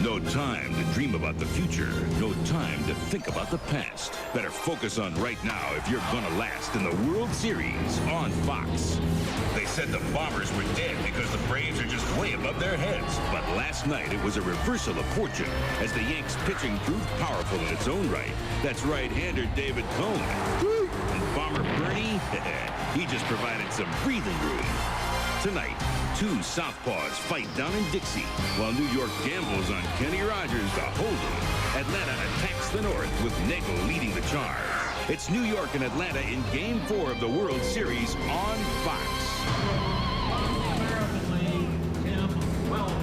No time to dream about the future. No time to think about the past. Better focus on right now if you're gonna last in the World Series on Fox. They said the Bombers were dead because the Braves are just way above their heads. But last night it was a reversal of fortune as the Yanks pitching proved powerful in its own right. That's right-hander David Cone. And Bomber Bernie, he just provided some breathing room. Tonight, two southpaws fight down in Dixie, while New York gambles on Kenny Rogers to hold him. Atlanta attacks the North with Nagel leading the charge. It's New York and Atlanta in Game 4 of the World Series on Fox.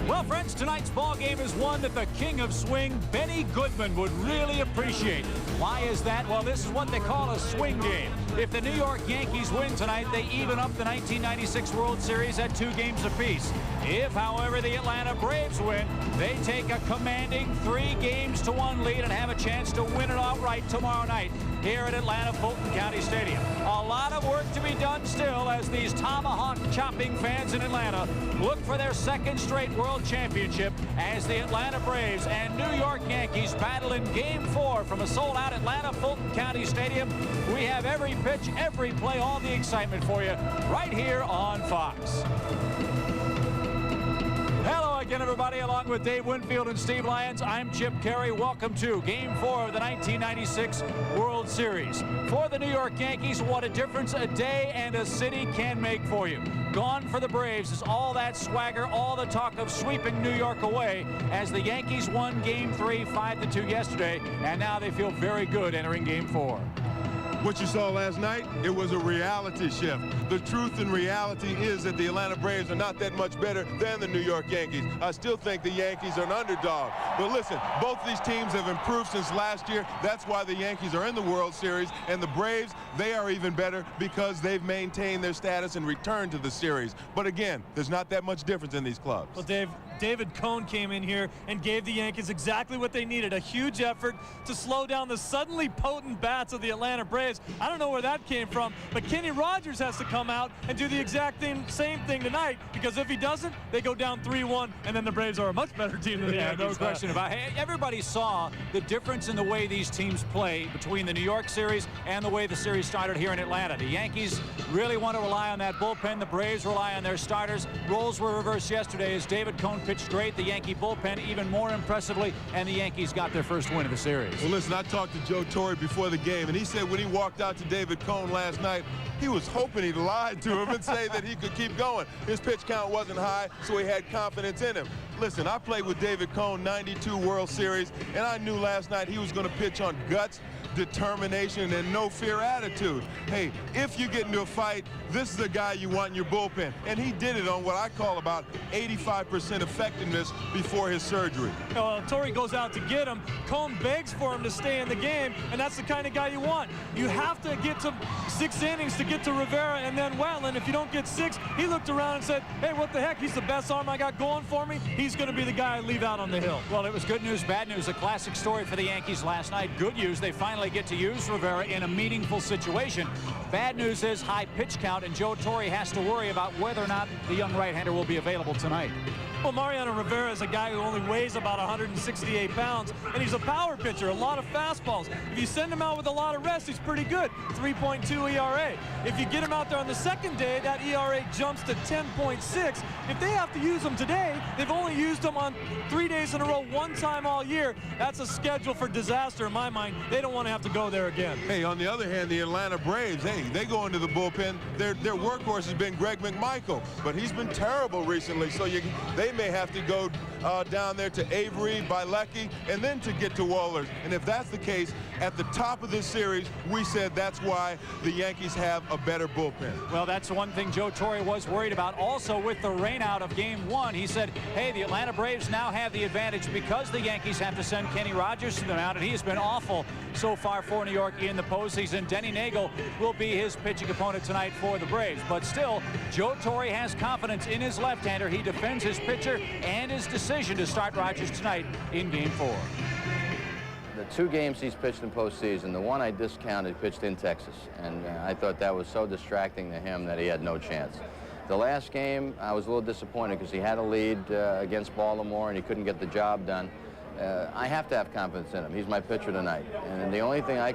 Well, friends, tonight's ball game is one that the king of swing, Benny Goodman, would really appreciate. Why is that? Well, this is what they call a swing game. If the New York Yankees win tonight, they even up the 1996 World Series at 2 games apiece. If, however, the Atlanta Braves win, they take a commanding 3-1 lead and have a chance to win it outright tomorrow night here at Atlanta Fulton County Stadium. A lot of work to be done still as these tomahawk-chopping fans in Atlanta look for their 2nd straight World Championship as the Atlanta Braves and New York Yankees battle in Game 4 from a sold-out Atlanta Fulton County Stadium. We have every pitch, every play, all the excitement for you right here on Fox. Hello again, everybody. Along with Dave Winfield and Steve Lyons, I'm Chip Carey. Welcome to Game 4 of the 1996 World Series. For the New York Yankees, what a difference a day and a city can make for you. Gone for the Braves is all that swagger, all the talk of sweeping New York away as the Yankees won Game 3 5-2 yesterday, and now they feel very good entering Game 4. What you saw last night, it was a reality shift. The truth and reality is that the Atlanta Braves are not that much better than the New York Yankees. I still think the Yankees are an underdog. But listen, both these teams have improved since last year. That's why the Yankees are in the World Series. And the Braves, they are even better because they've maintained their status and returned to the series. But again, there's not that much difference in these clubs. Well, David Cone came in here and gave the Yankees exactly what they needed, a huge effort to slow down the suddenly potent bats of the Atlanta Braves. I don't know where that came from, but Kenny Rogers has to come out and do the exact same thing tonight, because if he doesn't, they go down 3-1, and then the Braves are a much better team than the Yankees. No question about it. Hey, everybody saw the difference in the way these teams play between the New York series and the way the series started here in Atlanta. The Yankees really want to rely on that bullpen. The Braves rely on their starters. Roles were reversed yesterday as David Cone pitched great. The Yankee bullpen even more impressively, and the Yankees got their first win of the series. Well, listen, I talked to Joe Torre before the game, and he said when he walked out to David Cone last night, he was hoping he'd lied to him and say that he could keep going. His pitch count wasn't high, so he had confidence in him. Listen, I played with David Cone 92 World Series, and I knew last night he was going to pitch on guts, determination, and no fear attitude. Hey, if you get into a fight, this is the guy you want in your bullpen. And he did it on what I call about 85% effectiveness before his surgery. Torre goes out to get him. Cone begs for him to stay in the game, and that's the kind of guy you want. You have to get to 6 innings to get to Rivera and then Wetland. If you don't get 6, he looked around and said, hey, what the heck? He's the best arm I got going for me. He's going to be the guy I leave out on the hill. Well, it was good news, bad news. A classic story for the Yankees last night. Good news, they finally get to use Rivera in a meaningful situation. Bad news is high pitch count, and Joe Torre has to worry about whether or not the young right-hander will be available tonight. Well, Mariano Rivera is a guy who only weighs about 168 pounds, and he's a power pitcher, a lot of fastballs. If you send him out with a lot of rest, he's pretty good, 3.2 ERA. If you get him out there on the second day, that ERA jumps to 10.6. If they have to use him today, they've only used him on 3 days in a row, 1 time all year. That's a schedule for disaster in my mind. They don't want to have to go there again. Hey, on the other hand, the Atlanta Braves, hey, they go into the bullpen. Their workhorse has been Greg McMichael, but he's been terrible recently, so they may have to go down there to Avery, Bilecki, and then to get to Wohlers. And if that's the case, at the top of this series, we said that's why the Yankees have a better bullpen. Well, that's one thing Joe Torre was worried about. Also, with the rainout of Game 1, he said, hey, the Atlanta Braves now have the advantage because the Yankees have to send Kenny Rogers to the mound, and he has been awful so far for New York in the postseason. Denny Nagel will be his pitching opponent tonight for the Braves. But still, Joe Torre has confidence in his left-hander. He defends his pitcher and his decision to start Rogers tonight in Game 4. The 2 games he's pitched in postseason, the one I discounted, pitched in Texas, and I thought that was so distracting to him that he had no chance. The last game, I was a little disappointed because he had a lead against Baltimore and he couldn't get the job done. I have to have confidence in him. He's my pitcher tonight. And the only thing I'm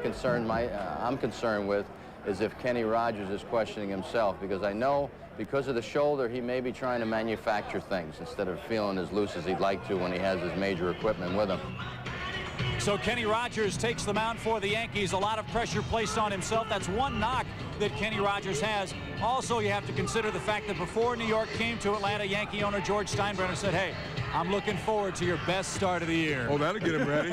concerned with is if Kenny Rogers is questioning himself, because I know because of the shoulder, he may be trying to manufacture things instead of feeling as loose as he'd like to when he has his major equipment with him. So Kenny Rogers takes the mound for the Yankees. A lot of pressure placed on himself. That's one knock that Kenny Rogers has. Also, you have to consider the fact that before New York came to Atlanta, Yankee owner George Steinbrenner said, hey, I'm looking forward to your best start of the year. Oh, that'll get him ready.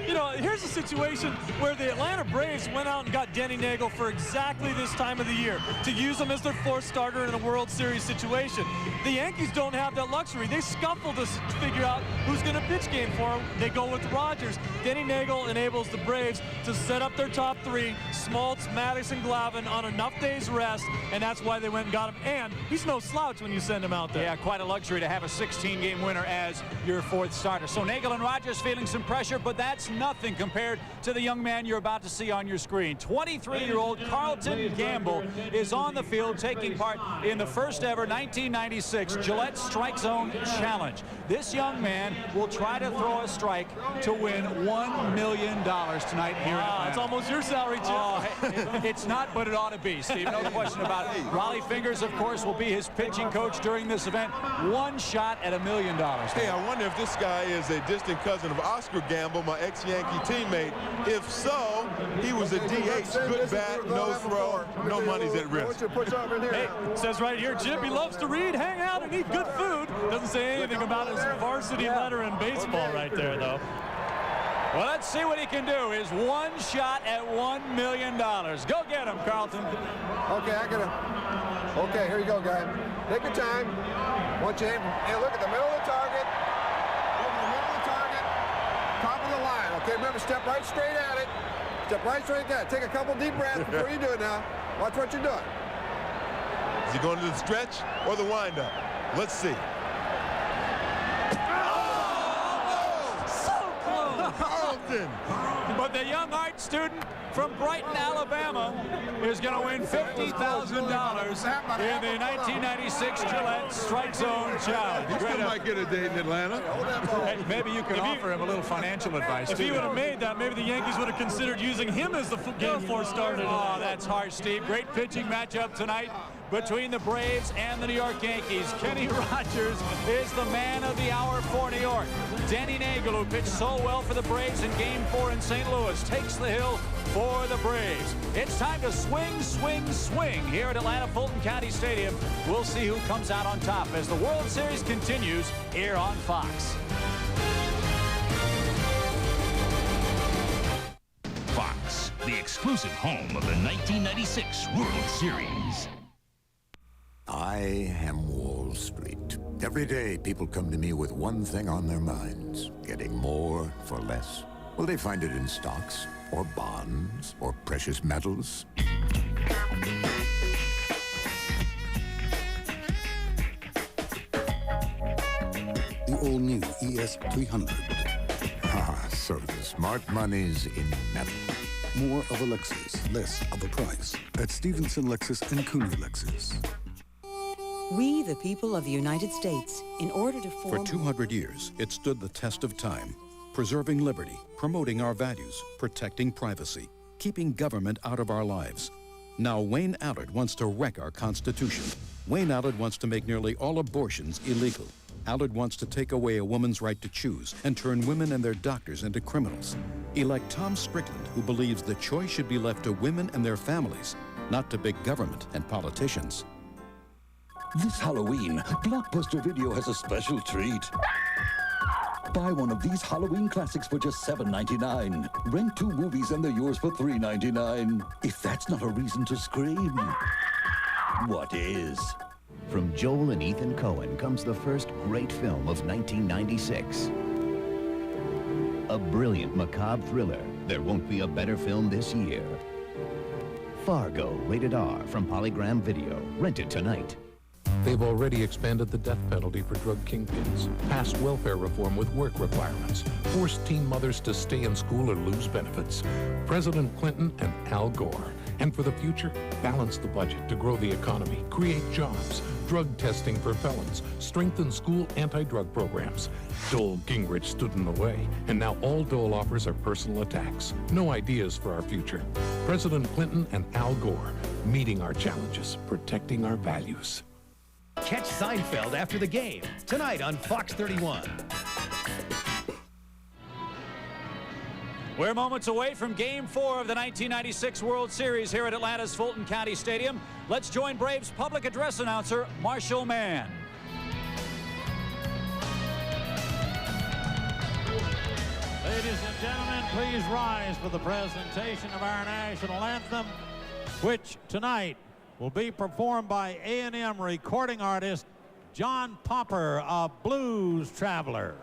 You know, here's a situation where the Atlanta Braves went out and got Denny Nagel for exactly this time of the year to use him as their fourth starter in a World Series situation. The Yankees don't have that luxury. They scuffle to figure out who's going to pitch game for them. They go with Rogers. Denny Nagel enables the Braves to set up their top three, Smoltz, Madison, Glavine, on enough days rest, and that's why they went and got him. And he's no slouch when you send him out there. Yeah, quite a luxury to have a 16-game winner as your fourth starter. So Nagel and Rogers feeling some pressure, but that's nothing compared to the young man you're about to see on your screen. 23-year-old Carlton Gamble is on the field taking part in the first ever 1996 Gillette Strike Zone Challenge. This young man will try to throw a strike to win $1 million tonight here in Atlanta. It's almost your salary, Jim. Oh, it's not, but it ought to be, Steve. No question about it. Rollie Fingers, of course, will be his pitching coach during this event. One shot at $1 million. Hey, I wonder if this guy is a distant cousin of Oscar Gamble, my ex-Yankee teammate. If so, he was a DH, good bat, no throw, no money's at risk. Hey, it says right here, Jim, he loves to read, hang out, and eat good food. Doesn't say anything about his varsity letter in baseball right there, though. Well, let's see what he can do. His one shot at $1 million. Go get him, Carlton. Okay, here you go, guy. Take your time. Want you aim. Hey, look at the middle of the target. Look at the middle of the target. Top of the line. Okay, remember, step right straight at it. Step right straight at that. Take a couple deep breaths before you do it now. Watch what you're doing. Is he going to the stretch or the windup? Let's see. Carlton! But the young art student from Brighton, Alabama, is going to win $50,000 in the 1996 Gillette Strike Zone Challenge. He still might get a date in Atlanta. Hey, maybe you can offer him a little financial advice, If too. he would have made that, maybe the Yankees would have considered using him as the game four starter. Oh, that's harsh, Steve. Great pitching matchup tonight between the Braves and the New York Yankees. Kenny Rogers is the man of the hour for New York. Denny Nagel, who pitched so well for the Braves in Game 4 in St. Louis, takes the hill for the Braves. It's time to swing, swing, swing here at Atlanta Fulton County Stadium. We'll see who comes out on top as the World Series continues here on Fox. Fox, the exclusive home of the 1996 World Series. I am Wall Street. Every day, people come to me with one thing on their minds: getting more for less. Will they find it in stocks, or bonds, or precious metals? The all-new ES300. Ah, so the smart money's in metal. More of a Lexus, less of a price. At Stevenson Lexus and Cooney Lexus. We, the people of the United States, in order to form... For 200 years, it stood the test of time, preserving liberty, promoting our values, protecting privacy, keeping government out of our lives. Now Wayne Allard wants to wreck our Constitution. Wayne Allard wants to make nearly all abortions illegal. Allard wants to take away a woman's right to choose and turn women and their doctors into criminals. Elect Tom Strickland, who believes the choice should be left to women and their families, not to big government and politicians. This Halloween, Blockbuster Video has a special treat. Buy one of these Halloween classics for just $7.99. Rent 2 movies and they're yours for $3.99. If that's not a reason to scream, what is? From Joel and Ethan Coen comes the first great film of 1996. A brilliant macabre thriller. There won't be a better film this year. Fargo, rated R, from Polygram Video. Rent it tonight. They've already expanded the death penalty for drug kingpins, passed welfare reform with work requirements, forced teen mothers to stay in school or lose benefits. President Clinton and Al Gore. And for the future, balance the budget to grow the economy, create jobs, drug testing for felons, strengthen school anti-drug programs. Dole Gingrich stood in the way, and now all Dole offers are personal attacks. No ideas for our future. President Clinton and Al Gore, meeting our challenges, protecting our values. Catch Seinfeld after the game, tonight on Fox 31. We're moments away from Game 4 of the 1996 World Series here at Atlanta's Fulton County Stadium. Let's join Braves public address announcer Marshall Mann. Ladies and gentlemen, please rise for the presentation of our national anthem, which tonight will be performed by A&M recording artist John Popper, a blues traveler.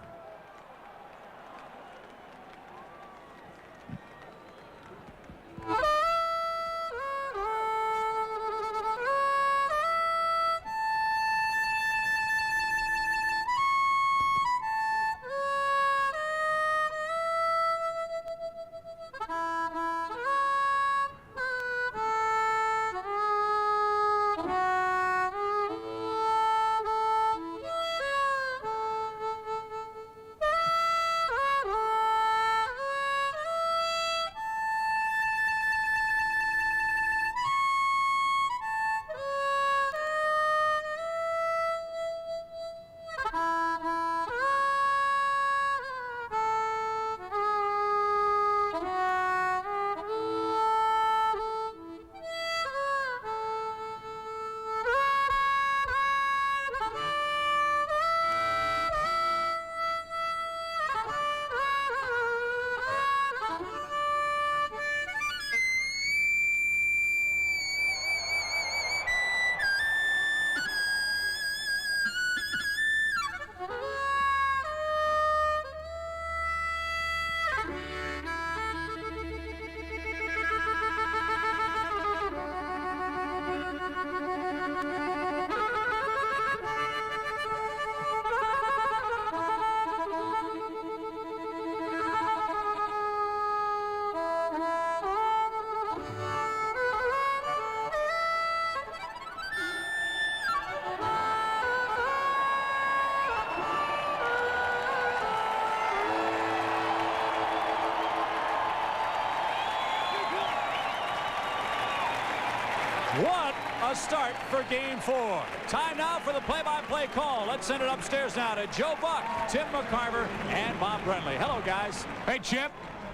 What a start for Game 4. Time now for the play-by-play call. Let's send it upstairs now to Joe Buck, Tim McCarver, and Bob Brenly. Hello, guys. Hey, Chip.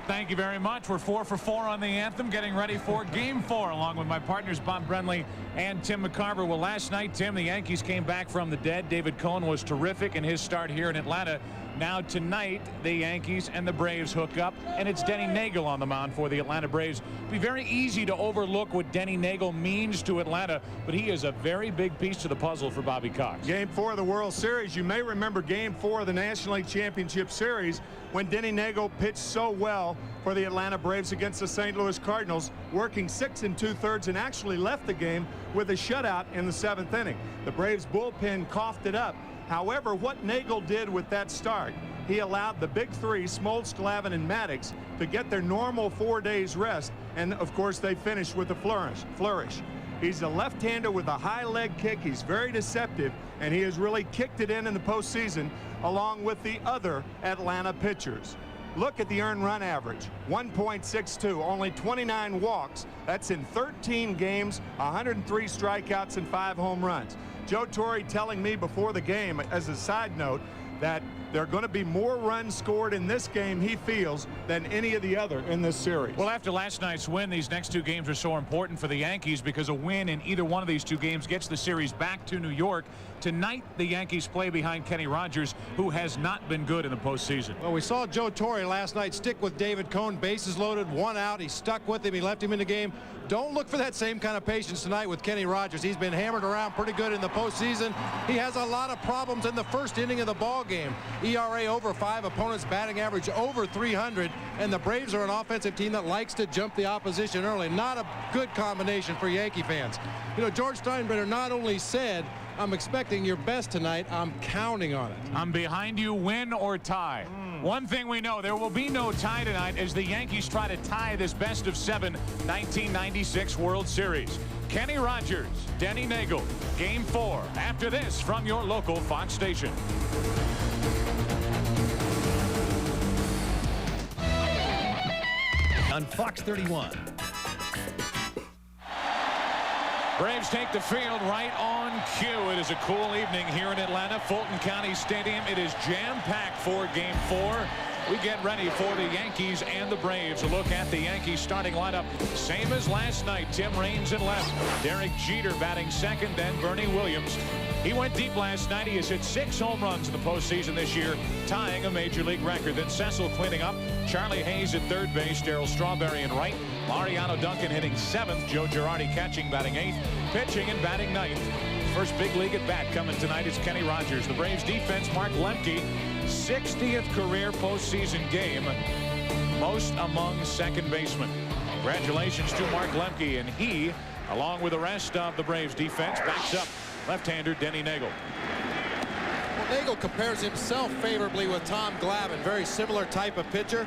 Thank you very much. We're 4 for 4 on the anthem, getting ready for Game 4, along with my partners Bob Brenly and Tim McCarver. Well, last night, Tim, the Yankees came back from the dead. David Cone was terrific in his start here in Atlanta. Now tonight, the Yankees and the Braves hook up, and it's Denny Neagle on the mound for the Atlanta Braves. It'll be very easy to overlook what Denny Neagle means to Atlanta, but he is a very big piece to the puzzle for Bobby Cox. Game 4 of the World Series. You may remember Game 4 of the National League Championship Series when Denny Neagle pitched so well for the Atlanta Braves against the St. Louis Cardinals, working 6 2/3 and actually left the game with a shutout in the 7th inning. The Braves bullpen coughed it up. However, what Neagle did with that start, he allowed the big three, Smoltz, Glavine, and Maddox, to get their normal 4 days rest, and of course they finished with a flourish. He's a left-hander with a high leg kick. He's very deceptive, and he has really kicked it in the postseason along with the other Atlanta pitchers. Look at the earned run average, 1.62, only 29 walks. That's in 13 games, 103 strikeouts, and 5 home runs. Joe Torre telling me before the game, as a side note, that there are going to be more runs scored in this game, he feels, than any of the other in this series. Well, after last night's win, these next 2 games are so important for the Yankees because a win in either one of these 2 games gets the series back to New York. Tonight, the Yankees play behind Kenny Rogers, who has not been good in the postseason. Well, we saw Joe Torre last night stick with David Cone, bases loaded, 1 out. He stuck with him. He left him in the game. Don't look for that same kind of patience tonight with Kenny Rogers. He's been hammered around pretty good in the postseason. He has a lot of problems in the first inning of the ball game. ERA over 5, opponents batting average over 300, and the Braves are an offensive team that likes to jump the opposition early. Not a good combination for Yankee fans. You know, George Steinbrenner not only said I'm expecting your best tonight. I'm counting on it. I'm behind you, win or tie. One thing we know, there will be no tie tonight as the Yankees try to tie this best-of-7 1996 World Series. Kenny Rogers, Denny Neagle, Game 4. After this from your local Fox station. On Fox 31. Braves take the field right on cue. It is a cool evening here in Atlanta, Fulton County Stadium. It is jam-packed for Game 4. We get ready for the Yankees and the Braves. A look at the Yankees starting lineup. Same as last night. Tim Raines in left. Derek Jeter batting second, then Bernie Williams. He went deep last night. He has hit 6 home runs in the postseason this year, tying a major league record. Then Cecil cleaning up. Charlie Hayes at third base. Darryl Strawberry in right. Mariano Duncan hitting 7th. Joe Girardi catching, batting 8th. Pitching and batting 9th. First big league at bat coming tonight is Kenny Rogers. The Braves defense, Mark Lemke, 60th career postseason game, most among second basemen. Congratulations to Mark Lemke, and he, along with the rest of the Braves defense, backs up left-hander Denny Neagle. Well, Neagle compares himself favorably with Tom Glavine. Very similar type of pitcher.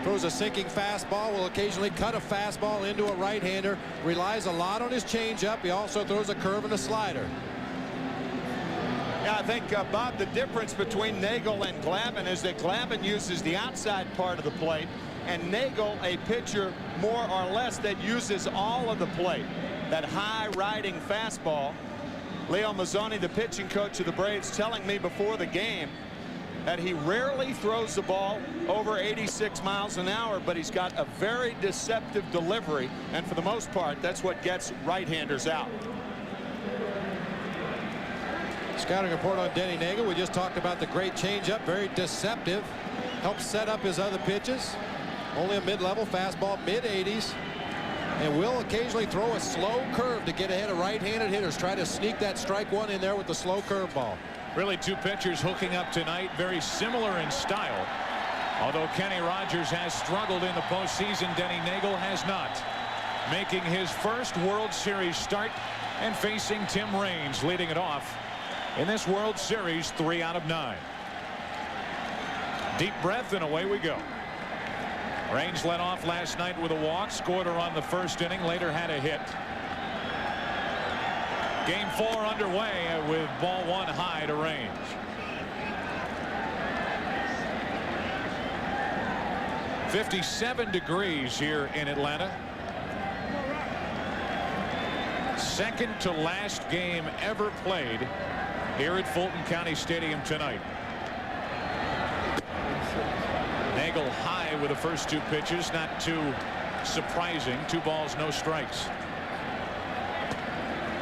Throws a sinking fastball, will occasionally cut a fastball into a right-hander. Relies a lot on his changeup. He also throws a curve and a slider. Yeah, I think, Bob, the difference between Neagle and Glavine is that Glavine uses the outside part of the plate, and Neagle, a pitcher more or less that uses all of the plate. That high riding fastball. Leo Mazzoni, the pitching coach of the Braves, telling me before the game that he rarely throws the ball over 86 miles an hour, but he's got a very deceptive delivery, and for the most part, that's what gets right-handers out. Scouting report on Denny Neagle. We just talked about the great changeup, very deceptive, helps set up his other pitches. Only a mid-level fastball, mid-80s, and will occasionally throw a slow curve to get ahead of right-handed hitters. Try to sneak that strike one in there with the slow curveball. Really, two pitchers hooking up tonight, very similar in style. Although Kenny Rogers has struggled in the postseason, Denny Neagle has not. Making his first World Series start and facing Tim Raines, leading it off in this World Series, 3 out of 9. Deep breath and away we go. Raines led off last night with a walk, scored a run the first inning, later had a hit. Game 4 underway with ball 1 high to Raines. .57 degrees here in Atlanta. Second to last game ever played here at Fulton County Stadium tonight. Neagle high with the first 2 pitches, not too surprising. 2 balls, no strikes.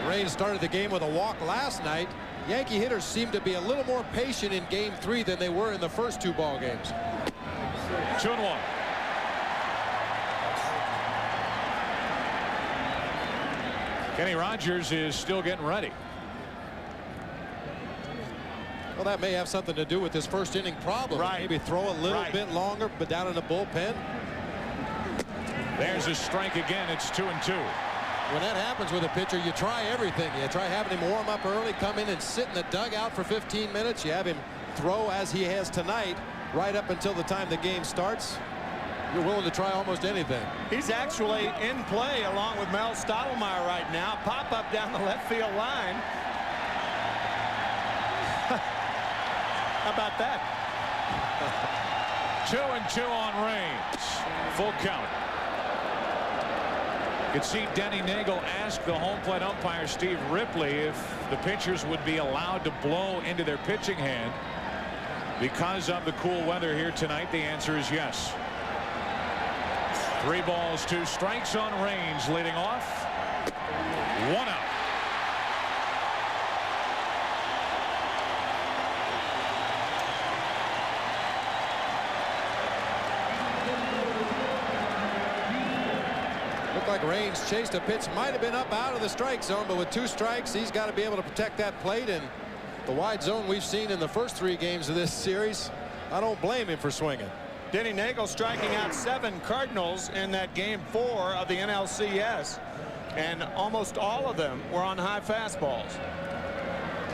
Raines started the game with a walk last night. Yankee hitters seem to be a little more patient in Game 3 than they were in the first 2 ball games. 2-1. Kenny Rogers is still getting ready. Well, that may have something to do with his first inning problem. Right. Maybe throw a little bit longer, but down in the bullpen. There's a strike again. It's 2-2. When that happens with a pitcher, you try everything. You try having him warm up early, come in and sit in the dugout for 15 minutes. You have him throw as he has tonight, right up until the time the game starts. You're willing to try almost anything. He's actually in play along with Mel Stottlemyre right now. Pop up down the left field line. How about that? 2-2 on Raines. Full count. You could see Denny Neagle ask the home plate umpire Steve Ripley if the pitchers would be allowed to blow into their pitching hand because of the cool weather here tonight. The answer is yes. 3 balls, 2 strikes on Raines, leading off. 1 out. Like Raines chased a pitch, might have been up out of the strike zone, but with 2 strikes, he's got to be able to protect that plate. And the wide zone we've seen in the first 3 games of this series, I don't blame him for swinging. Denny Neagle striking out 7 Cardinals in that Game 4 of the NLCS, and almost all of them were on high fastballs.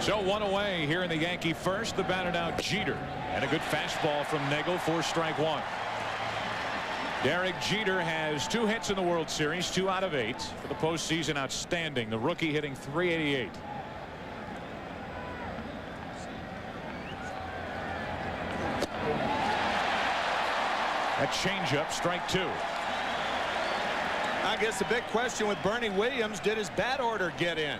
So one away here in the Yankee first. The batter now Jeter. And a good fastball from Nagel for strike one. Derek Jeter has 2 hits in the World Series, 2 out of 8 for the postseason. Outstanding. The rookie hitting .388. That changeup, strike 2. I guess the big question with Bernie Williams, did his bat order get in?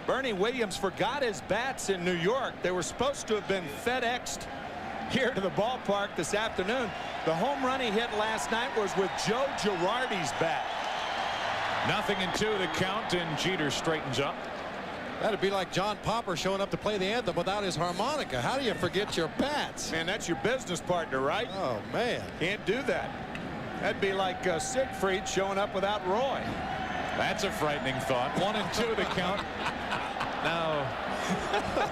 Bernie Williams forgot his bats in New York. They were supposed to have been FedExed here to the ballpark this afternoon. The home run he hit last night was with Joe Girardi's bat. 0-2 the count, and Jeter straightens up. That'd be like John Popper showing up to play the anthem without his harmonica. How do you forget your bats? Man, that's your business partner, right? Oh, man. Can't do that. That'd be like Siegfried showing up without Roy. That's a frightening thought. 1-2 the count. Now,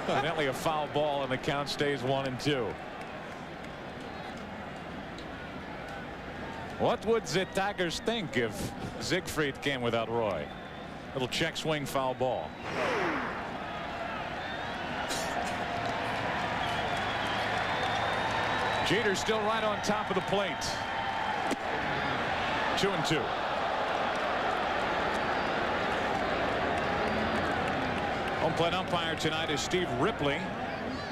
evidently a foul ball, and the count stays 1-2. What would the Tigers think if Siegfried came without Roy? Little check swing foul ball. Jeter still right on top of the plate. 2-2. Home plate umpire tonight is Steve Ripley,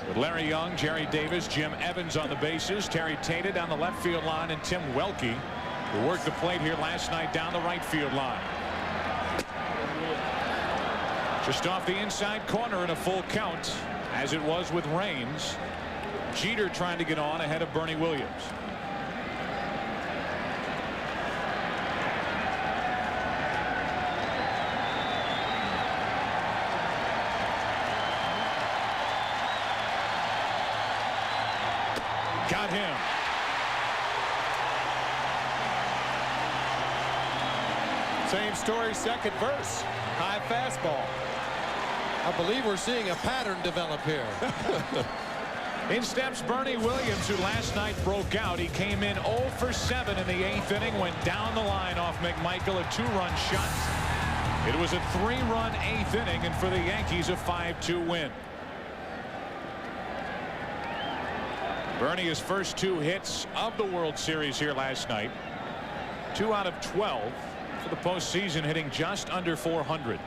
with Larry Young, Jerry Davis, Jim Evans on the bases, Terry Tate down the left field line, and Tim Welke, who worked the plate here last night down the right field line. Just off the inside corner in a full count, as it was with Raines. Jeter trying to get on ahead of Bernie Williams. Got him. Same story, second verse. High fastball. I believe we're seeing a pattern develop here. In steps Bernie Williams, who last night broke out. He came in 0 for 7 in the 8th inning, went down the line off McMichael, a 2-run shot. It was a 3-run 8th inning, and for the Yankees, a 5-2 win. Bernie, his first 2 hits of the World Series here last night. 2 out of 12 for the postseason, hitting just under 400.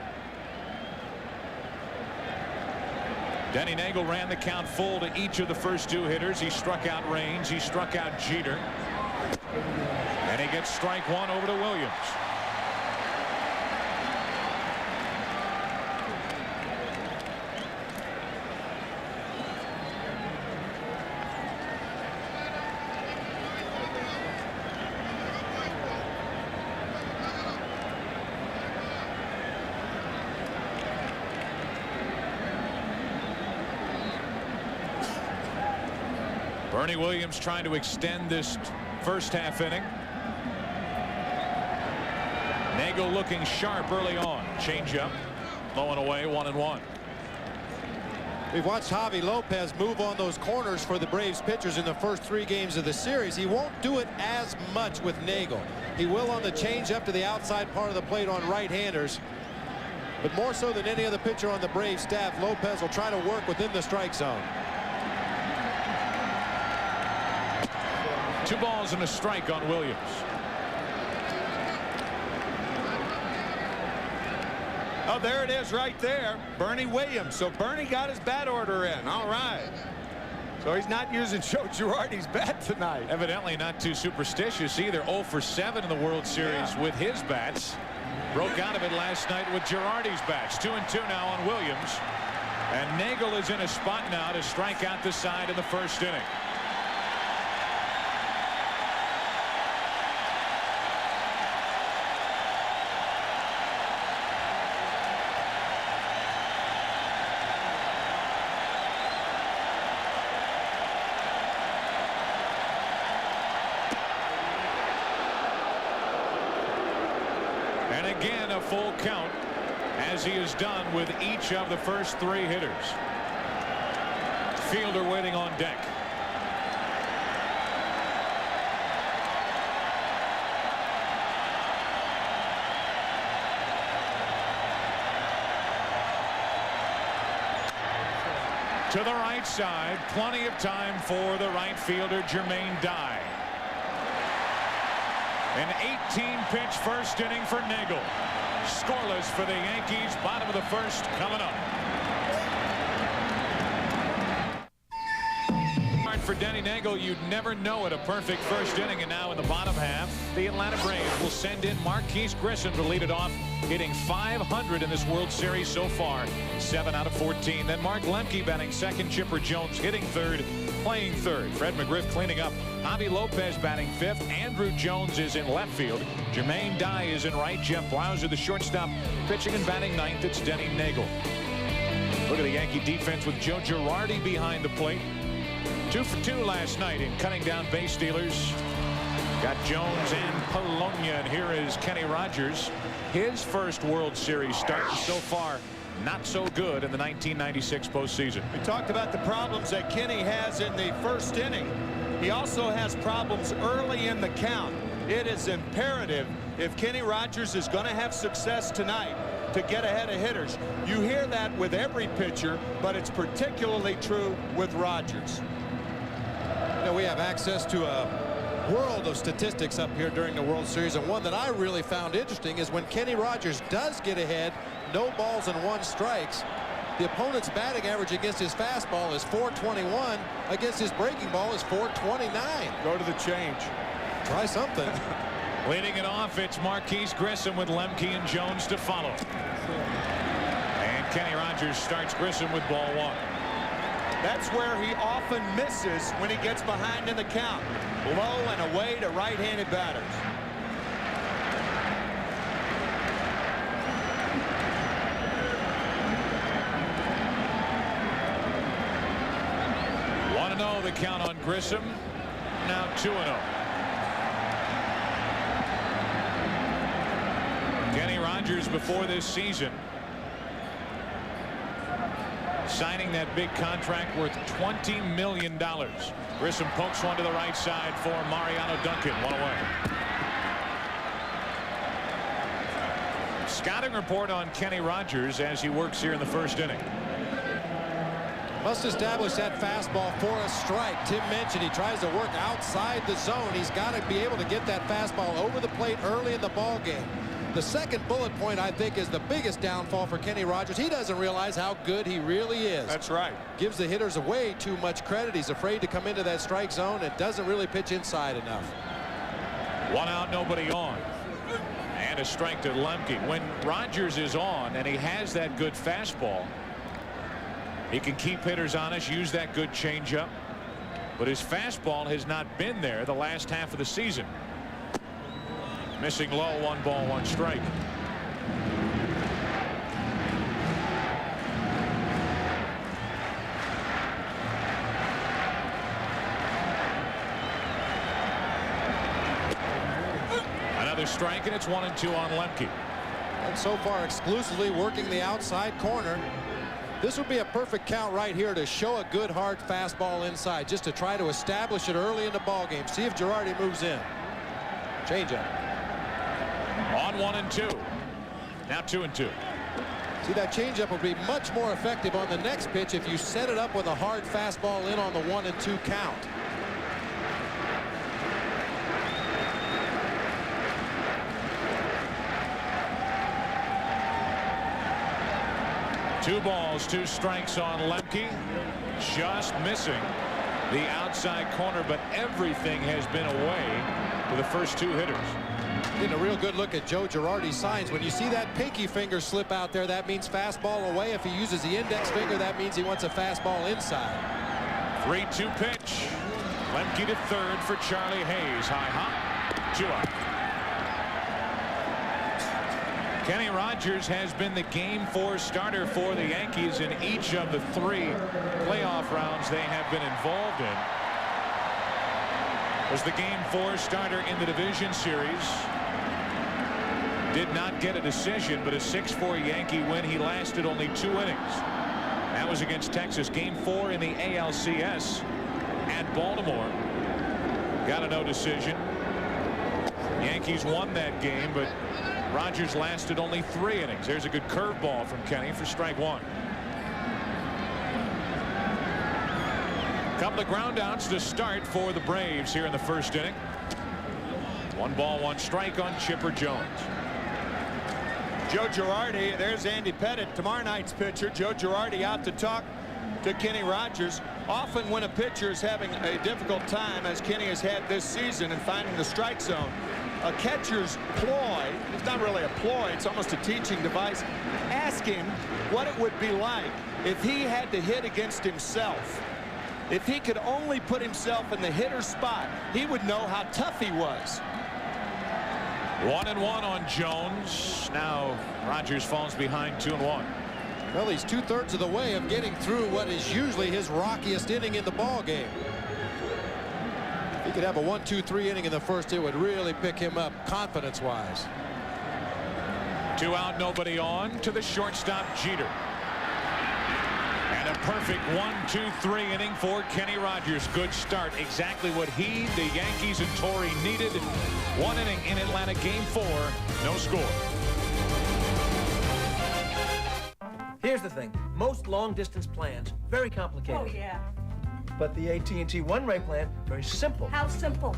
Denny Nagel ran the count full to each of the first 2 hitters. He struck out Raines. He struck out Jeter. And he gets strike 1 over to Williams. Bernie Williams trying to extend this first half inning. Nagel looking sharp early on. Changeup, low and away, 1-1. We've watched Javi Lopez move on those corners for the Braves pitchers in the first 3 games of the series. He won't do it as much with Nagel. He will on the changeup to the outside part of the plate on right-handers. But more so than any other pitcher on the Braves staff, Lopez will try to work within the strike zone. 2 balls and a strike on Williams. Oh, there it is right there. Bernie Williams. So Bernie got his bat order in. All right. So he's not using Joe Girardi's bat tonight. Evidently not too superstitious either. 0 for 7 in the World Series with his bats. Broke out of it last night with Girardi's bats. 2-2 now on Williams. And Nagel is in a spot now to strike out the side in the first inning. And again, a full count, as he has done with each of the first 3 hitters. Fielder waiting on deck. To the right side, plenty of time for the right fielder, Jermaine Dye. An 18-pitch first inning for Nagel. Scoreless for the Yankees. Bottom of the first coming up. For Denny Nagel, you'd never know it. A perfect first inning, and now in the bottom half, the Atlanta Braves will send in Marquise Grissom to lead it off, hitting .500 in this World Series so far, 7 out of 14. Then Mark Lemke batting second, Chipper Jones hitting third, playing third. Fred McGriff cleaning up. Javi Lopez batting fifth. Andrew Jones is in left field. Jermaine Dye is in right. Jeff Blauser, the shortstop, pitching and batting ninth. It's Denny Nagel. Look at the Yankee defense with Joe Girardi behind the plate. 2 for 2 last night in cutting down base stealers. Got Jones and Polonia, and here is Kenny Rogers. His first World Series start so far. Not so good in the 1996 postseason. We talked about the problems that Kenny has in the first inning. He also has problems early in the count. It is imperative if Kenny Rogers is going to have success tonight to get ahead of hitters. You hear that with every pitcher, but it's particularly true with Rogers. You know, we have access to a world of statistics up here during the World Series, and one that I really found interesting is when Kenny Rogers does get ahead, no balls and 1 strikes, the opponent's batting average against his fastball is .421. Against his breaking ball is .429. Go to the change. Try something. Leading it off, it's Marquise Grissom with Lemke and Jones to follow. And Kenny Rogers starts Grissom with ball 1. That's where he often misses when he gets behind in the count. Low and away to right-handed batters. The count on Grissom. Now 2-0. Kenny Rogers before this season signing that big contract worth $20 million. Grissom pokes one to the right side for Mariano Duncan. 1 away. Scouting report on Kenny Rogers as he works here in the first inning. Must establish that fastball for a strike. Tim mentioned he tries to work outside the zone. He's got to be able to get that fastball over the plate early in the ball game. The second bullet point, I think, is the biggest downfall for Kenny Rogers. He doesn't realize how good he really is. That's right. Gives the hitters way too much credit. He's afraid to come into that strike zone and doesn't really pitch inside enough. 1 out, nobody on. And a strike to Lemke. When Rogers is on and he has that good fastball, he can keep hitters honest, use that good changeup. But his fastball has not been there the last half of the season. Missing low, 1 ball, 1 strike. Another strike, and it's 1-2 on Lemke. And so far exclusively working the outside corner. This would be a perfect count right here to show a good hard fastball inside, just to try to establish it early in the ball game. See if Girardi moves in. Changeup. On 1-2. Now 2-2. See, that changeup will be much more effective on the next pitch if you set it up with a hard fastball in on the 1-2 count. Two balls, 2 strikes on Lemke. Just missing the outside corner, but everything has been away to the first 2 hitters. Getting a real good look at Joe Girardi's signs. When you see that pinky finger slip out there, that means fastball away. If he uses the index finger, that means he wants a fastball inside. 3-2 pitch. Lemke to third for Charlie Hayes. High hop. 2 out. Kenny Rogers has been the Game 4 starter for the Yankees in each of the 3 playoff rounds they have been involved in. Was the Game 4 starter in the division series. Did not get a decision, but a 6-4 Yankee win. He lasted only 2 innings. That was against Texas. Game 4 in the ALCS at Baltimore. Got a no decision. Yankees won that game, but Rogers lasted only 3 innings. There's a good curveball from Kenny for strike 1. Couple of ground outs to start for the Braves here in the first inning. 1 ball, 1 strike on Chipper Jones. Joe Girardi, there's Andy Pettit, tomorrow night's pitcher. Joe Girardi out to talk to Kenny Rogers. Often when a pitcher is having a difficult time, as Kenny has had this season, in finding the strike zone, a catcher's ploy, it's not really a ploy, it's almost a teaching device, ask him what it would be like if he had to hit against himself. If he could only put himself in the hitter's spot, he would know how tough he was. 1-1 on Jones. Now Rogers falls behind 2-1. Well, he's 2/3 of the way of getting through what is usually his rockiest inning in the ball game. If he could have a 1-2-3 inning in the first, it would really pick him up confidence-wise. 2 out, nobody on to the shortstop Jeter. And a perfect 1-2-3 inning for Kenny Rogers. Good start. Exactly what he, the Yankees, and Torrey needed. 1 inning in Atlanta, game 4. No score. Here's the thing. Most long-distance plans, very complicated. Oh, yeah. But the AT&T one-rate plan, very simple. How simple?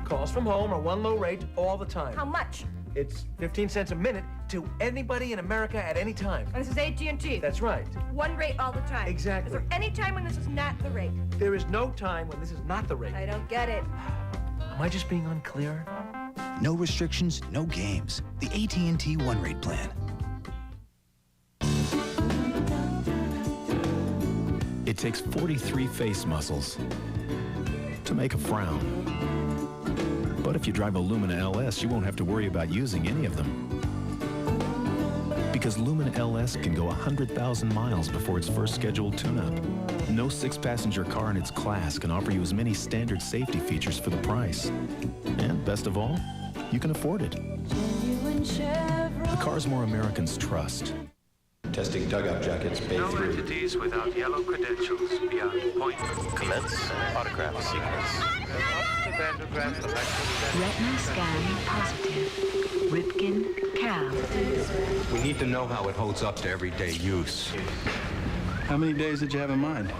Calls from home are 1 low rate all the time. How much? It's 15 cents a minute to anybody in America at any time. And this is AT&T? That's right. 1 rate all the time? Exactly. Is there any time when this is not the rate? There is no time when this is not the rate. I don't get it. Am I just being unclear? No restrictions, no games. The AT&T one-rate plan. It takes 43 face muscles to make a frown. But if you drive a Lumina LS, you won't have to worry about using any of them. Because Lumina LS can go 100,000 miles before its first scheduled tune-up. No 6-passenger car in its class can offer you as many standard safety features for the price. And best of all, you can afford it. The cars more Americans trust. Testing dugout jackets, Bay 3. No entities without yellow credentials beyond point. Commence autograph sequence. Retina scan positive. Ripken, Cal. We need to know how it holds up to everyday use. How many days did you have in mind?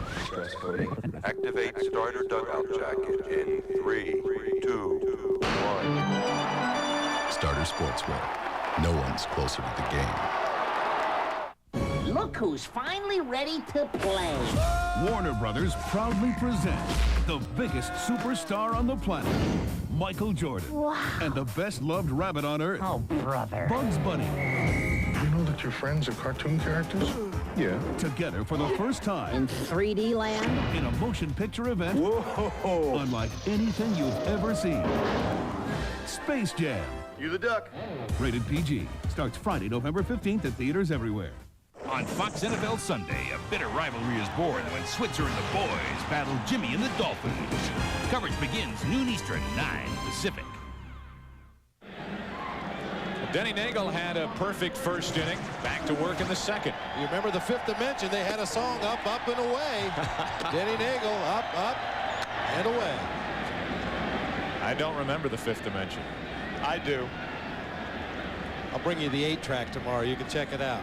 Activate starter dugout jacket in 3, 2, 1. Starter Sportswear. No one's closer to the game. Look who's finally ready to play. Warner Brothers proudly present the biggest superstar on the planet, Michael Jordan. Wow. And the best-loved rabbit on Earth. Oh, brother. Bugs Bunny. You know that your friends are cartoon characters? Yeah. Together for the first time. In 3D land? In a motion picture event. Whoa. Unlike anything you've ever seen. Space Jam. You the duck. Rated PG. Starts Friday, November 15th at theaters everywhere. On Fox NFL Sunday, a bitter rivalry is born when Switzer and the boys battle Jimmy and the Dolphins. Coverage begins noon Eastern, 9 Pacific. Denny Nagel had a perfect first inning. Back to work in the second. You remember the Fifth Dimension? They had a song, Up, Up, and Away. Denny Nagel, up, up, and away. I don't remember the Fifth Dimension. I do. I'll bring you the 8-track tomorrow. You can check it out.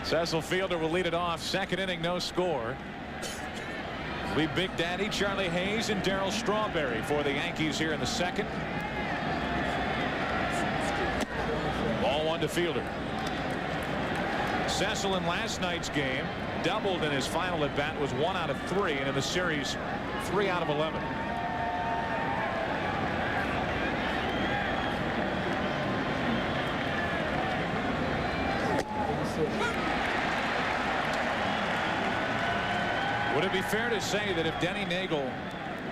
Cecil Fielder will lead it off. Second inning, no score. We Big Daddy, Charlie Hayes, and Darryl Strawberry for the Yankees here in the second. Ball 1 to Fielder. Cecil in last night's game doubled in his final at bat, was 1 out of 3, and in the series 3 out of 11. Would it be fair to say that if Denny Nagel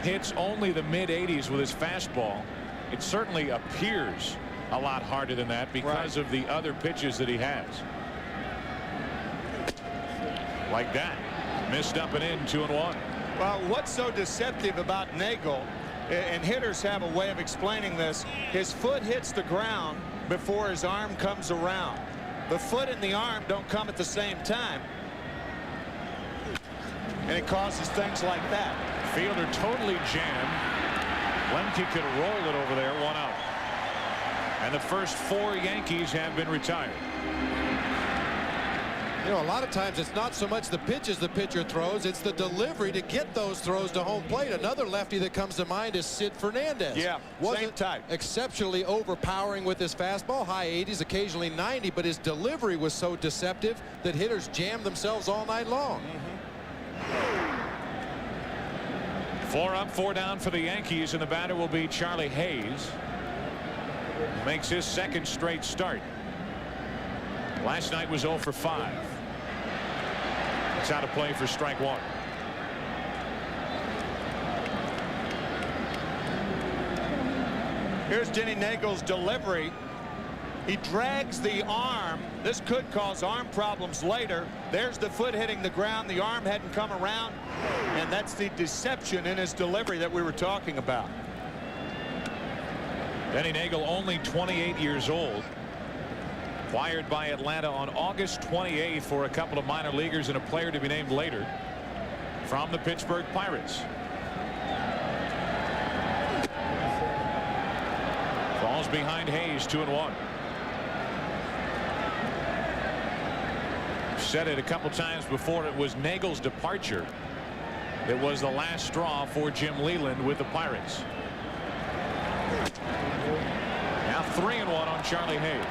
hits only the mid-80s with his fastball, it certainly appears a lot harder than that because of the other pitches that he has? Like that. Missed up and in, 2-1. Well, what's so deceptive about Nagel, and hitters have a way of explaining this, his foot hits the ground before his arm comes around. The foot and the arm don't come at the same time. And it causes things like that. Fielder totally jammed. Lemke could roll it over there, 1 out. And the first 4 Yankees have been retired. You know, a lot of times it's not so much the pitches the pitcher throws, it's the delivery to get those throws to home plate. Another lefty that comes to mind is Sid Fernandez. Yeah, wasn't same type. Exceptionally overpowering with his fastball, high 80s, occasionally 90, but his delivery was so deceptive that hitters jammed themselves all night long. 4 up, 4 down for the Yankees, and the batter will be Charlie Hayes. Makes his second straight start. Last night was 0 for 5. It's out of play for strike 1. Here's Denny Nagel's delivery. He drags the arm. This could cause arm problems later. There's the foot hitting the ground. The arm hadn't come around. And that's the deception in his delivery that we were talking about. Denny Nagel, only 28 years old. Acquired by Atlanta on August 28th for a couple of minor leaguers and a player to be named later from the Pittsburgh Pirates. Falls behind Hayes, 2-1. Said it a couple times before, it was Nagel's departure that was the last straw for Jim Leyland with the Pirates. Now 3-1 on Charlie Hayes.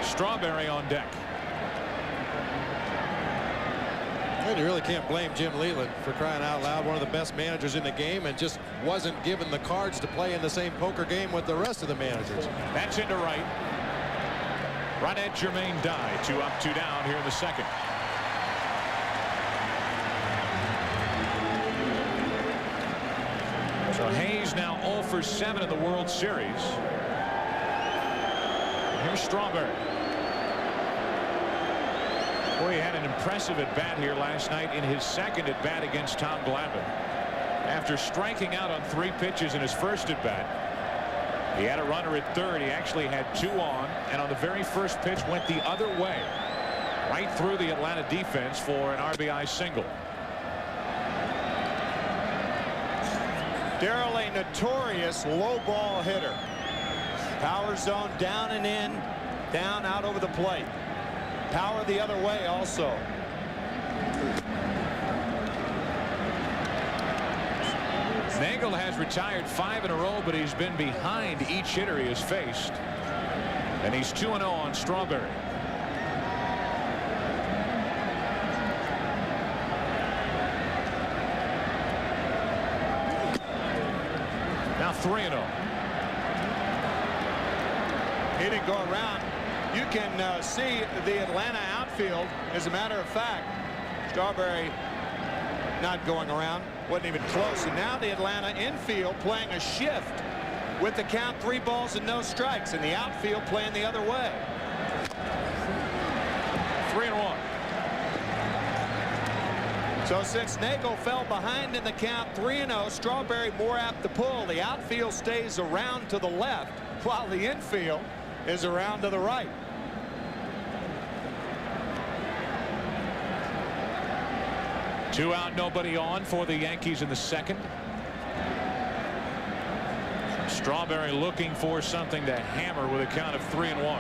Strawberry on deck. And you really can't blame Jim Leyland for crying out loud. One of the best managers in the game, and just wasn't given the cards to play in the same poker game with the rest of the managers. That's into right. Right at Jermaine Dye. 2 up, 2 down here in the second. So Hayes now 0 for 7 in the World Series. Here's Strawberry. Boy, he had an impressive at bat here last night in his second at bat against Tom Glavine. After striking out on 3 pitches in his first at bat, he had a runner at third. He actually had 2 on, and on the very first pitch went the other way, right through the Atlanta defense for an RBI single. Darrell, a notorious low ball hitter. Power zone down and in, down out over the plate. Power the other way also. Nagel has retired 5 in a row, but he's been behind each hitter he has faced. And he's 2-0 on Strawberry. Now 3-0. He didn't go around. You can see the Atlanta outfield. As a matter of fact, Strawberry not going around, wasn't even close. And now the Atlanta infield playing a shift with the count 3 balls and no strikes, and the outfield playing the other way. 3-1. So since Nagel fell behind in the count 3-0, Strawberry more apt to pull. The outfield stays around to the left while the infield is around to the right. Two out, nobody on for the Yankees in the second. Strawberry looking for something to hammer with a count of 3-1.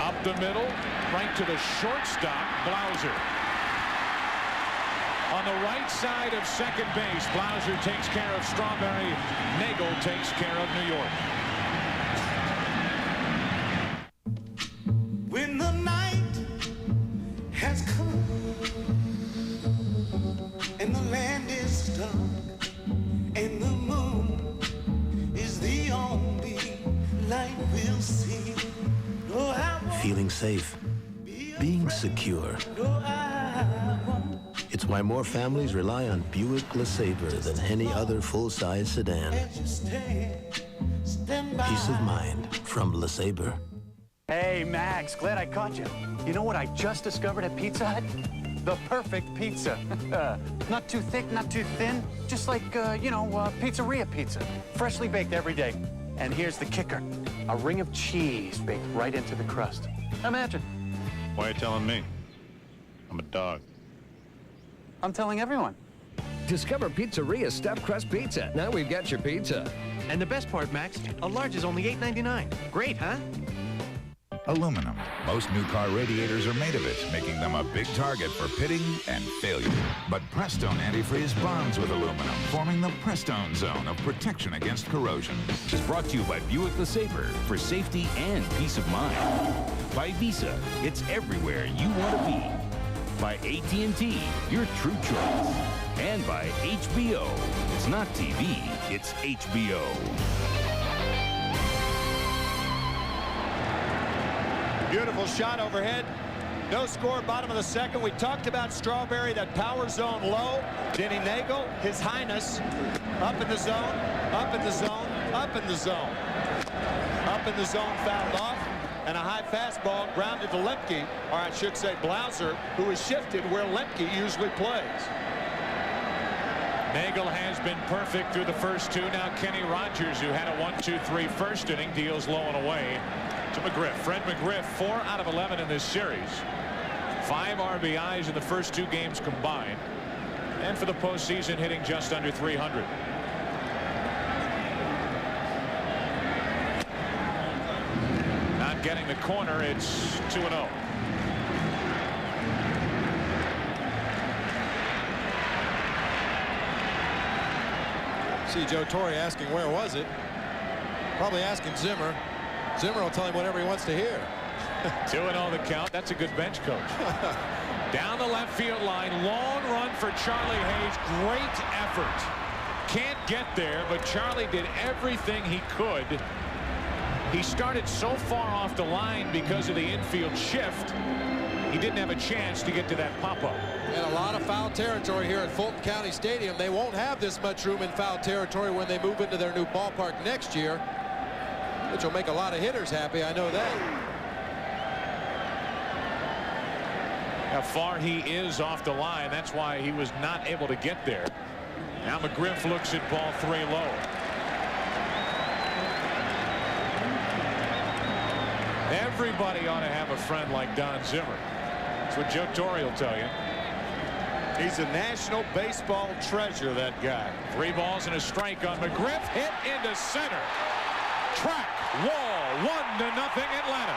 Up the middle, right to the shortstop, Blauser. On the right side of second base, Blauser takes care of Strawberry. Nagel takes care of New York. When the night has come and the land is dark and the moon is the only light we'll see. Feeling safe, being secure. It's why more families rely on Buick LeSabre than any other full-size sedan. Peace of mind from LeSabre. Hey, Max, glad I caught you. You know what I just discovered at Pizza Hut? The perfect pizza. Not too thick, not too thin. Just like, pizzeria pizza. Freshly baked every day. And here's the kicker. A ring of cheese baked right into the crust. Imagine. Why are you telling me? I'm a dog. I'm telling everyone. Discover Pizzeria's stuffed crust pizza. Now we've got your pizza. And the best part, Max, a large is only $8.99. Great, huh? Aluminum. Most new car radiators are made of it, making them a big target for pitting and failure. But Prestone Antifreeze bonds with aluminum, forming the Prestone zone of protection against corrosion. Is brought to you by Buick LeSabre for safety and peace of mind. By Visa, it's everywhere you want to be. By AT&T, your true choice. And by HBO. It's not TV, it's HBO. Beautiful shot overhead. No score, bottom of the second. We talked about Strawberry, that power zone low. Denny Nagel, His Highness, up in the zone, up in the zone, up in the zone. Up in the zone, fouled off, and a high fastball grounded to Lemke, or I should say Blauser, who is shifted where Lemke usually plays. Nagel has been perfect through the first two. Now Kenny Rogers, who had a 1-2-3 first inning, deals low and away to McGriff. Fred McGriff, 4 out of 11 in this series. 5 RBIs in the first 2 games combined. And for the postseason, hitting just under 300. Not getting the corner. It's 2-0. See Joe Torre asking where was it? Probably asking Zimmer. Zimmer will tell him whatever he wants to hear. 2-0 the count. That's a good bench coach. Down the left field line. Long run for Charlie Hayes. Great effort. Can't get there, but Charlie did everything he could. He started so far off the line because of the infield shift. He didn't have a chance to get to that pop-up. And a lot of foul territory here at Fulton County Stadium. They won't have this much room in foul territory when they move into their new ballpark next year, which will make a lot of hitters happy. I know that. How far he is off the line. That's why he was not able to get there. Now McGriff looks at ball 3 low. Everybody ought to have a friend like Don Zimmer. That's what Joe Torre will tell you. He's a national baseball treasure, that guy. 3 balls and a strike on McGriff. Hit into center. Track wall. 1-0 Atlanta.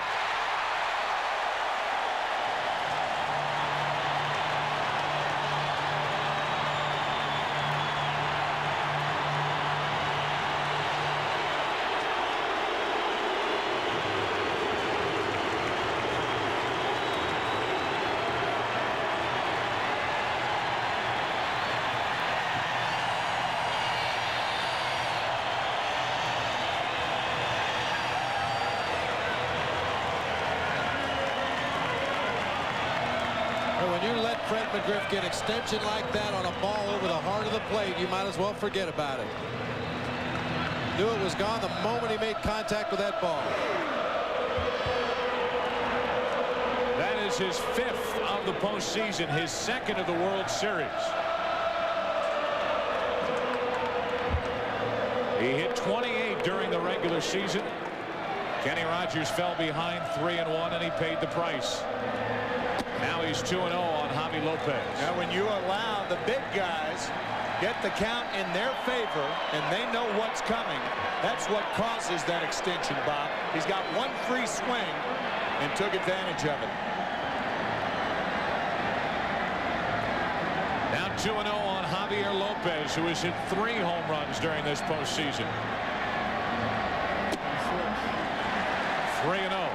When you let Fred McGriff get extension like that on a ball over the heart of the plate, you might as well forget about it. Knew it was gone the moment he made contact with that ball. That is his 5th of the postseason, his 2nd of the World Series. He hit 28 during the regular season. Kenny Rogers fell behind 3-1, and he paid the price. Now he's 2-0 on Javi Lopez. Now when you allow the big guys get the count in their favor and they know what's coming, that's what causes that extension, Bob. He's got one free swing and took advantage of it. Now 2-0 on Javier Lopez, who has hit 3 home runs during this postseason. 3-0.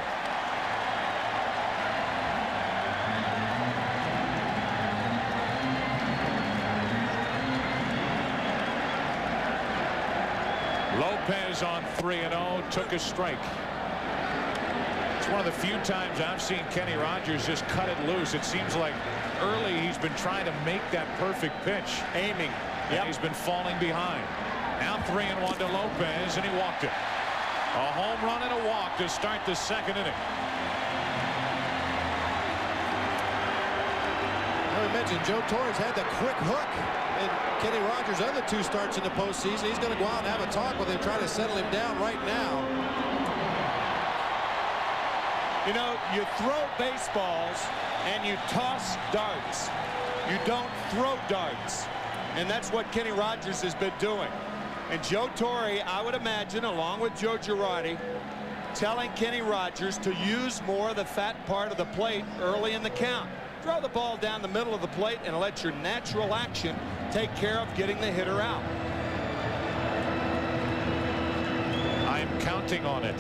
Lopez on 3-0 took a strike. It's one of the few times I've seen Kenny Rogers just cut it loose. It seems like early he's been trying to make that perfect pitch, aiming. Yep. And he's been falling behind. Now 3-1 to Lopez, and he walked it. A home run and a walk to start the 2nd inning. I mentioned Joe Torres had the quick hook in Kenny Rogers' other 2 starts in the postseason. He's going to go out and have a talk with him, try to settle him down right now. You know, you throw baseballs and you toss darts. You don't throw darts. And that's what Kenny Rogers has been doing. And Joe Torre, I would imagine, along with Joe Girardi, telling Kenny Rogers to use more of the fat part of the plate early in the count. Throw the ball down the middle of the plate and let your natural action take care of getting the hitter out. I'm counting on it.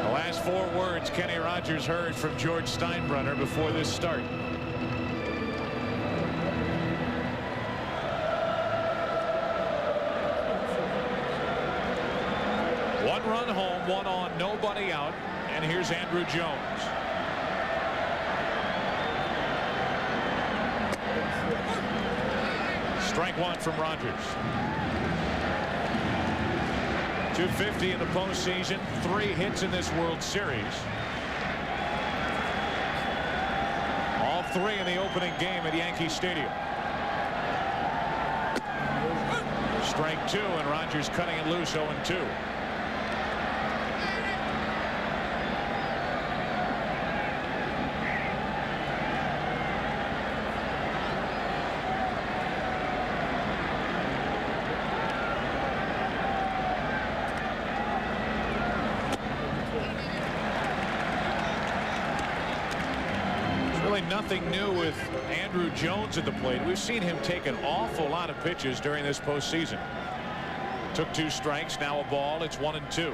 The last 4 words Kenny Rogers heard from George Steinbrenner before this start. One run home, 1 on, nobody out, and here's Andruw Jones. Strike 1 from Rogers. 250 in the postseason, 3 hits in this World Series. All 3 in the opening game at Yankee Stadium. Strike 2, and Rogers cutting it loose, 0-2. Nothing new with Andruw Jones at the plate. We've seen him take an awful lot of pitches during this postseason. Took 2 strikes, now a ball. It's 1-2.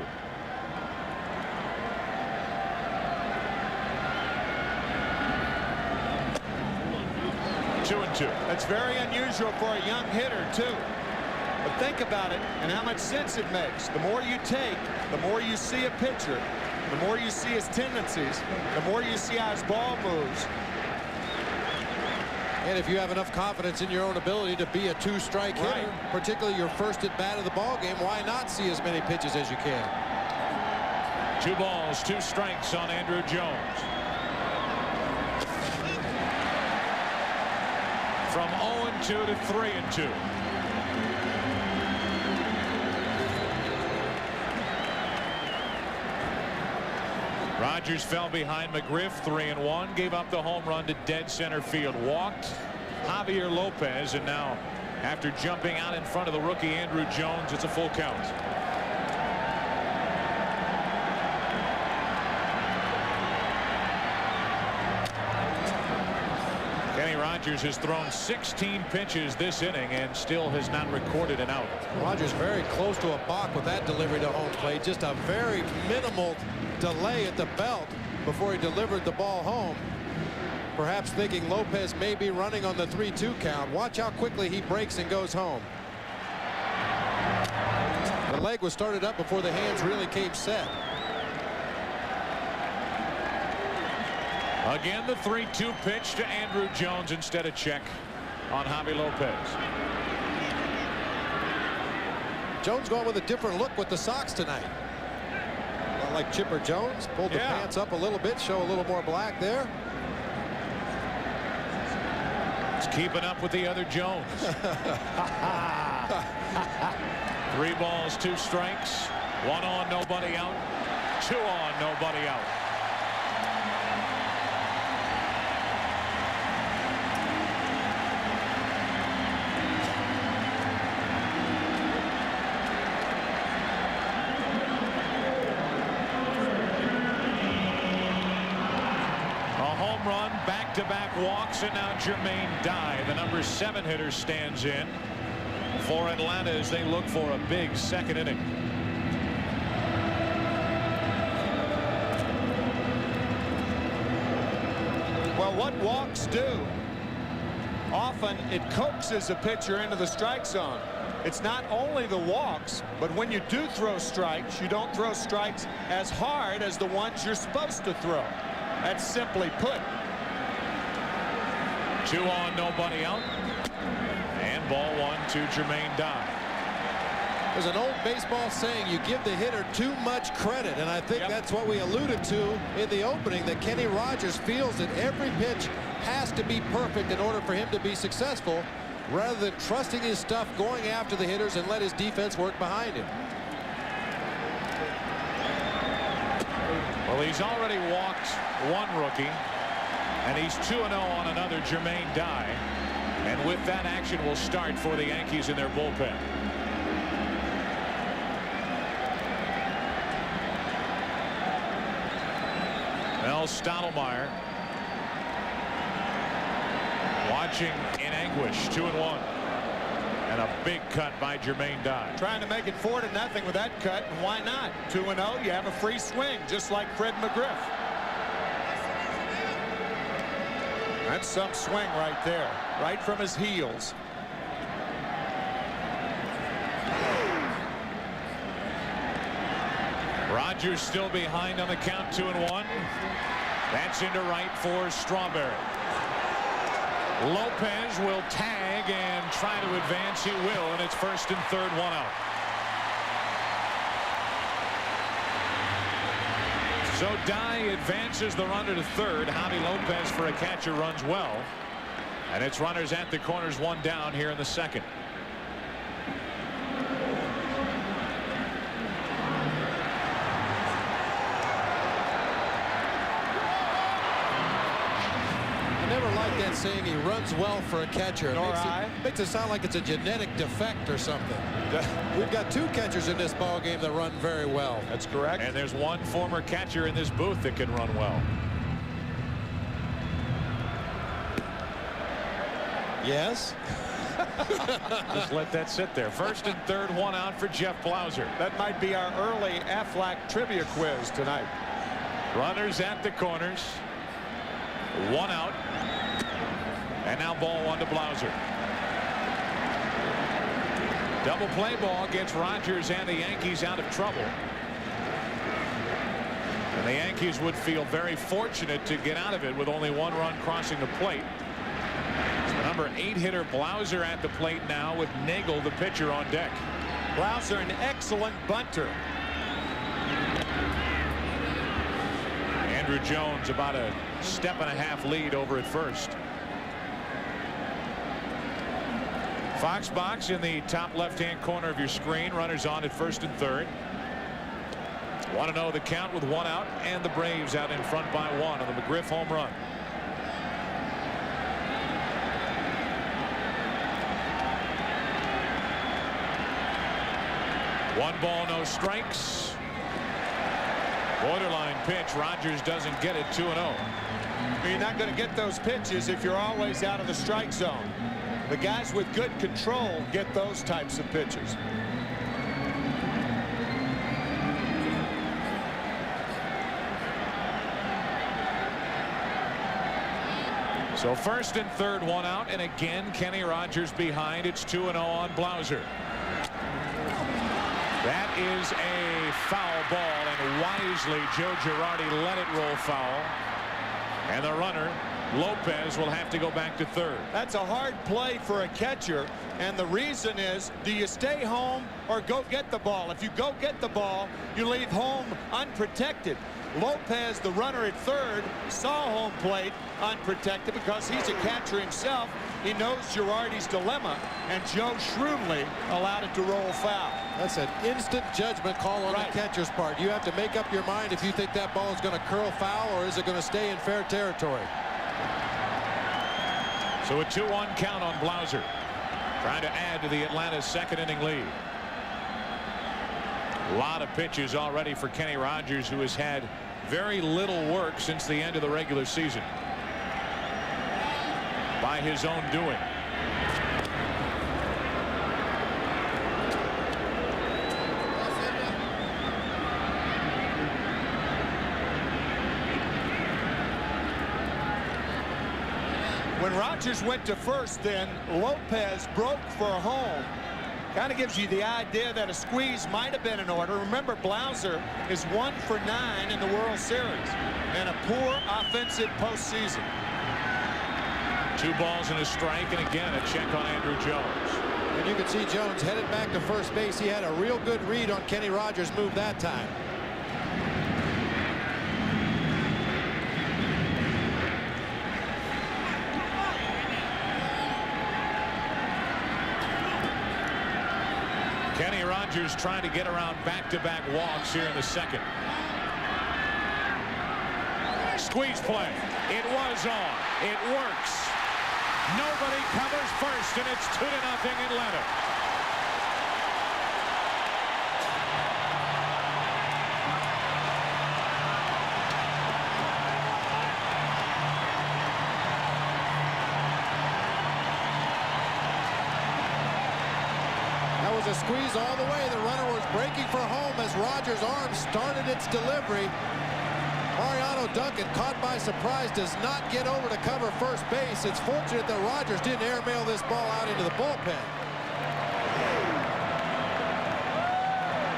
That's very unusual for a young hitter, too. But think about it and how much sense it makes. The more you take, the more you see a pitcher, the more you see his tendencies, the more you see how his ball moves. And if you have enough confidence in your own ability to be a 2-strike hitter, particularly your first at bat of the ball game, why not see as many pitches as you can? 2 balls, 2 strikes on Andruw Jones. From 0-2 to 3-2. Rogers fell behind McGriff, 3-1, gave up the home run to dead center field, walked Javier Lopez, and now after jumping out in front of the rookie Andruw Jones, it's a full count. Kenny Rogers has thrown 16 pitches this inning and still has not recorded an out. Rogers very close to a balk with that delivery to home plate. Just a very minimal delay at the belt before he delivered the ball home. Perhaps thinking Lopez may be running on the 3-2 count. Watch how quickly he breaks and goes home. The leg was started up before the hands really came set. Again, the 3-2 pitch to Andruw Jones instead of check on Javi Lopez. Jones going with a different look with the Sox tonight. Not like Chipper Jones. Pulled the pants up a little bit, show a little more black there. It's keeping up with the other Jones. 3 balls, 2 strikes. 1 on, nobody out. 2 on, nobody out. Back-to-back walks, and now Jermaine Dye, the number 7 hitter, stands in for Atlanta as they look for a big second inning. Well, what walks do, often it coaxes a pitcher into the strike zone. It's not only the walks, but when you do throw strikes, you don't throw strikes as hard as the ones you're supposed to throw. That's simply put. 2 on, nobody out. And ball 1 to Jermaine Dye. There's an old baseball saying, you give the hitter too much credit, and I think that's what we alluded to in the opening, that Kenny Rogers feels that every pitch has to be perfect in order for him to be successful, rather than trusting his stuff, going after the hitters, and let his defense work behind him. Well, he's already walked 1 rookie. And he's 2-0 on another Jermaine Dye. And with that action will start for the Yankees in their bullpen. Mel Stottlemyre watching in anguish. 2-1. And a big cut by Jermaine Dye. Trying to make it 4-0 with that cut, and why not? 2-0, you have a free swing, just like Fred McGriff. That's some swing right there, right from his heels. Rogers still behind on the count, 2-1. That's into right for Strawberry. Lopez will tag and try to advance. He will, and it's first and third, 1 out. So Dye advances the runner to third. Javi Lopez for a catcher runs well. And it's runners at the corners, 1 down here in the second. That saying he runs well for a catcher. Makes it sound like it's a genetic defect or something. We've got 2 catchers in this ball game that run very well. That's correct. And there's 1 former catcher in this booth that can run well. Yes. Just let that sit there. First and third, 1 out for Jeff Blauser. That might be our early Aflac trivia quiz tonight. Runners at the corners. 1 out. And now ball 1 to Blauser. Double play ball gets Rogers and the Yankees out of trouble. And the Yankees would feel very fortunate to get out of it with only 1 run crossing the plate. The number 8 hitter Blauser at the plate now with Nagel, the pitcher, on deck. Blauser, an excellent bunter. Andrew Jones about a 1.5 lead over at first. Fox box in the top left-hand corner of your screen. Runners on at first and third. 1-0 the count with 1 out, and the Braves out in front by 1 on the McGriff home run. One ball, no strikes. Borderline pitch. Rogers doesn't get it. 2-0. You're not going to get those pitches if you're always out of the strike zone. The guys with good control get those types of pitches. So first and third, 1 out, and again Kenny Rogers behind. It's 2-0 on Blauser. That is a foul ball, and wisely Joe Girardi let it roll foul. And the runner Lopez will have to go back to third. That's a hard play for a catcher, and the reason is, do you stay home or go get the ball? If you go get the ball, you leave home unprotected. Lopez, the runner at third, saw home plate unprotected because he's a catcher himself. He knows Girardi's dilemma, and Joe shrewdly allowed it to roll foul. That's an instant judgment call on the catcher's part. You have to make up your mind if you think that ball is going to curl foul or is it going to stay in fair territory. So a 2-1 count on Blauser, trying to add to the Atlanta second inning lead. A lot of pitches already for Kenny Rogers, who has had very little work since the end of the regular season by his own doing. When Rogers went to first, then Lopez broke for a home. Kind of gives you the idea that a squeeze might have been in order. Remember, Blauser is 1 for 9 in the World Series and a poor offensive postseason. 2 balls and a strike, and again a check on Andrew Jones. And you can see Jones headed back to first base. He had a real good read on Kenny Rogers' move that time. Kenny Rogers trying to get around back-to-back walks here in the second. Squeeze play. It was on. It works. Nobody covers first, and it's 2-0 Atlanta. That was a squeeze all the way. The runner was breaking for home as Rogers' arm started its delivery. Mariano Duncan, caught by surprise, does not get over to cover first base. It's fortunate that Rogers didn't airmail this ball out into the bullpen.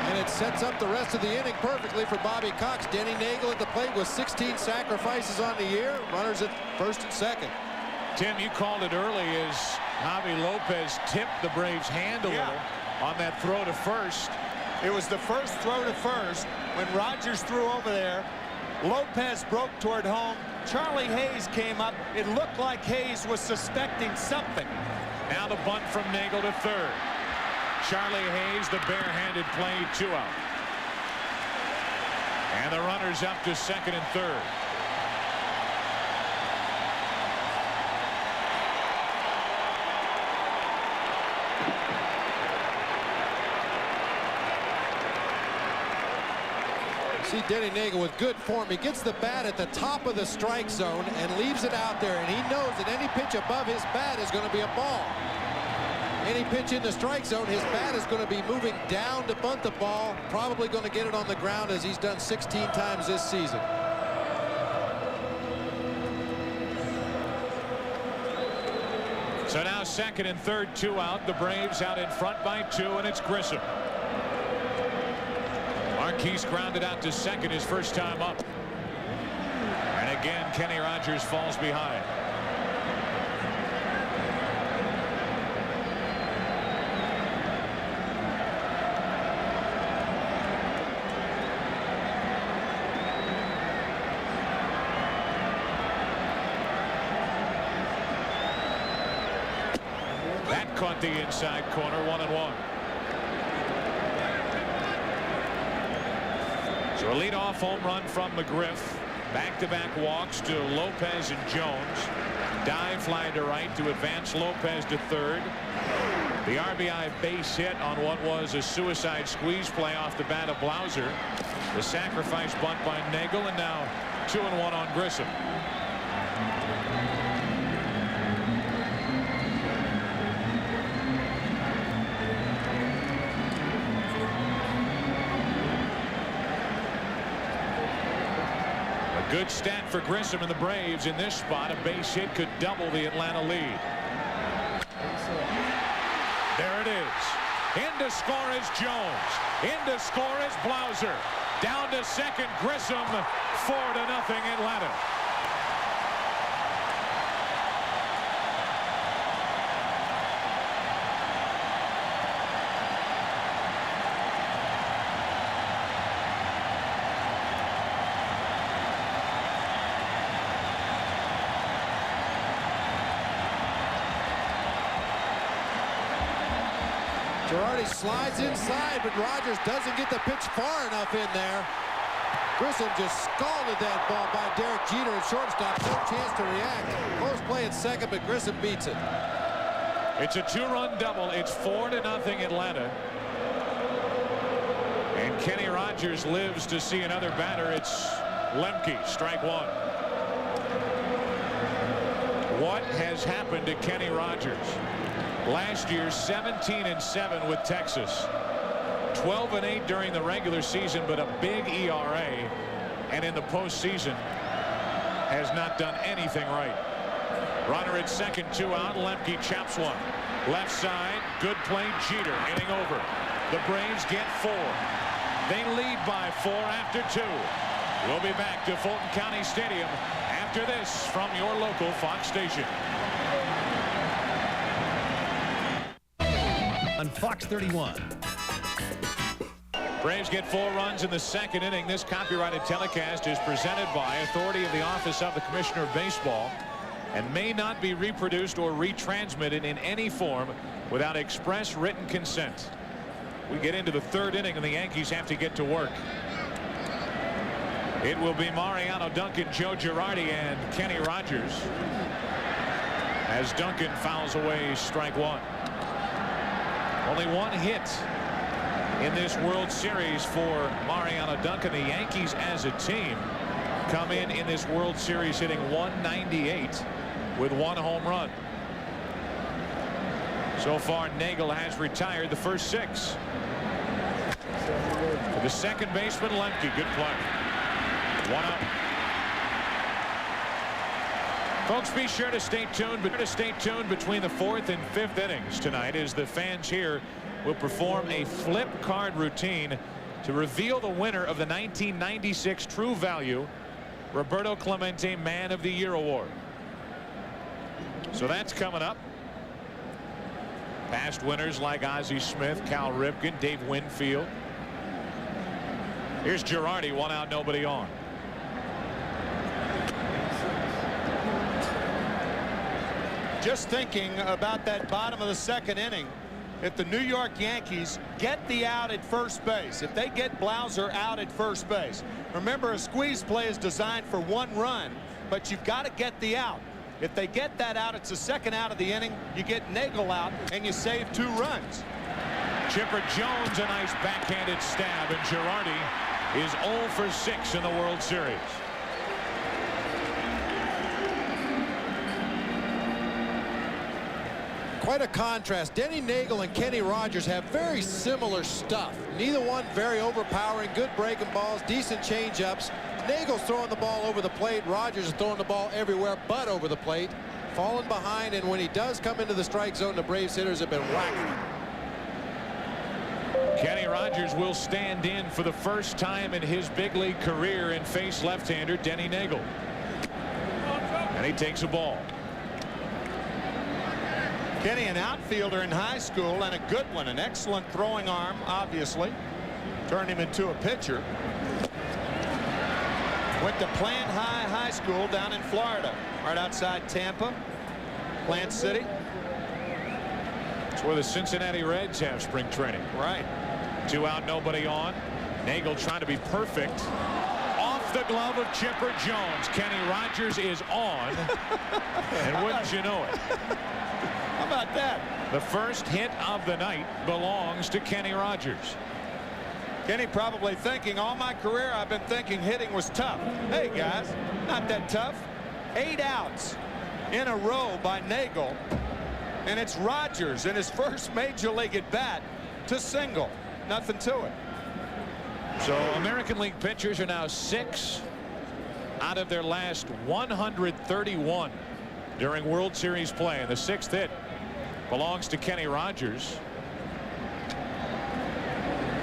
And it sets up the rest of the inning perfectly for Bobby Cox. Denny Nagel at the plate with 16 sacrifices on the year. Runners at first and second. Tim, you called it early as Javi Lopez tipped the Braves' hand a little on that throw to first. It was the first throw to first when Rogers threw over there. Lopez broke toward home. Charlie Hayes came up. It looked like Hayes was suspecting something. Now the bunt from Nagel to third. Charlie Hayes, the barehanded play, 2 out. And the runners up to second and third. See Denny Nagel with good form. He gets the bat at the top of the strike zone and leaves it out there. And he knows that any pitch above his bat is going to be a ball. Any pitch in the strike zone, his bat is going to be moving down to bunt the ball. Probably going to get it on the ground as he's done 16 times this season. So now second and third, 2 out. The Braves out in front by 2, and it's Grissom. Marquise grounded out to second his first time up. And again, Kenny Rogers falls behind. That caught the inside corner, 1-1. So a leadoff home run from McGriff. Back-to-back walks to Lopez and Jones. Dive fly to right to advance Lopez to third. The RBI base hit on what was a suicide squeeze play off the bat of Blauser. The sacrifice bunt by Nagel, and now 2-1 on Grissom. Good stat for Grissom and the Braves in this spot. A base hit could double the Atlanta lead. There it is. In to score is Jones. In to score is Blauser. Down to second, Grissom. 4-0 Atlanta. Girardi slides inside, but Rogers doesn't get the pitch far enough in there. Grissom just scalded that ball by Derek Jeter at shortstop. No chance to react. Close play at second, but Grissom beats it. It's a 2-run double. It's 4-0 Atlanta. And Kenny Rogers lives to see another batter. It's Lemke, strike one. What has happened to Kenny Rogers? Last year, 17-7 with Texas. 12-8 during the regular season, but a big ERA. And in the postseason, has not done anything right. Runner at second, 2 out. Lemke chops one. Left side, good play. Jeter inning over. The Braves get 4. They lead by 4 after 2. We'll be back to Fulton County Stadium after this from your local Fox station. On Fox 31. Braves get 4 runs in the second inning. This copyrighted telecast is presented by authority of the Office of the Commissioner of Baseball and may not be reproduced or retransmitted in any form without express written consent. We get into the third inning and the Yankees have to get to work. It will be Mariano Duncan, Joe Girardi, and Kenny Rogers as Duncan fouls away strike one. Only one hit in this World Series for Mariano Duncan. The Yankees as a team come in this World Series hitting 198 with one home run. So far, Nagel has retired the first 6. For the second baseman, Lemke. Good play. 1 out. Folks, be sure to stay tuned between the 4th and 5th innings tonight as the fans here will perform a flip card routine to reveal the winner of the 1996 True Value Roberto Clemente Man of the Year Award. So that's coming up. Past winners like Ozzie Smith, Cal Ripken, Dave Winfield. Here's Girardi, 1 out, nobody on. Just thinking about that bottom of the second inning, if the New York Yankees get the out at first base, if they get Blauser out at first base, remember a squeeze play is designed for 1 run, but you've got to get the out. If they get that out, it's the second out of the inning. You get Nagel out and you save 2 runs. Chipper Jones, a nice backhanded stab, and Girardi is 0 for 6 in the World Series. Quite a contrast. Denny Nagel and Kenny Rogers have very similar stuff. Neither one very overpowering, good breaking balls, decent change-ups. Nagel's throwing the ball over the plate. Rogers is throwing the ball everywhere but over the plate. Falling behind, and when he does come into the strike zone, the Braves hitters have been whacking him. Kenny Rogers will stand in for the first time in his big league career and face left-hander Denny Nagel. And he takes a ball. Kenny, an outfielder in high school and a good one, an excellent throwing arm, obviously. Turned him into a pitcher. Went to Plant High School down in Florida, right outside Tampa, Plant City. It's where the Cincinnati Reds have spring training. Right. 2 out, nobody on. Nagel trying to be perfect. Off the glove of Chipper Jones. Kenny Rogers is on. And wouldn't you know it? How about that? The first hit of the night belongs to Kenny Rogers. Kenny probably thinking, all my career I've been thinking hitting was tough. Hey guys, not that tough. 8 outs in a row by Nagel, and it's Rogers in his first major league at bat to single. Nothing to it. So American League pitchers are now 6 out of their last 131 during World Series play, and the 6th hit belongs to Kenny Rogers.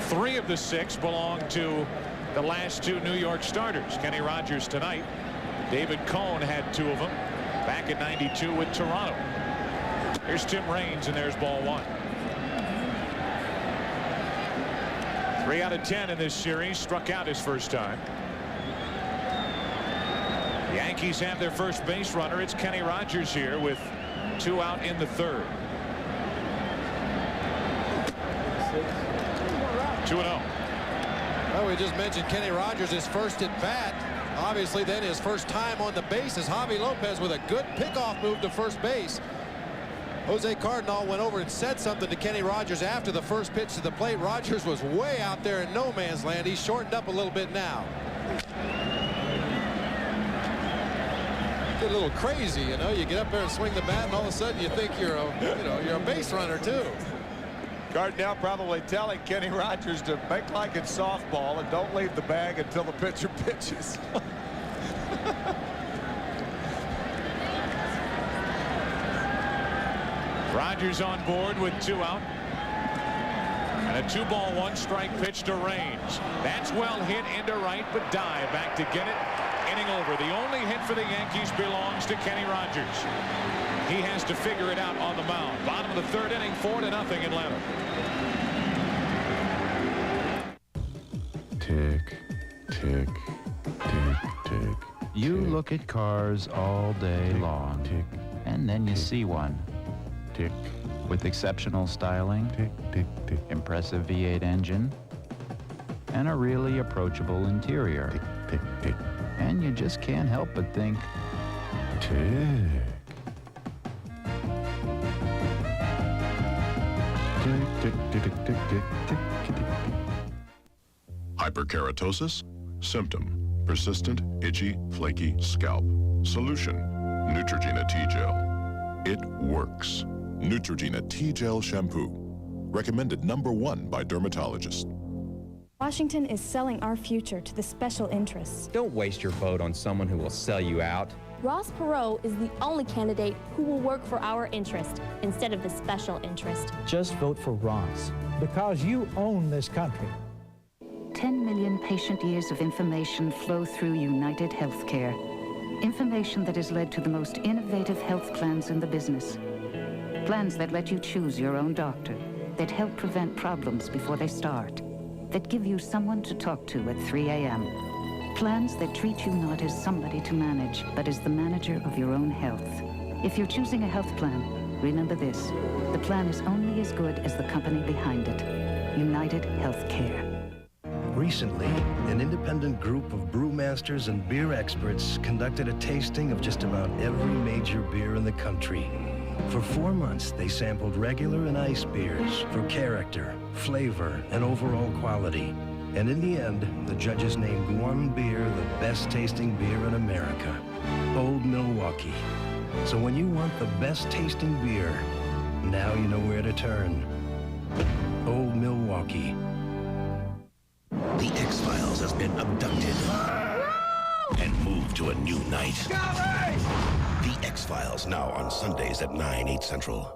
3 of the 6 belong to the last 2 New York starters. Kenny Rogers tonight. David Cone had 2 of them back in '92 with Toronto. Here's Tim Raines, and there's ball 1. 3 out of 10 in this series. Struck out his first time. The Yankees have their first base runner. It's Kenny Rogers here with 2 out in the 3rd. 2-0. Well, we just mentioned Kenny Rogers, his first at bat. Obviously, then his first time on the bases. Javi Lopez with a good pickoff move to first base. Jose Cardinal went over and said something to Kenny Rogers after the first pitch to the plate. Rogers was way out there in no man's land. He's shortened up a little bit now. Get a little crazy, you know. You get up there and swing the bat, and all of a sudden you think you're a base runner too. Cardinal probably telling Kenny Rogers to make like it's softball and don't leave the bag until the pitcher pitches. Rogers on board with 2 out. And a 2-ball 1-strike pitch to Raines. That's well hit into right, but dive back to get it. Inning over. The only hit for the Yankees belongs to Kenny Rogers. He has to figure it out on the mound. Bottom of the 3rd inning, 4-0 Atlanta. Tick, tick, tick, tick. You look at cars all day long, tick, and then you see one. Tick. With exceptional styling, tick, tick, tick. Impressive V8 engine, and a really approachable interior. Tick, tick, tick. And you just can't help but think, tick. Tick, tick, tick, tick, tick, tick, tick, tick, tick. Hyperkeratosis? Symptom: persistent, itchy, flaky scalp. Solution: Neutrogena T-Gel. It works. Neutrogena T-Gel Shampoo. Recommended #1 by dermatologists. Washington is selling our future to the special interests. Don't waste your vote on someone who will sell you out. Ross Perot is the only candidate who will work for our interest instead of the special interest. Just vote for Ross. Because you own this country. 10 million patient years of information flow through United Healthcare. Information that has led to the most innovative health plans in the business. Plans that let you choose your own doctor, that help prevent problems before they start, that give you someone to talk to at 3 a.m. Plans that treat you not as somebody to manage, but as the manager of your own health. If you're choosing a health plan, remember this: the plan is only as good as the company behind it. United Healthcare. Recently, an independent group of brewmasters and beer experts conducted a tasting of just about every major beer in the country. For 4 months, they sampled regular and ice beers for character, flavor, and overall quality. And in the end, the judges named one beer the best tasting beer in America, Old Milwaukee. So when you want the best tasting beer, now you know where to turn. Old Milwaukee. The X-Files has been abducted and moved to a new night. The X-Files now on Sundays at 9, 8 Central.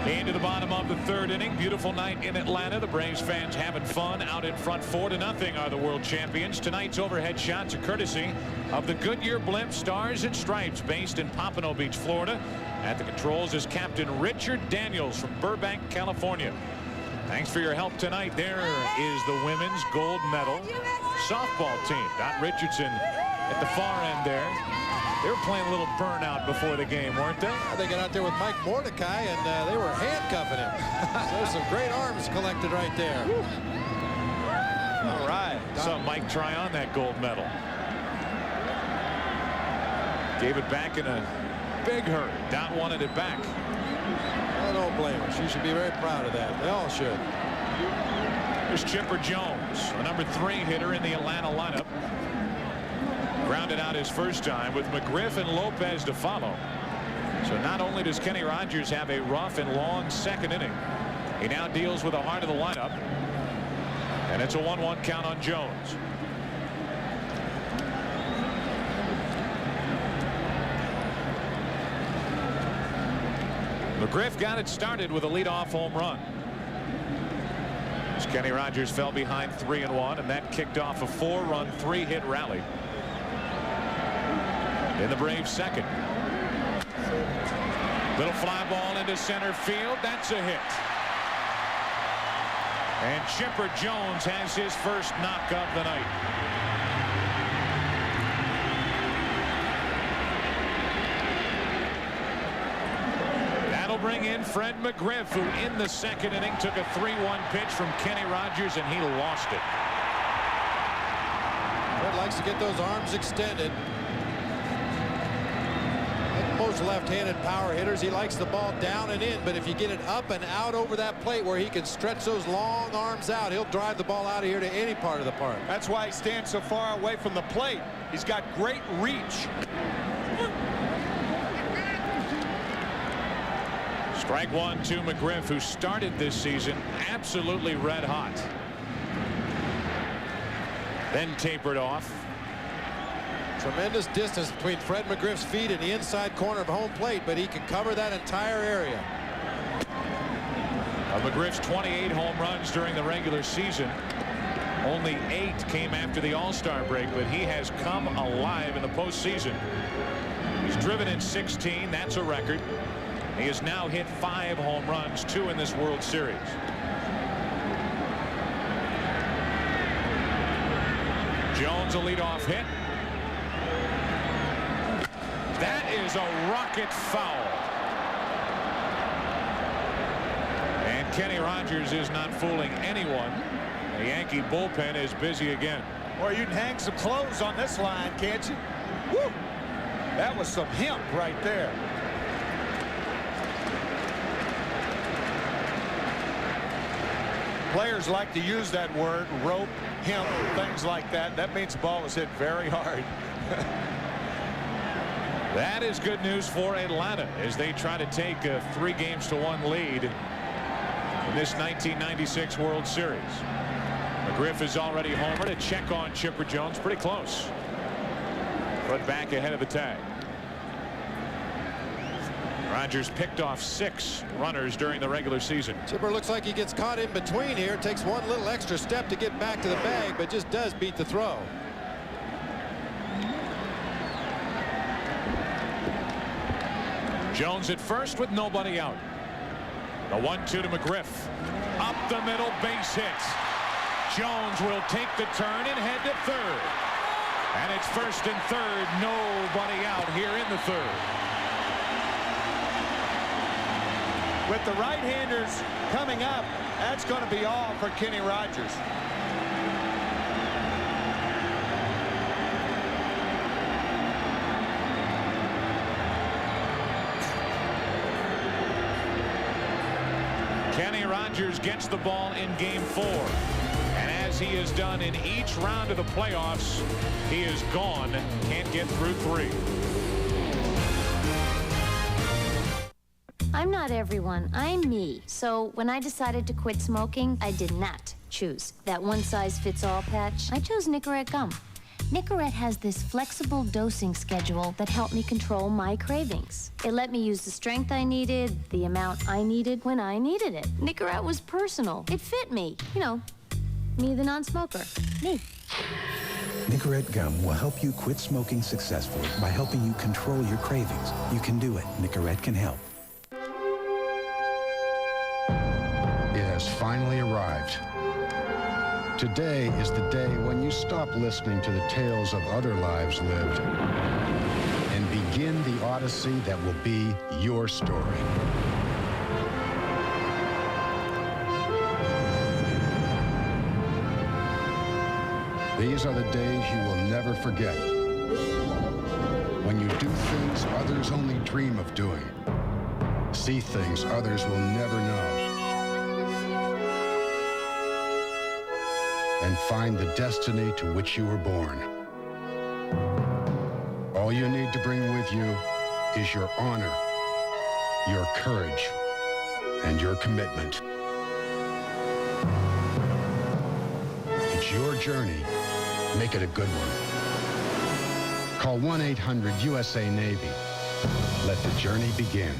Into the bottom of the 3rd inning. Beautiful night in Atlanta. The Braves fans having fun out in front. 4-0 are the world champions. Tonight's overhead shots are courtesy of the Goodyear Blimp Stars and Stripes, based in Pompano Beach, Florida. At the controls is Captain Richard Daniels from Burbank, California. Thanks for your help tonight. There is the women's gold medal softball team. Dot Richardson at the far end there. They were playing a little burnout before the game, weren't they? They got out there with Mike Mordecai, and they were handcuffing him. So there's some great arms collected right there. All right. Saw Mike try on that gold medal. Gave it back in a big hurry. Dot wanted it back. I don't blame her. She should be very proud of that. They all should. There's Chipper Jones, the number 3 hitter in the Atlanta lineup. Grounded out his first time with McGriff and Lopez to follow. So not only does Kenny Rogers have a rough and long 2nd inning, he now deals with the heart of the lineup. And it's a 1-1 count on Jones. McGriff got it started with a leadoff home run. As Kenny Rogers fell behind 3-1, and that kicked off a 4-run, 3-hit rally in the Braves' 2nd. Little fly ball into center field. That's a hit. And Chipper Jones has his first knock of the night. That'll bring in Fred McGriff, who in the 2nd inning took a 3-1 pitch from Kenny Rogers, and he lost it. Fred likes to get those arms extended. Most left-handed power hitters, he likes the ball down and in, but if you get it up and out over that plate where he can stretch those long arms out, he'll drive the ball out of here to any part of the park. That's why he stands so far away from the plate. He's got great reach. Strike 1 to McGriff, who started this season absolutely red hot. Then tapered off. Tremendous distance between Fred McGriff's feet and the inside corner of home plate, but he can cover that entire area. Of McGriff's 28 home runs during the regular season, only 8 came after the All-Star break, but he has come alive in the postseason. He's driven in 16. That's a record. He has now hit 5 home runs, 2 in this World Series. Jones a leadoff hit. That is a rocket foul. And Kenny Rogers is not fooling anyone. The Yankee bullpen is busy again. Or you can hang some clothes on this line, can't you? Woo! That was some hemp right there. Players like to use that word, rope, hemp, things like that. That means the ball was hit very hard. That is good news for Atlanta as they try to take a 3-1 lead in this 1996 World Series. McGriff is already homered. A check on Chipper Jones. Pretty close. But back ahead of the tag. Rogers picked off 6 runners during the regular season. Chipper looks like he gets caught in between here. Takes one little extra step to get back to the bag, but just does beat the throw. Jones at first with nobody out. The 1-2 to McGriff. Up the middle, base hit. Jones will take the turn and head to third. And it's first and third. Nobody out here in the third. With the right-handers coming up, that's going to be all for Kenny Rogers. Kenny Rogers gets the ball in Game 4. And as he has done in each round of the playoffs, he is gone. Can't get through 3. I'm not everyone. I'm me. So when I decided to quit smoking, I did not choose that one-size-fits-all patch. I chose Nicorette gum. Nicorette has this flexible dosing schedule that helped me control my cravings. It let me use the strength I needed, the amount I needed when I needed it. Nicorette was personal. It fit me. You know, me the non-smoker. Me. Nicorette gum will help you quit smoking successfully by helping you control your cravings. You can do it. Nicorette can help. It has finally arrived. Today is the day when you stop listening to the tales of other lives lived and begin the odyssey that will be your story. These are the days you will never forget. When you do things others only dream of doing. See things others will never know. And find the destiny to which you were born. All you need to bring with you is your honor, your courage, and your commitment. It's your journey. Make it a good one. Call 1-800-USA-NAVY. Let the journey begin.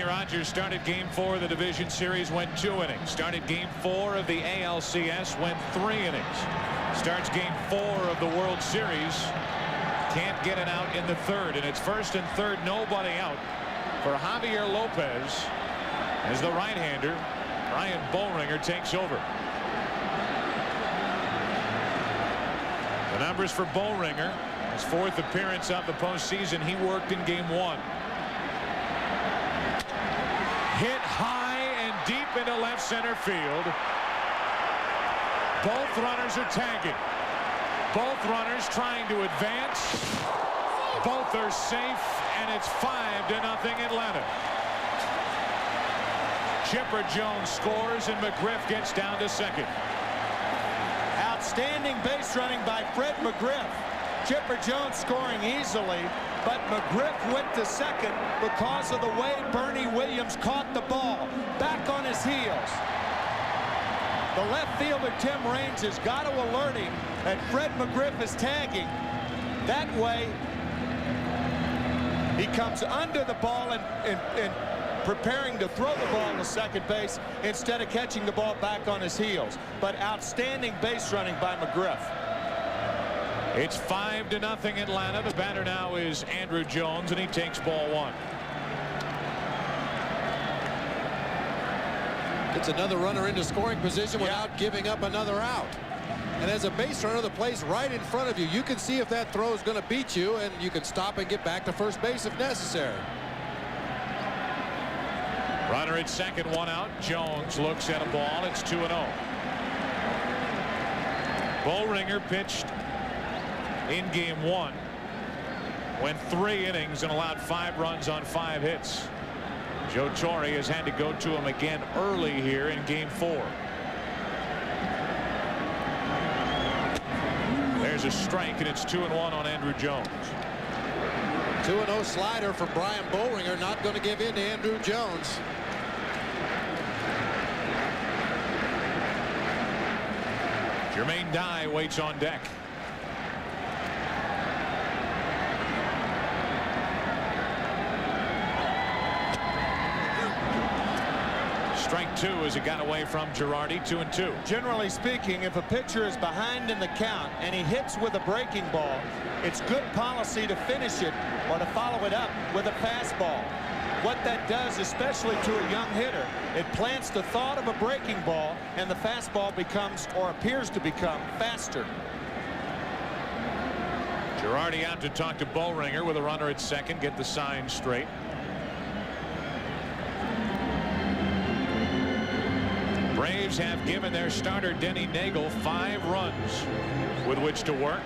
Rogers started Game 4 of the Division Series, went 2 innings. Started Game 4 of the ALCS, went 3 innings. Starts Game 4 of the World Series. Can't get it out in the third, and it's first and third, nobody out for Javier Lopez as the right-hander. Brian Boehringer takes over. The numbers for Boehringer, his 4th appearance of the postseason. He worked in Game 1. Hit high and deep into left center field. Both runners are tagging. Both runners trying to advance. Both are safe, and it's 5-0 Atlanta. Chipper Jones scores, and McGriff gets down to second. Outstanding base running by Fred McGriff. Chipper Jones scoring easily, but McGriff went to second because of the way Bernie Williams caught the ball. Back on his heels. The left fielder, Tim Raines, has got to alert him that Fred McGriff is tagging. That way, he comes under the ball and preparing to throw the ball to second base instead of catching the ball back on his heels. But outstanding base running by McGriff. It's 5-0 Atlanta. The batter now is Andruw Jones, and he takes ball one. It's another runner into scoring position without giving up another out. And as a base runner, the play's right in front of you. You can see if that throw is going to beat you, and you can stop and get back to first base if necessary. Runner at second, one out. Jones looks at a ball. It's 2-0. Boehringer pitched in game one. Went 3 innings and allowed 5 runs on 5 hits. Joe Torre has had to go to him again early here in game 4. There's a strike, and it's 2-1 on Andruw Jones. 2-0 slider for Brian Boehringer, not going to give in to Andruw Jones. Jermaine Dye waits on deck. Strike 2 as it got away from Girardi. 2-2. Generally speaking, if a pitcher is behind in the count and he hits with a breaking ball, it's good policy to finish it or to follow it up with a fastball. What that does, especially to a young hitter, it plants the thought of a breaking ball, and the fastball becomes, or appears to become, faster. Girardi out to talk to Boehringer with a runner at second. Get the sign straight. Braves have given their starter Denny Nagel 5 runs with which to work.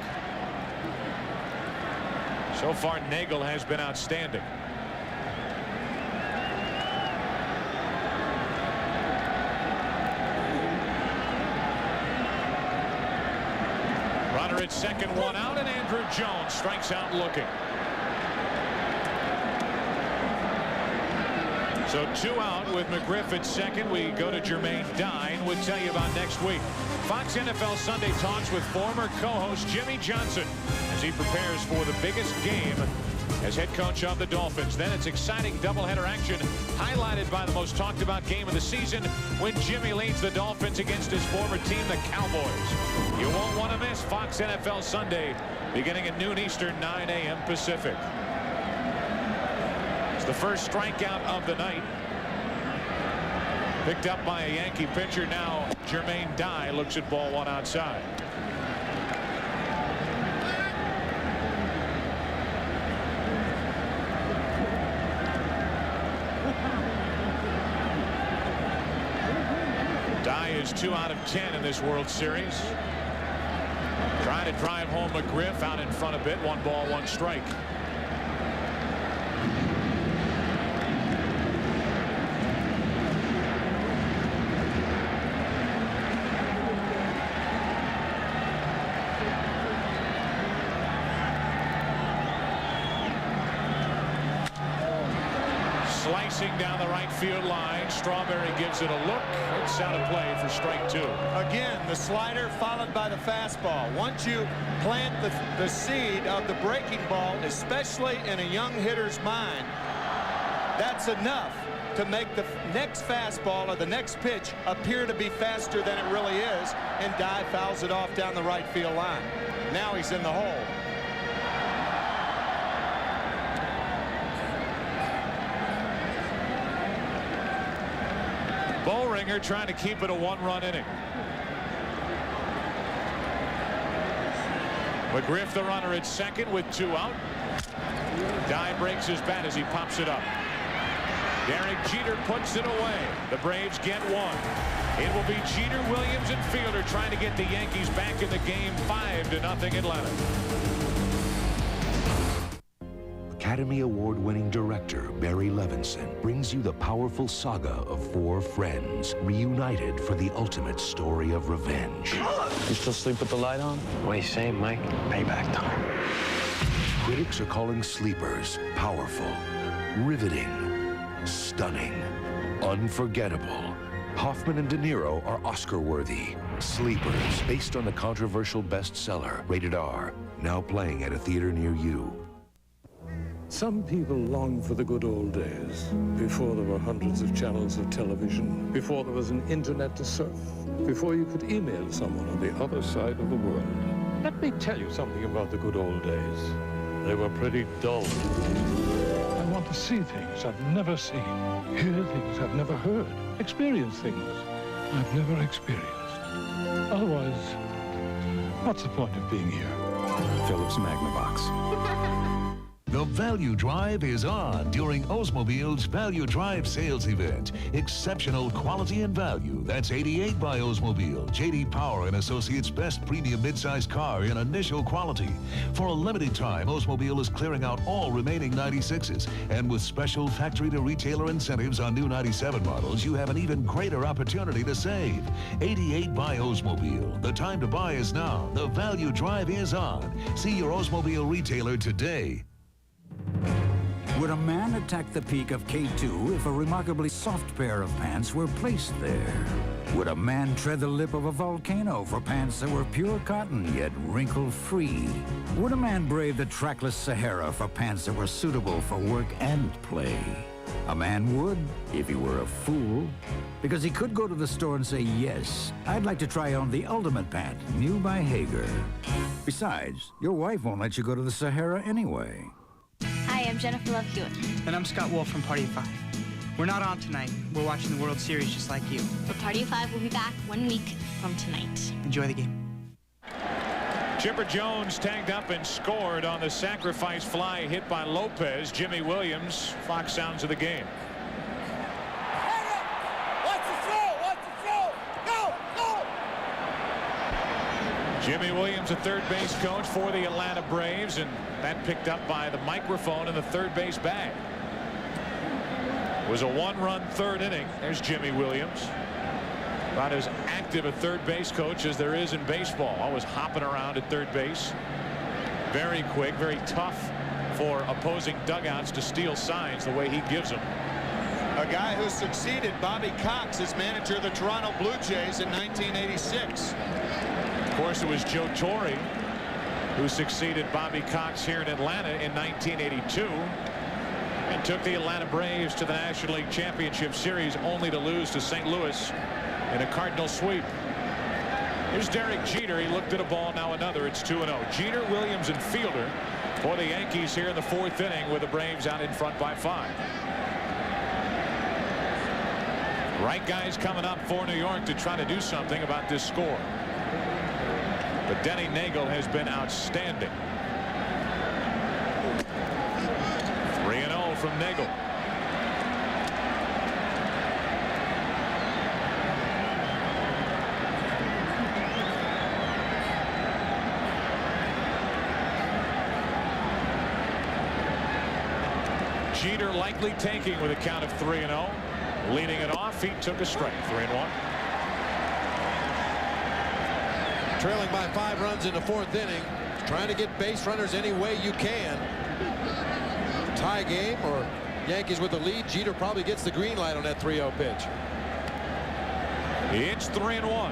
So far, Nagel has been outstanding. Runner at second, one out, and Andruw Jones strikes out looking. So 2 out with McGriff at second. We go to Jermaine Dye, and we'll tell you about next week. Fox NFL Sunday talks with former co-host Jimmy Johnson as he prepares for the biggest game as head coach of the Dolphins. Then it's exciting doubleheader action highlighted by the most talked about game of the season when Jimmy leads the Dolphins against his former team, the Cowboys. You won't want to miss Fox NFL Sunday beginning at noon Eastern, 9 a.m. Pacific. The first strikeout of the night picked up by a Yankee pitcher. Now Jermaine Dye looks at ball one outside. Dye is 2 out of 10 in this World Series. Trying to drive home McGriff out in front a bit. 1 ball, 1 strike. Slicing down the right field line. Strawberry gives it a look. It's out of play for strike 2. Again, the slider followed by the fastball. Once you plant the seed of the breaking ball, especially in a young hitter's mind, that's enough to make the next fastball or the next pitch appear to be faster than it really is, and Dye fouls it off down the right field line. Now he's in the hole. Boehringer trying to keep it a 1-run inning. McGriff the runner at second with 2 out. Dye breaks his bat as he pops it up. Derek Jeter puts it away. The Braves get 1. It will be Jeter, Williams, and Fielder trying to get the Yankees back in the game. 5-0 Atlanta. Academy Award-winning director Barry Levinson brings you the powerful saga of 4 friends reunited for the ultimate story of revenge. You still sleep with the light on? What do you say, Mike? Payback time. Critics are calling Sleepers powerful, riveting, stunning, unforgettable. Hoffman and De Niro are Oscar-worthy. Sleepers, based on the controversial bestseller, rated R, now playing at a theater near you. Some people long for the good old days, before there were hundreds of channels of television, before there was an internet to surf, before you could email someone on the other side of the world. Let me tell you something about the good old days. They were pretty dull. I want to see things I've never seen, hear things I've never heard, experience things I've never experienced. Otherwise, what's the point of being here? Phillips Magnavox. The Value Drive is on during Oldsmobile's Value Drive sales event. Exceptional quality and value. That's 88 by Oldsmobile. J.D. Power and Associates' best premium midsize car in initial quality. For a limited time, Oldsmobile is clearing out all remaining 96s. And with special factory-to-retailer incentives on new 97 models, you have an even greater opportunity to save. 88 by Oldsmobile. The time to buy is now. The Value Drive is on. See your Oldsmobile retailer today. Would a man attack the peak of K2 if a remarkably soft pair of pants were placed there? Would a man tread the lip of a volcano for pants that were pure cotton yet wrinkle-free? Would a man brave the trackless Sahara for pants that were suitable for work and play? A man would, if he were a fool, because he could go to the store and say, yes, I'd like to try on the ultimate pant, new by Hager. Besides, your wife won't let you go to the Sahara anyway. Hi, I'm Jennifer Love Hewitt. And I'm Scott Wolf from Party of Five. We're not on tonight. We're watching the World Series just like you. But Party of Five will be back 1 week from tonight. Enjoy the game. Chipper Jones tagged up and scored on the sacrifice fly hit by Lopez. Jimmy Williams, Fox sounds of the game. Jimmy Williams, a third base coach for the Atlanta Braves, and that picked up by the microphone in the third base bag. It was a one-run third inning. There's Jimmy Williams. About as active a third base coach as there is in baseball. Always hopping around at third base. Very quick, very tough for opposing dugouts to steal signs the way he gives them. A guy who succeeded Bobby Cox as manager of the Toronto Blue Jays in 1986. Of course, it was Joe Torre who succeeded Bobby Cox here in Atlanta in 1982 and took the Atlanta Braves to the National League Championship Series, only to lose to St. Louis in a Cardinal sweep. Here's Derek Jeter. He looked at a ball, now another. It's 2-0. Jeter, Williams, and Fielder for the Yankees here in the fourth inning with the Braves out in front by 5. Right guys coming up for New York to try to do something about this score. But Denny Nagel has been outstanding. 3-0 from Nagel. Jeter likely taking with a count of 3-0. Leading it off, he took a strike. 3-1. Trailing by 5 runs in the fourth inning, trying to get base runners any way you can. Tie game or Yankees with the lead. Jeter probably gets the green light on that 3-0 pitch. It's 3-1.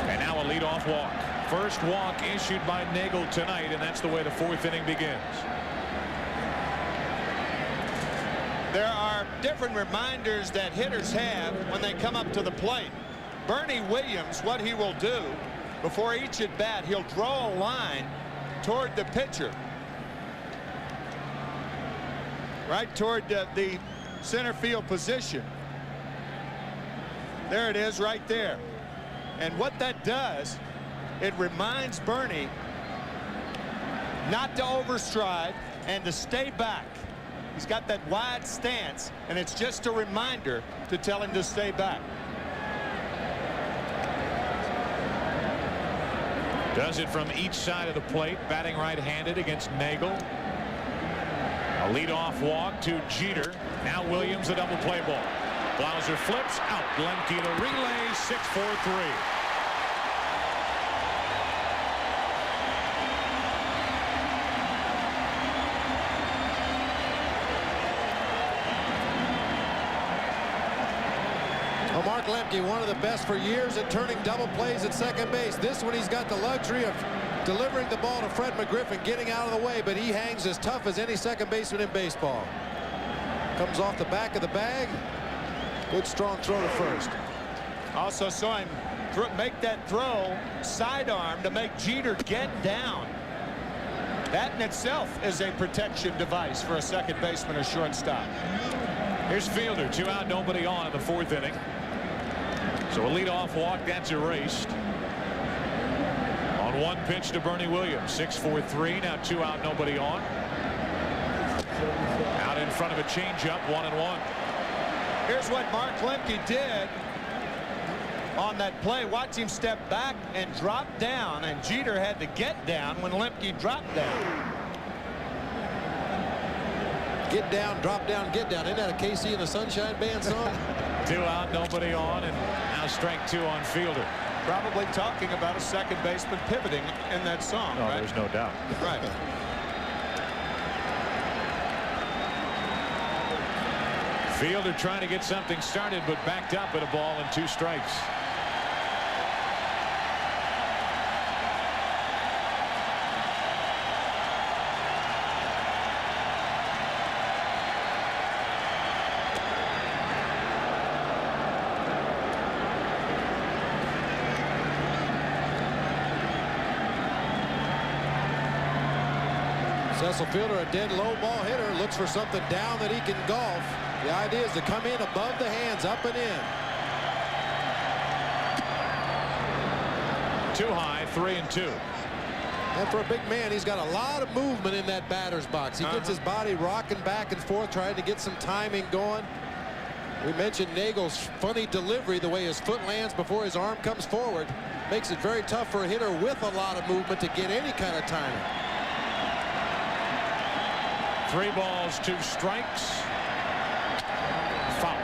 And now a leadoff walk. First walk issued by Nagel tonight, and that's the way the fourth inning begins. There are different reminders that hitters have when they come up to the plate. Bernie Williams, what he will do before each at bat, he'll draw a line toward the pitcher, right toward the center field position. There it is right there. And what that does, it reminds Bernie not to overstride and to stay back. He's got that wide stance, and it's just a reminder to tell him to stay back. Does it from each side of the plate, batting right-handed against Nagel. A leadoff walk to Jeter. Now Williams, a double play ball. Blauser flips out. Lemke the relay, 6-4-3. Mark Lemke, one of the best for years at turning double plays at second base. This one he's got the luxury of delivering the ball to Fred McGriff and getting out of the way, but he hangs as tough as any second baseman in baseball. Comes off the back of the bag. Good strong throw to first. Also saw him make that throw sidearm to make Jeter get down. That in itself is a protection device for a second baseman or shortstop. Here's Fielder, 2 out, nobody on in the 4th inning. So a leadoff walk, that's erased. On 1 pitch to Bernie Williams, 6-4-3. Now 2 out, nobody on. Out in front of a changeup, 1-1. Here's what Mark Lemke did on that play. Watch him step back and drop down, and Jeter had to get down when Lemke dropped down. Get down, drop down, get down. Isn't that a KC and the Sunshine Band song? 2 out, nobody on, and now strike 2 on Fielder. Probably talking about a second baseman pivoting in that song. Oh, right? there's no doubt. Right. Fielder trying to get something started, but backed up at a ball and 2 strikes. Cecil Fielder, a dead low ball hitter, looks for something down that he can golf. The idea is to come in above the hands, up and in. Too high, 3-2. And for a big man, he's got a lot of movement in that batter's box. He gets his body rocking back and forth, trying to get some timing going. We mentioned Nagel's funny delivery, the way his foot lands before his arm comes forward. Makes it very tough for a hitter with a lot of movement to get any kind of timing. 3 balls, 2 strikes. Foul.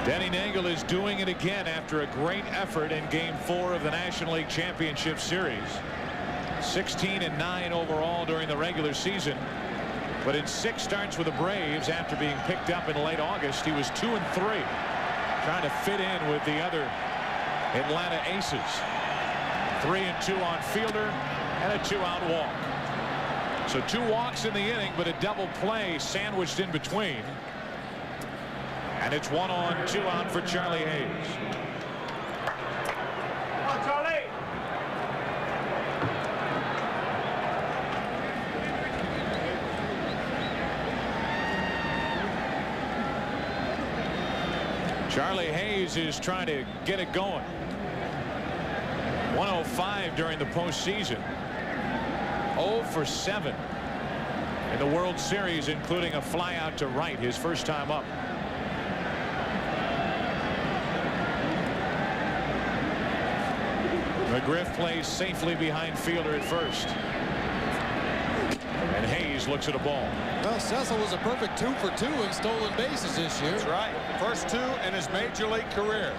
Denny Nagel is doing it again after a great effort in Game 4 of the National League Championship Series. 16-9 overall during the regular season. But in 6 starts with the Braves after being picked up in late August, he was 2-3. Trying to fit in with the other Atlanta Aces. 3-2 on Fielder and a 2-out walk. So 2 walks in the inning, but a double play sandwiched in between. And it's 1 on, 2 out for Charlie Hayes. Come on, Charlie. Charlie Hayes is trying to get it going. 105 during the postseason. 0 for 7 in the World Series, including a flyout to right his first time up. McGriff plays safely behind Fielder at first. And Hayes looks at a ball. Well, Cecil was a perfect 2 for 2 in stolen bases this year. That's right. First 2 in his major league career.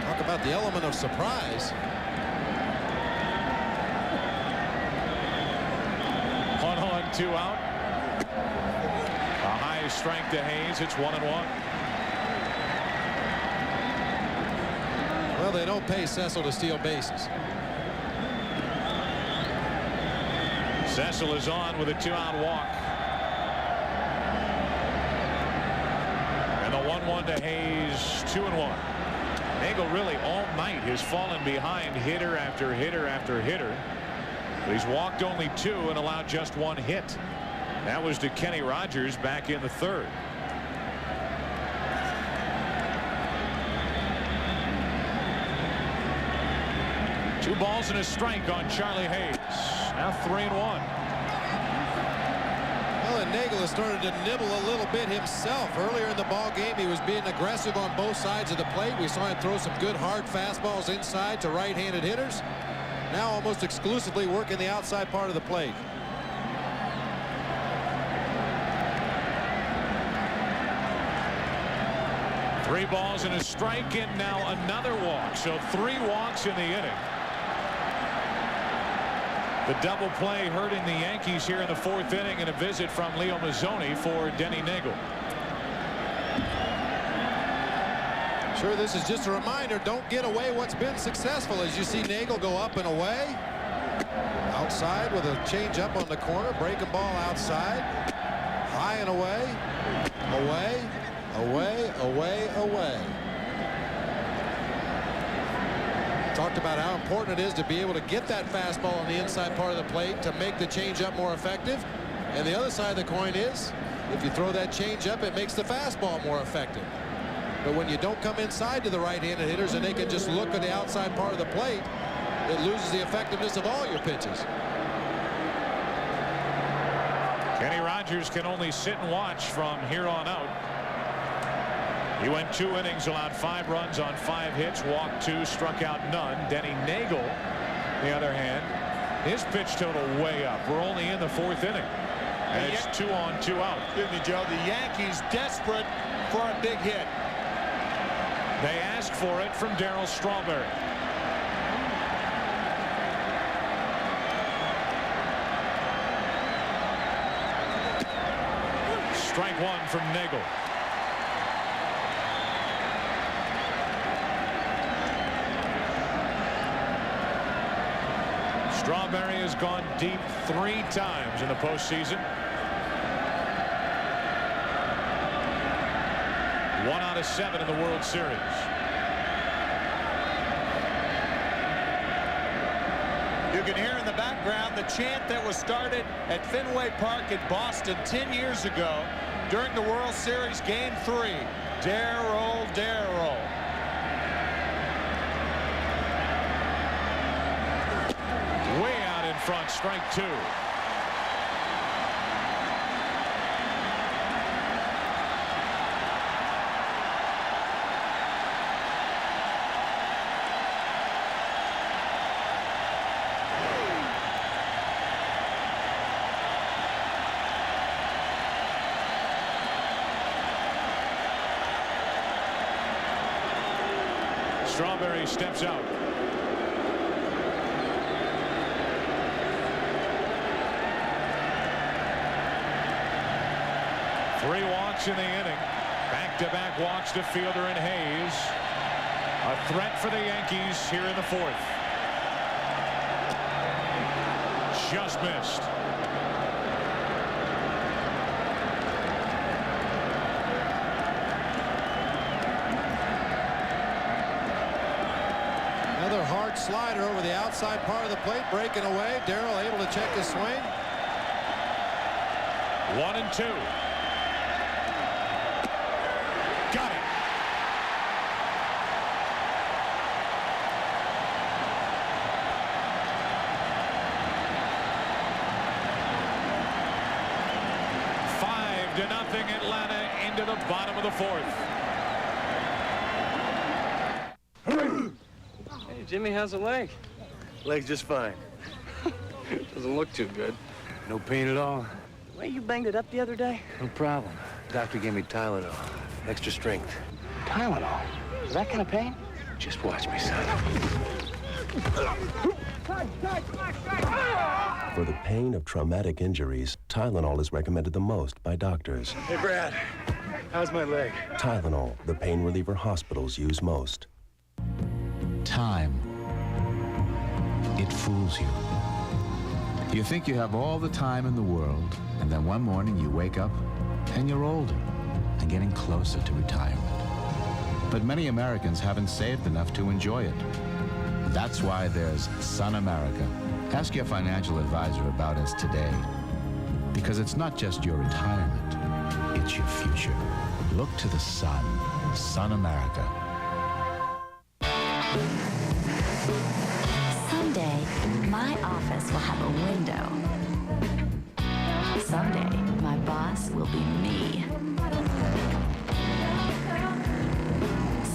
Talk about the element of surprise. 1 on, 2 out. A high strike to Hayes. It's 1-1. Well, they don't pay Cecil to steal bases. Cecil is on with a 2-out walk. And the 1-1 to Hayes, 2-1. Nagel really all night has fallen behind hitter after hitter after hitter. But he's walked only 2 and allowed just 1 hit. That was to Kenny Rogers back in the 3rd. Two balls and a strike on Charlie Hayes. Now 3-1. Well, and Nagel has started to nibble a little bit himself. Earlier in the ball game, he was being aggressive on both sides of the plate. We saw him throw some good hard fastballs inside to right-handed hitters. Now almost exclusively working the outside part of the plate. Three balls and a strike, and now another walk. So 3 walks in the inning. The double play hurting the Yankees here in the 4th inning, and a visit from Leo Mazzoni for Denny Neagle. Sure, this is just a reminder, don't get away what's been successful. As you see Neagle go up and away. Outside with a changeup on the corner, breaking ball outside. High and away. Away, away, away, away. Talked about how important it is to be able to get that fastball on the inside part of the plate to make the changeup more effective. And the other side of the coin is, if you throw that changeup, it makes the fastball more effective. But when you don't come inside to the right-handed hitters and they can just look at the outside part of the plate, it loses the effectiveness of all your pitches. Kenny Rogers can only sit and watch from here on out. He went 2 innings, allowed 5 runs on 5 hits, walked 2, struck out none. Denny Neagle, on the other hand, his pitch total way up. We're only in the 4th inning, and it's 2 on, 2 out. Excuse me, Joe. The Yankees desperate for a big hit. They asked for it from Darryl Strawberry. Strike 1 from Neagle. Strawberry has gone deep 3 times in the postseason. 1 out of 7 in the World Series. You can hear in the background the chant that was started at Fenway Park in Boston 10 years ago during the World Series Game 3. Darryl, Darryl. Way out in front, strike 2. Strawberry steps out. Three walks in the inning. Back-to-back walks to Fielder and Hayes. A threat for the Yankees here in the 4th. Just missed. Another hard slider over the outside part of the plate, breaking away. Darryl able to check his swing. 1-2. Got it. Five to nothing, Atlanta into the bottom of the 4th. Hey, Jimmy, how's the leg? Leg's just fine. Doesn't look too good. No pain at all. The way you banged it up the other day? No problem. Doctor gave me Tylenol. Extra strength. Tylenol? Is that kind of pain? Just watch me, son. For the pain of traumatic injuries, Tylenol is recommended the most by doctors. Hey, Brad. How's my leg? Tylenol, the pain reliever hospitals use most. Time. It fools you. You think you have all the time in the world, and then one morning you wake up and you're older and getting closer to retirement. But many Americans haven't saved enough to enjoy it. That's why there's Sun America. Ask your financial advisor about us today. Because it's not just your retirement, it's your future. Look to the sun. Sun America. Someday, my office will have a window. Someday, my boss will be me.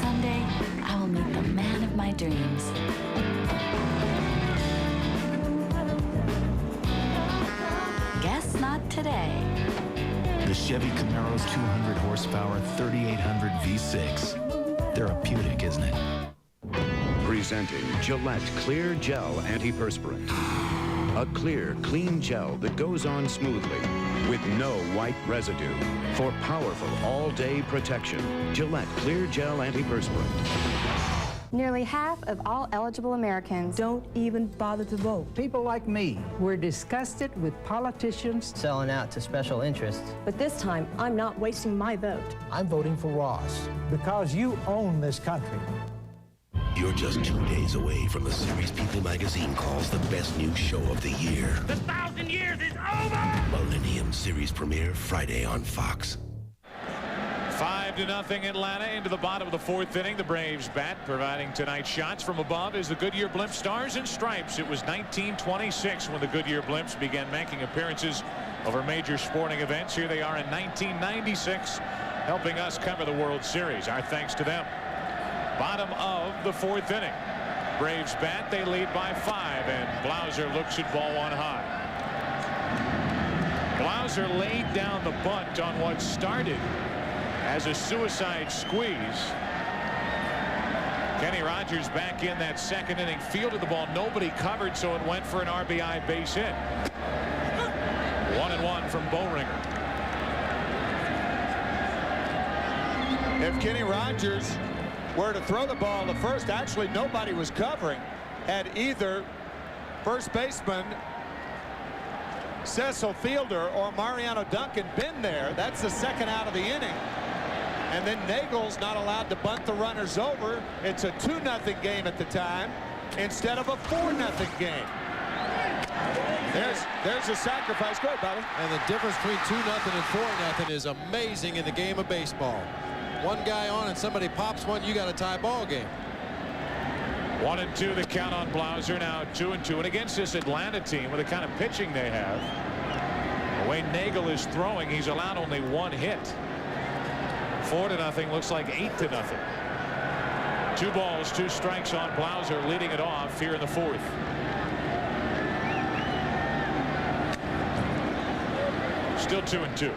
Someday, I will meet the man of my dreams. Guess not today. The Chevy Camaro's 200 horsepower 3800 V6. Therapeutic, isn't it? Presenting Gillette Clear Gel Antiperspirant. A clear, clean gel that goes on smoothly with no white residue. For powerful all-day protection, Gillette Clear Gel Antiperspirant. Nearly half of all eligible Americans don't even bother to vote. People like me, we're disgusted with politicians selling out to special interests. But this time, I'm not wasting my vote. I'm voting for Ross because you own this country. You're just 2 days away from the series People magazine calls the best new show of the year. The 1,000 years is over! Millennium series premiere Friday on Fox. 5-0 Atlanta into the bottom of the fourth inning. The Braves bat, providing tonight's shots from above is the Goodyear Blimp Stars and Stripes. It was 1926 when the Goodyear Blimps began making appearances over major sporting events. Here they are in 1996, helping us cover the World Series. Our thanks to them. Bottom of the fourth inning. Braves bat, they lead by 5, and Blauser looks at ball one high. Blauser laid down the bunt on what started as a suicide squeeze. Kenny Rogers back in that second inning, fielded the ball, nobody covered, so it went for an RBI base hit. 1-1 from Boehringer. If Kenny Rogers were to throw the ball to first, actually nobody was covering. Had either first baseman Cecil Fielder or Mariano Duncan been there, that's the second out of the inning. And then Nagel's not allowed to bunt the runners over. It's a 2-0 game at the time instead of a 4-0 game. There's a sacrifice. Go ahead, Bobby. And the difference between 2-0 and 4-0 is amazing in the game of baseball. One guy on and somebody pops one, you got a tie ball game. 1-2 the count on Blauser, now 2-2. And against this Atlanta team with the kind of pitching they have, the way Nagel is throwing, he's allowed only one hit. 4-0 looks like 8-0. 2 balls, 2 strikes on Blauser, leading it off here in the fourth. Still 2-2.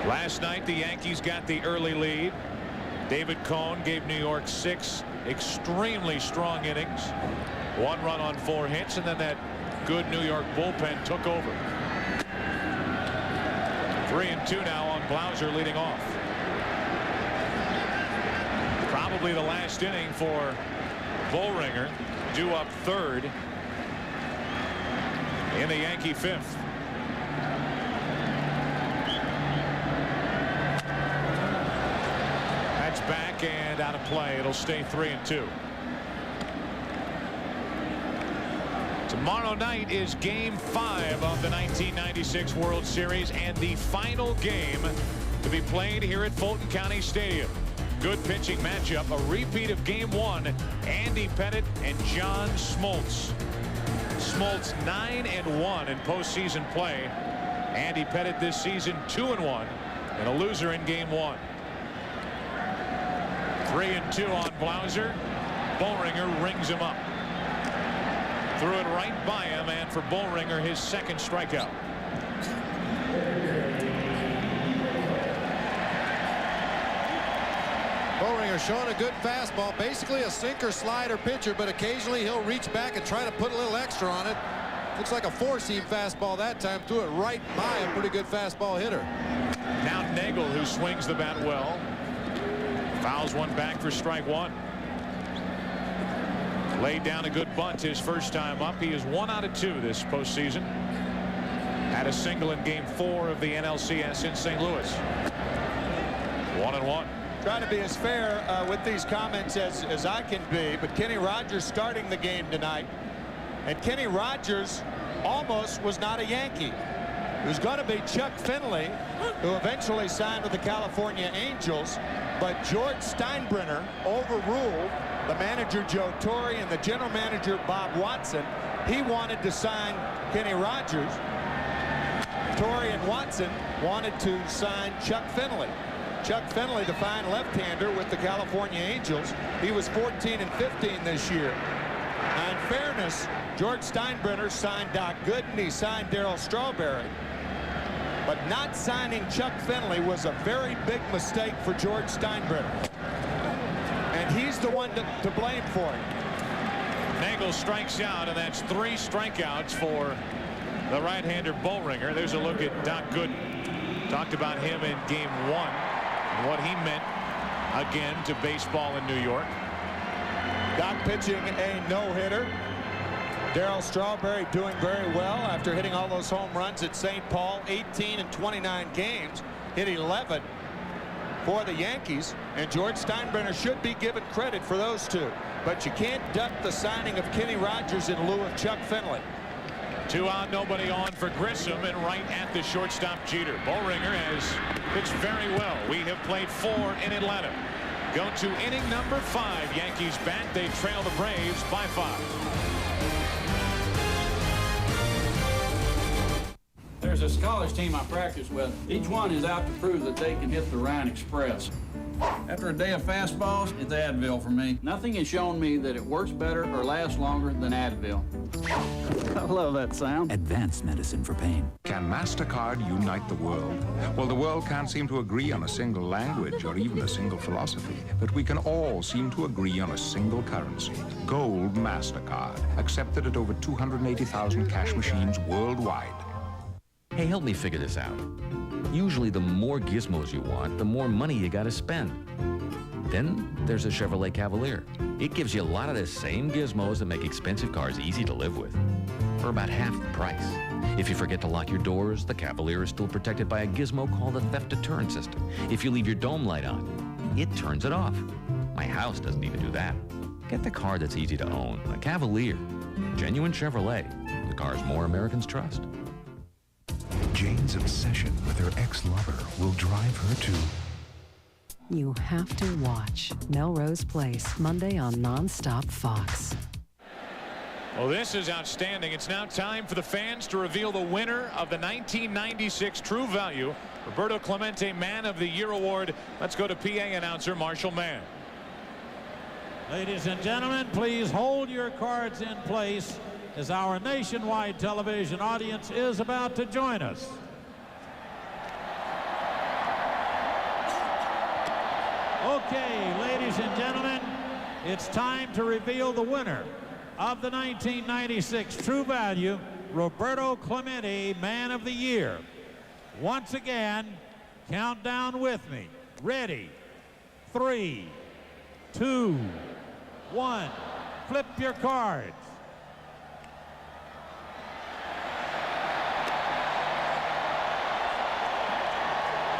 Last night the Yankees got the early lead. David Cone gave New York 6 extremely strong innings. 1 run on 4 hits, and then that good New York bullpen took over. 3-2 now on Blauser, leading off. Probably the last inning for Boehringer, due up third in the Yankee fifth. That's back and out of play. It'll stay 3-2. Tomorrow night is Game 5 of the 1996 World Series and the final game to be played here at Fulton County Stadium. Good pitching matchup, a repeat of Game 1, Andy Pettitte and John Smoltz. Smoltz 9-1 in postseason play. Andy Pettitte this season 2-1 and a loser in Game 1. 3-2 on Blauser. Boehringer rings him up. Threw it right by him, and for Boehringer, his second strikeout. Boehringer showing a good fastball, basically a sinker slider pitcher, but occasionally he'll reach back and try to put a little extra on it. Looks like a 4-seam fastball that time. Threw it right by a pretty good fastball hitter. Now Nagel, who swings the bat well, fouls one back for strike 1. Laid down a good bunt his first time up. He is 1 out of 2 this postseason. Had a single in Game 4 of the NLCS in St. Louis. 1-1. Trying to be as fair with these comments as I can be, but Kenny Rogers starting the game tonight. And Kenny Rogers almost was not a Yankee. It was going to be Chuck Finley, who eventually signed with the California Angels, but George Steinbrenner overruled the manager Joe Torre and the general manager Bob Watson. He wanted to sign Kenny Rogers. Torre and Watson wanted to sign Chuck Finley. Chuck Finley, the fine left-hander with the California Angels. He was 14-15 this year. Now, in fairness, George Steinbrenner signed Doc Gooden. He signed Darryl Strawberry. But not signing Chuck Finley was a very big mistake for George Steinbrenner. he's the one to blame for it. Nagel strikes out, and that's 3 strikeouts for the right-hander Bollringer. There's a look at Doc Gooden. Talked about him in Game 1 and what he meant again to baseball in New York. Doc pitching a no-hitter. Darryl Strawberry doing very well after hitting all those home runs at St. Paul. 18 in 29 games. Hit 11 for the Yankees. And George Steinbrenner should be given credit for those 2. But you can't duck the signing of Kenny Rogers in lieu of Chuck Finley. 2 out, nobody on for Grissom, and right at the shortstop Jeter. Bollringer has pitched very well. We have played 4 in Atlanta. Go to inning number 5. Yankees bat. They trail the Braves by 5. There's a scholars team I practice with. Each one is out to prove that they can hit the Ryan Express. After a day of fastballs, it's Advil for me. Nothing has shown me that it works better or lasts longer than Advil. I love that sound. Advanced medicine for pain. Can MasterCard unite the world? Well, the world can't seem to agree on a single language or even a single philosophy, but we can all seem to agree on a single currency. Gold MasterCard, accepted at over 280,000 cash machines worldwide. Hey, help me figure this out. Usually the more gizmos you want, the more money you gotta spend. Then there's a Chevrolet Cavalier. It gives you a lot of the same gizmos that make expensive cars easy to live with, for about half the price. If you forget to lock your doors, the Cavalier is still protected by a gizmo called the theft deterrent system. If you leave your dome light on, it turns it off. My house doesn't even do that. Get the car that's easy to own, a Cavalier. Genuine Chevrolet, the cars more Americans trust. Jane's obsession with her ex-lover will drive her to... You have to watch Melrose Place, Monday on Nonstop Fox. Well, this is outstanding. It's now time for the fans to reveal the winner of the 1996 True Value Roberto Clemente Man of the Year Award. Let's go to PA announcer Marshall Mann. Ladies and gentlemen, please hold your cards in place as our nationwide television audience is about to join us. Okay, ladies and gentlemen, it's time to reveal the winner of the 1996 True Value Roberto Clemente Man of the Year. Once again, count down with me. Ready? 3, 2, 1. Flip your cards.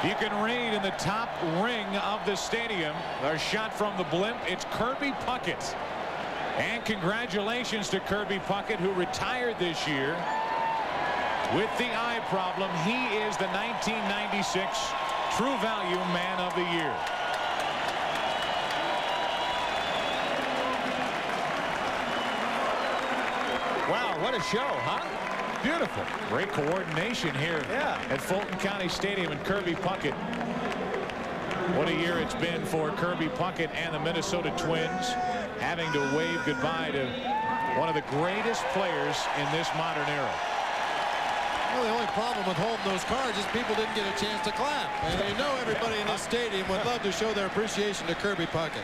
You can read in the top ring of the stadium, a shot from the blimp. It's Kirby Puckett. And congratulations to Kirby Puckett, who retired this year with the eye problem. He is the 1996 True Value Man of the Year. Wow, what a show, huh? Beautiful. Great coordination here at Fulton County Stadium and Kirby Puckett. What a year it's been for Kirby Puckett and the Minnesota Twins, having to wave goodbye to one of the greatest players in this modern era. Well, the only problem with holding those cards is people didn't get a chance to clap. And you know everybody in this stadium would love to show their appreciation to Kirby Puckett.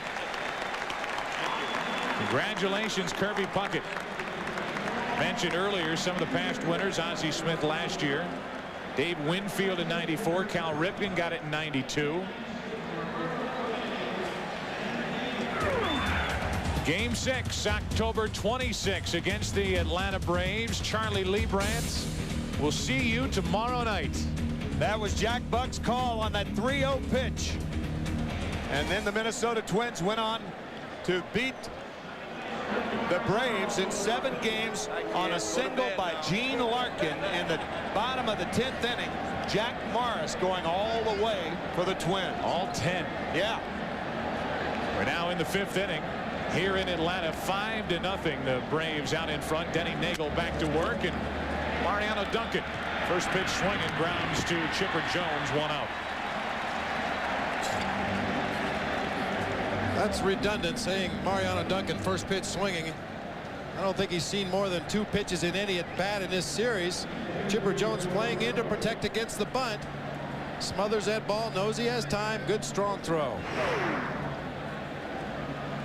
Congratulations, Kirby Puckett. Mentioned earlier some of the past winners. Ozzie Smith last year, Dave Winfield in '94, Cal Ripken got it in '92. Game 6, October 26 against the Atlanta Braves. Charlie Leibrandt, we'll see you tomorrow night. That was Jack Buck's call on that 3-0 pitch. And then the Minnesota Twins went on to beat the Braves in 7 games on a single by Gene Larkin in the bottom of the 10th inning. Jack Morris going all the way for the Twins. All 10. Yeah. We're now in the 5th inning here in Atlanta. 5-0. The Braves out in front. Denny Nagel back to work, and Mariano Duncan, first pitch swinging, grounds to Chipper Jones, 1 out. That's redundant, saying Mariano Duncan first pitch swinging. I don't think he's seen more than 2 pitches in any at bat in this series. Chipper Jones playing in to protect against the bunt. Smothers that ball, knows he has time. Good strong throw.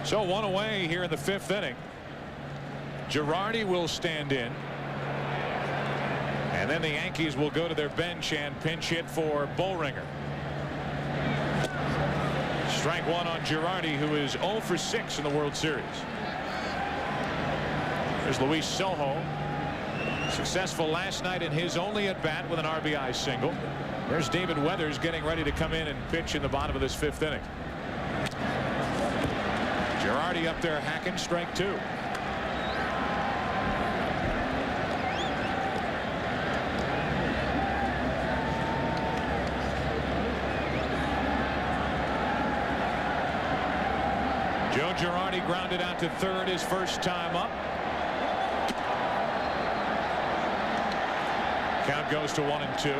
So one away here in the 5th inning. Girardi will stand in. And then the Yankees will go to their bench and pinch hit for Boehringer. Strike one on Girardi, who is 0 for 6 in the World Series. There's Luis Sojo. Successful last night in his only at bat with an RBI single. There's David Weathers getting ready to come in and pitch in the bottom of this 5th inning. Girardi up there hacking, strike two. Joe Girardi grounded out to third his first time up. Count goes to 1-2.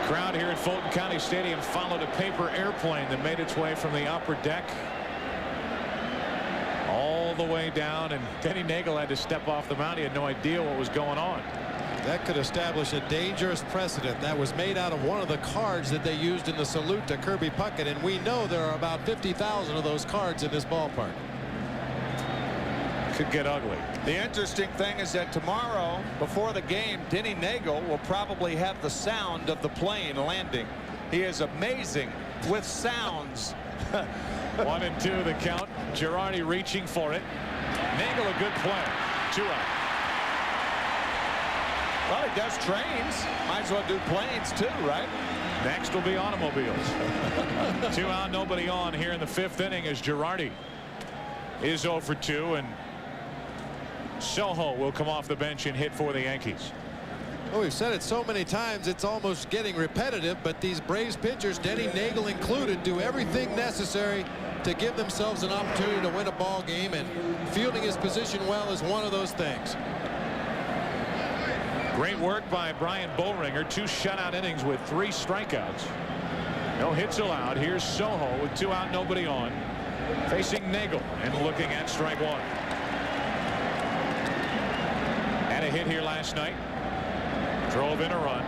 Crowd here at Fulton County Stadium followed a paper airplane that made its way from the upper deck all the way down, and Denny Nagel had to step off the mound. He had no idea what was going on. That could establish a dangerous precedent. That was made out of one of the cards that they used in the salute to Kirby Puckett, and we know there are about 50,000 of those cards in this ballpark. Could get ugly. The interesting thing is that tomorrow, before the game, Denny Nagel will probably have the sound of the plane landing. He is amazing with sounds. 1-2 the count. Girardi reaching for it. Nagel a good play. 2 out. Well, he does trains. Might as well do planes too, right? Next will be automobiles. 2 out, nobody on here in the 5th inning as Girardi is 0 for 2, and Sojo will come off the bench and hit for the Yankees. Well, we've said it so many times it's almost getting repetitive, but these Braves pitchers, Denny Nagel included, do everything necessary to give themselves an opportunity to win a ball game, and fielding his position well is one of those things. Great work by Brian Boehringer. 2 shutout innings with 3 strikeouts. No hits allowed. Here's Sojo with 2 out, nobody on, facing Nagel and looking at strike one. Had a hit here last night. Drove in a run.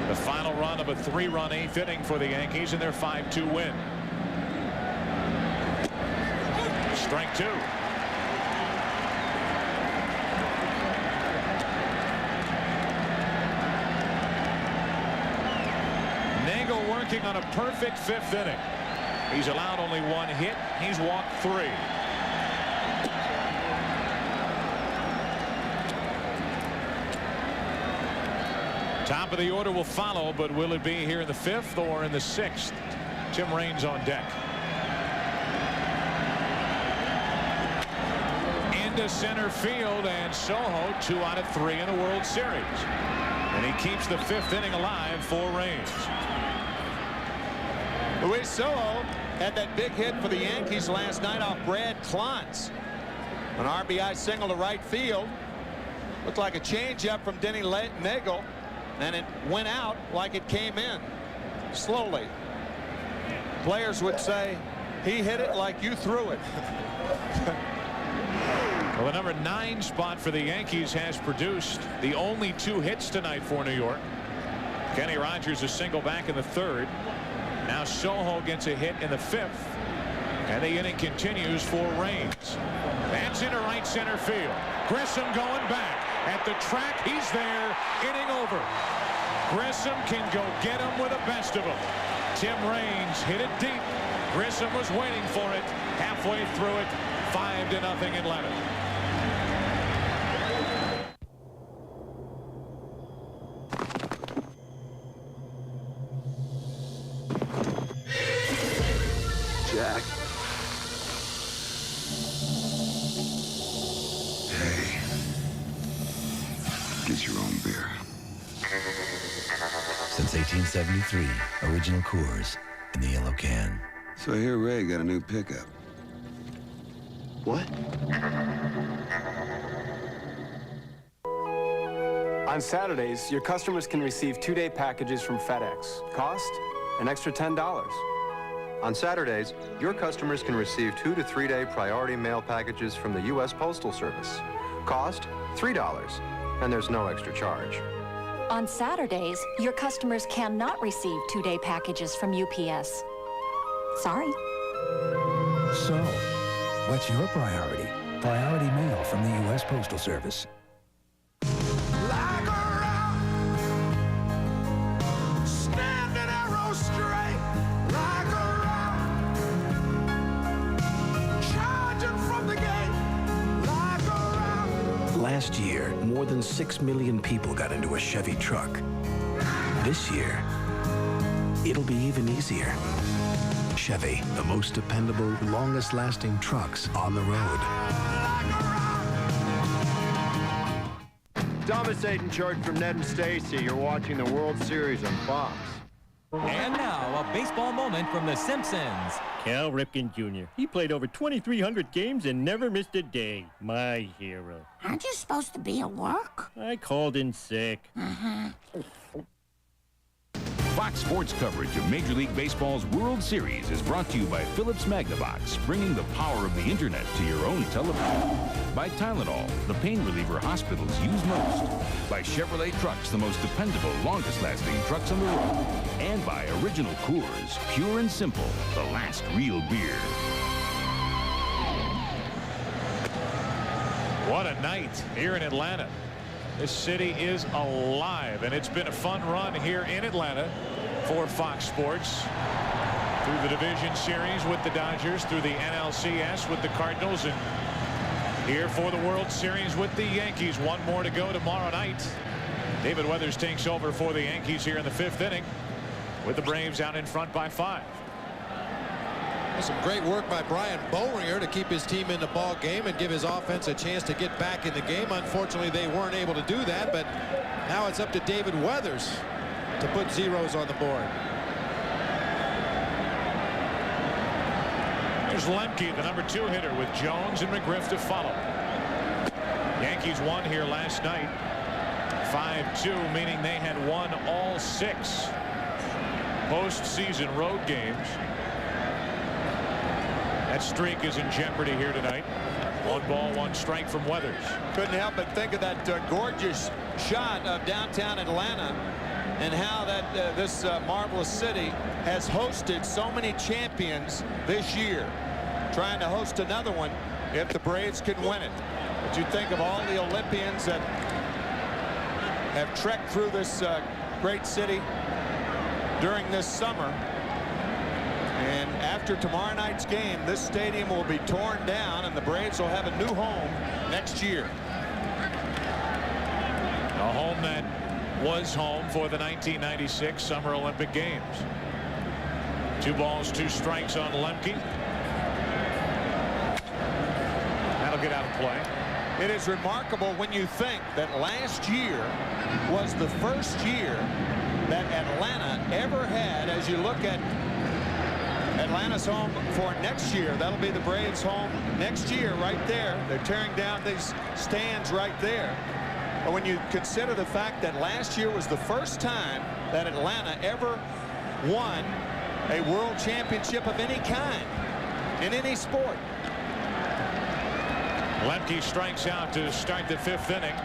The final run of a 3-run 8th inning for the Yankees in their 5-2 win. Strike two. Nagel working on a perfect 5th inning. He's allowed only 1 hit. He's walked 3. Top of the order will follow, but will it be here in the 5th or in the 6th? Tim Raines on deck. Into center field, and Sojo 2 out of 3 in the World Series. And he keeps the 5th inning alive for Raines. Luis Sojo had that big hit for the Yankees last night off Brad Klontz. An RBI single to right field. Looked like a changeup from Denny Nagel, and it went out like it came in slowly. Players would say he hit it like you threw it. Well, the number 9 spot for the Yankees has produced the only 2 hits tonight for New York. Kenny Rogers a single back in the 3rd. Now Sojo gets a hit in the 5th, and the inning continues for Raines. That's into right center field. Grissom going back at the track. He's there. Inning over. Grissom can go get him with the best of them. Tim Raines hit it deep. Grissom was waiting for it. Halfway through it, 5-0 Atlanta. Jack. Hey. Get your own beer. Since 1873, original Coors in the yellow can. So I hear Ray got a new pickup. What? On Saturdays, your customers can receive 2-day packages from FedEx. Cost? An extra $10. On Saturdays, your customers can receive 2- to 3-day priority mail packages from the U.S. Postal Service. Cost? $3, and there's no extra charge. On Saturdays, your customers cannot receive 2-day packages from UPS. Sorry. So, what's your priority? Priority mail from the U.S. Postal Service. Last year, more than 6 million people got into a Chevy truck. This year, it'll be even easier. Chevy, the most dependable, longest-lasting trucks on the road. Thomas Aiden from Ned and Stacy. You're watching the World Series on Fox. And now, a baseball moment from The Simpsons. Cal Ripken Jr. He played over 2,300 games and never missed a day. My hero. Aren't you supposed to be at work? I called in sick. Fox Sports coverage of Major League Baseball's World Series is brought to you by Philips Magnavox, bringing the power of the internet to your own television. By Tylenol, the pain reliever hospitals use most. By Chevrolet Trucks, the most dependable, longest-lasting trucks on the road. And by Original Coors, pure and simple, the last real beer. What a night here in Atlanta. This city is alive, and it's been a fun run here in Atlanta for Fox Sports. Through the division series with the Dodgers, through the NLCS with the Cardinals, and here for the World Series with the Yankees. One more to go tomorrow night. David Weathers takes over for the Yankees here in the 5th inning with the Braves out in front by 5. Some great work by Brian Boehringer to keep his team in the ball game and give his offense a chance to get back in the game. Unfortunately, they weren't able to do that, but now it's up to David Weathers to put zeros on the board. There's Lemke, the number 2 hitter, with Jones and McGriff to follow. Yankees won here last night 5-2, meaning they had won all 6 postseason road games. That streak is in jeopardy here tonight. 1 ball, 1 strike from Weathers. Couldn't help but think of that gorgeous shot of downtown Atlanta and how that this marvelous city has hosted so many champions this year. Trying to host another one if the Braves can win it. But you think of all the Olympians that have trekked through this great city during this summer. And after tomorrow night's game, this stadium will be torn down and the Braves will have a new home next year. A home that was home for the 1996 Summer Olympic Games. 2 balls, 2 strikes on Lemke. That'll get out of play. It is remarkable when you think that last year was the first year that Atlanta ever had, as you look at Atlanta's home for next year. That'll be the Braves' home next year right there. They're tearing down these stands right there. But when you consider the fact that last year was the first time that Atlanta ever won a world championship of any kind in any sport. Lemke strikes out to start the 5th inning.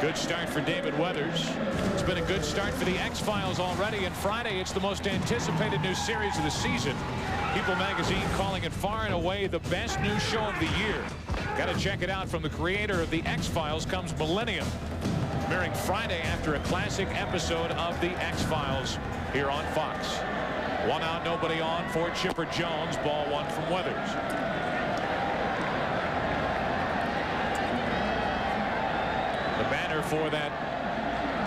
Good start for David Weathers. It's been a good start for the X-Files already, and Friday it's the most anticipated new series of the season. People magazine calling it far and away the best new show of the year. Got to check it out. From the creator of the X-Files comes Millennium, premiering Friday after a classic episode of the X-Files here on Fox. 1 out, nobody on for Chipper Jones. Ball 1 from Weathers. The banner for that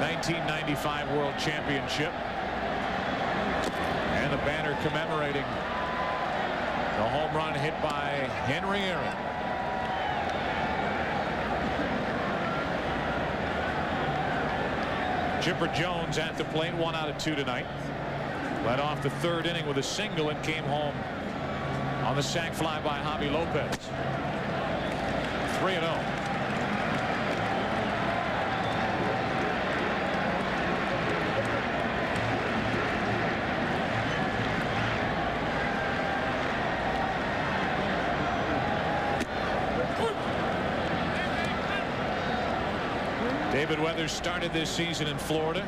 1995 World Championship. And the banner commemorating the home run hit by Henry Aaron. Chipper Jones at the plate, 1 out of 2 tonight. Led off the 3rd inning with a single and came home on the sac fly by Javi Lopez. 3-0. David Weathers started this season in Florida.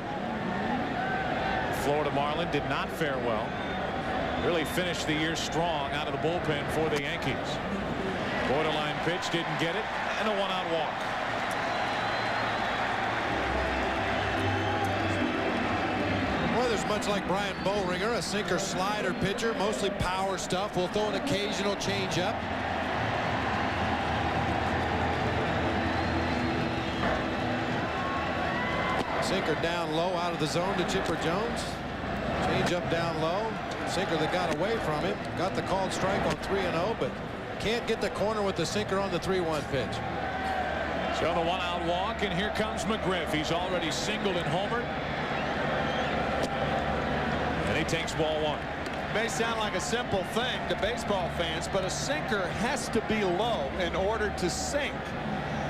Florida Marlin did not fare well. really finished the year strong out of the bullpen for the Yankees. Borderline pitch, didn't get it, and a 1-out walk. Weathers, much like Brian Boehringer, a sinker slider pitcher, mostly power stuff. Will throw an occasional changeup. Sinker down low out of the zone to Chipper Jones. Change up down low. Sinker that got away from him. Got the called strike on 3-0, but can't get the corner with the sinker on the 3-1 pitch. So the 1-out walk, and here comes McGriff. He's already singled and homered. And he takes ball 1. May sound like a simple thing to baseball fans, but a sinker has to be low in order to sink.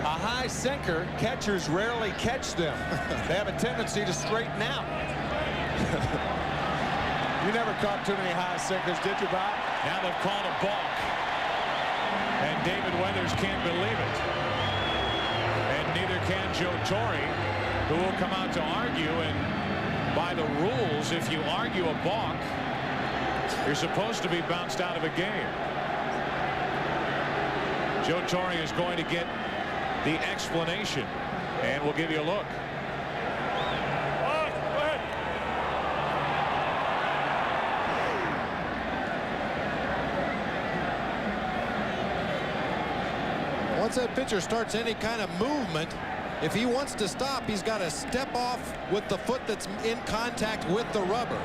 A high sinker, catchers rarely catch them. They have a tendency to straighten out. You never caught too many high sinkers, did you, Bob? Now they've called a balk. And David Weathers can't believe it. And neither can Joe Torre, who will come out to argue. And by the rules, if you argue a balk, you're supposed to be bounced out of a game. Joe Torre is going to get the explanation, and we'll give you a look. Once that pitcher starts any kind of movement, if he wants to stop, he's got to step off with the foot that's in contact with the rubber.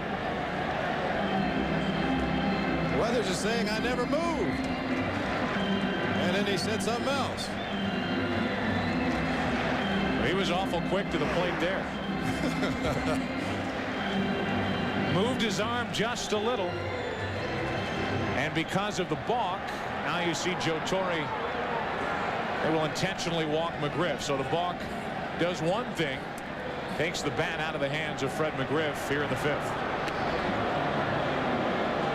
Weathers is saying, I never moved. And then he said something else. He was awful quick to the plate there. Moved his arm just a little. And because of the balk, now you see Joe Torre. They will intentionally walk McGriff. So the balk does one thing, takes the bat out of the hands of Fred McGriff here in the 5th.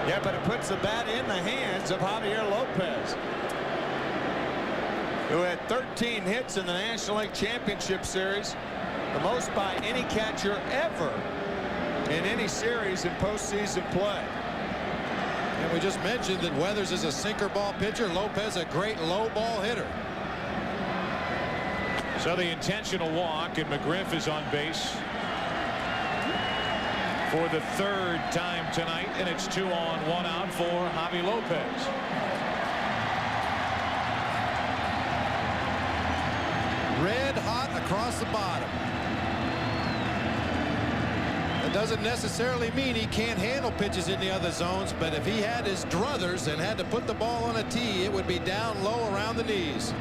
Yeah, but it puts the bat in the hands of Javier Lopez, who had 13 hits in the National League Championship Series, the most by any catcher ever in any series in postseason play. And we just mentioned that Weathers is a sinker ball pitcher. Lopez a great low ball hitter. So the intentional walk, and McGriff is on base for the 3rd time tonight, and it's 2 on, 1 out for Javi Lopez. Red hot across the bottom. That doesn't necessarily mean he can't handle pitches in the other zones, but if he had his druthers and had to put the ball on a tee, it would be down low around the knees.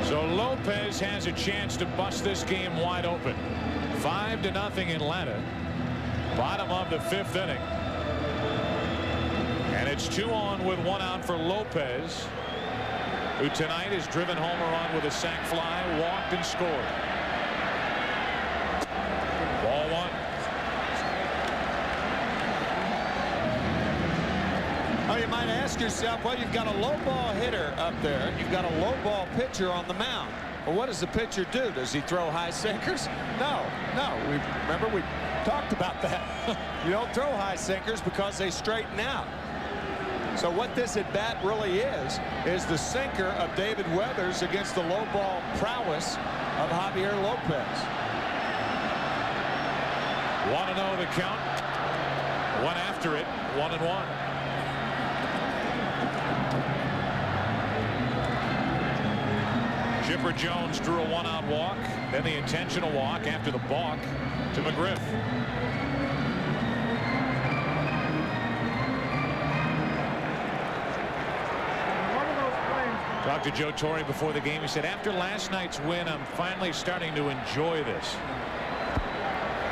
So Lopez has a chance to bust this game wide open. 5-0 Atlanta. Bottom of the 5th inning. And it's 2 on with 1 out for Lopez, who tonight has driven home a run with a sac fly, walked and scored. Ball 1. Oh, you might ask yourself, well, you've got a low ball hitter up there. You've got a low ball pitcher on the mound. Well, what does the pitcher do? Does he throw high sinkers? No. Remember we talked about that. You don't throw high sinkers because they straighten out. So what this at bat really is the sinker of David Weathers against the low ball prowess of Javier Lopez. 1-0 the count. One after it, 1-1. Chipper Jones drew a 1-out walk, then the intentional walk after the balk to McGriff. Talked to Joe Torre before the game. He said, after last night's win, I'm finally starting to enjoy this.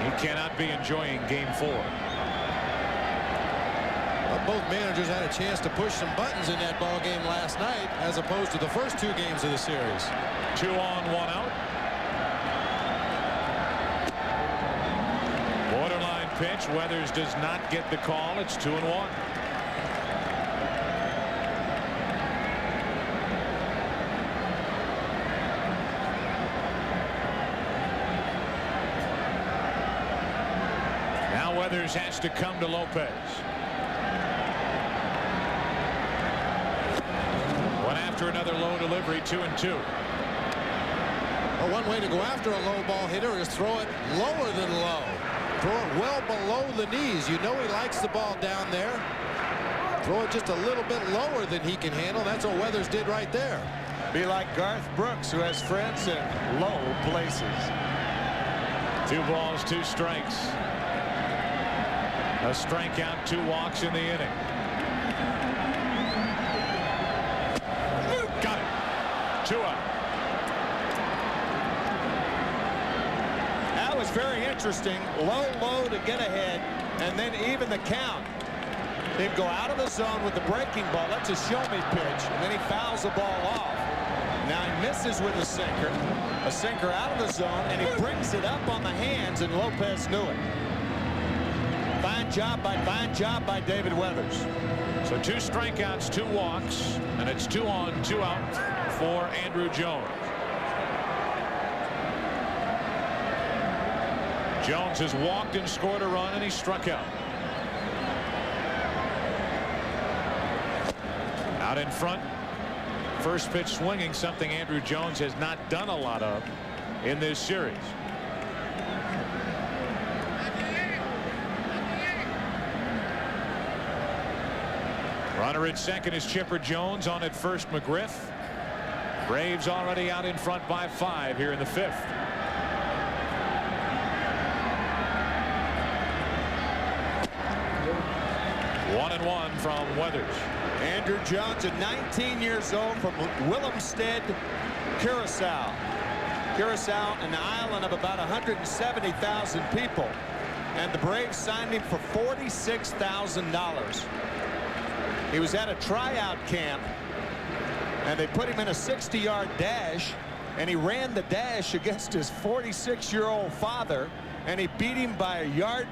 He cannot be enjoying game 4. Well, both managers had a chance to push some buttons in that ball game last night, as opposed to the first 2 games of the series. 2 on, 1 out. Borderline pitch. Weathers does not get the call. It's 2-1. Weathers has to come to Lopez. One after another low delivery, 2-2. Well, one way to go after a low ball hitter is throw it lower than low. Throw it well below the knees. You know he likes the ball down there. Throw it just a little bit lower than he can handle. That's what Weathers did right there. Be like Garth Brooks, who has friends in low places. 2 balls, 2 strikes. A strikeout, 2 walks in the inning. Got it. 2 out. That was very interesting. Low to get ahead, and then even the count. He'd go out of the zone with the breaking ball. That's a show-me pitch, and then he fouls the ball off. Now he misses with a sinker out of the zone, and he brings it up on the hands, and Lopez knew it. Fine job by David Weathers. So 2 strikeouts, 2 walks, and it's 2 on, 2 out for Andruw Jones. Jones has walked and scored a run, and he struck out. Out in front. First pitch swinging, something Andruw Jones has not done a lot of in this series. Runner at second is Chipper Jones. On at first, McGriff. Braves already out in front by 5 here in the 5th. One and one from Weathers. Andruw Jones at 19 years old from Willemstad, Curacao. Curacao, an island of about 170,000 people. And the Braves signed him for $46,000. He was at a tryout camp, and they put him in a 60-yard dash, and he ran the dash against his 46-year-old father, and he beat him by 1.5 yards.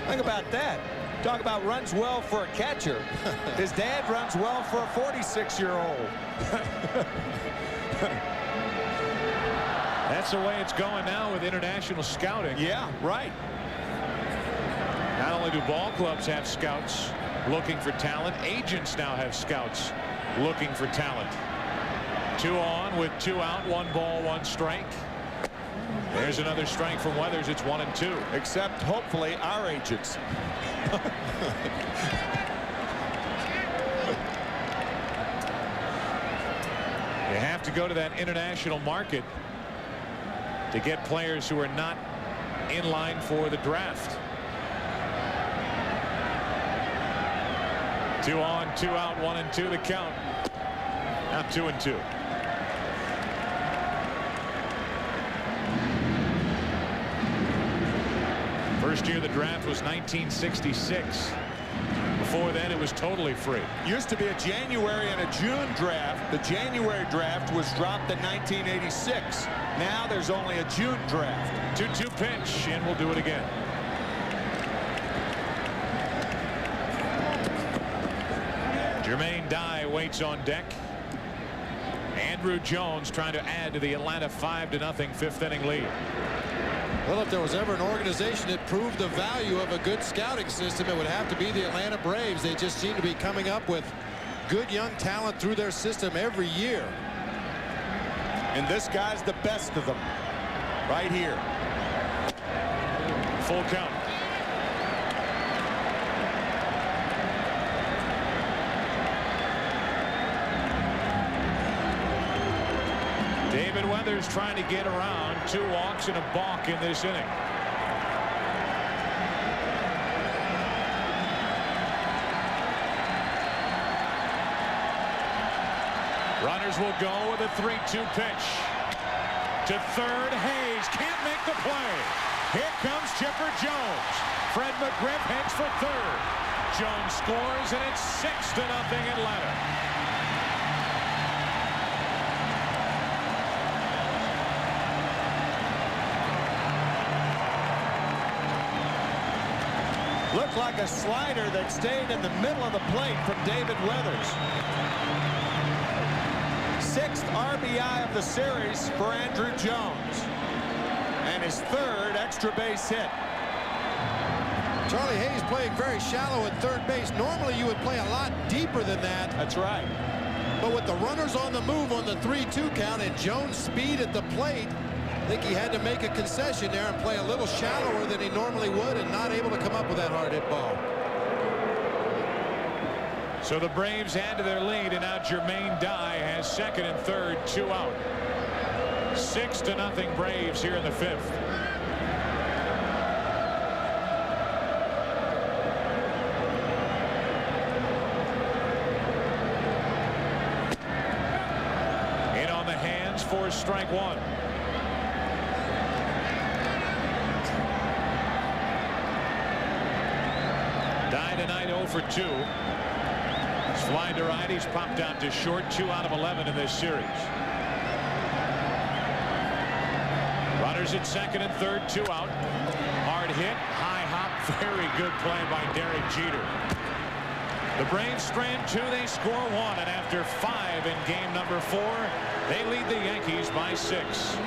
Think about that. Talk about runs well for a catcher. His dad runs well for a 46-year-old. That's the way it's going now with international scouting. Yeah, right. Not only do ball clubs have scouts looking for talent, agents now have scouts looking for talent. 2 on with 2 out, 1 ball, 1 strike. There's another strike from Weathers. It's 1-2. Except hopefully our agents. You have to go to that international market to get players who are not in line for the draft. 2 on, 2 out, 1-2 the count. Now 2-2. First year of the draft was 1966. Before then, it was totally free. Used to be a January and a June draft. The January draft was dropped in 1986. Now there's only a June draft. 2-2 pitch, and we'll do it again. Jermaine Dye waits on deck. Andruw Jones trying to add to the Atlanta 5-0 5th inning lead. Well, if there was ever an organization that proved the value of a good scouting system, it would have to be the Atlanta Braves. They just seem to be coming up with good young talent through their system every year. And this guy's the best of them right here. Full count. David Weathers trying to get around. 2 walks and a balk in this inning. Runners will go with a 3-2 pitch. To third, Hayes can't make the play. Here comes Chipper Jones. Fred McGriff heads for third. Jones scores, and it's 6-0 Atlanta. Looked like a slider that stayed in the middle of the plate from David Weathers. 6th RBI of the series for Andruw Jones. And his 3rd extra base hit. Charlie Hayes playing very shallow at third base. Normally you would play a lot deeper than that. That's right. But with the runners on the move on the 3-2 count and Jones' speed at the plate, I think he had to make a concession there and play a little shallower than he normally would and not able to come up with that hard hit ball. So the Braves add to their lead, and now Jermaine Dye has second and third, 2 out. 6-0 Braves here in the 5th. In on the hands for strike one. Dye tonight 0 for 2. Fly to right, he's popped out to short, 2 out of 11 in this series. Runners at second and third, 2 out. Hard hit, high hop, very good play by Derek Jeter. The Braves strand 2, they score 1, and after 5 in game number 4, they lead the Yankees by 6.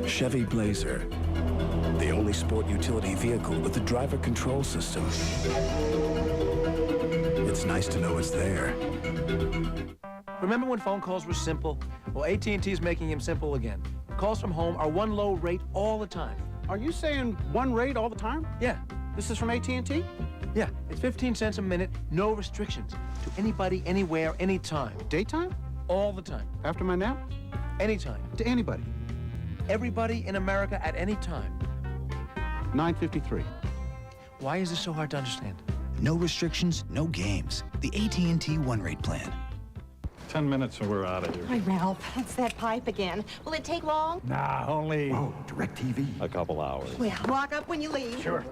Chevy Blazer, the only sport utility vehicle with a driver control system. It's nice to know it's there. Remember when phone calls were simple? Well, AT&T is making them simple again. Calls from home are one low rate all the time. Are you saying one rate all the time? Yeah. This is from AT&T? Yeah, it's 15 cents a minute, no restrictions. To anybody, anywhere, anytime. Daytime? All the time. After my nap? Anytime. To anybody? Everybody in America at any time. 953. Why is this so hard to understand? No restrictions, no games. The AT&T one-rate plan. 10 minutes and we're out of here. Hi, Ralph. It's that pipe again. Will it take long? Nah, only... Oh, DirecTV. A couple hours. Well, lock up when you leave. Sure.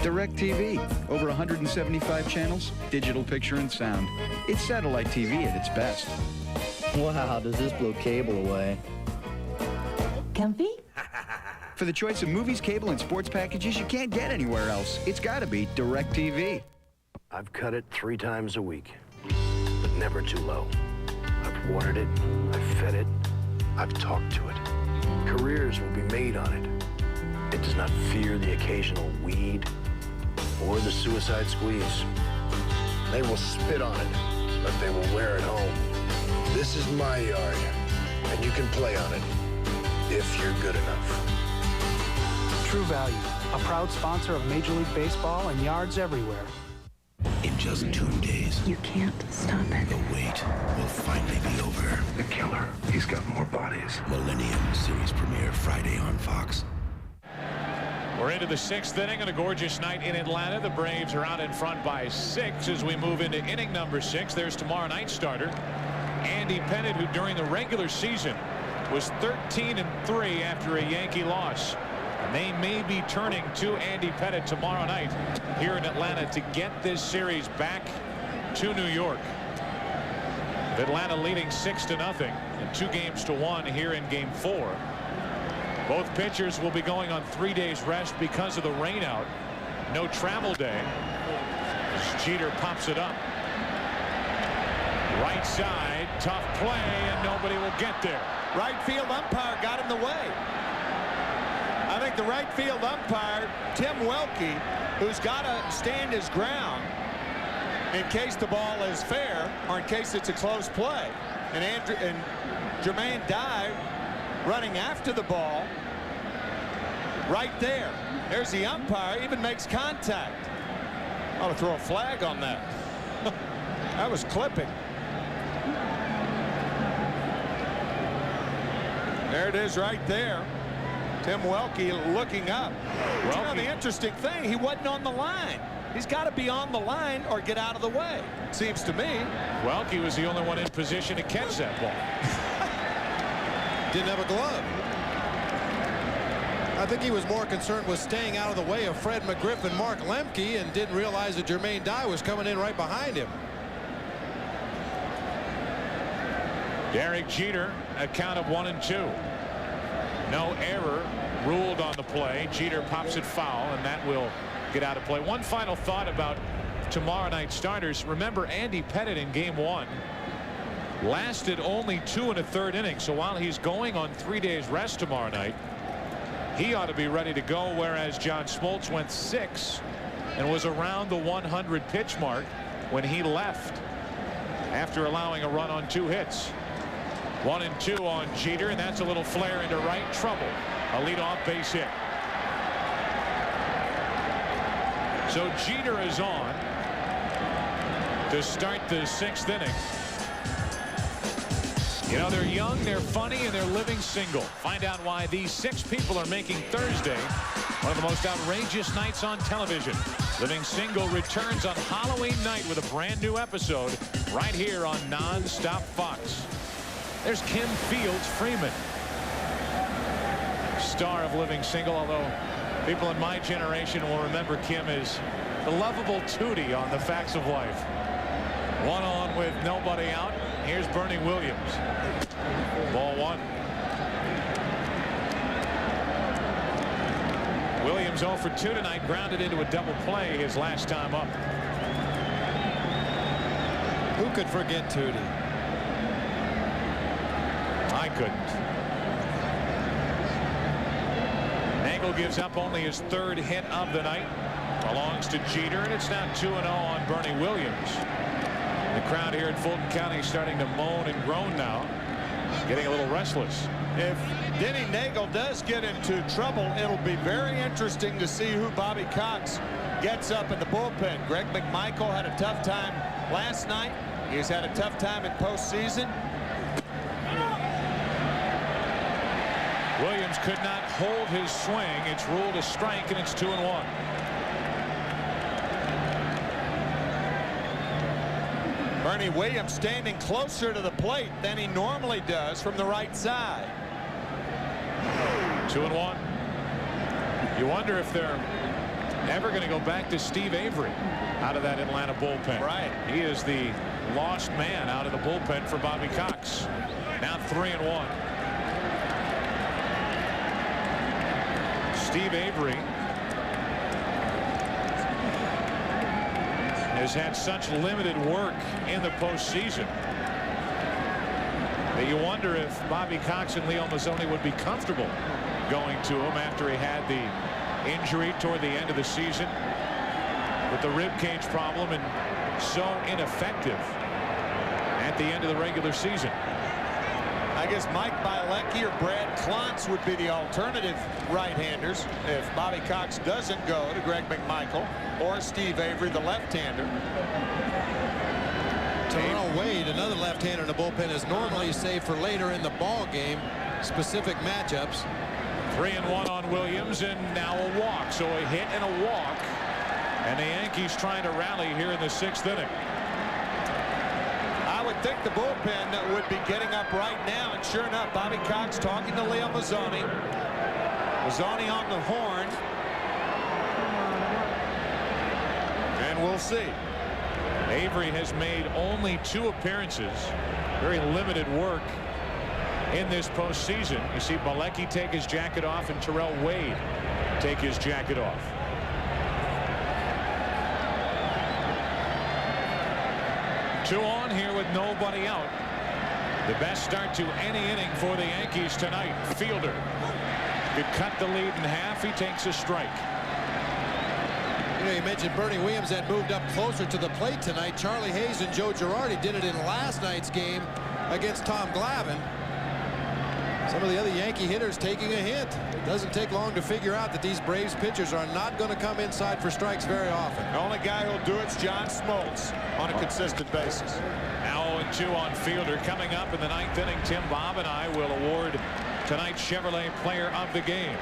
DirecTV. Over 175 channels, digital picture and sound. It's satellite TV at its best. Wow, does this blow cable away? Comfy? For the choice of movies, cable, and sports packages you can't get anywhere else, it's gotta be DirecTV. I've cut it 3 times a week, but never too low. I've watered it, I've fed it, I've talked to it. Careers will be made on it. It does not fear the occasional weed or the suicide squeeze. They will spit on it, but they will wear it home. This is my yard, and you can play on it if you're good enough. True Value, a proud sponsor of Major League Baseball and yards everywhere. In just 2 days, You can't stop it. the wait will finally be over. The killer, he's got more bodies. Millennium Series premiere Friday on Fox. We're into the 6th inning and a gorgeous night in Atlanta. The Braves are out in front by 6 as we move into inning number 6. There's tomorrow night's starter, Andy Pettitte, who during the regular season was 13-3 after a Yankee loss. And they may be turning to Andy Pettitte tomorrow night here in Atlanta to get this series back to New York. Atlanta leading 6-0 and 2-1 here in game 4. Both pitchers will be going on 3 days rest because of the rain out. No travel day. As Jeter pops it up. Right side, tough play, and nobody will get there. Right field umpire got in the way. I think the right field umpire, Tim Welke, who's got to stand his ground in case the ball is fair or in case it's a close play. And Jermaine Dye running after the ball right there. There's the umpire, even makes contact. Ought to throw a flag on that. That was clipping. There it is right there. Tim Welke looking up. But you know, the interesting thing, he wasn't on the line. He's got to be on the line or get out of the way, seems to me. Welke was the only one in position to catch that ball. Didn't have a glove. I think he was more concerned with staying out of the way of Fred McGriff and Mark Lemke and didn't realize that Jermaine Dye was coming in right behind him. Derek Jeter, a count of 1-2. No error ruled on the play. Jeter pops it foul, and that will get out of play. One final thought about tomorrow night starters. Remember, Andy Pettitte in game 1 lasted only 2 1/3 innings. So while he's going on 3 days rest tomorrow night, he ought to be ready to go, whereas John Smoltz went 6 and was around the 100 pitch mark when he left after allowing a run on 2 hits. 1-2 on Jeter, and that's a little flare into right. Trouble. A leadoff base hit. So Jeter is on to start the 6th inning. You know, they're young, they're funny, and they're living single. Find out why these 6 people are making Thursday one of the most outrageous nights on television. Living Single returns on Halloween night with a brand new episode right here on Nonstop Fox. There's Kim Fields Freeman, star of Living Single, although people in my generation will remember Kim as the lovable Tootie on The Facts of Life. 1 on with nobody out. Here's Bernie Williams. Ball 1. Williams 0 for 2 tonight, grounded into a double play his last time up. Who could forget Tootie? I couldn't. Nagel gives up only his 3rd hit of the night. Belongs to Jeter, and it's now 2-0 on Bernie Williams. The crowd here in Fulton County is starting to moan and groan now, getting a little restless. If Denny Nagel does get into trouble, it'll be very interesting to see who Bobby Cox gets up in the bullpen. Greg McMichael had a tough time last night. He's had a tough time in postseason. Williams could not hold his swing. It's ruled a strike, and it's 2-1. Bernie Williams standing closer to the plate than he normally does from the right side. 2-1. You wonder if they're ever going to go back to Steve Avery out of that Atlanta bullpen. Right. He is the lost man out of the bullpen for Bobby Cox. Now 3-1. Steve Avery has had such limited work in the postseason that you wonder if Bobby Cox and Leo Mazzoni would be comfortable going to him after he had the injury toward the end of the season with the rib cage problem and so ineffective at the end of the regular season. I guess Mike Bielecki or Brad Klontz would be the alternative right-handers if Bobby Cox doesn't go to Greg McMichael or Steve Avery, the left-hander. Terrell Wade, another left-hander in the bullpen, is normally saved for later in the ball game, specific matchups. 3-1 on Williams, and now a walk. So a hit and a walk, and the Yankees trying to rally here in the 6th inning. I would think the bullpen would be getting up right now, and sure enough, Bobby Cox talking to Leo Mazzoni. Mazzoni on the horn. And we'll see. Avery has made only 2 appearances. Very limited work in this postseason. You see Bielecki take his jacket off and Terrell Wade take his jacket off. Two on here with nobody out. The best start to any inning for the Yankees tonight. Fielder could cut the lead in half. He takes a strike. You know, you mentioned Bernie Williams that moved up closer to the plate tonight. Charlie Hayes and Joe Girardi did it in last night's game against Tom Glavine. Some of the other Yankee hitters taking a hint. It doesn't take long to figure out that these Braves pitchers are not going to come inside for strikes very often. The only guy who'll do it's John Smoltz on a consistent basis. Now 0-2 on Fielder. Coming up in the 9th inning, Tim Bob and I will award tonight's Chevrolet Player of the Game.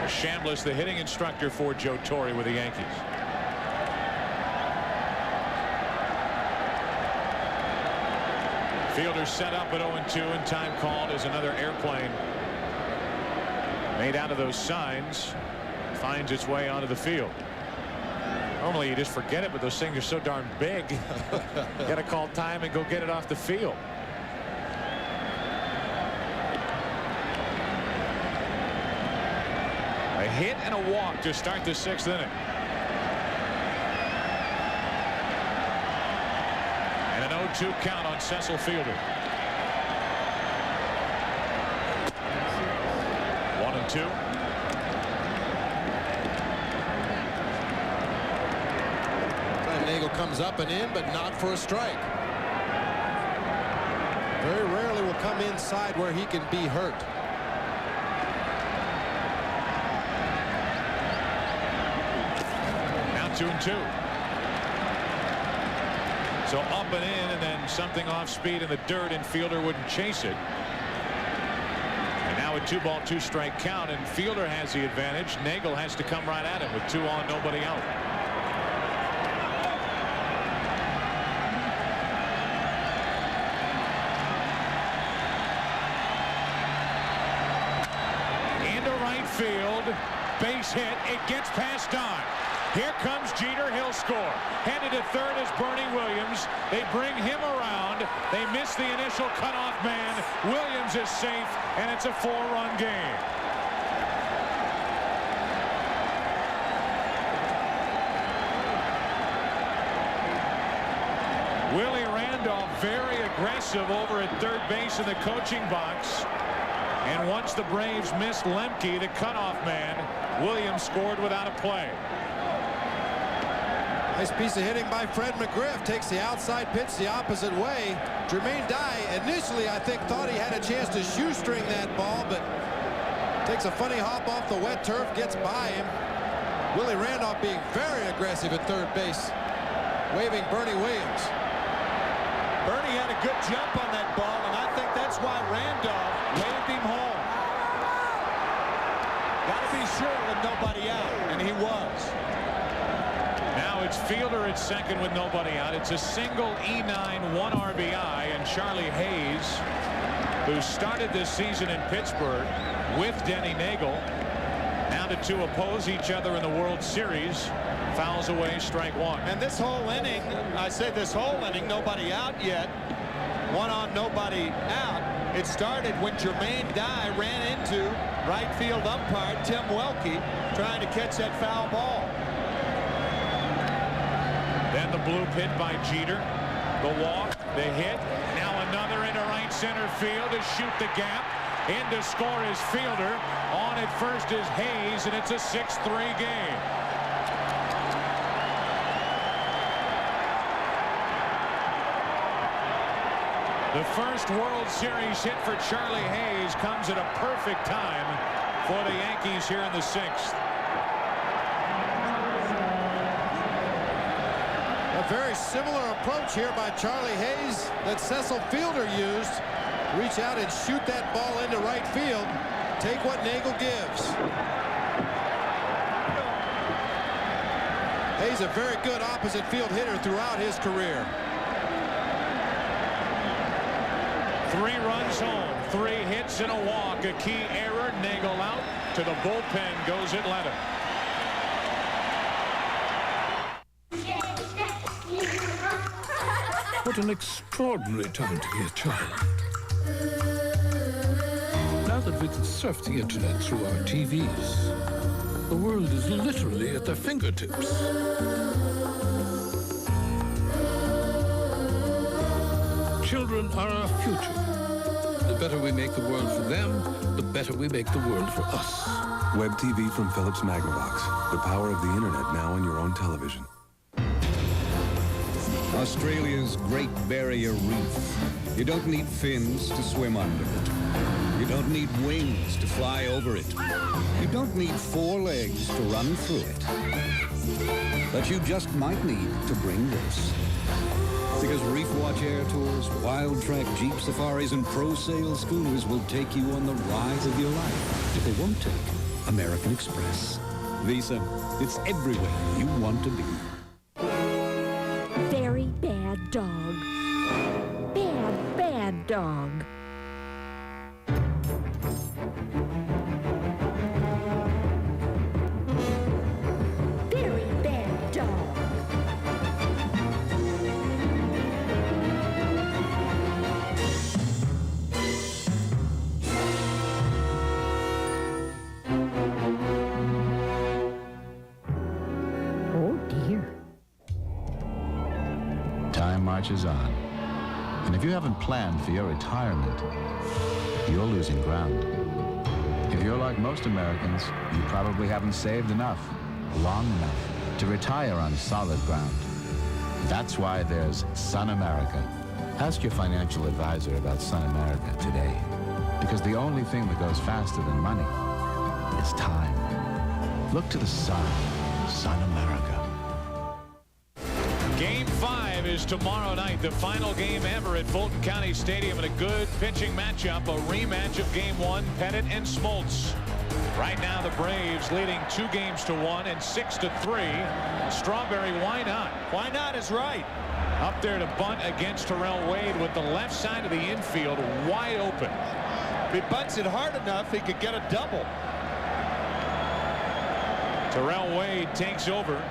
Chambliss, the hitting instructor for Joe Torre with the Yankees. Fielder set up at 0-2, and time called as another airplane made out of those signs finds its way onto the field. Normally you just forget it, but those things are so darn big. Got to call time and go get it off the field. A hit and a walk to start the 6th inning. And an 0-2 count on Cecil Fielder. 1-2. Nagel comes up and in, but not for a strike. Very rarely will come inside where he can be hurt. Now 2-2. So up and in, and then something off speed in the dirt, and Fielder wouldn't chase it. And now a 2-ball, 2-strike count, and Fielder has the advantage. Nagel has to come right at him with 2 on, nobody out. Field, base hit, it gets past Don. Here comes Jeter, he'll score. Headed to third is Bernie Williams. They bring him around. They miss the initial cutoff man. Williams is safe, and it's a 4-run game. Willie Randolph very aggressive over at third base in the coaching box. And once the Braves missed Lemke, the cutoff man, Williams scored without a play. Nice piece of hitting by Fred McGriff. Takes the outside pitch the opposite way. Jermaine Dye initially, I think, thought he had a chance to shoestring that ball, but takes a funny hop off the wet turf, gets by him. Willie Randolph being very aggressive at third base, waving Bernie Williams. Bernie had a good jump on that ball, and I think that's why Randolph waved him home. Got to be sure with nobody out, and he was. Now it's Fielder at second with nobody out. It's a single E9, 1 RBI, and Charlie Hayes, who started this season in Pittsburgh with Denny Nagel. Now the two oppose each other in the World Series. Fouls away, strike 1. And this whole inning, I say this whole inning, nobody out yet. 1 on, nobody out. It started when Jermaine Dye ran into right field umpire Tim Welke trying to catch that foul ball. Then the blue pit by Jeter. The walk, the hit. Now another into right center field to shoot the gap. In to score is Fielder. On at first is Hayes, and it's a 6-3 game. The first World Series hit for Charlie Hayes comes at a perfect time for the Yankees here in the 6th. A very similar approach here by Charlie Hayes that Cecil Fielder used. Reach out and shoot that ball into right field. Take what Nagel gives. Hayes a very good opposite field hitter throughout his career. 3 runs home, 3 hits and a walk. A key error. Nagel out. To the bullpen goes Atlanta. What an extraordinary time to be a child. Now that we can surf the internet through our TVs, the world is literally at their fingertips. Children are our future. The better we make the world for them, the better we make the world for us. Web TV from Philips Magnavox. The power of the internet now on your own television. Australia's Great Barrier Reef. You don't need fins to swim under it. You don't need wings to fly over it. You don't need 4 legs to run through it. But you just might need to bring this. Because Reef Watch Air Tours, Wild Track Jeep Safaris, and Pro Sail Schooners will take you on the ride of your life. But they won't take American Express. Visa, it's everywhere you want to be. Very bad dog. Bad, bad dog. Very bad dog. marches on. And if you haven't planned for your retirement, you're losing ground. If you're like most Americans, you probably haven't saved enough, long enough, to retire on solid ground. That's why there's Sun America. Ask your financial advisor about Sun America today. Because the only thing that goes faster than money is time. Look to the sun. Sun America. Game 5 is tomorrow night, the final game ever at Fulton County Stadium, and a good pitching matchup, a rematch of Game 1, Pettit and Smoltz. Right now, the Braves leading 2-1 and 6-3. Strawberry, why not? Why not is right. Up there to bunt against Terrell Wade with the left side of the infield wide open. If he bunts it hard enough, he could get a double. Terrell Wade takes over.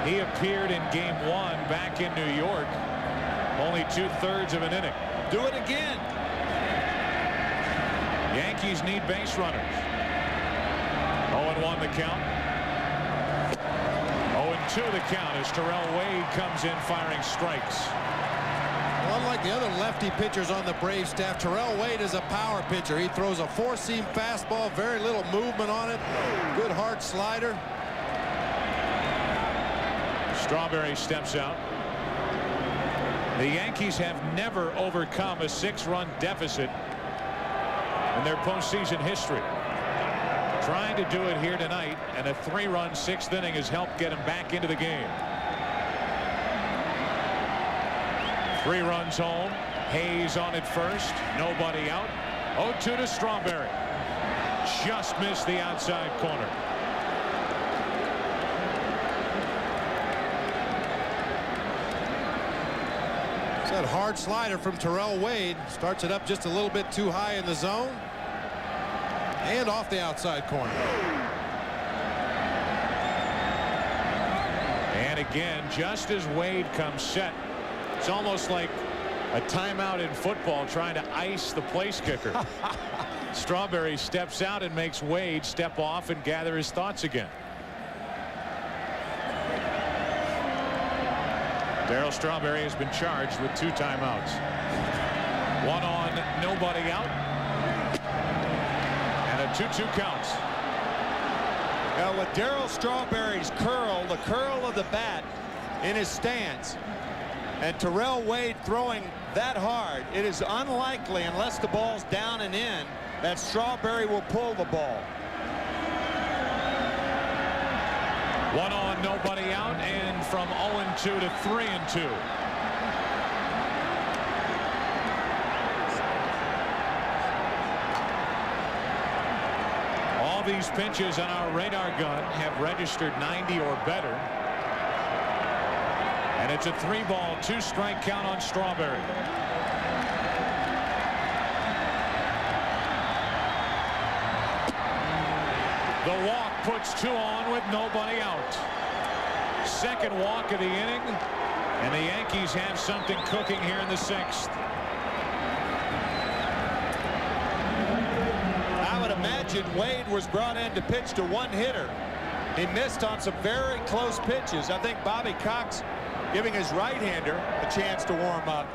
He appeared in Game 1 back in New York. Only 2/3 of an inning. Do it again. Yankees need base runners. 0-1 the count. 0-2 the count as Terrell Wade comes in firing strikes. Well, unlike the other lefty pitchers on the Braves staff, Terrell Wade is a power pitcher. He throws a 4-seam fastball, very little movement on it. Good hard slider. Strawberry steps out. The Yankees have never overcome a 6-run deficit in their postseason history. Trying to do it here tonight, and a 3-run 6th inning has helped get him back into the game. 3 runs home. Hayes on at first. Nobody out. 0-2 to Strawberry. Just missed the outside corner. That hard slider from Terrell Wade starts it up just a little bit too high in the zone and off the outside corner. And again, just as Wade comes set, it's almost like a timeout in football trying to ice the place kicker. Strawberry steps out and makes Wade step off and gather his thoughts again. Darryl Strawberry has been charged with 2 timeouts. 1 on, nobody out. And a 2-2 count. Now with Darryl Strawberry's curl, the curl of the bat in his stance, and Terrell Wade throwing that hard, it is unlikely, unless the ball's down and in, that Strawberry will pull the ball. 1 on, nobody out, and from 0-2 to 3-2. All these pitches on our radar gun have registered 90 or better. And it's a 3-ball, 2-strike count on Strawberry. The walk puts 2 on with nobody out. Second walk of the inning, and the Yankees have something cooking here in the 6th. I would imagine Wade was brought in to pitch to one hitter. He missed on some very close pitches. I think Bobby Cox giving his right-hander a chance to warm up.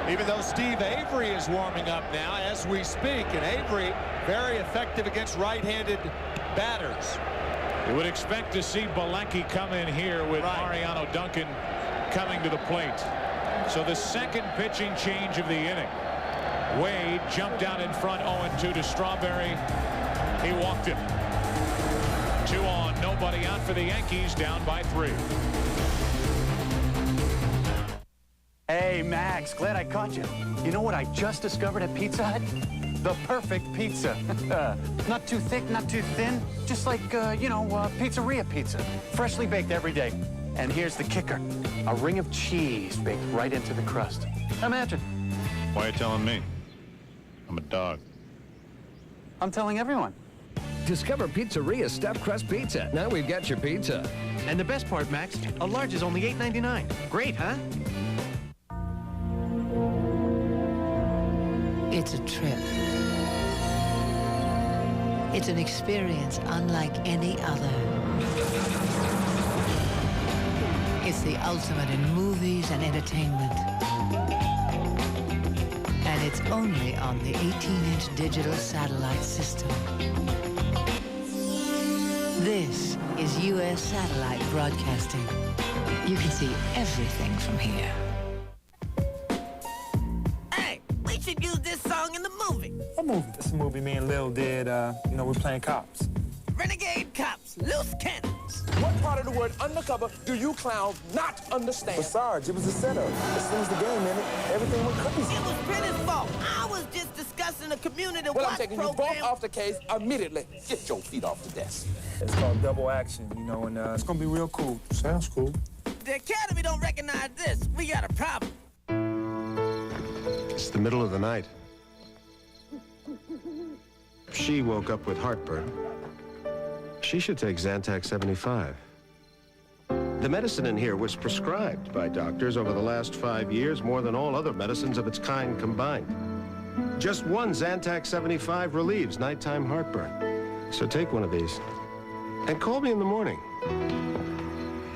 Even though Steve Avery is warming up now as we speak, and Avery very effective against right-handed batters. You would expect to see Bilecki come in here with Mariano Duncan coming to the plate. So the second pitching change of the inning. Wade jumped out in front 0-2 to Strawberry. He walked him. 2 on, nobody out for the Yankees, down by 3. Hey, Max, glad I caught you. You know what I just discovered at Pizza Hut? The perfect pizza. Not too thick, not too thin. Just like, pizzeria pizza. Freshly baked every day. And here's the kicker. A ring of cheese baked right into the crust. Imagine. Why are you telling me? I'm a dog. I'm telling everyone. Discover Pizzeria's Stuffed Crust Pizza. Now we've got your pizza. And the best part, Max, a large is only $8.99. Great, huh? It's a trip. It's an experience unlike any other. It's It's the ultimate in movies and entertainment. And it's only on the 18-inch digital satellite system. This is U.S. Satellite Broadcasting. You can see everything from here. Hey, we should use this song in the movie. What movie? It's a movie me and Lil did, you know, we're playing cops. Renegade cops, loose cannons. What part of the word undercover do you clowns not understand? But Sarge, it was a setup. As soon as the game ended, everything went crazy. It was Penny's fault. I was just discussing a community watch I'm taking program. you both off the case immediately. Get your feet off the desk. It's called Double Action, you know, and it's gonna be real cool. Sounds cool. The Academy don't recognize this. We got a problem. It's the middle of the night. She woke up with heartburn. She should take Zantac 75. The medicine in here was prescribed by doctors over the last 5 years, more than all other medicines of its kind combined. Just one Zantac 75 relieves nighttime heartburn. So take one of these and call me in the morning.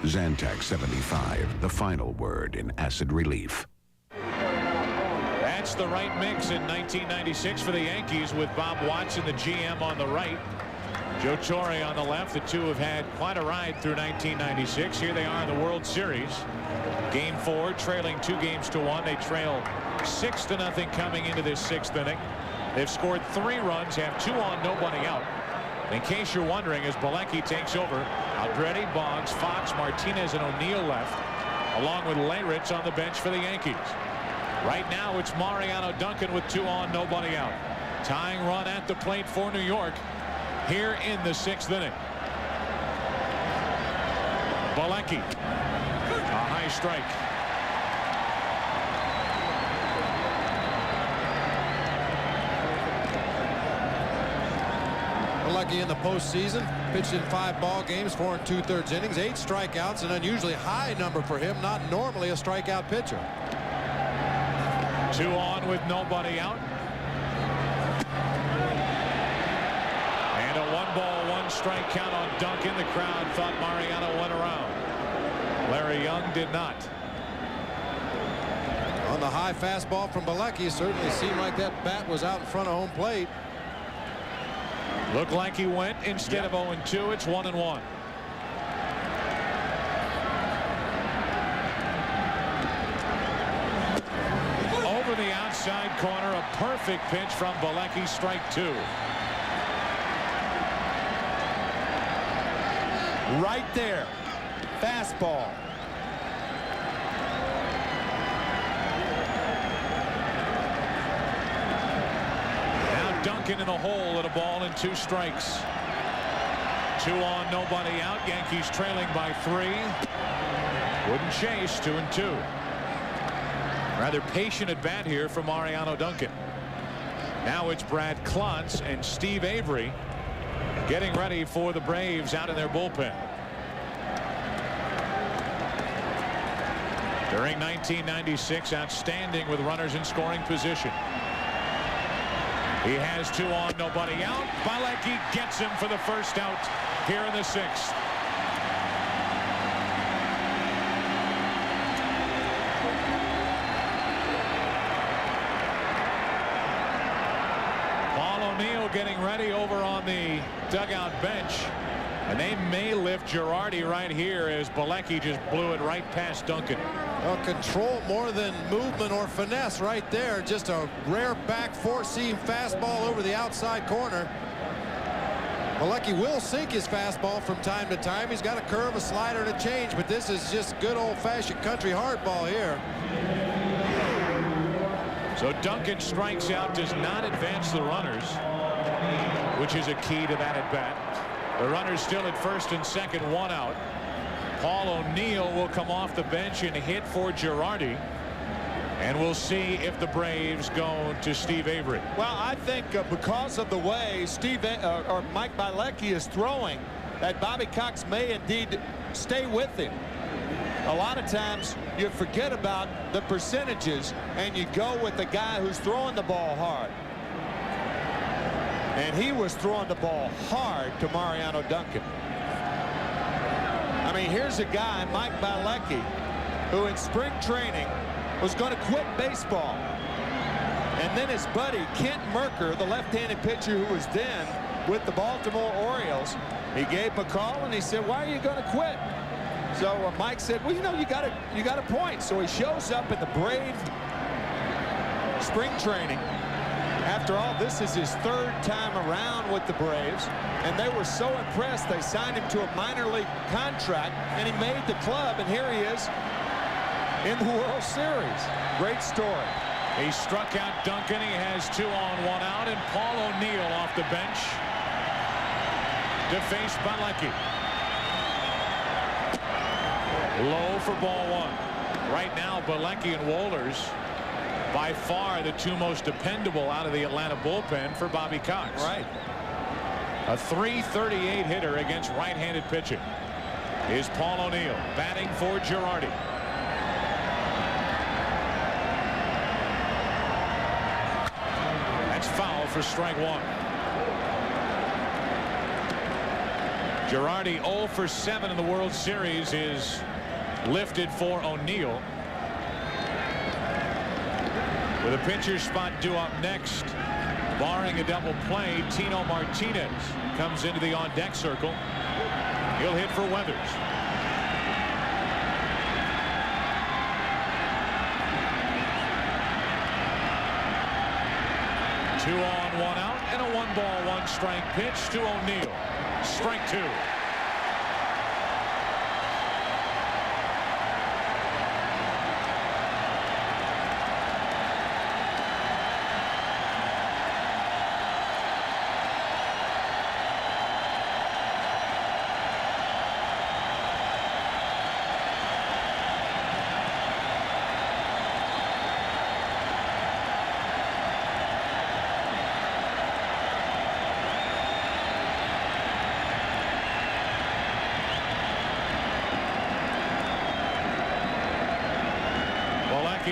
Zantac 75, the final word in acid relief. That's the right mix in 1996 for the Yankees, with Bob Watson, the GM, on the right. Joe Torre on the left. The two have had quite a ride through 1996. Here they are in the World Series. Game 4, trailing 2-1. They trail 6-0 coming into this 6th inning. They've scored 3 runs, have 2 on, nobody out. In case you're wondering, as Bilecki takes over, Aldrete, Boggs, Fox, Martinez, and O'Neill left, along with Leyritz on the bench for the Yankees. Right now, it's Mariano Duncan with 2 on, nobody out. Tying run at the plate for New York here in the 6th inning. Bilecki, a high strike. Bilecki in the postseason, pitched in 5 ball games, 4 2/3 innings, 8 strikeouts, an unusually high number for him, not normally a strikeout pitcher. 2 on with nobody out. And a 1-ball, 1-strike count on Duncan. The crowd thought Mariano went around. Larry Young did not. On the high fastball from Bilecki, certainly seemed like that bat was out in front of home plate. Looked like he went instead of 0-2. It's 1-1. Over the outside corner, a perfect pitch from Bilecki, strike 2. Right there. Fastball. Now Duncan in the hole at a ball and 2 strikes. 2 on, nobody out. Yankees trailing by 3. Wouldn't chase. 2-2. Rather patient at bat here for Mariano Duncan. Now it's Brad Klontz and Steve Avery getting ready for the Braves out in their bullpen. During 1996, outstanding with runners in scoring position. He has 2 on, nobody out. Bilecki gets him for the first out here in the 6th. Getting ready over on the dugout bench, and they may lift Girardi right here as Bilecki just blew it right past Duncan. Well, control more than movement or finesse right there. Just a rare back 4-seam fastball over the outside corner. Bilecki will sink his fastball from time to time. He's got a curve, a slider, and a change, but this is just good old-fashioned country hardball here. So Duncan strikes out, does not advance the runners, which is a key to that at bat. The runners still at first and second, 1 out. Paul O'Neill will come off the bench and hit for Girardi. And we'll see if the Braves go to Steve Avery. Well, I think because of the way Mike Bilecki is throwing, that Bobby Cox may indeed stay with him. A lot of times you forget about the percentages and you go with the guy who's throwing the ball hard. And he was throwing the ball hard to Mariano Duncan. I I mean, here's a guy, Mike Bielecki, who in spring training was going to quit baseball. And then his buddy, Kent Mercker, the left-handed pitcher who was then with the Baltimore Orioles, he gave him a call and he said, why are you going to quit? So Mike said, well, you know, you got a point. So he shows up in the Brave spring training. After all, this is his third time around with the Braves, and they were so impressed they signed him to a minor league contract, and he made the club, and here he is in the World Series. Great story. He struck out Duncan. He has 2 on, 1 out, and Paul O'Neill off the bench to face Bielecki. Low for ball 1. Right now, Bielecki and Wohlers by far the 2 most dependable out of the Atlanta bullpen for Bobby Cox. Right. A .338 hitter against right-handed pitching is Paul O'Neill, batting for Girardi. That's foul for strike 1. Girardi 0 for 7 in the World Series is lifted for O'Neill. With a pitcher's spot due up next, barring a double play, Tino Martinez comes into the on-deck circle. He'll hit for Weathers. Two on, 1 out, and a 1-ball, 1-strike pitch to O'Neill. Strike 2.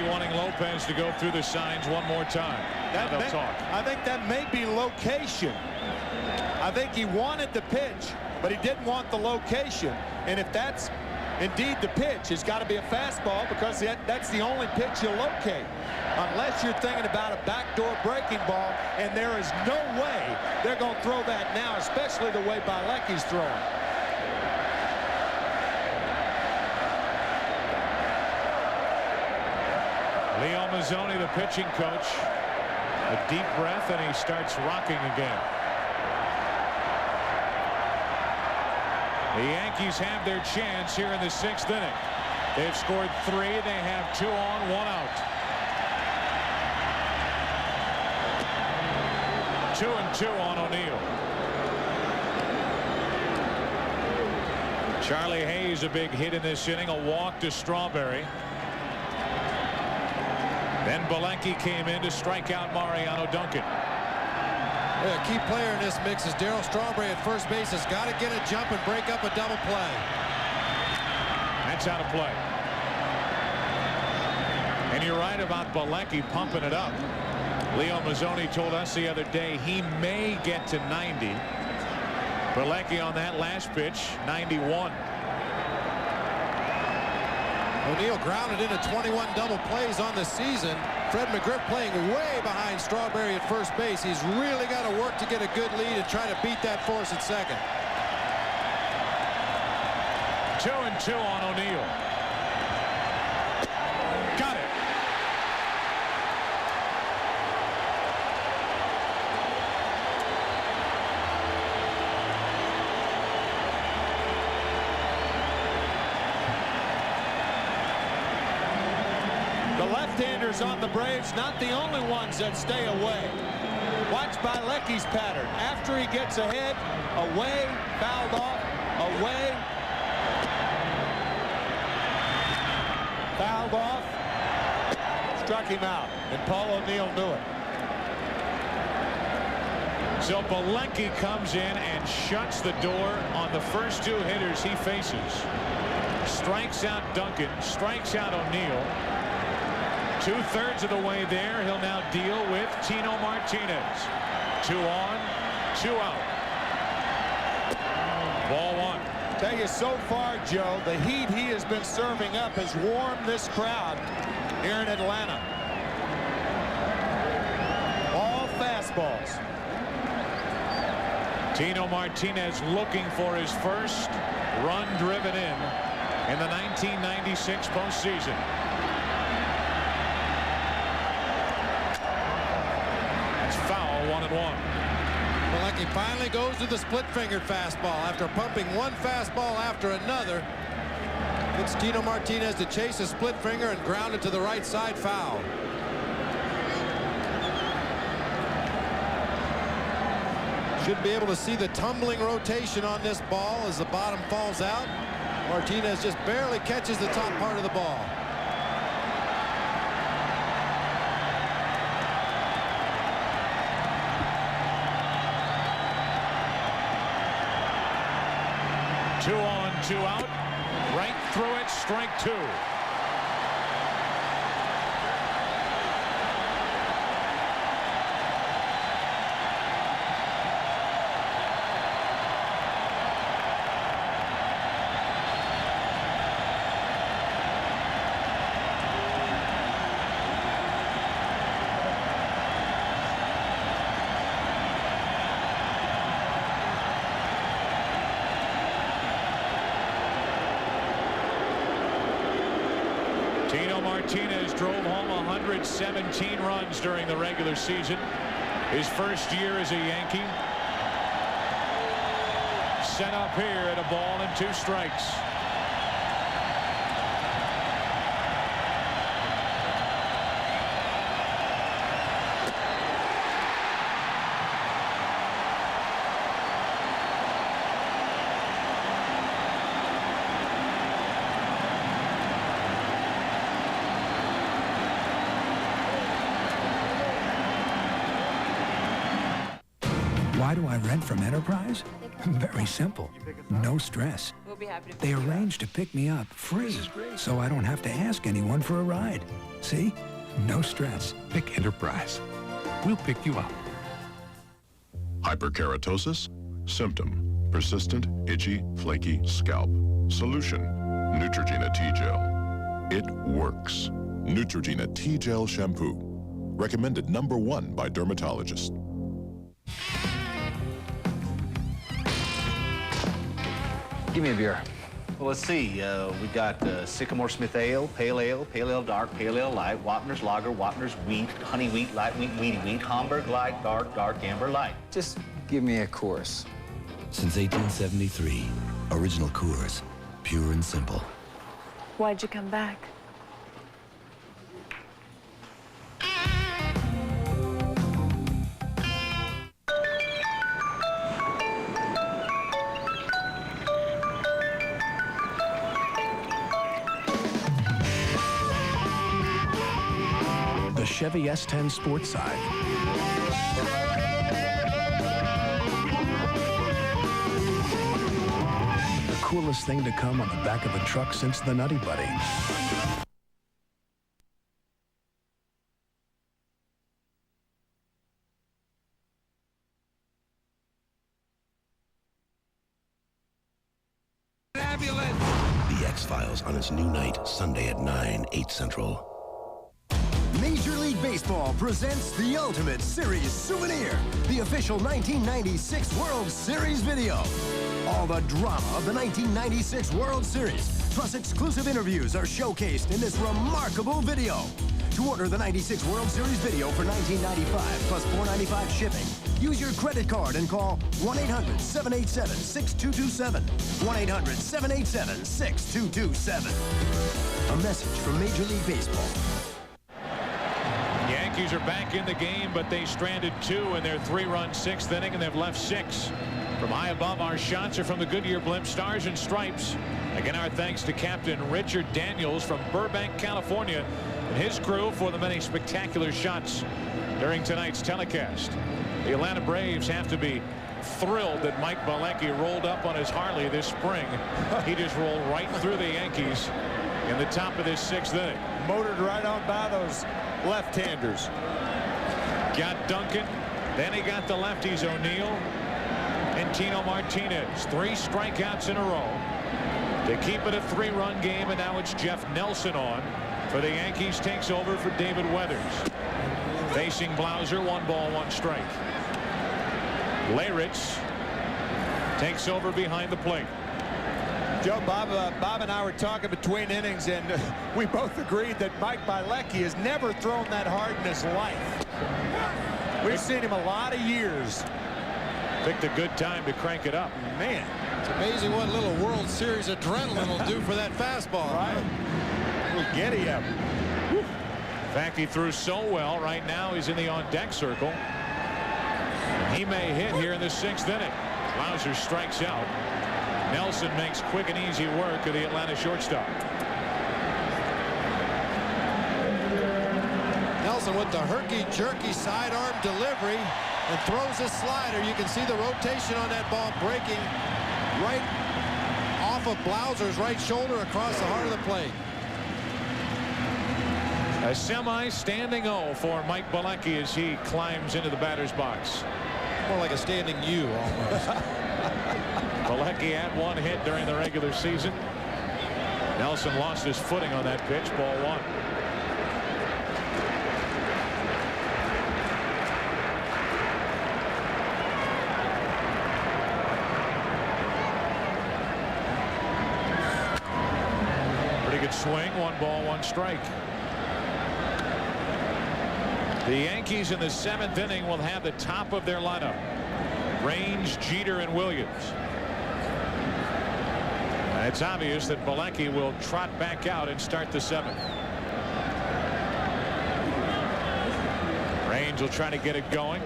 Wanting Lopez to go through the signs one more time. I think that may be location. I think he wanted the pitch, but he didn't want the location. And if that's indeed the pitch, it's got to be a fastball, because that's the only pitch you'll locate. Unless you're thinking about a backdoor breaking ball, and there is no way they're going to throw that now, especially the way Bielecki's throwing. Leo Mazzoni, the pitching coach, a deep breath, and he starts rocking again. The Yankees have their chance here in the 6th inning. They've scored 3. They have 2 on, 1 out. 2-2 on O'Neill. Charlie Hayes, a big hit in this inning, a walk to Strawberry. Then Bielecki came in to strike out Mariano Duncan. Yeah, key player in this mix is Darryl Strawberry at first base. Has got to get a jump and break up a double play. That's out of play. And you're right about Bielecki pumping it up. Leo Mazzoni told us the other day he may get to 90. Bielecki on that last pitch, 91. O'Neill grounded into 21 double plays on the season. Fred McGriff playing way behind Strawberry at first base. He's really got to work to get a good lead and try to beat that force at second. 2-2 on O'Neill. Got it. Left-handers on the Braves, not the only ones that stay away. Watch Bielecki's pattern. After he gets ahead, away, fouled off, away, fouled off, struck him out, and Paul O'Neill knew it. So Bielecki comes in and shuts the door on the first 2 hitters he faces. Strikes out Duncan, strikes out O'Neill. 2/3 of the way there, he'll now deal with Tino Martinez. 2 on, 2 out. Ball 1. Tell you, so far, Joe, the heat he has been serving up has warmed this crowd here in Atlanta. All fastballs. Tino Martinez looking for his first run driven in the 1996 postseason. That's foul, 1-1. Bilecki finally goes to the split-fingered fastball after pumping one fastball after another. It's Tino Martinez to chase a split finger and ground it to the right side, foul. Should be able to see the tumbling rotation on this ball as the bottom falls out. Martinez just barely catches the top part of the ball. Two on, two out. Right through it, strike two. Tino Martinez drove home 117 runs during the regular season. His first year as a Yankee. Set up here at a ball and 2 strikes. Why do I rent from Enterprise? Very simple. No stress. We'll be happy to They arrange to pick me up free, so I don't have to ask anyone for a ride. See? No stress. Pick Enterprise. We'll pick you up. Hyperkeratosis? Symptom: persistent, itchy, flaky scalp. Solution: Neutrogena T-Gel. It works. Neutrogena T-Gel Shampoo. Recommended #1 by dermatologists. Give me a beer. Well, let's see. We got Sycamore Smith Ale, Pale Ale Dark, Pale Ale Light, Wapner's Lager, Wapner's Wheat, Honey Wheat, Light Wheat, Weedy Wheat, Hamburg Light, Dark, Amber Light. Just give me a course. Since 1873, original Coors, pure and simple. Why'd you come back? The Chevy S10 Sports Side. The coolest thing to come on the back of a truck since the Nutty Buddy. The X-Files on its new night, Sunday at 9, 8 Central. Major League Baseball presents the Ultimate Series Souvenir, the official 1996 World Series video. All the drama of the 1996 World Series, plus exclusive interviews are showcased in this remarkable video. To order the 96 World Series video for $19.95 plus $4.95 shipping, use your credit card and call 1-800-787-6227. 1-800-787-6227. A message from Major League Baseball. Yankees are back in the game, but they stranded 2 in their 3-run 6th inning, and they've left 6. From high above, our shots are from the Goodyear Blimp Stars and Stripes. Again, our thanks to Captain Richard Daniels from Burbank, California, and his crew for the many spectacular shots during tonight's telecast. The Atlanta Braves have to be thrilled that Mike Bilecki rolled up on his Harley this spring. He just rolled right through the Yankees in the top of this 6th inning. Motored right on by those left-handers. Got Duncan, then he got the lefties O'Neill and Tino Martinez. 3 strikeouts in a row to keep it a 3-run game, and now it's Jeff Nelson on for the Yankees. Takes over for David Weathers. Facing Blauser, 1 ball, 1 strike. Leyritz takes over behind the plate. Joe, Bob and I were talking between innings, and we both agreed that Mike Bielecki has never thrown that hard in his life. We've seen him a lot of years. Picked a good time to crank it up. Man, it's amazing what little World Series adrenaline will do for that fastball. Right? We'll get him. In fact, he threw so well. Right now, he's in the on-deck circle. He may hit here in the 6th inning. Blauser strikes out. Nelson makes quick and easy work of the Atlanta shortstop. Nelson with the herky-jerky sidearm delivery and throws a slider. You can see the rotation on that ball breaking right off of Blauser's right shoulder across the heart of the plate. A semi-standing O for Mike Bielecki as he climbs into the batter's box. More like a standing U almost. Bielecki had 1 hit during the regular season. Nelson lost his footing on that pitch. Ball 1. Pretty good swing. 1 ball, 1 strike. The Yankees in the 7th inning will have the top of their lineup. Range, Jeter, and Williams. It's obvious that Bielecki will trot back out and start the 7th. Range will try to get it going.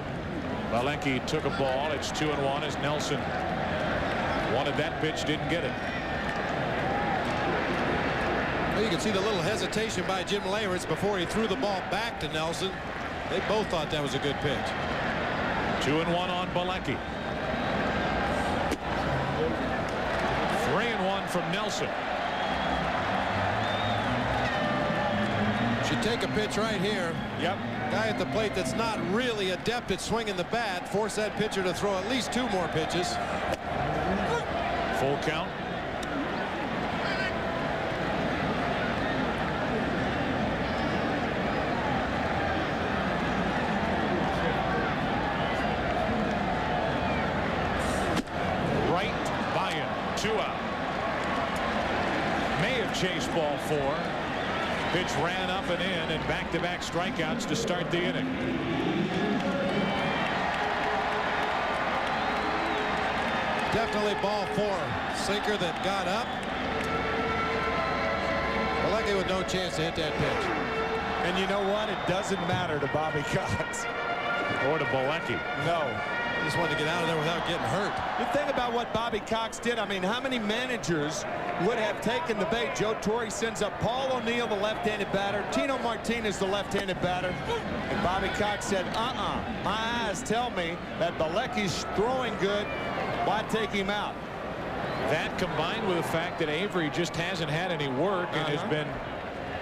Bielecki took a ball. It's 2-1 as Nelson wanted that pitch, didn't get it. Well, you can see the little hesitation by Jim Leyritz before he threw the ball back to Nelson. They both thought that was a good pitch. 2-1 on Bielecki. 3-1 from Nelson. Should take a pitch right here. Yep. Guy at the plate that's not really adept at swinging the bat. Force that pitcher to throw at least 2 more pitches. Full count. Chase ball 4. Pitch ran up and in, and back-to-back strikeouts to start the inning. Definitely ball 4. Sinker that got up. Bielecki with no chance to hit that pitch. And you know what? It doesn't matter to Bobby Cox. Or to Bielecki. No. Just wanted to get out of there without getting hurt. You think about what Bobby Cox did. I mean, how many managers would have taken the bait? Joe Torre sends up Paul O'Neill, the left-handed batter. Tino Martinez, the left-handed batter. And Bobby Cox said, my eyes tell me that Bielecki's throwing good. Why take him out? That combined with the fact that Avery just hasn't had any work and has been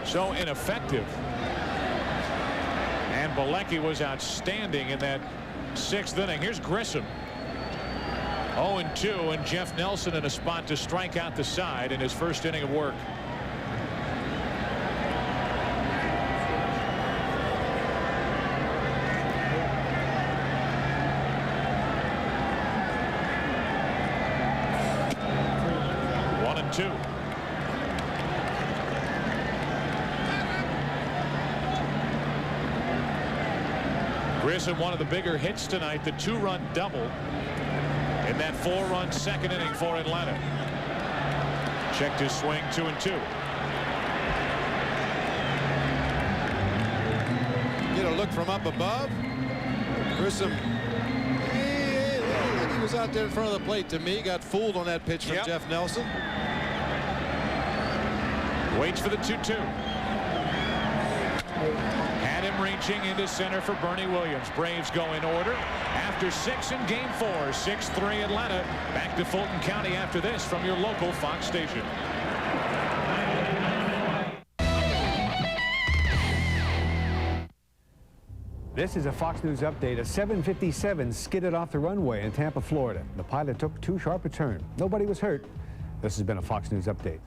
so ineffective. And Bielecki was outstanding in that 6th inning. Here's Grissom. 0-2, and Jeff Nelson in a spot to strike out the side in his 1st inning of work. One and 2. Grissom, one of the bigger hits tonight, the 2-run double in that 4-run 2nd inning for Atlanta. Checked his swing. 2-2. Get a look from up above. Grissom, he was out there in front of the plate to me. Got fooled on that pitch from Jeff Nelson. Waits for the 2-2. Had him reaching into center for Bernie Williams. Braves go in order after 6 in Game 4. 6-3 Atlanta. Back to Fulton County after this from your local Fox station. This is a Fox News update. A 757 skidded off the runway in Tampa, Florida. The pilot took too sharp a turn. Nobody was hurt. This has been a Fox News update.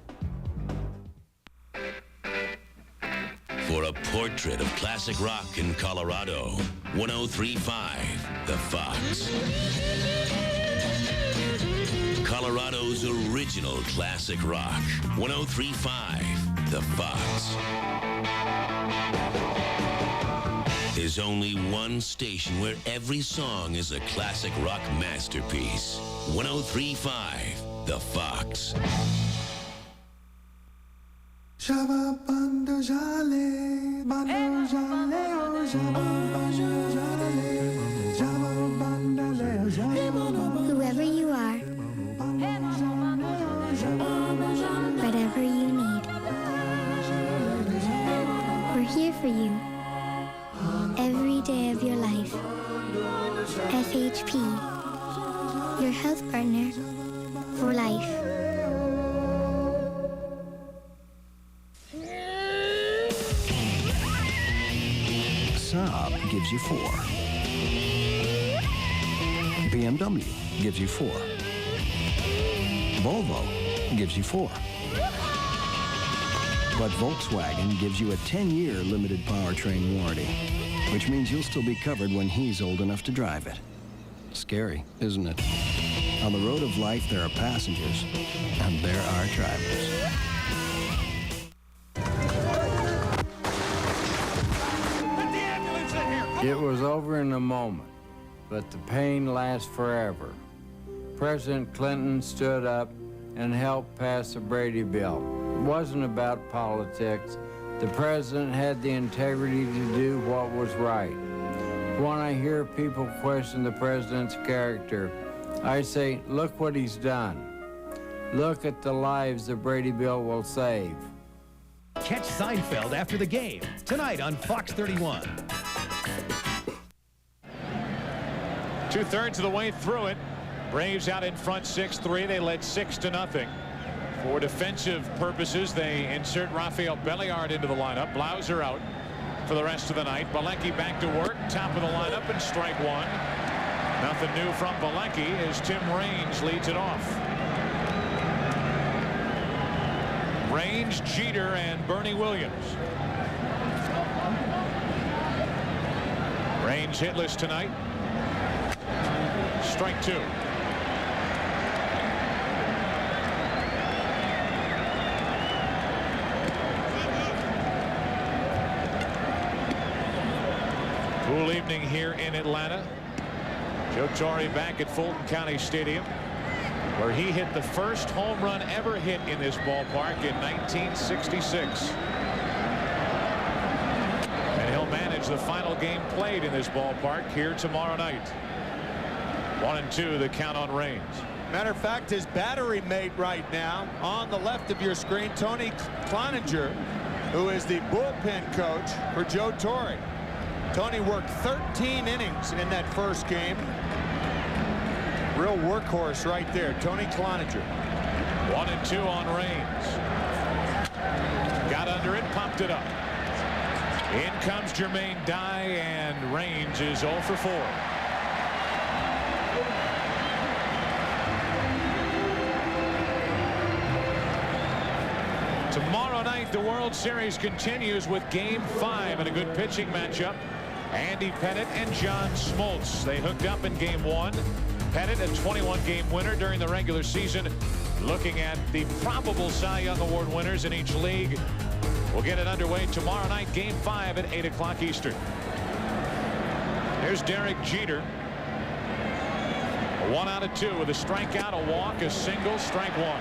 For a portrait of classic rock in Colorado, 103.5 The Fox. Colorado's original classic rock, 103.5 The Fox. There's only one station where every song is a classic rock masterpiece. 103.5 The Fox. Whoever you are, whatever you need, we're here for you every day of your life. FHP, your health partner for life. Saab gives you 4. BMW gives you 4. Volvo gives you 4. But Volkswagen gives you a 10-year limited powertrain warranty, which means you'll still be covered when he's old enough to drive it. Scary, isn't it? On the road of life, there are passengers, and there are drivers. It was over in a moment, but the pain lasts forever. President Clinton stood up and helped pass the Brady Bill. It wasn't about politics. The president had the integrity to do what was right. When I hear people question the president's character, I say, look what he's done. Look at the lives the Brady Bill will save. Catch Seinfeld after the game, tonight on Fox 31. 2/3 of the way through it. Braves out in front 6-3. They led 6-0. For defensive purposes, they insert Rafael Belliard into the lineup. Blauser out for the rest of the night. Bielecki back to work. Top of the lineup and strike one. Nothing new from Bielecki as Tim Raines leads it off. Raines, Jeter, and Bernie Williams. Raines hitless tonight. Strike two. Cool evening here in Atlanta. Joe Torre back at Fulton County Stadium, where he hit the first home run ever hit in this ballpark in 1966. And he'll manage the final game played in this ballpark here tomorrow night. 1-2 the count on Raines. Matter of fact, his battery mate right now on the left of your screen, Tony Cloninger, who is the bullpen coach for Joe Torre. Tony worked 13 innings in that first game. Real workhorse right there, Tony Cloninger. 1-2 on Raines. Got under it, popped it up. In comes Jermaine Dye, and Raines is 0 for 4. Tomorrow night, the World Series continues with Game 5 and a good pitching matchup. Andy Pettitte and John Smoltz. They hooked up in Game 1. Pettitte, a 21-game winner during the regular season. Looking at the probable Cy Young Award winners in each league. We'll get it underway tomorrow night, Game 5 at 8 o'clock Eastern. Here's Derek Jeter. 1 out of 2 with a strikeout, a walk, a single, strike one.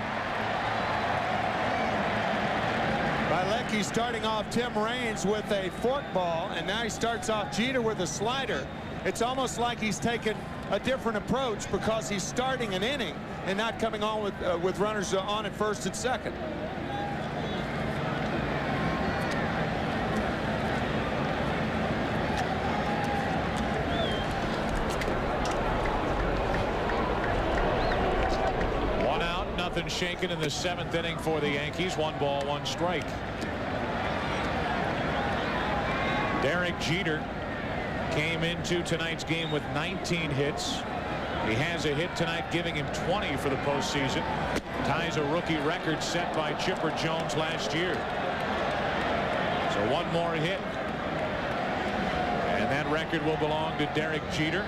Bielecki starting off Tim Raines with a forkball, and now he starts off Jeter with a slider. It's almost like he's taken a different approach because he's starting an inning and not coming on with runners on at first and second. Nothing shaken in the 7th inning for the Yankees. 1 ball, 1 strike. Derek Jeter Came into tonight's game with 19 hits. He has a hit tonight, giving him 20 for the postseason. Ties a rookie record set by Chipper Jones last year. So one more hit. And that record will belong to Derek Jeter.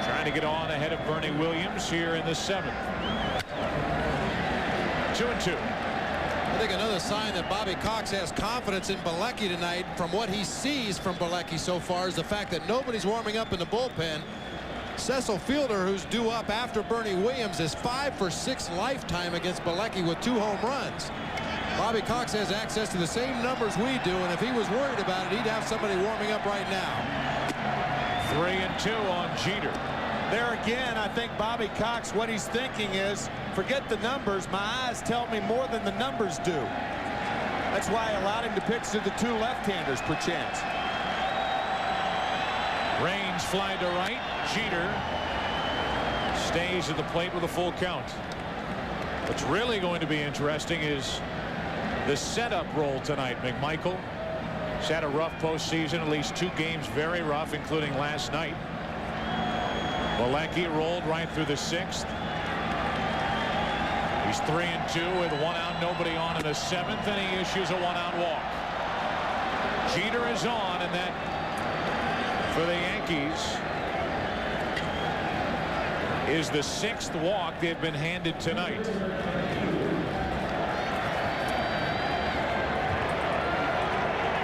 Trying to get on ahead of Bernie Williams here in the 7th. 2-2. I think another sign that Bobby Cox has confidence in Bilecki tonight, from what he sees from Bilecki so far, is the fact that nobody's warming up in the bullpen. Cecil Fielder, who's due up after Bernie Williams, is 5 for 6 lifetime against Bilecki with 2 home runs. Bobby Cox has access to the same numbers we do, and if he was worried about it, he'd have somebody warming up right now. 3-2 on Jeter. There again, I think Bobby Cox, what he's thinking is, forget the numbers. My eyes tell me more than the numbers do. That's why I allowed him to pitch to the 2 left-handers per chance. Rains fly to right. Jeter stays at the plate with a full count. What's really going to be interesting is the setup role tonight. McMichael has had a rough postseason, at least 2 games very rough, including last night. Bilecki rolled right through the 6th. He's 3-2 with 1 out, nobody on in the 7th, and he issues a 1-out walk. Jeter is on, and that for the Yankees is the 6th walk they've been handed tonight.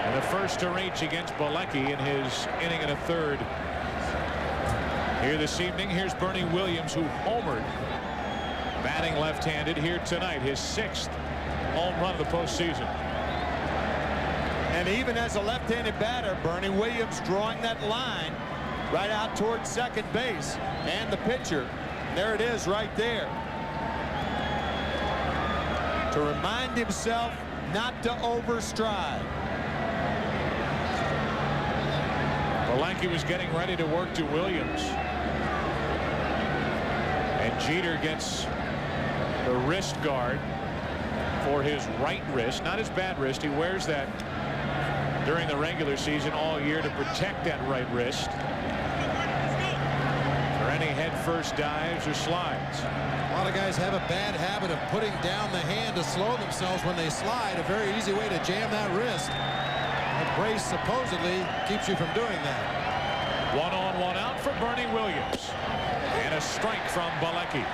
And the first to reach against Bilecki in his inning and a third here this evening. Here's Bernie Williams, who homered, batting left-handed here tonight, his 6th home run of the postseason. And even as a left-handed batter, Bernie Williams drawing that line right out towards second base, and the pitcher, there it is right there, to remind himself not to overstride. Bilecki was getting ready to work to Williams, and Jeter gets the wrist guard for his right wrist, not his bad wrist. He wears that during the regular season all year to protect that right wrist for any head-first dives or slides. A lot of guys have a bad habit of putting down the hand to slow themselves when they slide. A very easy way to jam that wrist. A brace supposedly keeps you from doing that. 1 on, 1 out for Bernie Williams, and a strike from Bilecki.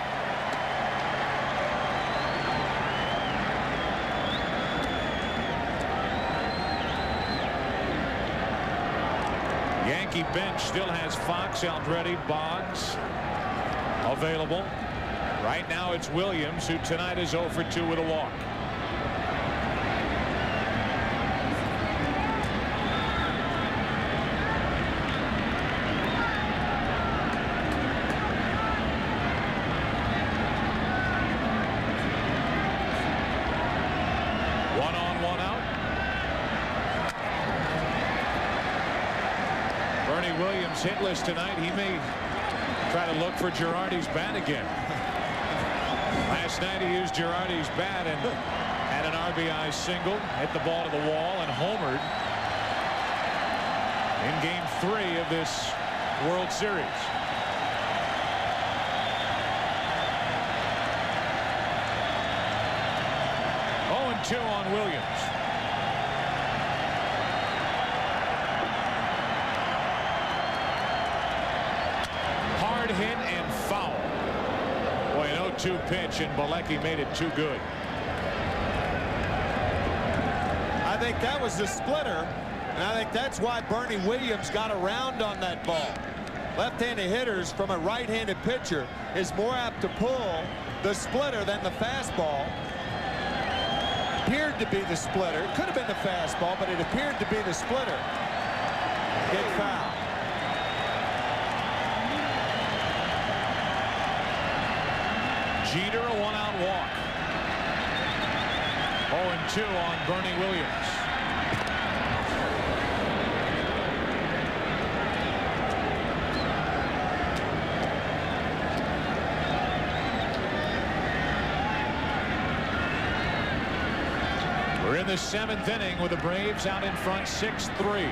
Yankee bench still has Fox, Andretti, Boggs available. Right now it's Williams, who tonight is 0 for 2 with a walk. Hitless tonight. He may try to look for Girardi's bat again. Last night he used Girardi's bat and had an RBI single, hit the ball to the wall, and homered in Game 3 of this World Series. Oh, 2 on Williams. Hit and foul. Boy, an 0-2 pitch, and Bilecki made it too good. I think that was the splitter, and I think that's why Bernie Williams got around on that ball. Left-handed hitters from a right-handed pitcher is more apt to pull the splitter than the fastball. Appeared to be the splitter. It could have been the fastball, but it appeared to be the splitter. Hit foul. Jeter, a 1-out walk. 0-2 on Bernie Williams. We're in the 7th inning with the Braves out in front 6-3.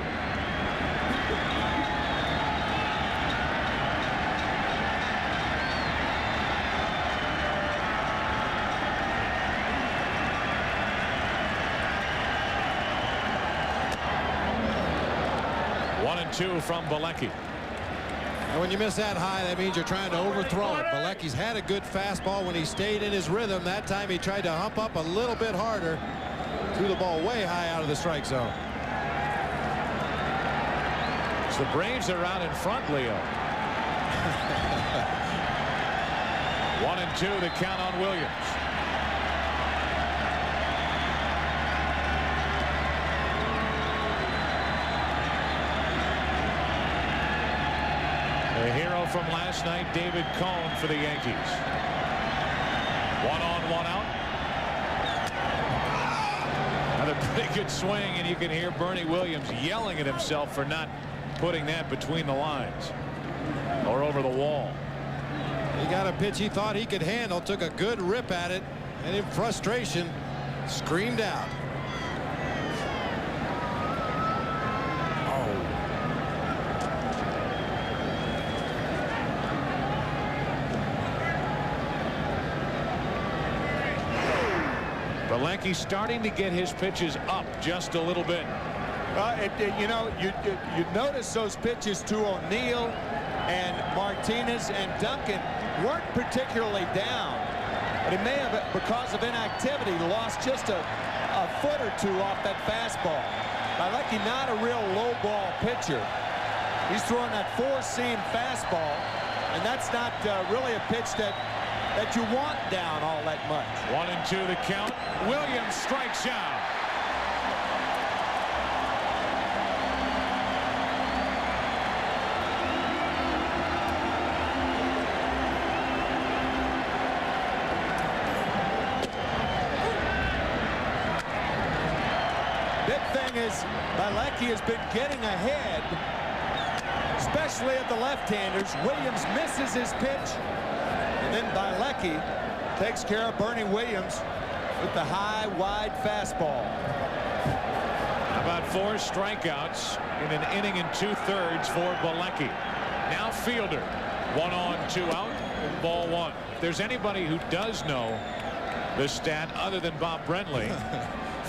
1-2 from Bilecki. And when you miss that high, that means you're trying to overthrow it. Bilecki's had a good fastball when he stayed in his rhythm. That time he tried to hump up a little bit harder. Threw the ball way high out of the strike zone. So the Braves are out in front, Leo. 1-2 the count on Williams. The hero from last night, David Cone, for the Yankees. 1 on, 1 out. Another pretty good swing, and you can hear Bernie Williams yelling at himself for not putting that between the lines or over the wall. He got a pitch he thought he could handle, took a good rip at it, and in frustration, screamed out. Bilecki starting to get his pitches up just a little bit. You know, you notice those pitches to O'Neill and Martinez and Duncan weren't particularly down, but he may have, because of inactivity, lost just a foot or two off that fastball. Bilecki not a real low ball pitcher. He's throwing that four-seam fastball, and that's not really a pitch that you want down all that much. 1-2 the count. Williams strikes out. Big thing is Bilecki has been getting ahead, especially at the left-handers. Williams misses his pitch, and then Bilecki takes care of Bernie Williams with the high, wide fastball. How about 4 strikeouts in an inning and 2/3 for Bilecki. Now Fielder. 1 on, 2 out. Ball 1. If there's anybody who does know the stat other than Bob Brenly,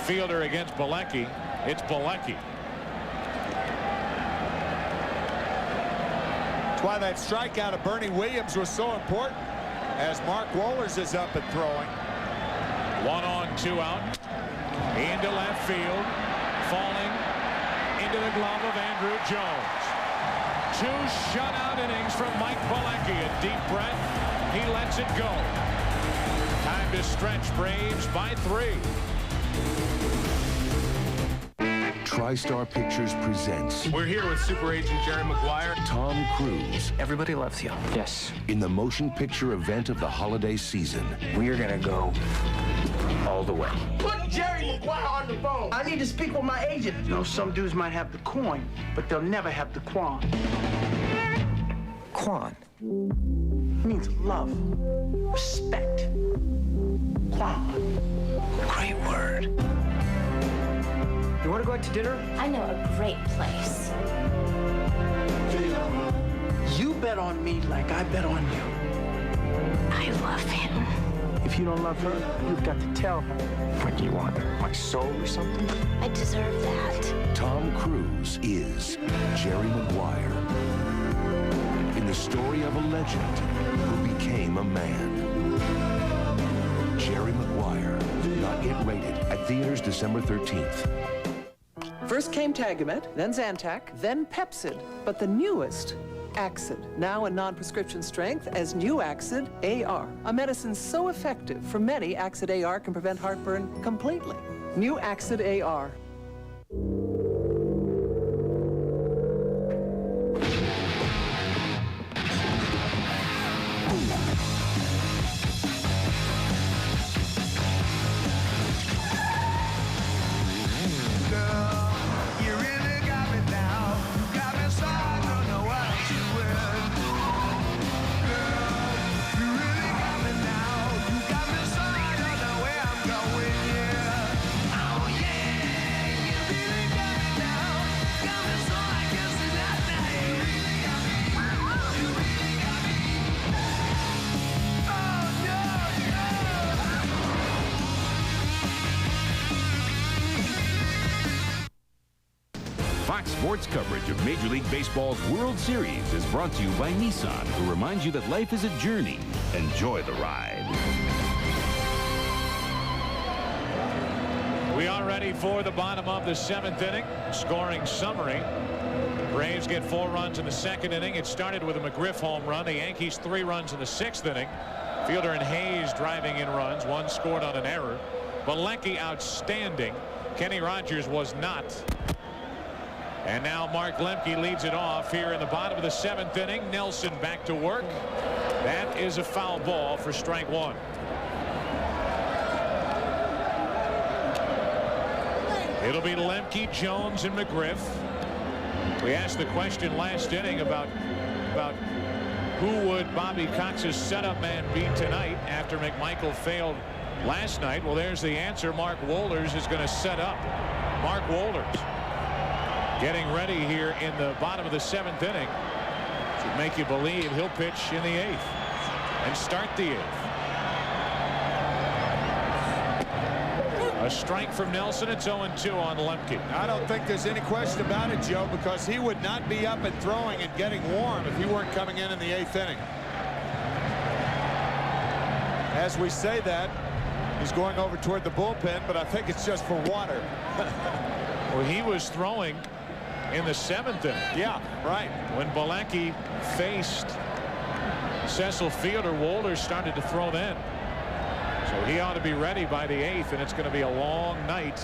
Fielder against Bilecki, it's Bilecki. That's why that strikeout of Bernie Williams was so important, as Mark Wohlers is up and throwing. 1 on, 2 out. Into left field. Falling into the glove of Andrew Jones. 2 shutout innings from Mike Bilecki. A deep breath. He lets it go. Time to stretch. Braves by 3. TriStar Pictures presents We're here with Super Agent Jerry Maguire. Tom Cruise. Everybody loves you. Yes. In the motion picture event of the holiday season. We're gonna go all the way. Put Jerry Maguire on the phone. I need to speak with my agent. You know, some dudes might have the coin, but they'll never have the quan. Quan means love, respect. Quan. Great word. You want to go out to dinner? I know a great place. You bet on me like I bet on you. I love him. If you don't love her, you've got to tell her. What do you want? My soul or something? I deserve that. Tom Cruise is Jerry Maguire. In the story of a legend who became a man. Jerry Maguire. Not yet rated. At theaters December 13th. First came Tagamet, then Zantac, then Pepsid, but the newest, Axid, now in non-prescription strength as New Axid AR. A medicine so effective, for many, Axid AR can prevent heartburn completely. New Axid AR. Fox Sports coverage of Major League Baseball's World Series is brought to you by Nissan, who reminds you that life is a journey. Enjoy the ride. We are ready for the bottom of the 7th inning. Scoring summary. Braves get 4 runs in the 2nd inning. It started with a McGriff home run. The Yankees 3 runs in the 6th inning. Fielder and Hayes driving in runs. 1 scored on an error. Belenke outstanding. Kenny Rogers was not. And now Mark Lemke leads it off here in the bottom of the 7th inning. Nelson back to work. That is a foul ball for strike 1. It'll be Lemke, Jones, and McGriff. We asked the question last inning about who would Bobby Cox's setup man be tonight after McMichael failed last night. Well, there's the answer. Mark Wohlers is going to set up. Mark Wohlers getting ready here in the bottom of the 7th inning. Should make you believe he'll pitch in the 8th and start the 8th. A strike from Nelson. It's 0-2 on Lemke. I don't think there's any question about it, Joe, because he would not be up and throwing and getting warm if he weren't coming in the 8th inning. As we say that, he's going over toward the bullpen, but I think it's just for water. Well, he was throwing in the 7th inning. Yeah, right. When Belenke faced Cecil Fielder, Wohlers started to throw then. So he ought to be ready by the 8th, and it's going to be a long night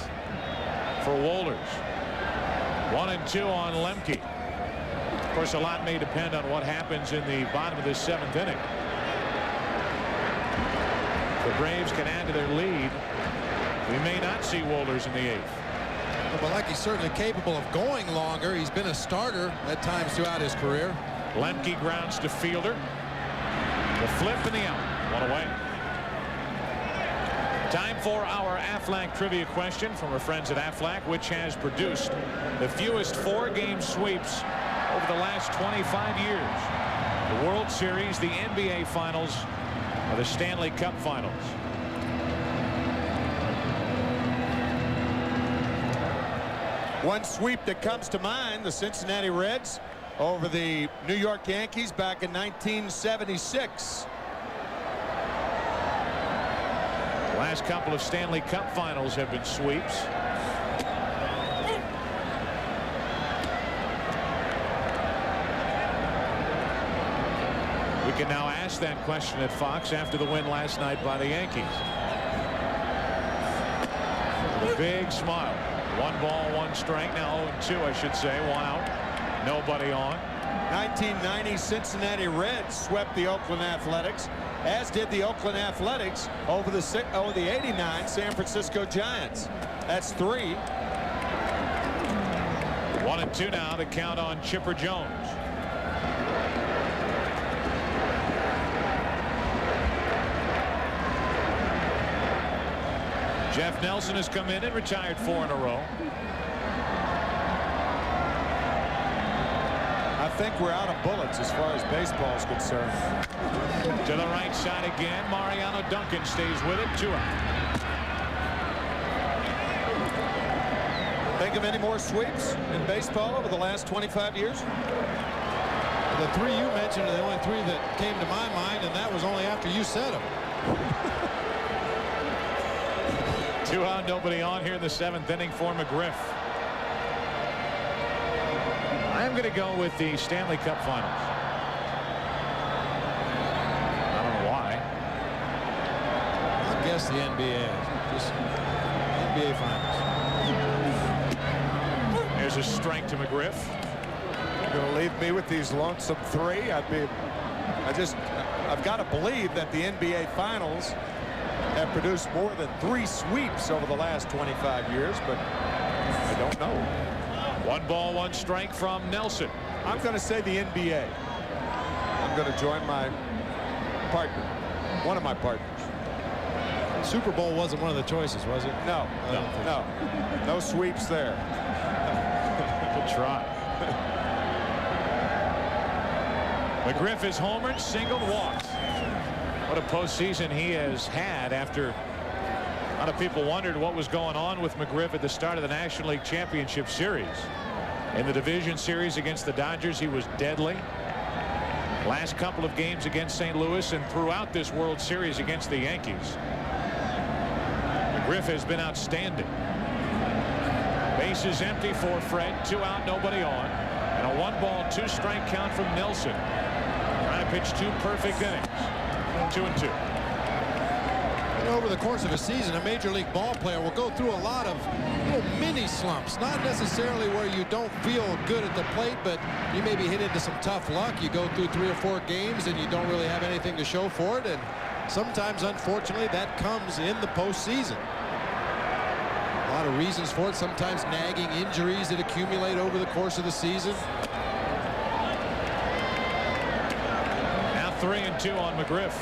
for Wohlers. 1-2 on Lemke. Of course, a lot may depend on what happens in the bottom of this 7th inning. The Braves can add to their lead. We may not see Wohlers in the 8th. Well, Belenke's certainly capable of going longer. He's been a starter at times throughout his career. Lemke grounds to Fielder. The flip and the out. 1 away. Time for our Aflac trivia question from our friends at Aflac, which has produced the fewest 4-game sweeps over the last 25 years. The World Series, the NBA Finals, or the Stanley Cup Finals. One sweep that comes to mind, the Cincinnati Reds over the New York Yankees back in 1976. Last couple of Stanley Cup Finals have been sweeps. We can now ask that question at Fox after the win last night by the Yankees. With a big smile. 1 ball, 1 strike. Now 0-2, I should say. 1 out. Nobody on. 1990 Cincinnati Reds swept the Oakland Athletics, as did the Oakland Athletics over the 89 San Francisco Giants. That's 3. 1-2 now. The count on Chipper Jones. Jeff Nelson has come in and retired 4 in a row. I think we're out of bullets as far as baseball is concerned. To the right side again. Mariano Duncan stays with it. 2 out. Think of any more sweeps in baseball over the last 25 years? The 3 you mentioned are the only 3 that came to my mind, and that was only after you said them. 2 out, nobody on here in the 7th inning for McGriff. I'm going to go with the Stanley Cup Finals. I don't know why. I guess the NBA. Just NBA Finals. There's a strike to McGriff. You're going to leave me with these lonesome 3. I've got to believe that the NBA Finals have produced more than 3 sweeps over the last 25 years, but I don't know. 1 ball, 1 strike from Nelson. I'm going to say the NBA. I'm going to join my partner, one of my partners. Super Bowl wasn't one of the choices, was it? No. No sweeps there. Good try. McGriff is homered, singled, walked. What a postseason he has had after a lot of people wondered what was going on with McGriff at the start of the National League Championship Series. In the division series against the Dodgers, he was deadly. Last couple of games against St. Louis and throughout this World Series against the Yankees. McGriff has been outstanding. Bases empty for Fred. 2 out, nobody on. And a 1-ball, 2-strike count from Nelson. Trying to pitch 2 perfect innings. 2-2. Over the course of a season, a major league ball player will go through a lot of little mini slumps, not necessarily where you don't feel good at the plate, but you maybe hit into some tough luck. You go through 3 or 4 games and you don't really have anything to show for it, and sometimes, unfortunately, that comes in the postseason. A lot of reasons for it, sometimes nagging injuries that accumulate over the course of the season. Now 3-2 on McGriff.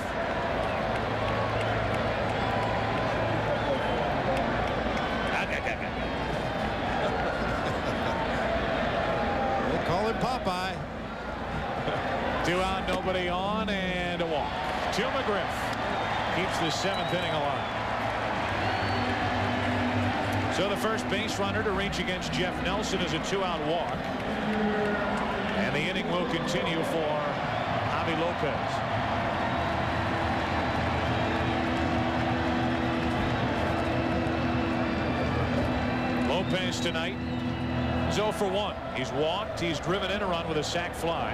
Popeye. 2 out, nobody on, and a walk to McGriff. Keeps the 7th inning alive. So the first base runner to reach against Jeff Nelson is a 2-out walk. And the inning will continue for Javi Lopez. Lopez tonight 0 for 1. He's walked. He's driven in a run with a sac fly.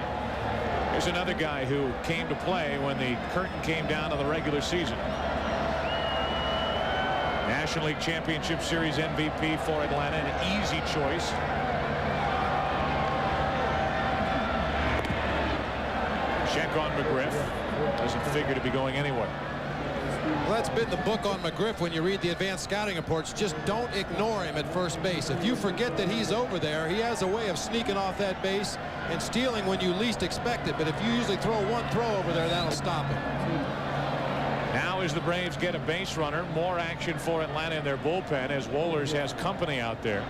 Here's another guy who came to play when the curtain came down on the regular season. National League Championship Series MVP for Atlanta, an easy choice. Check on McGriff. Doesn't figure to be going anywhere. Well, that's been the book on McGriff when you read the advanced scouting reports. Just don't ignore him at first base. If you forget that he's over there, he has a way of sneaking off that base and stealing when you least expect it. But if you usually throw 1 throw over there, that'll stop him. Now as the Braves get a base runner, more action for Atlanta in their bullpen as Wohlers has company out there.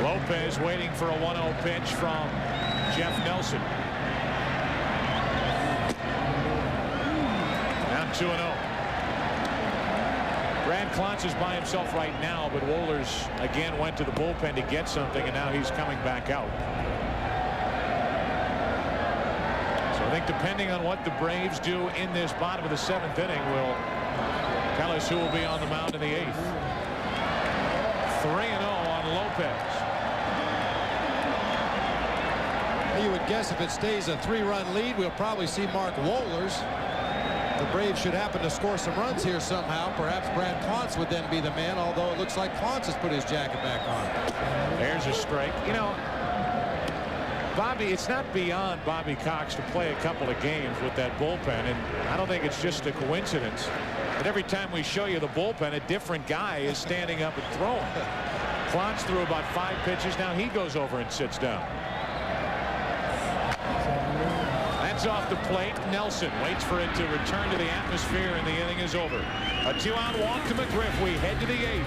Lopez waiting for a 1-0 pitch from Jeff Nelson. Now 2-0. Brad Klontz is by himself right now, but Wohlers again went to the bullpen to get something, and now he's coming back out. So I think depending on what the Braves do in this bottom of the 7th inning will tell us who will be on the mound in the 8th. 3-0 on Lopez. You would guess if it stays a 3-run lead, we'll probably see Mark Wohlers. The Braves should happen to score some runs here somehow. Perhaps Brad Klontz would then be the man, although it looks like Klontz has put his jacket back on. There's a strike. You know, Bobby, it's not beyond Bobby Cox to play a couple of games with that bullpen, and I don't think it's just a coincidence that every time we show you the bullpen, a different guy is standing up and throwing. Klontz threw about 5 pitches. Now he goes over and sits down. That's off the plate. Nelson waits for it to return to the atmosphere, and the inning is over. A 2-out walk to McGriff. We head to the 8th.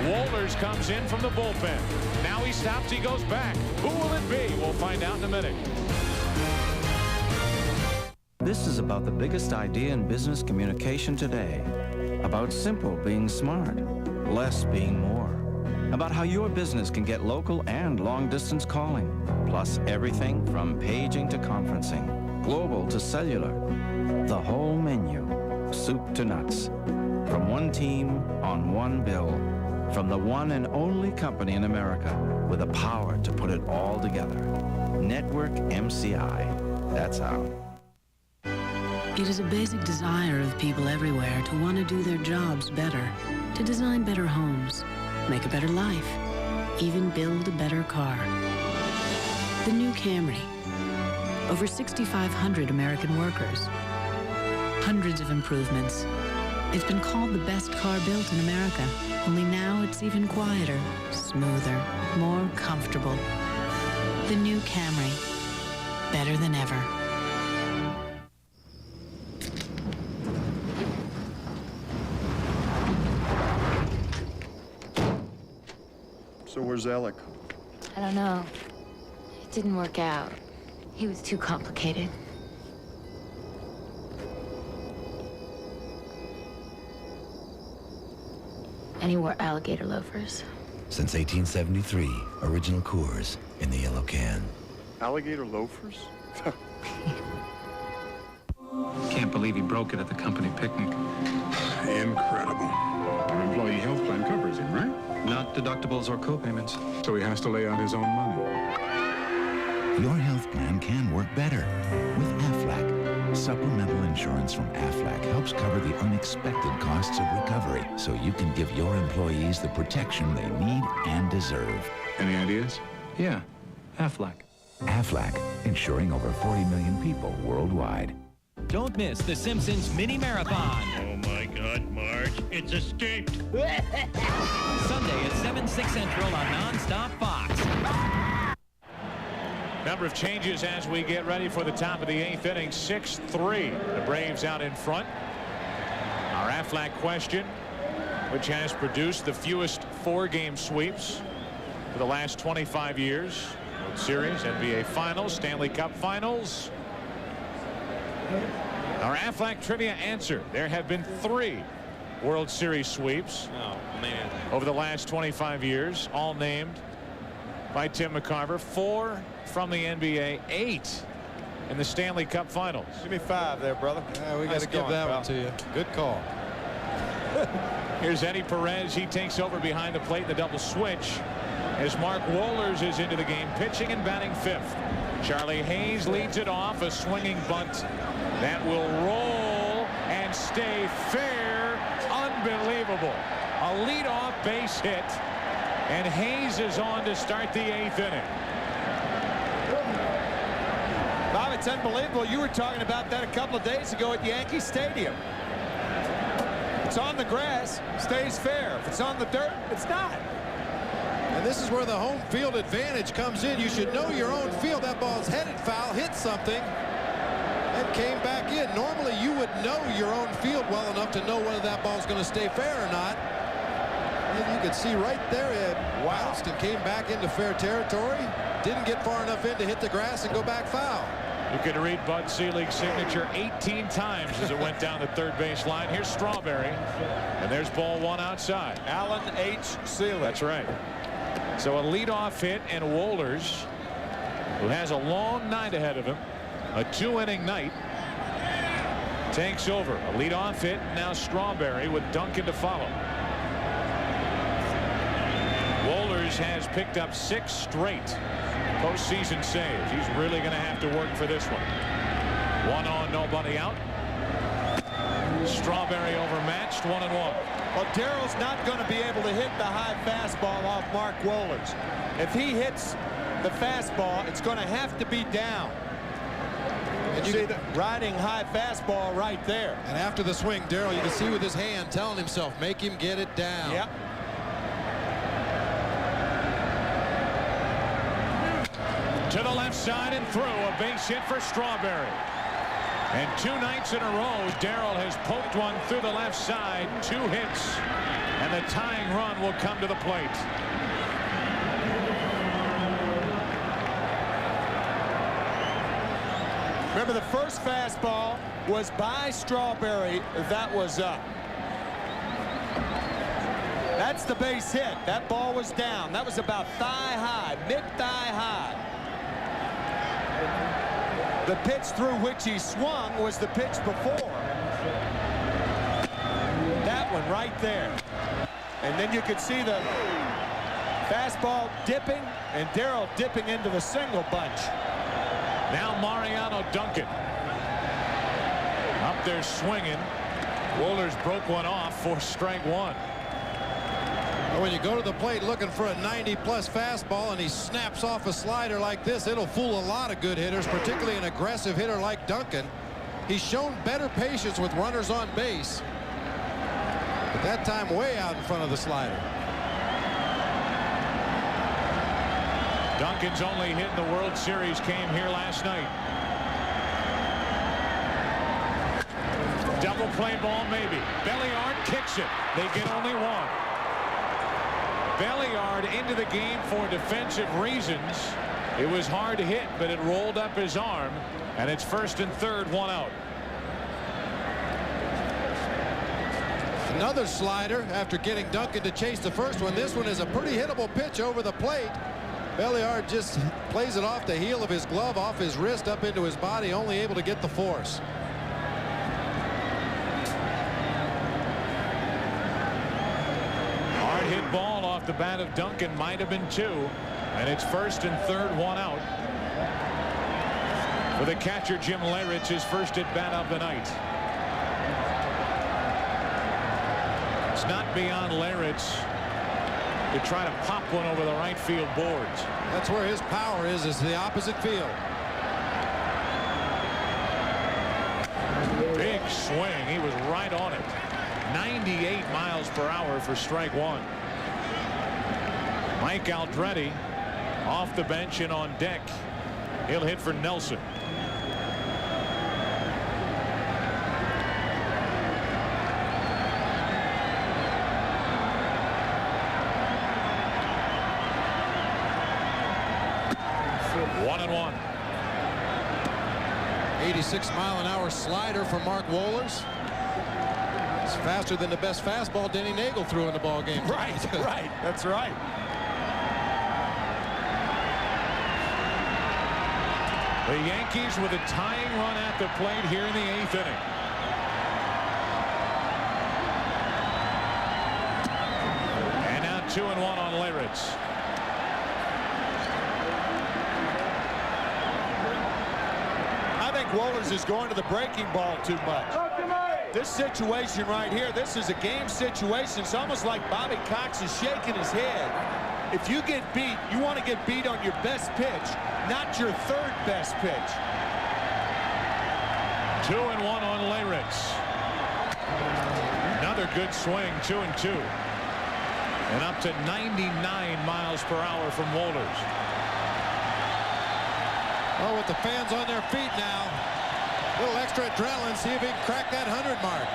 Wohlers comes in from the bullpen. Now he stops. He goes back. Who will it be? We'll find out in a minute. This is about the biggest idea in business communication today. About simple being smart, less being more. About how your business can get local and long-distance calling, plus everything from paging to conferencing, global to cellular, the whole menu, soup to nuts. From one team on one bill, from the one and only company in America with the power to put it all together. Network MCI. That's how. It is a basic desire of people everywhere to want to do their jobs better, to design better homes, make a better life, even build a better car. The new Camry. Over 6,500 American workers. Hundreds of improvements. It's been called the best car built in America, only now it's even quieter, smoother, more comfortable. The new Camry. Better than ever. So where's Alec? I don't know. It didn't work out. He was too complicated. And he wore alligator loafers. Since 1873, original Coors in the yellow can. Alligator loafers? Can't believe he broke it at the company picnic. Incredible. Our employee health plan covers him, right? Not deductibles or co-payments. So he has to lay out his own money. Your health plan can work better with Aflac. Supplemental insurance from Aflac helps cover the unexpected costs of recovery so you can give your employees the protection they need and deserve. Any ideas? Yeah, Aflac. Aflac, insuring over 40 million people worldwide. Don't miss The Simpsons Mini Marathon. Oh my God, Marge, it's escaped. Sunday at 7/6 Central on Non-Stop Fox. Number of changes as we get ready for the top of the 8th inning. 6-3. The Braves out in front. Our Aflac question, which has produced the fewest 4-game sweeps for the last 25 years. World Series, NBA Finals, Stanley Cup Finals. Our Aflac trivia answer. There have been 3 World Series sweeps over the last 25 years, all named by Tim McCarver. 4 from the NBA, 8 in the Stanley Cup Finals. Give me 5 there, brother. Yeah, we got to give that one to you. Good call. Here's Eddie Perez. He takes over behind the plate, the double switch, as Mark Wohlers is into the game, pitching and batting 5th. Charlie Hayes leads it off, a swinging bunt that will roll and stay fair. Unbelievable. A leadoff base hit, and Hayes is on to start the 8th inning. Bob, it's unbelievable. You were talking about that a couple of days ago at Yankee Stadium. It's on the grass, stays fair. If it's on the dirt, it's not. And this is where the home field advantage comes in. You should know your own field. That ball's headed foul, hit something, and came back in. Normally, you would know your own field well enough to know whether that ball's going to stay fair or not. And you can see right there it bounced and came back into fair territory. Didn't get far enough in to hit the grass and go back foul. You could read Bud Selig's signature 18 times as it went down the third base line. Here's Strawberry, and there's ball 1 outside. Alan H. Selig. That's right. So a leadoff hit, and Wohlers, who has a long night ahead of him, a 2-inning night, takes over. A leadoff hit, and now Strawberry with Duncan to follow. Wohlers has picked up 6 straight postseason saves. He's really going to have to work for this one. 1 on, nobody out. Strawberry overmatched, 1-1. Well, Darrell's not going to be able to hit the high fastball off Mark Wohlers. If he hits the fastball, it's going to have to be down. And you see the riding high fastball right there. And after the swing, Darrell, you can see with his hand telling himself, make him get it down. Yep. To the left side and through. A base hit for Strawberry. And 2 nights in a row, Darrell has poked one through the left side. 2 hits. And the tying run will come to the plate. Remember, the first fastball was by Strawberry. That was up. That's the base hit. That ball was down. That was about thigh high, mid-thigh high. The pitch through which he swung was the pitch before. That one right there. And then you could see the fastball dipping and Darrell dipping into the single bunch. Now Mariano Duncan up there swinging. Wohlers broke one off for strike 1. When you go to the plate looking for a 90-plus fastball and he snaps off a slider like this, it'll fool a lot of good hitters, particularly an aggressive hitter like Duncan. He's shown better patience with runners on base, but that time way out in front of the slider. Duncan's only hit in the World Series came here last night. Double play ball maybe. Belliard kicks it. They get only 1. Belliard into the game for defensive reasons. It was hard to hit, but it rolled up his arm, and it's 1st and 3rd, 1 out. Another slider after getting Duncan to chase the first one. This one is a pretty hittable pitch over the plate. Belliard just plays it off the heel of his glove, off his wrist, up into his body, only able to get the force. Hard hit ball off the bat of Duncan, might have been 2, and it's first and third, 1 out. For the catcher, Jim Leyritz, his first at bat of the night. It's not beyond Leyritz to try to pop one over the right field boards. That's where his power is the opposite field. Big swing. He was right on it. 98 miles per hour for strike 1. Mike Aldretti off the bench and on deck. He'll hit for Nelson. One and 1. 86-mile-an-hour slider from Mark Wohlers. It's faster than the best fastball Denny Nagel threw in the ball game. Right, right. That's right. The Yankees with a tying run at the plate here in the 8th inning. And now 2-1 on Leyritz. Wohlers is going to the breaking ball too much. This situation right here, this is a game situation. It's almost like Bobby Cox is shaking his head. If you get beat, you want to get beat on your best pitch, not your third best pitch. 2-1 on Leyritz. Another good swing, 2-2. And up to 99 miles per hour from Wohlers. Oh, with the fans on their feet now. A little extra adrenaline, see if he can crack that 100 mark.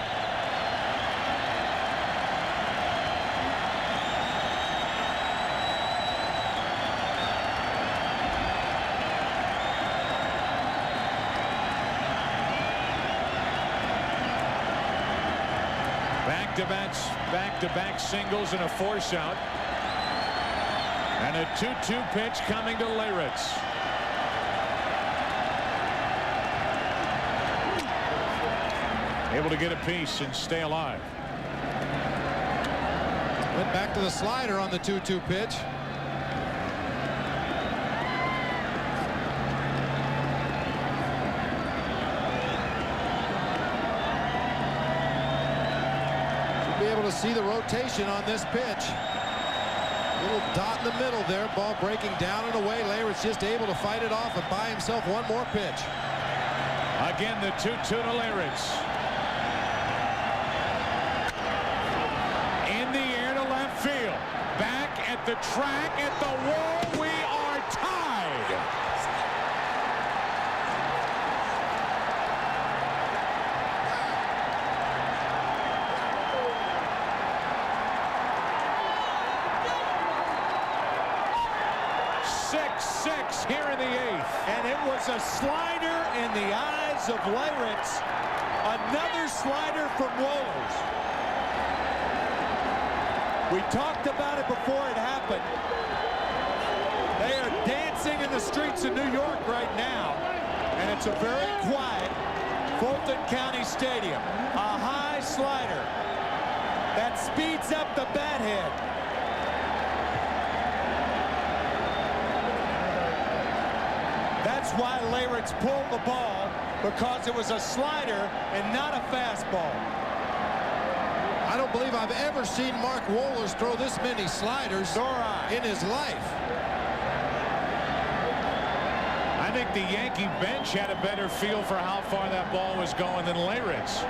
Back-to-back singles and a force out. And a 2-2 pitch coming to Leyritz. Able to get a piece and stay alive. Went back to the slider on the 2-2 pitch. Should be able to see the rotation on this pitch. Little dot in the middle there. Ball breaking down and away. Leyritz just able to fight it off and buy himself one more pitch. Again, the 2-2 to Leyritz. Field. Back at the track, at the wall, we are tied. Six here in the 8th. And it was a slider in the eyes of Leyritz. Another slider from Wohlers. We talked about it before it happened. They are dancing in the streets of New York right now. And it's a very quiet Fulton County Stadium. A high slider that speeds up the bat head. That's why Leyritz pulled the ball, because it was a slider and not a fastball. I don't believe I've ever seen Mark Wohlers throw this many sliders in his life. I think the Yankee bench had a better feel for how far that ball was going than Leyritz.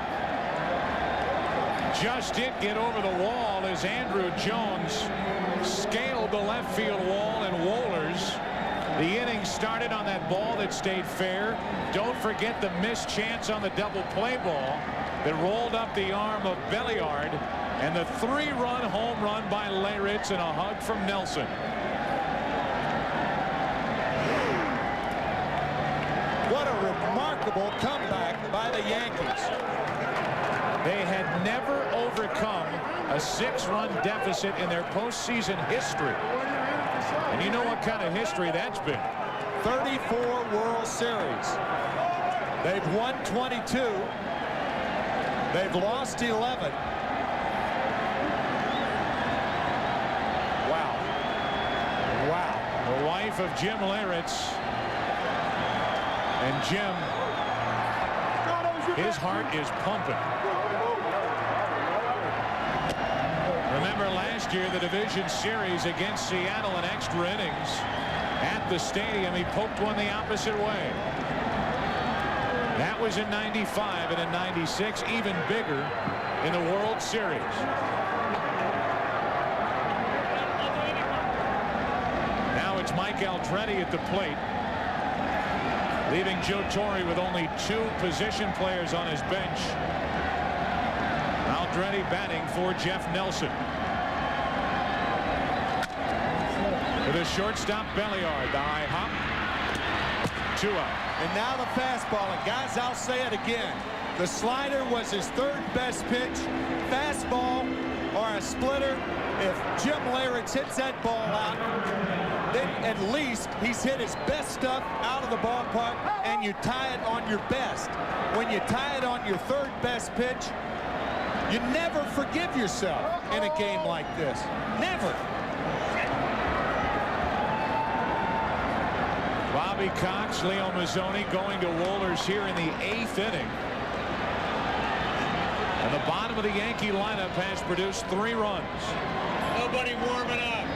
Just did get over the wall as Andruw Jones scaled the left field wall, and Wohlers, the inning started on that ball that stayed fair. Don't forget the missed chance on the double play ball that rolled up the arm of Belliard, and the 3-run home run by Leyritz and a hug from Nelson. What a remarkable comeback by the Yankees. They had never overcome a 6-run deficit in their postseason history. And you know what kind of history that's been. 34 World Series. They've won 22. They've lost 11. The wife of Jim Leyritz. And Jim, his heart is pumping. Remember last year, the division series against Seattle in extra innings. At the stadium, he poked one the opposite way. That was in '95, and in '96, even bigger in the World Series. Mike Aldrete at the plate, leaving Joe Torre with only 2 position players on his bench. Aldrete batting for Jeff Nelson. To the shortstop Belliard, the high hop. 2 out. And now the fastball, and guys, I'll say it again. The slider was his 3rd best pitch. Fastball or a splitter. If Jim Leyritz hits that ball out, then at least he's hit his best stuff out of the ballpark, and you tie it on your best. When you tie it on your 3rd best pitch, you never forgive yourself in a game like this. Never. Bobby Cox, Leo Mazzoni going to Wohlers here in the 8th inning. And the bottom of the Yankee lineup has produced 3 runs. Nobody warming up.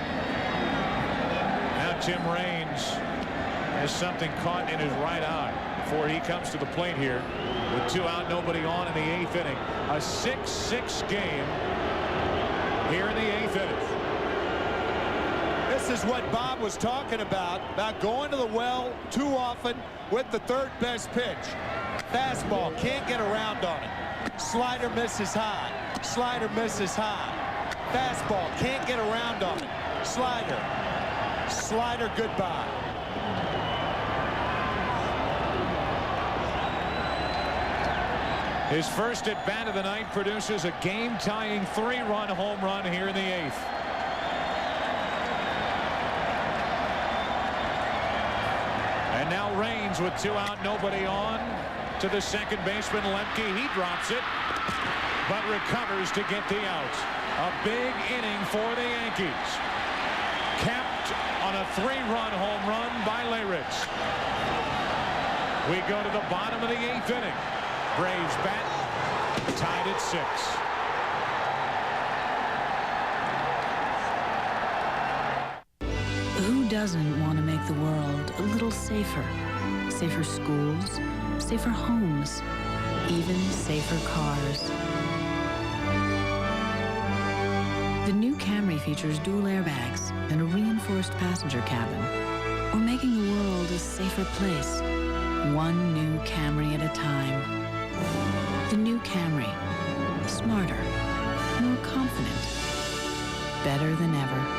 Now Tim Raines has something caught in his right eye before he comes to the plate here with 2 out, nobody on in the 8th inning. A 6-6 game here in the 8th inning. This is what Bob was talking about going to the well too often with the 3rd best pitch. Fastball, can't get around on it. Slider misses high. Slider misses high. Fastball, can't get around on it. Slider. Slider, goodbye. His first at bat of the night produces a game-tying 3-run home run here in the 8th. And now Raines with 2 out, nobody on. To the second baseman, Lemke. He drops it, but recovers to get the out. A big inning for the Yankees. Capped on a 3-run home run by Leyritz. We go to the bottom of the 8th inning. Braves bat, tied at 6. Who doesn't want to make the world a little safer? Safer schools, safer homes, even safer cars. The new Camry features dual airbags and a reinforced passenger cabin. We're making the world a safer place, one new Camry at a time. The new Camry, smarter, more confident, better than ever.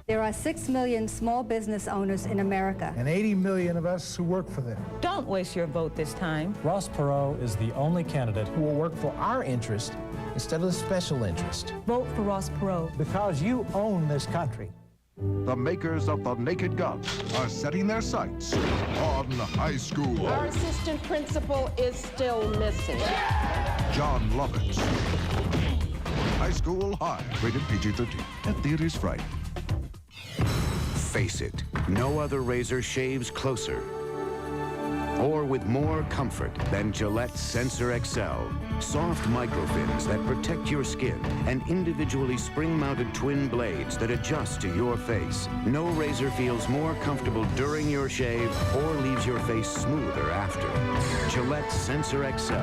There are 6 million small business owners in America. And 80 million of us who work for them. Don't waste your vote this time. Ross Perot is the only candidate who will work for our interest instead of the special interest. Vote for Ross Perot. Because you own this country. The makers of the Naked Gun are setting their sights on high school. Our assistant principal is still missing. John Lovitz. High School High, rated PG-13. At theaters Friday. Face it, no other razor shaves closer or with more comfort than Gillette Sensor XL. Soft microfins that protect your skin and individually spring-mounted twin blades that adjust to your face. No razor feels more comfortable during your shave or leaves your face smoother after. Gillette Sensor XL.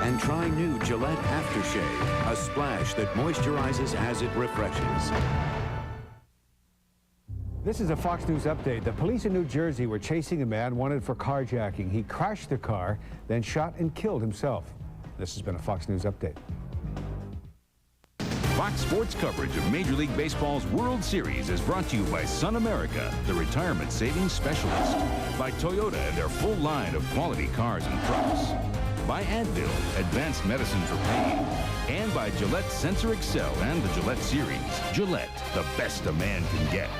And try new Gillette Aftershave, a splash that moisturizes as it refreshes. This is a Fox News update. The police in New Jersey were chasing a man wanted for carjacking. He crashed the car, then shot and killed himself. This has been a Fox News update. Fox Sports coverage of Major League Baseball's World Series is brought to you by Sun America, the retirement savings specialist, by Toyota and their full line of quality cars and trucks, by Advil, advanced medicine for pain, and by Gillette Sensor Excel and the Gillette Series. Gillette, the best a man can get.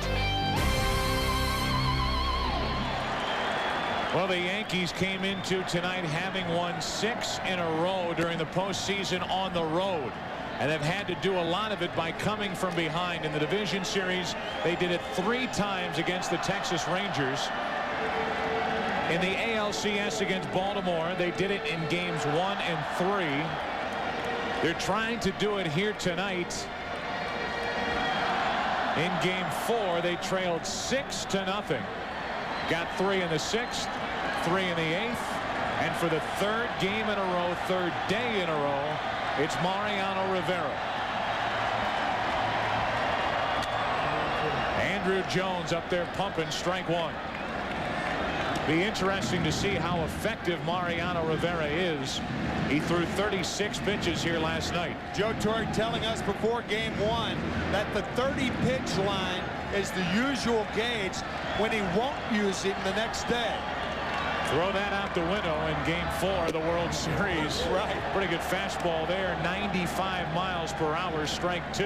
Well, the Yankees came into tonight having won 6 in a row during the postseason on the road. And they've had to do a lot of it by coming from behind. In the division series, they did it 3 times against the Texas Rangers. In the ALCS against Baltimore, they did it in games 1 and 3. They're trying to do it here tonight. In game 4, they trailed 6-0. Got 3 in the 6th, 3 in the 8th, and for the 3rd game in a row, 3rd day in a row, it's Mariano Rivera. Andrew Jones up there pumping, strike 1. Be interesting to see how effective Mariano Rivera is. He threw 36 pitches here last night. Joe Torre telling us before game 1 that the 30-pitch line is the usual gauge when he won't use it the next day. Throw that out the window in game 4 of the World Series. Right. Pretty good fastball there. 95 miles per hour, strike 2.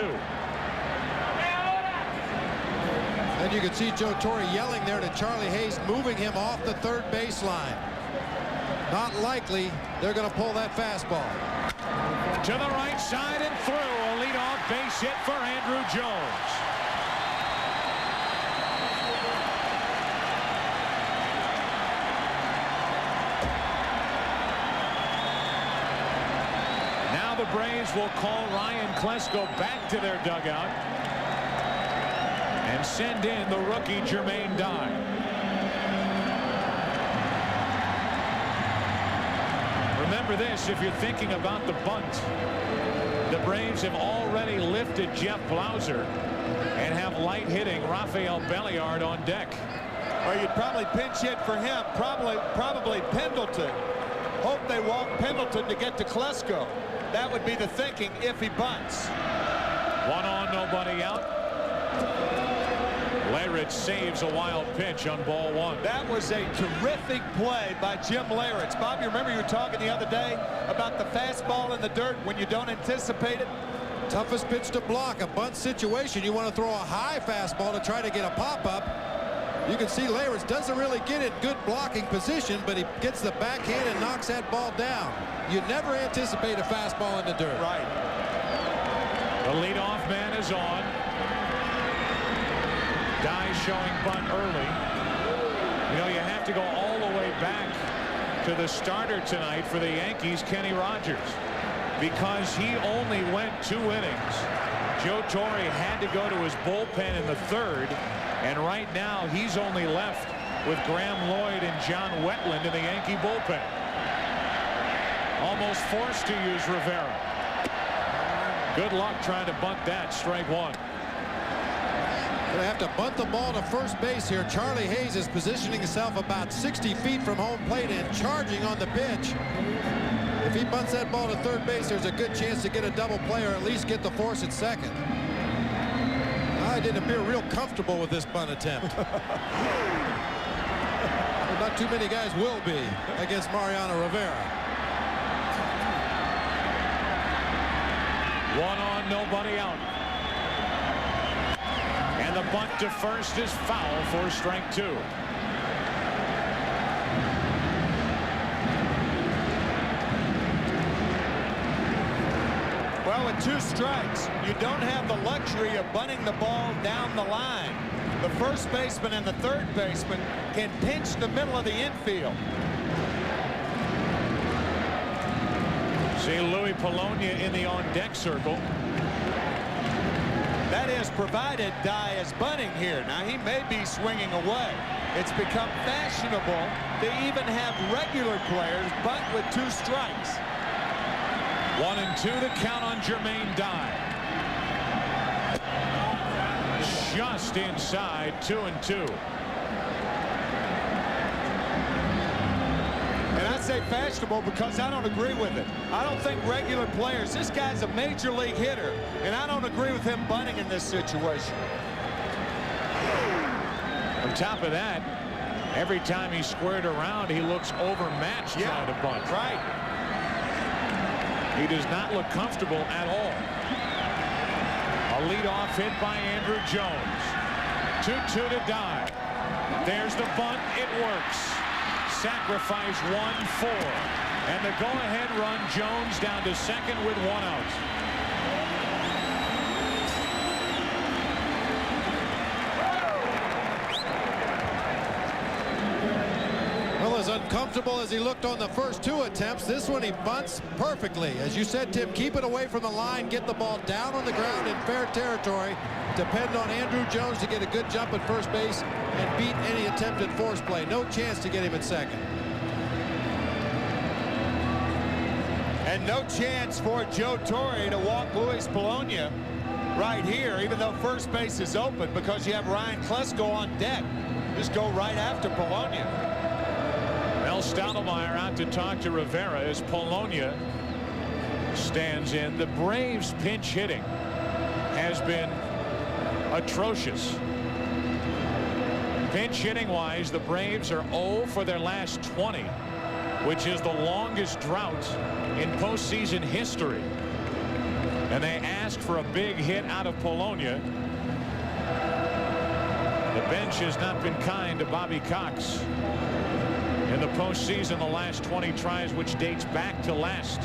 And you can see Joe Torre yelling there to Charlie Hayes, moving him off the 3rd baseline. Not likely they're going to pull that fastball. To the right side and through. A leadoff base hit for Andrew Jones. Now the Braves will call Ryan Klesko back to their dugout and send in the rookie Jermaine Dye. Remember this, if you're thinking about the bunt, the Braves have already lifted Jeff Blauser and have light hitting Rafael Belliard on deck. Or you'd probably pinch hit for him, probably Pendleton. Hope they walk Pendleton to get to Klesko. That would be the thinking if he bunts. 1 on, nobody out. Leyritz saves a wild pitch on ball 1. That was a terrific play by Jim Leyritz. Bob, you remember you were talking the other day about the fastball in the dirt when you don't anticipate it? Toughest pitch to block, a bunt situation. You want to throw a high fastball to try to get a pop-up. You can see Leyritz doesn't really get in good blocking position, but he gets the backhand and knocks that ball down. You never anticipate a fastball in the dirt. Right. The leadoff man is on. Dye showing bunt early. You know, you have to go all the way back to the starter tonight for the Yankees, Kenny Rogers, because he only went 2 innings. Joe Torre had to go to his bullpen in the 3rd, and right now he's only left with Graham Lloyd and John Wetland in the Yankee bullpen. Almost forced to use Rivera. Good luck trying to bunt that. Strike 1. Going to have to bunt the ball to first base here. Charlie Hayes is positioning himself about 60 feet from home plate and charging on the pitch. If he bunts that ball to 3rd base, there's a good chance to get a double play or at least get the force at 2nd. I didn't appear real comfortable with this bunt attempt. Not too many guys will be against Mariano Rivera. 1 on, nobody out. And the bunt to first is foul for strike 2. Well, with 2 strikes, you don't have the luxury of bunting the ball down the line. The first baseman and the 3rd baseman can pinch the middle of the infield. See Louis Polonia in the on-deck circle. That is provided Dye is bunting here. Now, he may be swinging away. It's become fashionable to even have regular players bunt with 2 strikes. 1 and 2 the count on Jermaine Dye. Just inside. 2 and 2. And I say fashionable because I don't agree with it. I don't think regular players, this guy's a major league hitter, and I don't agree with him bunting in this situation. On top of that, every time he squared around, he looks overmatched trying to bunt. Right. He does not look comfortable at all. A leadoff hit by Andruw Jones. 2-2 to die. There's the bunt. It works. Sacrifice 1-4. And the go-ahead run, Jones down to second with 1 out. Well, as uncomfortable as he looked on the first 2 attempts, this one he bunts perfectly. As you said, Tim, keep it away from the line, get the ball down on the ground in fair territory. Depend on Andruw Jones to get a good jump at first base and beat any attempted force play. No chance to get him at second. And no chance for Joe Torre to walk Luis Polonia right here, even though first base is open, because you have Ryan Klesko on deck. Just go right after Polonia. Mel Stottlemyre out to talk to Rivera as Polonia stands in. The Braves pinch hitting has been atrocious. Pinch hitting wise, the Braves are 0 for their last 20, which is the longest drought in postseason history. And they asked for a big hit out of Polonia. The bench has not been kind to Bobby Cox in the postseason the last 20 tries, which dates back to last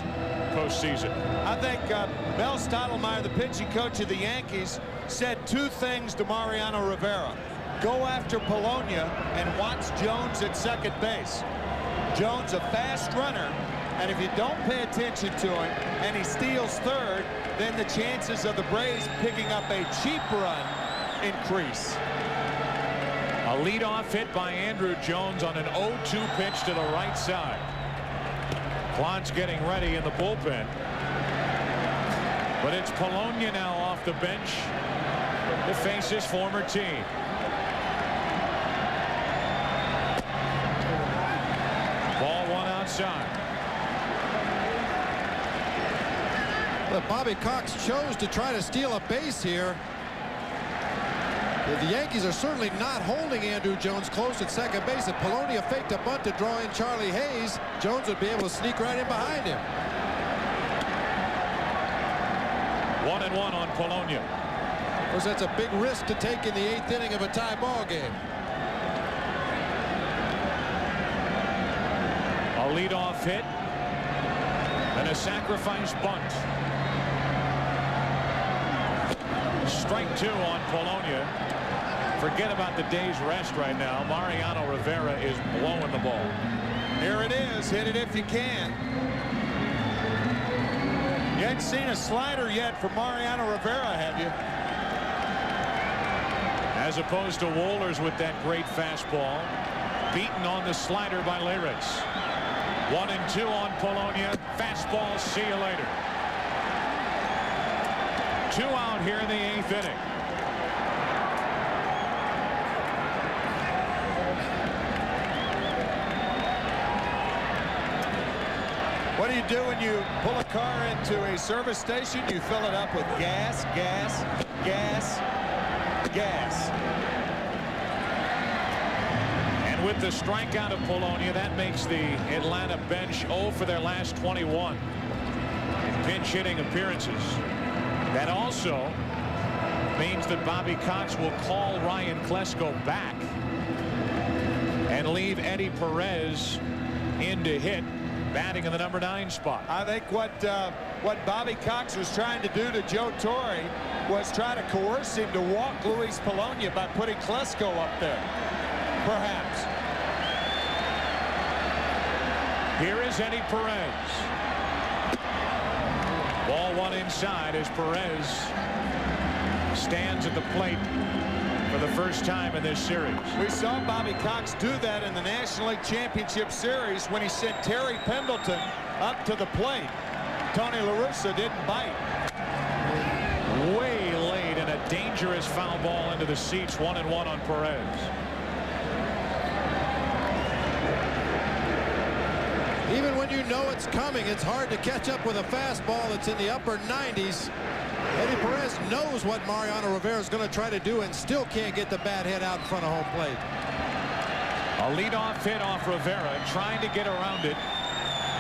postseason. I think Mel Stottlemyre, the pitching coach of the Yankees, said 2 things to Mariano Rivera. Go after Polonia and watch Jones at second base. Jones a fast runner, and if you don't pay attention to him and he steals third, then the chances of the Braves picking up a cheap run increase. A leadoff hit by Andruw Jones on an 0-2 pitch to the right side. Claude's getting ready in the bullpen. But it's Polonia now off the bench to face his former team. Ball 1 outside. But Bobby Cox chose to try to steal a base here. The Yankees are certainly not holding Andruw Jones close at second base. If Polonia faked a bunt to draw in Charlie Hayes, Jones would be able to sneak right in behind him. 1-1 on Polonia. Of course, that's a big risk to take in the 8th inning of a tie ball game. A leadoff hit and a sacrifice bunt. Strike 2 on Polonia. Forget about the day's rest right now. Mariano Rivera is blowing the ball. Here it is. Hit it if you can. You hadn't seen a slider yet from Mariano Rivera, have you? As opposed to Wohlers with that great fastball. Beaten on the slider by Leyritz. 1-2 on Polonia. Fastball, see you later. 2 out here in the 8th inning. What do you do when you pull a car into a service station? You fill it up with gas, gas, gas, gas. And with the strikeout of Polonia, that makes the Atlanta bench 0 for their last 21 pinch hitting appearances. That also means that Bobby Cox will call Ryan Klesko back and leave Eddie Perez in to hit, batting in the number 9 spot. I think what Bobby Cox was trying to do to Joe Torre was try to coerce him to walk Luis Polonia by putting Klesko up there, perhaps. Here is Eddie Perez. Ball 1 inside as Perez stands at the plate for the first time in this series. We saw Bobby Cox do that in the National League Championship Series when he sent Terry Pendleton up to the plate. Tony La Russa didn't bite. Way late and a dangerous foul ball into the seats. 1-1 on Perez. Even when you know it's coming, it's hard to catch up with a fastball that's in the upper 90s. Eddie Perez knows what Mariano Rivera is going to try to do and still can't get the bat hit out in front of home plate. A leadoff hit off Rivera, trying to get around it.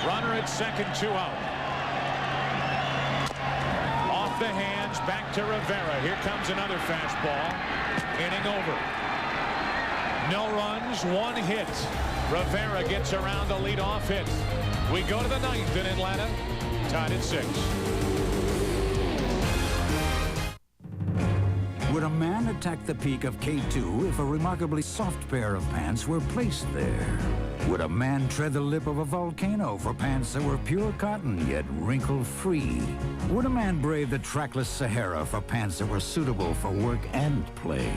Runner at second, 2 out. the hands, back to Rivera. Here comes another fastball. Inning over. No runs, one hit. Rivera gets around the leadoff hit. We go to the ninth in Atlanta, tied at 6. Would a man attack the peak of K2 if a remarkably soft pair of pants were placed there? Would a man tread the lip of a volcano for pants that were pure cotton yet wrinkle-free? Would a man brave the trackless Sahara for pants that were suitable for work and play?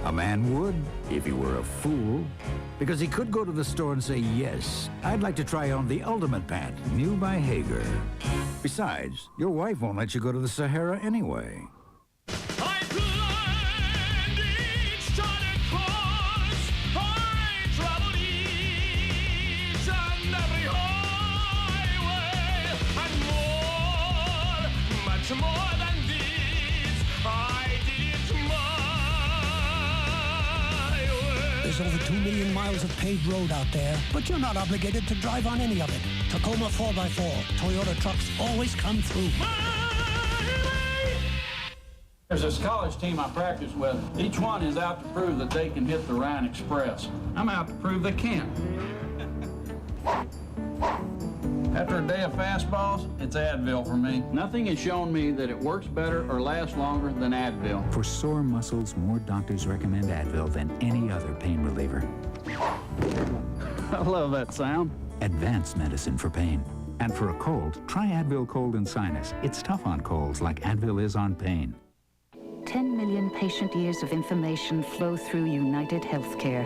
A man would, if he were a fool, because he could go to the store and say, yes, I'd like to try on the ultimate pant, new by Hager. Besides, your wife won't let you go to the Sahara anyway. More than this, I did it my way. There's over 2 million miles of paved road out there, but you're not obligated to drive on any of it. Tacoma 4x4, Toyota trucks always come through. There's this college team I practice with. Each one is out to prove that they can hit the Ryan Express. I'm out to prove they can't. After a day of fastballs, it's Advil for me. Nothing has shown me that it works better or lasts longer than Advil. For sore muscles, more doctors recommend Advil than any other pain reliever. I love that sound. Advanced medicine for pain. And for a cold, try Advil Cold and Sinus. It's tough on colds like Advil is on pain. 10 million patient years of information flow through United Healthcare.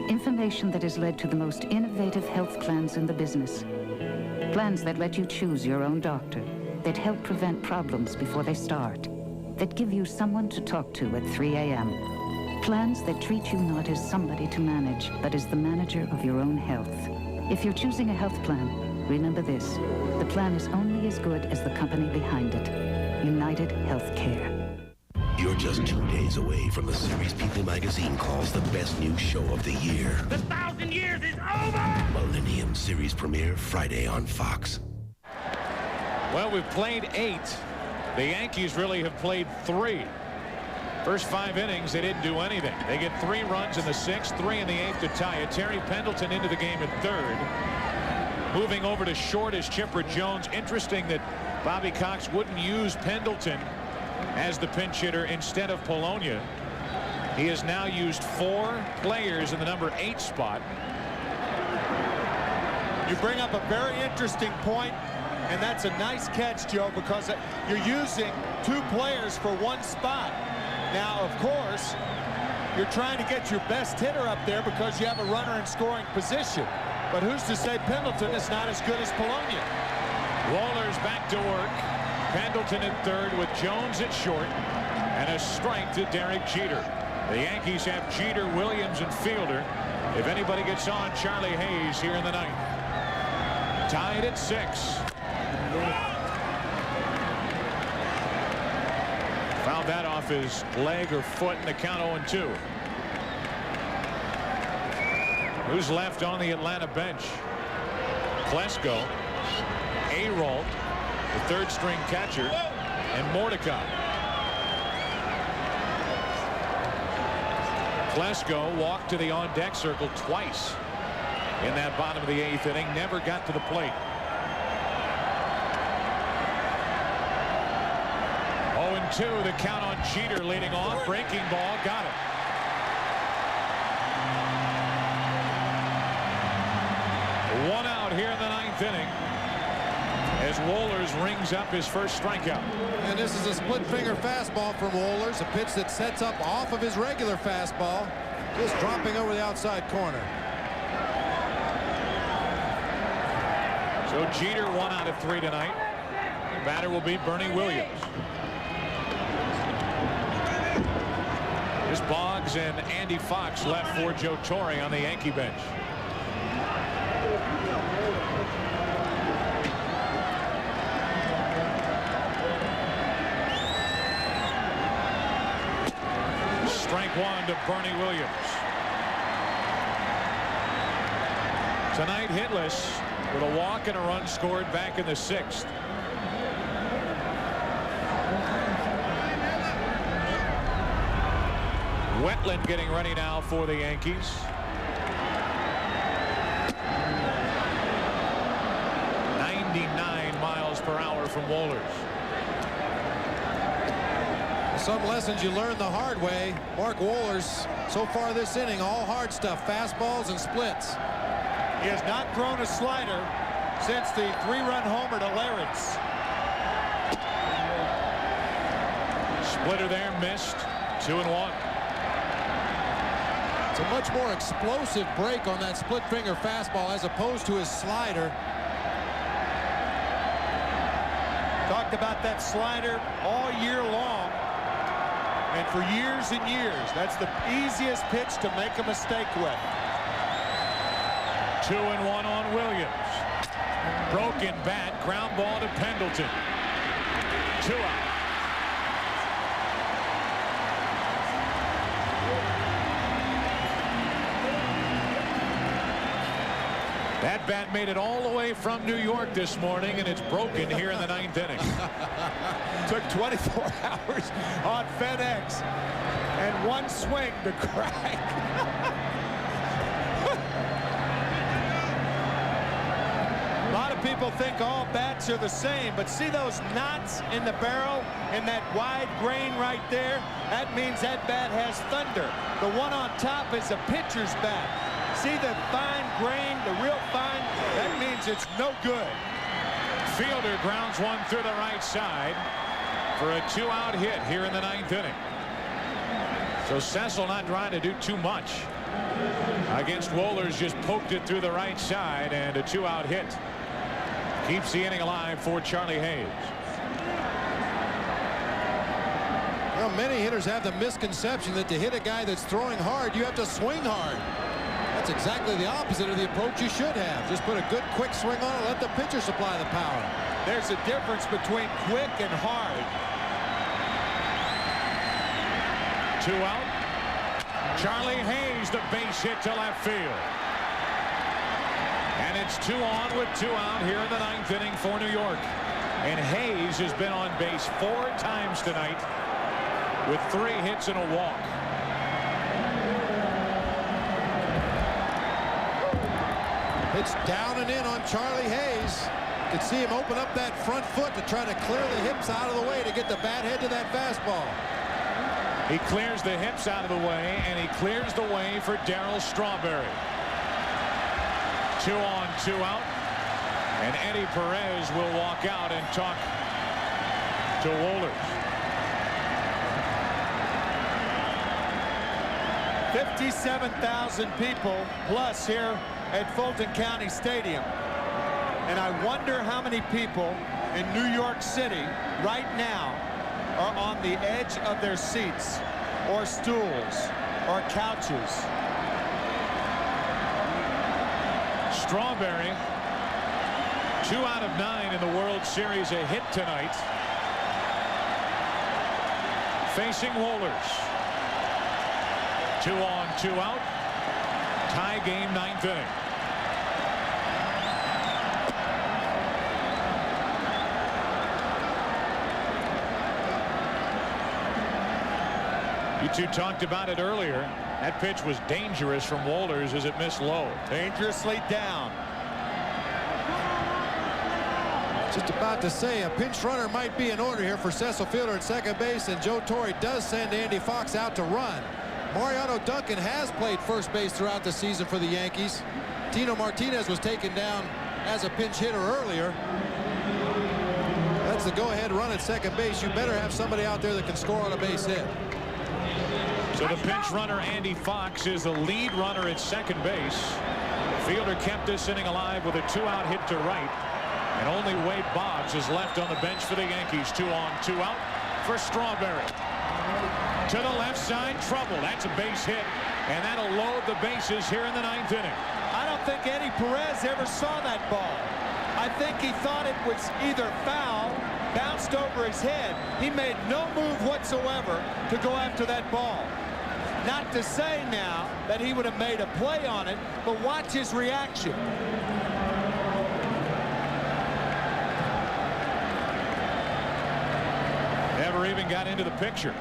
Information that has led to the most innovative health plans in the business. Plans that let you choose your own doctor, that help prevent problems before they start, that give you someone to talk to at 3 a.m. Plans that treat you not as somebody to manage, but as the manager of your own health. If you're choosing a health plan, remember this: the plan is only as good as the company behind it. United Healthcare. You're just 2 days away from the series People magazine calls the best new show of the year. The 1,000 years is over! Millennium series premiere Friday on Fox. Well, we've played 8. The Yankees really have played 3. First 5 innings, they didn't do anything. They get 3 runs in the 6th, 3 in the 8th to tie it. Terry Pendleton into the game at 3rd. Moving over to short is Chipper Jones. Interesting that Bobby Cox wouldn't use Pendleton as the pinch hitter instead of Polonia. He has now used 4 players in the number 8 spot. You bring up a very interesting point, and that's a nice catch, Joe, because you're using 2 players for 1 spot. Now, of course, you're trying to get your best hitter up there because you have a runner in scoring position. But who's to say Pendleton is not as good as Polonia? Wohlers back to work. Pendleton at 3rd with Jones at short, and a strike to Derek Jeter. The Yankees have Jeter, Williams, and Fielder. If anybody gets on, Charlie Hayes here in the 9th. Tied at 6. Fouled that off his leg or foot in the count 0-2. Who's left on the Atlanta bench? Klesko, Arolt, the 3rd string catcher, and Mordecai. Klesko walked to the on-deck circle twice in that bottom of the 8th inning. Never got to the plate. 0-2, the count on Jeter leading off. Breaking ball, got it. One out here in the 9th inning as Wohlers rings up his first strikeout. And this is a split finger fastball from Wohlers, a pitch that sets up off of his regular fastball, just dropping over the outside corner. So Jeter 1 out of 3 tonight. Batter will be Bernie Williams. There's Boggs and Andy Fox left for Joe Torre on the Yankee bench. Strike 1 to Bernie Williams. Tonight hitless with a walk and a run scored back in the 6th. Wetland getting ready now for the Yankees. mph from Wohlers. Some lessons you learn the hard way. Mark Wohlers, so far this inning, all hard stuff, fastballs and splits. He has not thrown a slider since the 3-run homer to Lawrence. Splitter there, missed. 2-1. It's a much more explosive break on that split finger fastball as opposed to his slider. Talked about that slider all year long. And for years and years, that's the easiest pitch to make a mistake with. 2-1 on Williams. Broken bat, ground ball to Pendleton. 2 out. That bat made it all the way from New York this morning, and it's broken here in the 9th inning. Took 24 hours on FedEx and one swing to crack. A lot of people think all bats are the same, but see those knots in the barrel and that wide grain right there? That means that bat has thunder. The one on top is a pitcher's bat. See the fine grain, the real fine? That means it's no good. Fielder grounds one through the right side for a 2-out hit here in the 9th inning. So Cecil not trying to do too much against Wohlers, just poked it through the right side, and a 2-out hit keeps the inning alive for Charlie Hayes. Well, many hitters have the misconception that to hit a guy that's throwing hard, you have to swing hard. That's exactly the opposite of the approach you should have. Just put a good quick swing on it, let the pitcher supply the power. There's a difference between quick and hard. 2 out. Charlie Hayes, the base hit to left field. And it's 2 on with 2 out here in the 9th inning for New York. And Hayes has been on base 4 times tonight with 3 hits and a walk. It's down and in on Charlie Hayes. You could see him open up that front foot to try to clear the hips out of the way to get the bat head to that fastball. He clears the hips out of the way, and he clears the way for Darryl Strawberry. 2 on, 2 out. And Eddie Perez will walk out and talk to Wohlers. 57,000 people plus here at Fulton County Stadium. And I wonder how many people in New York City right now are on the edge of their seats or stools or couches. Strawberry, 2 out of 9 in the World Series, a hit tonight. Facing Wohlers. 2 on, 2 out. Tie game, 9th inning. You two talked about it earlier. That pitch was dangerous from Wohlers as it missed low. Dangerously down. Just about to say a pinch runner might be in order here for Cecil Fielder at second base, and Joe Torre does send Andy Fox out to run. Mariano Duncan has played first base throughout the season for the Yankees. Tino Martinez was taken down as a pinch hitter earlier. That's the go-ahead run at second base. You better have somebody out there that can score on a base hit. So the pinch runner Andy Fox is the lead runner at second base. Fielder kept this inning alive with a 2-out hit to right. And only Wade Boggs is left on the bench for the Yankees. 2 on, 2 out for Strawberry. To the left side, trouble. That's a base hit. And that'll load the bases here in the 9th inning. I don't think Eddie Perez ever saw that ball. I think he thought it was either foul, bounced over his head. He made no move whatsoever to go after that ball. Not to say now that he would have made a play on it, but watch his reaction. Never even got into the picture.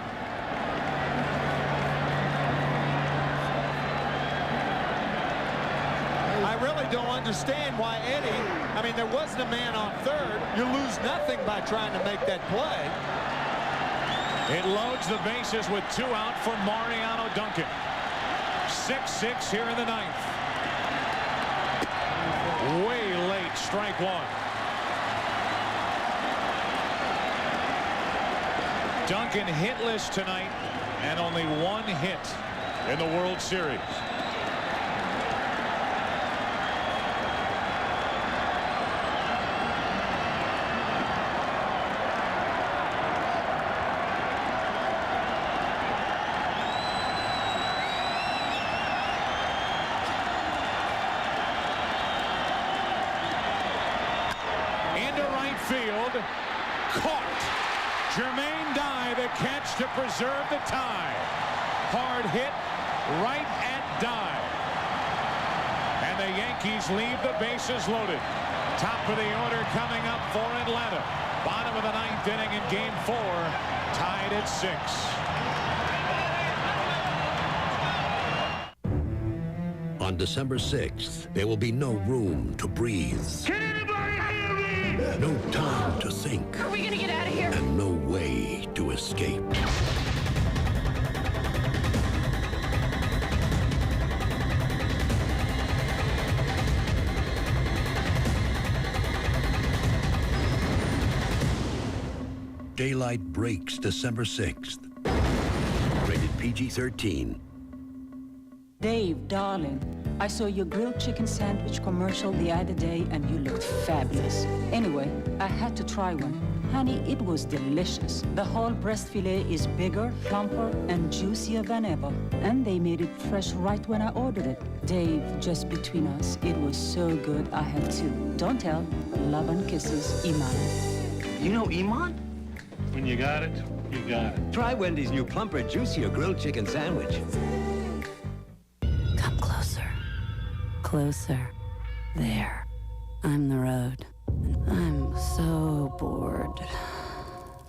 really don't understand why I mean, there wasn't a man on third. You lose nothing by trying to make that play. It loads the bases with 2 out for Mariano Duncan. 6-6 here in the 9th. Way late, strike 1. Duncan hitless tonight and only 1 hit in the World Series. Field, caught. Jermaine Dye, the catch to preserve the tie. Hard hit right at Dye. And the Yankees leave the bases loaded. Top of the order coming up for Atlanta. Bottom of the 9th inning in Game 4, tied at 6. On December 6th, there will be no room to breathe. No time to think. Are we gonna get out of here? And no way to escape. Daylight breaks December 6th. Rated PG-13. Dave, darling, I saw your grilled chicken sandwich commercial the other day and you looked fabulous. Anyway, I had to try one. Honey, it was delicious. The whole breast filet is bigger, plumper, and juicier than ever. And they made it fresh right when I ordered it. Dave, just between us, it was so good I had to. Don't tell. Love and kisses, Iman. You know Iman? When you got it, you got it. Try Wendy's new plumper, juicier grilled chicken sandwich. Come closer. Closer. There. I'm the road. And I'm so bored.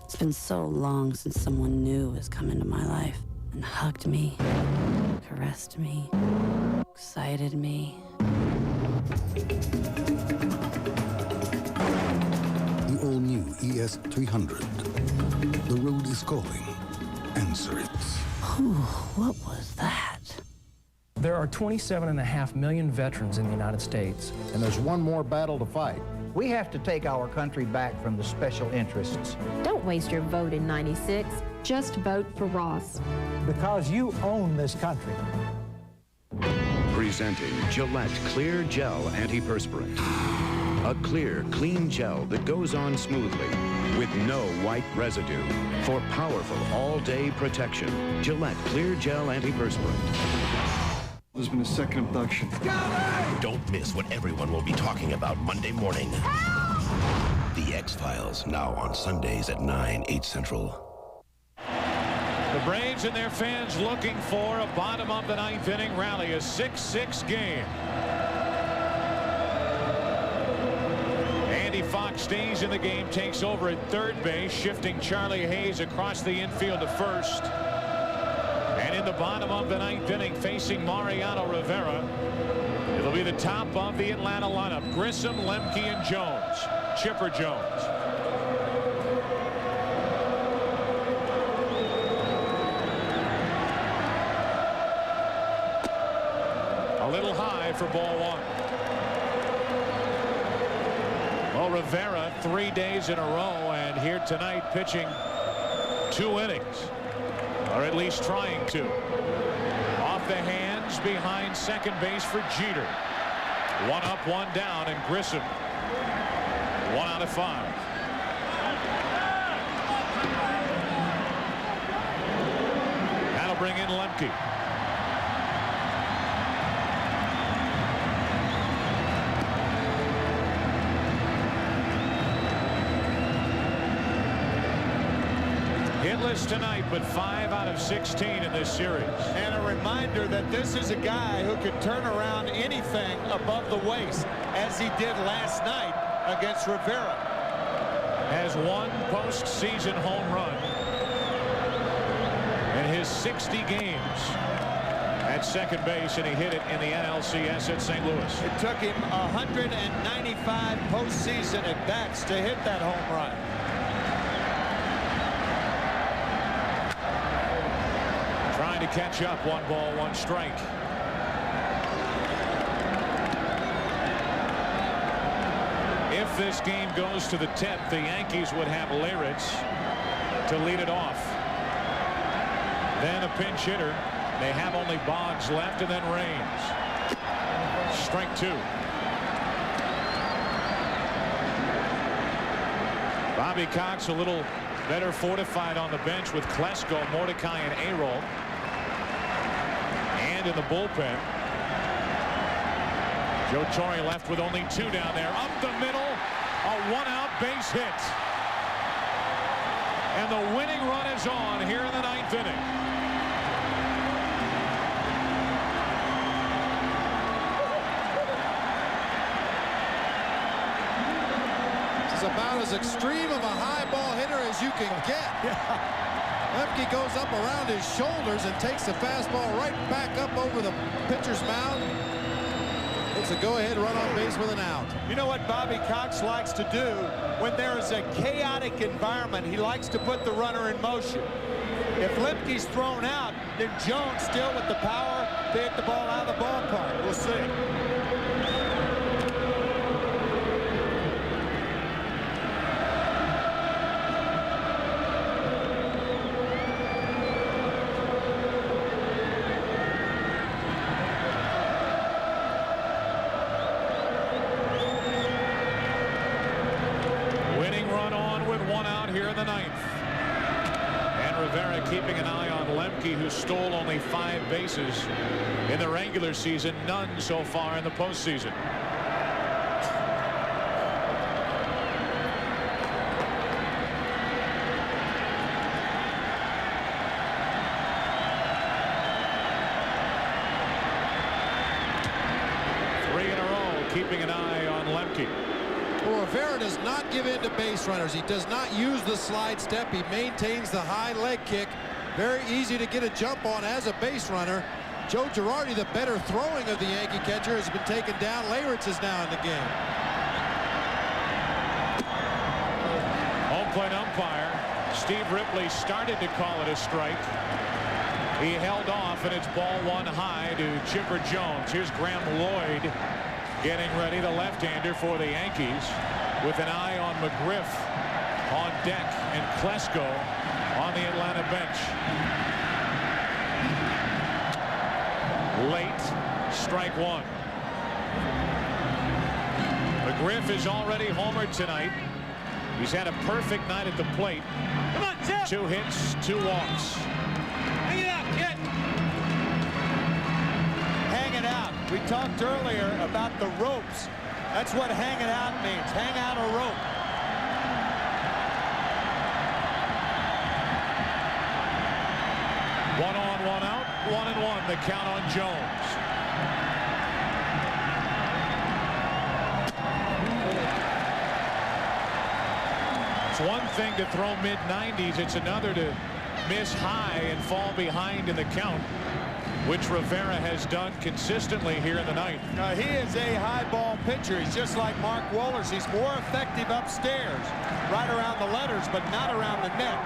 It's been so long since someone new has come into my life and hugged me, caressed me, excited me. The all-new ES300. The road is calling. Answer it. Whew, what was that? There are 27.5 million veterans in the United States. And there's one more battle to fight. We have to take our country back from the special interests. Don't waste your vote in '96. Just vote for Ross. Because you own this country. Presenting Gillette Clear Gel Antiperspirant. A clear, clean gel that goes on smoothly with no white residue. For powerful all-day protection, Gillette Clear Gel Antiperspirant. There's been a second abduction. Don't miss what everyone will be talking about Monday morning. Help! The X-Files, now on Sundays at 9, 8 Central. The Braves and their fans looking for a bottom of the 9th inning rally, a 6-6 game. Andy Fox stays in the game, takes over at third base, shifting Charlie Hayes across the infield to first. And in the bottom of the 9th inning, facing Mariano Rivera, it'll be the top of the Atlanta lineup. Grissom, Lemke, and Jones. Chipper Jones. A little high for ball 1. Well, Rivera 3 days in a row, and here tonight pitching 2 innings. Or at least trying to. Off the hands behind second base for Jeter. 1 up, 1 down, and Grissom 1 out of 5. That'll bring in Lemke. Hitless tonight, but 5 out of 16 in this series. And a reminder that this is a guy who can turn around anything above the waist, as he did last night against Rivera. Has 1 postseason home run in his 60 games at second base, and he hit it in the NLCS at St. Louis. It took him 195 postseason at bats to hit that home run. Trying to catch up. 1 ball, 1 strike. If this game goes to the 10th, the Yankees would have Leyritz to lead it off. Then a pinch hitter. They have only Boggs left, and then Raines. Strike 2. Bobby Cox a little better fortified on the bench with Klesko, Mordecai, and Arol. And in the bullpen, Joe Torre left with only 2 down there. Up the middle, a 1-out base hit. And the winning run is on here in the 9th inning. This is about as extreme of a high ball hitter as you can get. Lemke goes up around his shoulders and takes the fastball right back up over the pitcher's mound. It's a go-ahead run on base with an out. You know what Bobby Cox likes to do when there is a chaotic environment? He likes to put the runner in motion. If Lemke's thrown out, then Jones still with the power to hit the ball out of the ballpark. We'll see. Keeping an eye on Lemke, who stole only 5 bases in the regular season, none so far in the postseason. Three in a row, keeping an eye on Lemke. Well, Rivera does not give in to base runners. He does not use the slide step. He maintains the high leg kick. Very easy to get a jump on as a base runner. Joe Girardi, the better throwing of the Yankee catcher, has been taken down. Leyritz is now in the game. Home plate umpire Steve Ripley started to call it a strike. He held off, and it's ball 1 high to Chipper Jones. Here's Graham Lloyd getting ready, the left-hander for the Yankees, with an eye on McGriff on deck and Klesko on the Atlanta bench. Late, strike 1. McGriff is already homered tonight. He's had a perfect night at the plate. Come on, Chip. 2 hits, 2 walks. Hang it out, get. Hang it out. We talked earlier about the ropes. That's what hang it out means. Hang out a rope. One on, 1 out, 1-1. The count on Jones. It's one thing to throw mid-90s. It's another to miss high and fall behind in the count, which Rivera has done consistently here in the 9th. He is a high ball pitcher. He's just like Mark Wohlers. He's more effective upstairs, right around the letters, but not around the net.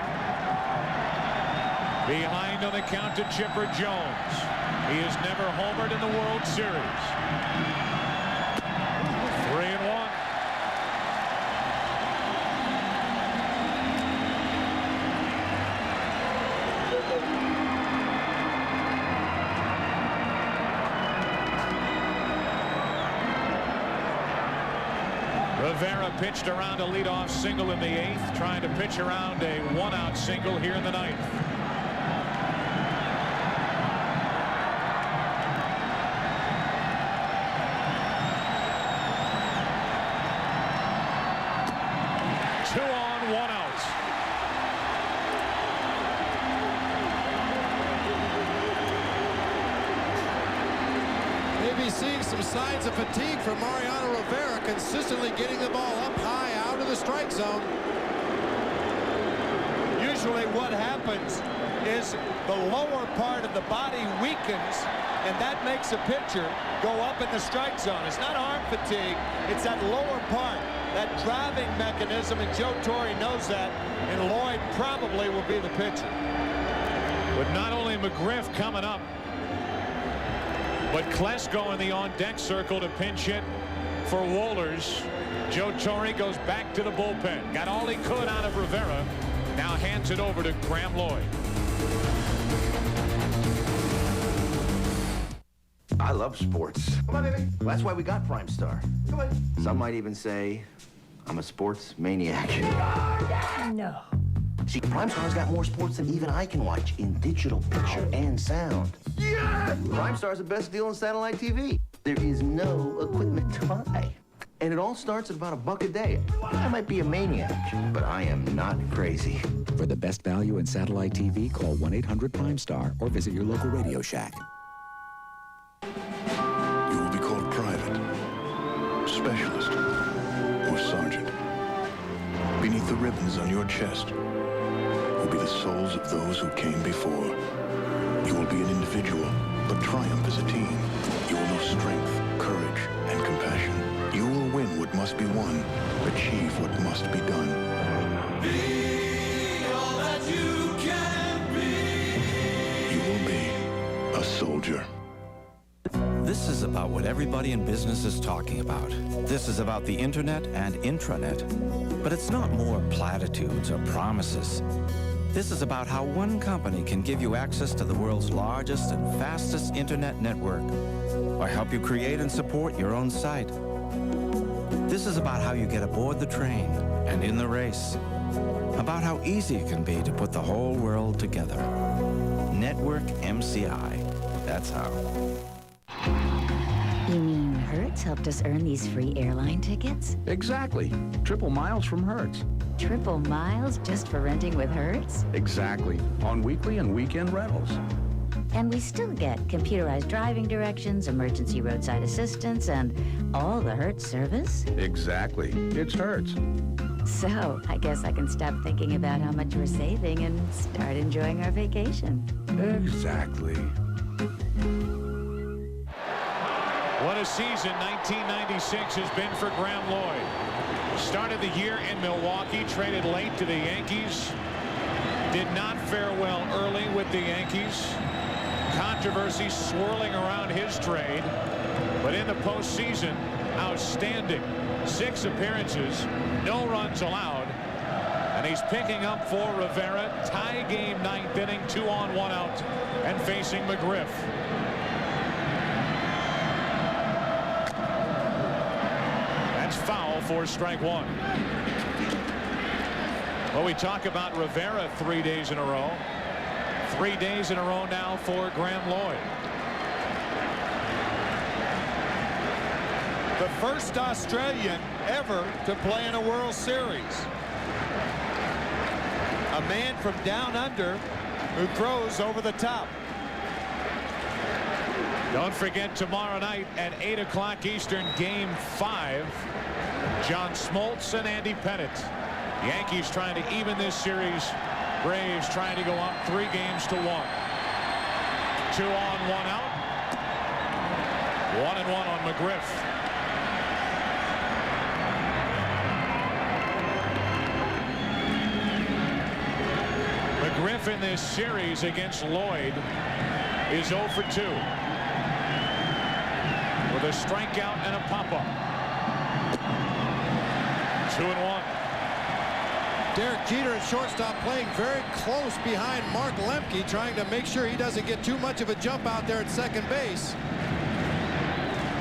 Behind on the count to Chipper Jones. He has never homered in the World Series. 3-1. Rivera pitched around a leadoff single in the 8th, trying to pitch around a 1-out single here in the 9th. Signs of fatigue from Mariano Rivera, consistently getting the ball up high out of the strike zone. Usually what happens is the lower part of the body weakens and that makes a pitcher go up in the strike zone. It's not arm fatigue, it's that lower part, that driving mechanism, and Joe Torre knows that, and Lloyd probably will be the pitcher. With not only McGriff coming up, but Klesko in the on-deck circle to pinch hit for Wohlers. Joe Torre goes back to the bullpen. Got all he could out of Rivera. Now hands it over to Graham Lloyd. I love sports. Come on, baby. That's why we got Prime Star. Come on. Some might even say I'm a sports maniac. No. See, Prime Star's got more sports than even I can watch in digital picture and sound. Yes! Prime Star's the best deal in satellite TV. There is no equipment to buy. And it all starts at about $1 a day. I might be a maniac, but I am not crazy. For the best value in satellite TV, call 1-800-PRIME-STAR or visit your local Radio Shack. You will be called private, specialist, or sergeant. Beneath the ribbons on your chest will be the souls of those who came before. You will be an individual, but triumph as a team. You will know strength, courage, and compassion. You will win what must be won, achieve what must be done. Be all that you can be. You will be a soldier. This is about what everybody in business is talking about. This is about the internet and intranet. But it's not more platitudes or promises. This is about how one company can give you access to the world's largest and fastest internet network, or help you create and support your own site. This is about how you get aboard the train and in the race. About how easy it can be to put the whole world together. Network MCI. That's how. You mean Hertz helped us earn these free airline tickets? Exactly. Triple miles from Hertz. Triple miles just for renting with Hertz? Exactly. On weekly and weekend rentals. And we still get computerized driving directions, emergency roadside assistance, and all the Hertz service? Exactly. It's Hertz. So, I guess I can stop thinking about how much we're saving and start enjoying our vacation. Exactly. What a season 1996 has been for Graham Lloyd. Started the year in Milwaukee, traded late to the Yankees. Did not fare well early with the Yankees. Controversy swirling around his trade. But in the postseason, outstanding. 6 appearances, no runs allowed. And he's picking up for Rivera. Tie game 9th inning, 2 on, 1 out, and facing McGriff. That's foul for strike 1. Well, we talk about Rivera 3 days in a row. 3 days in a row now for Graham Lloyd. The first Australian ever to play in a World Series. A man from down under who throws over the top. Don't forget tomorrow night at 8 o'clock Eastern, Game 5. John Smoltz and Andy Pettitte. Yankees trying to even this series. Braves trying to go up 3 games to 1. 2 on, 1 out. 1-1 on McGriff. McGriff in this series against Lloyd is 0 for 2. With a strikeout and a pop-up. 2-1. Derek Jeter at shortstop playing very close behind Mark Lemke, trying to make sure he doesn't get too much of a jump out there at second base.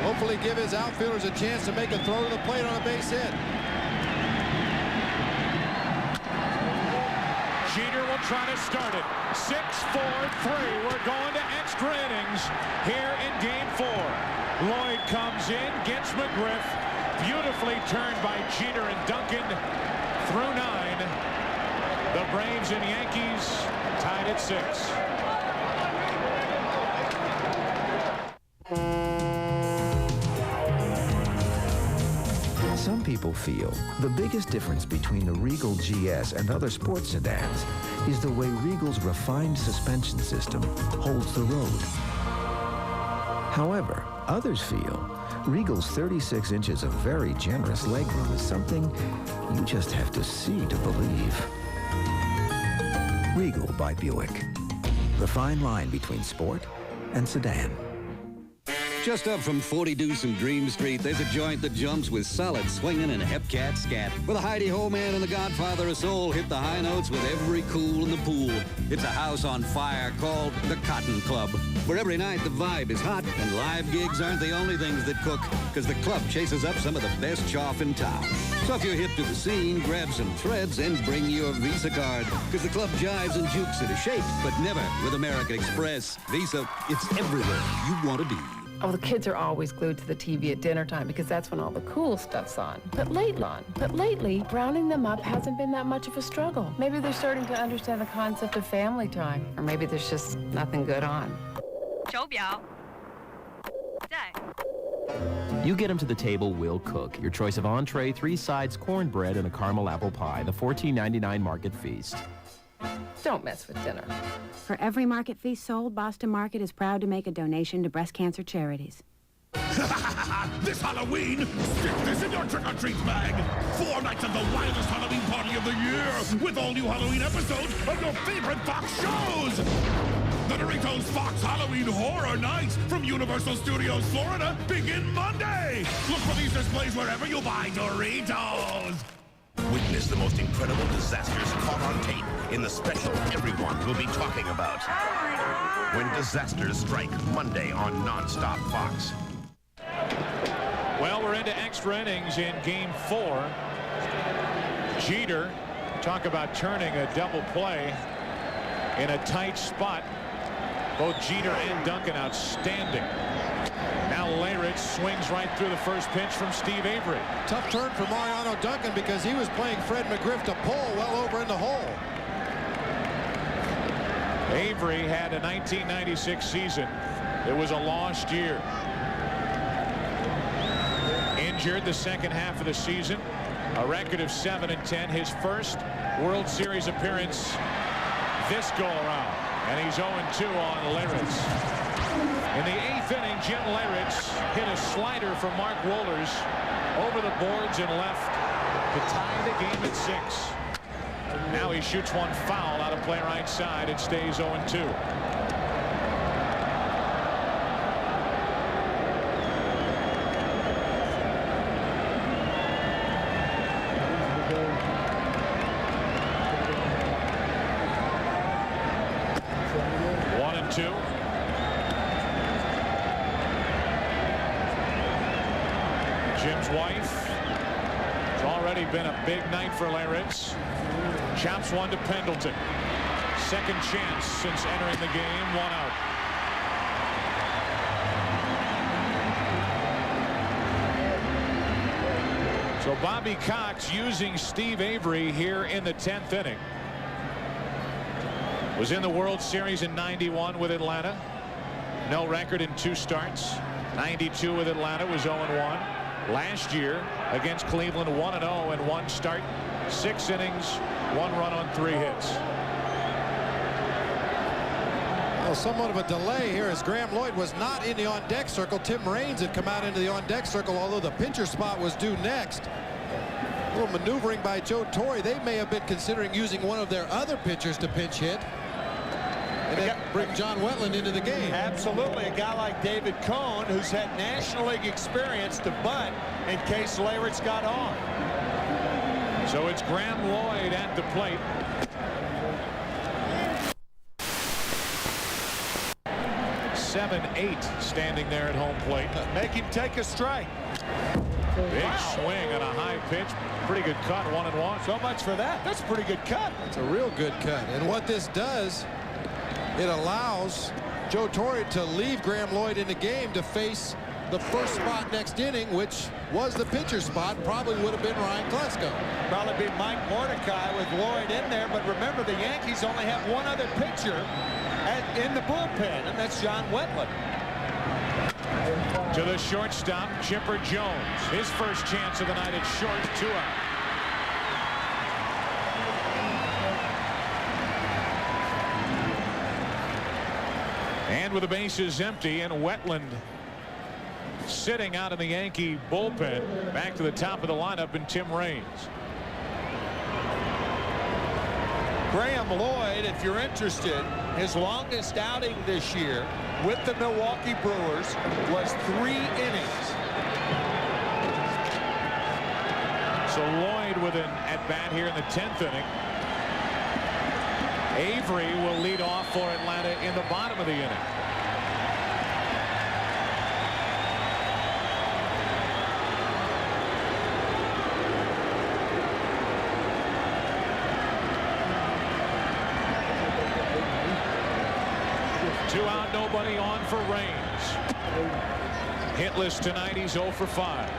Hopefully give his outfielders a chance to make a throw to the plate on a base hit. Jeter will try to start it. 6-4-3. We're going to extra innings here in Game 4. Lloyd comes in, gets McGriff. Beautifully turned by Jeter and Duncan. Through 9. The Braves and Yankees tied at 6. Some people feel the biggest difference between the Regal GS and other sports sedans is the way Regal's refined suspension system holds the road. However, others feel Regal's 36 inches of very generous legroom is something you just have to see to believe. Regal by Buick. The fine line between sport and sedan. Just up from 40 Deuce and Dream Street, there's a joint that jumps with solid swinging and hepcat scat. Where the Heidi-Ho Man and the Godfather of Soul hit the high notes with every cool in the pool. It's a house on fire called the Cotton Club, where every night the vibe is hot and live gigs aren't the only things that cook, because the club chases up some of the best chaff in town. So if you're hip to the scene, grab some threads and bring your Visa card, because the club jives and jukes into shape, but never with American Express. Visa, it's everywhere you want to be. Oh, the kids are always glued to the TV at dinner time because that's when all the cool stuff's on. But lately, rounding them up hasn't been that much of a struggle. Maybe they're starting to understand the concept of family time, or maybe there's just nothing good on. You get them to the table, we'll cook. Your choice of entree, 3 sides, cornbread, and a caramel apple pie. The $14.99 Market Feast. Don't mess with dinner. For every Market Feast sold, Boston Market is proud to make a donation to breast cancer charities. This Halloween, stick this in your trick-or-treat bag. 4 nights of the wildest Halloween party of the year, with all new Halloween episodes of your favorite Fox shows. The Doritos Fox Halloween Horror Nights from Universal Studios Florida begin Monday. Look for these displays wherever you buy Doritos. Witness the most incredible disasters caught on tape in the special everyone will be talking about. When disasters strike Monday on Nonstop Fox. Well, we're into extra innings in Game 4. Jeter, talk about turning a double play in a tight spot. Both Jeter and Duncan outstanding. Now Leyritz swings right through the first pitch from Steve Avery. Tough turn for Mariano Duncan because he was playing Fred McGriff to pull well over in the hole. Avery had a 1996 season. It was a lost year. Injured the second half of the season. A record of 7-10. His first World Series appearance this go around. And he's 0-2 on Leyritz. In the 8th inning, Jim Leyritz hit a slider from Mark Wohlers over the boards and left to tie the game at 6. Now he shoots one foul out of play right side. It stays 0-2. Jim's wife. It's already been a big night for Leyritz. Chops one to Pendleton. Second chance since entering the game. 1 out. So Bobby Cox using Steve Avery here in the 10th inning. Was in the World Series in '91 with Atlanta. No record in 2 starts. 92 with Atlanta was 0-1. Last year against Cleveland 1-0 in 1 start. 6 innings, 1 run on 3 hits. Well, somewhat of a delay here as Graham Lloyd was not in the on-deck circle. Tim Raines had come out into the on-deck circle, although the pitcher spot was due next. A little maneuvering by Joe Torre. They may have been considering using one of their other pitchers to pinch hit and then bring John Wetland into the game. Absolutely. A guy like David Cohn, who's had National League experience, to bunt in case Leyritz got on. So it's Graham Lloyd at the plate. .78 standing there at home plate. Make him take a strike. Big swing and a high pitch. Pretty good cut, 1-1. So much for that. That's a pretty good cut. It's a real good cut. And what this does, it allows Joe Torre to leave Graham Lloyd in the game to face the first spot next inning, which was the pitcher spot. Probably would have been Ryan Klesko. Probably be Mike Mordecai with Lloyd in there. But remember, the Yankees only have one other pitcher in the bullpen, and that's John Wetland. To the shortstop, Chipper Jones. His first chance of the night at short, 2 out. And with the bases empty and Wetland sitting out in the Yankee bullpen. Back to the top of the lineup in Tim Raines. Graham Lloyd, if you're interested, his longest outing this year with the Milwaukee Brewers was 3 innings. So Lloyd with an at-bat here in the 10th inning. Avery will lead off for Atlanta in the bottom of the inning. Two out, nobody on for Raines. Hitless tonight, he's 0 for 5.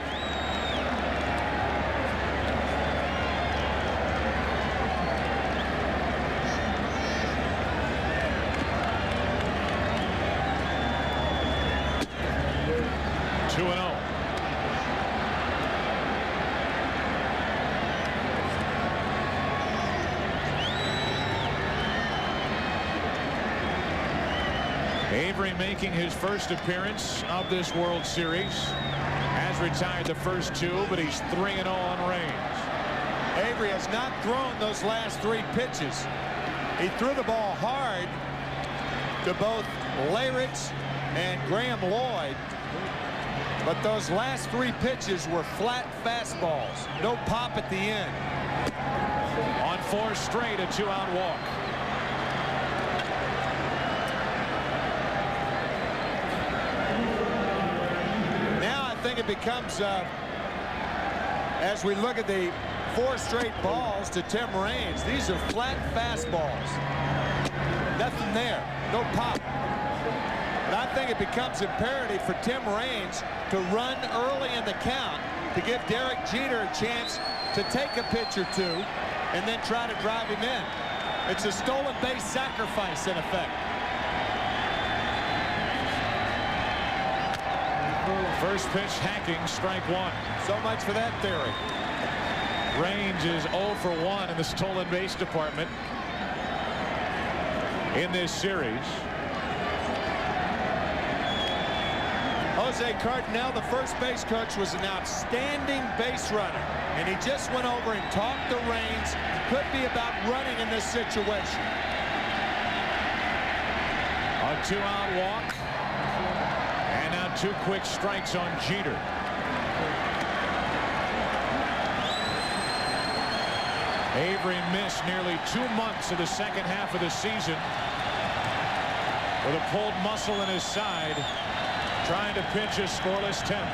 Avery making his first appearance of this World Series. Has retired the first 2, but he's 3-0 on Raines. Avery has not thrown those last 3 pitches. He threw the ball hard to both Leyritz and Graham Lloyd, but those last 3 pitches were flat fastballs. No pop at the end. On 4 straight, a 2-out walk. I think it becomes, as we look at the 4 straight balls to Tim Raines, these are flat fastballs. Nothing there. No pop. But I think it becomes imperative for Tim Raines to run early in the count to give Derek Jeter a chance to take a pitch or 2 and then try to drive him in. It's a stolen base sacrifice in effect. First pitch hacking, strike 1. So much for that theory. Raines is 0 for 1 in the stolen base department in this series. Jose Cardinal, the first base coach, was an outstanding base runner, and he just went over and talked to Raines. Could be about running in this situation. A 2-out walk. 2 quick strikes on Jeter. Avery missed nearly 2 months of the second half of the season with a pulled muscle in his side, trying to pitch a scoreless 10th.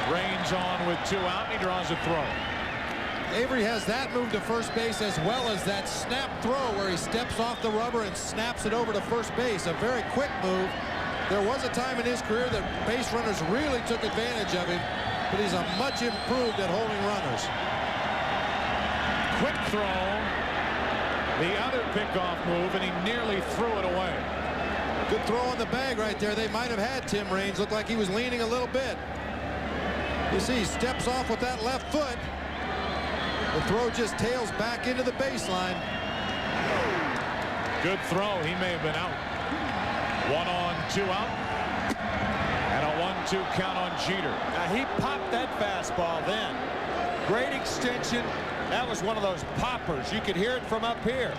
Raines on with 2 out, and he draws a throw. Avery has that move to first base as well as that snap throw where he steps off the rubber and snaps it over to first base. A very quick move. There was a time in his career that base runners really took advantage of him, but he's a much improved at holding runners. Quick throw. The other pickoff move, and he nearly threw it away. Good throw on the bag right there. They might have had Tim Raines. Looked like he was leaning a little bit. You see, he steps off with that left foot. The throw just tails back into the baseline. Good throw. He may have been out. 1 on, 2 out. And a 1-2 count on Jeter. Now he popped that fastball then. Great extension. That was one of those poppers. You could hear it from up here.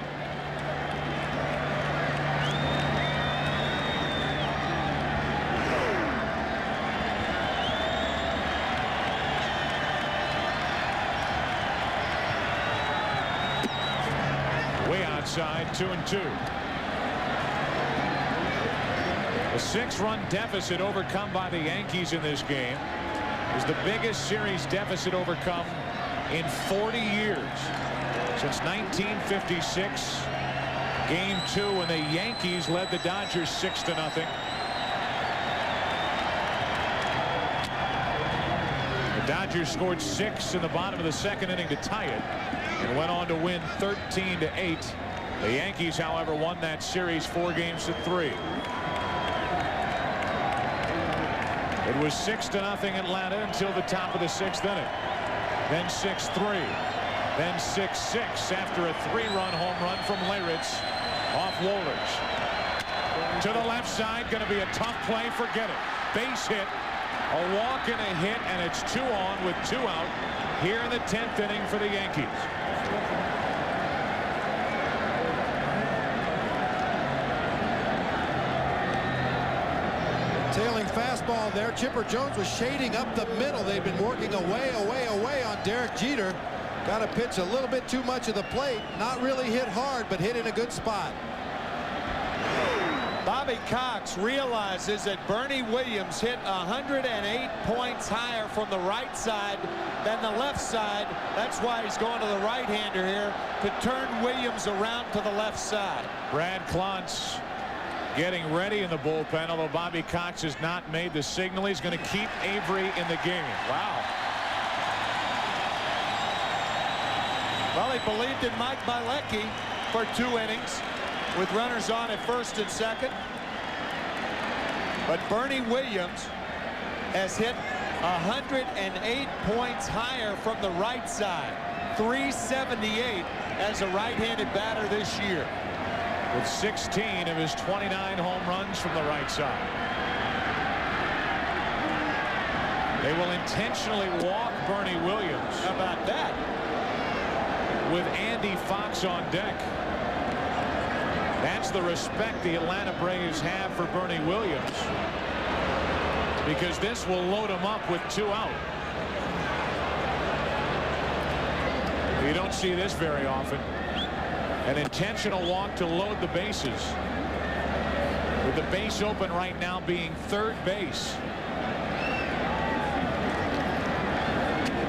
Outside, 2-2. A 6-run deficit overcome by the Yankees in this game is the biggest series deficit overcome in 40 years. Since 1956, Game 2 when the Yankees led the Dodgers 6-0. The Dodgers scored 6 in the bottom of the 2nd inning to tie it and went on to win 13-8. The Yankees, however, won that series 4-3. It was 6-0 Atlanta until the top of the 6th inning. Then 6-3. Then 6-6 after a 3-run home run from Leyritz off Wohlers. To the left side, going to be a tough play. Forget it. Base hit, a walk and a hit, and it's 2 on with 2 out here in the 10th inning for the Yankees. Tailing fastball there. Chipper Jones was shading up the middle. They've been working away on Derek Jeter. Got to pitch a little bit too much of the plate. Not really hit hard, but hit in a good spot. Bobby Cox realizes that Bernie Williams hit 108 points higher from the right side than the left side. That's why he's going to the right-hander here to turn Williams around to the left side. Brad Klontz getting ready in the bullpen, although Bobby Cox has not made the signal. He's going to keep Avery in the game. Wow. Well, he believed in Mike Bilecki for 2 innings with runners on at first and second. But Bernie Williams has hit 108 points higher from the right side. 378 as a right-handed batter this year. With 16 of his 29 home runs from the right side. They will intentionally walk Bernie Williams. How about that? With Andy Fox on deck. That's the respect the Atlanta Braves have for Bernie Williams, because this will load him up with 2 out. You don't see this very often. An intentional walk to load the bases, with the base open right now being third base.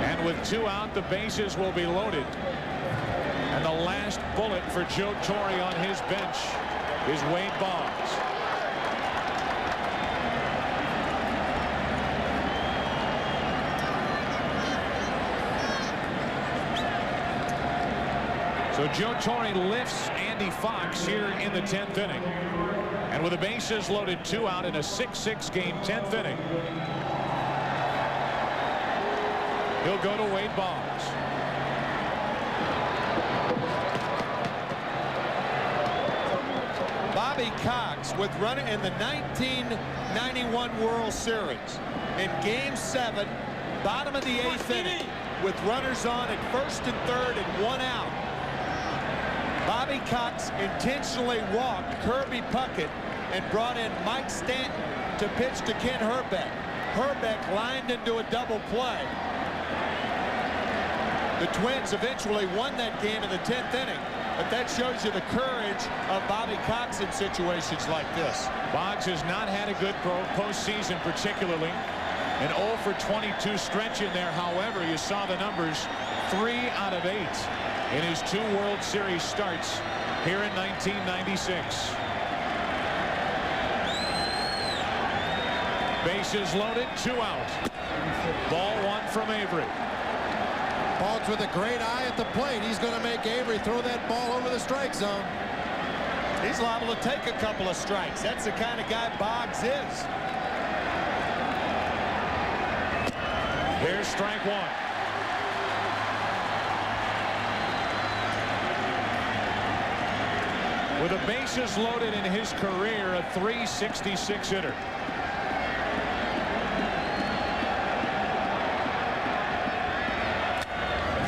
And with 2 out, the bases will be loaded. And the last bullet for Joe Torre on his bench is Wade Boggs. So Joe Torre lifts Andy Fox here in the 10th inning. And with the bases loaded 2 out in a 6-6 game 10th inning, he'll go to Wade Boggs. Bobby Cox with running in the 1991 World Series in Game 7, bottom of the 8th inning, with runners on at first and third and 1 out. Bobby Cox intentionally walked Kirby Puckett and brought in Mike Stanton to pitch to Ken Hrbek. Hrbek lined into a double play. The Twins eventually won that game in the 10th inning. But that shows you the courage of Bobby Cox in situations like this. Boggs has not had a good postseason, particularly an 0 for 22 stretch in there. However, you saw the numbers, 3 out of 8 in his 2 World Series starts here in 1996. Bases loaded, 2 out. Ball 1 from Avery. Boggs with a great eye at the plate. He's going to make Avery throw that ball over the strike zone. He's liable to take a couple of strikes. That's the kind of guy Boggs is. Here's strike 1. With the bases loaded in his career, a .366 hitter.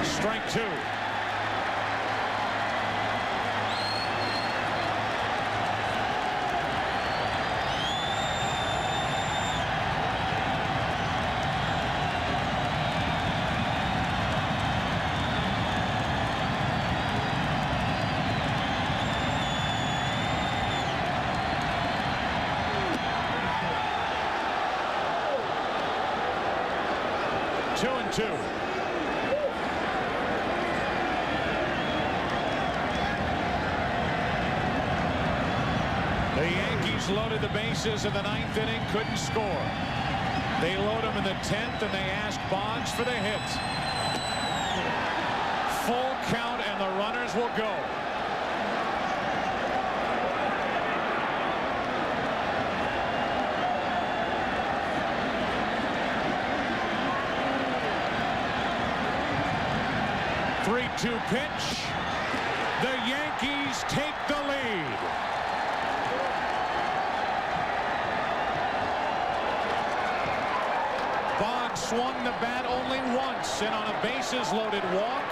Strike 2. Two and 2. The Yankees loaded the bases in the 9th inning, couldn't score. They load them in the 10th, and they ask Boggs for the hit. Full count, and the runners will go. 3-2 pitch. The Yankees take the lead. Boggs swung the bat only once, and on a bases-loaded walk,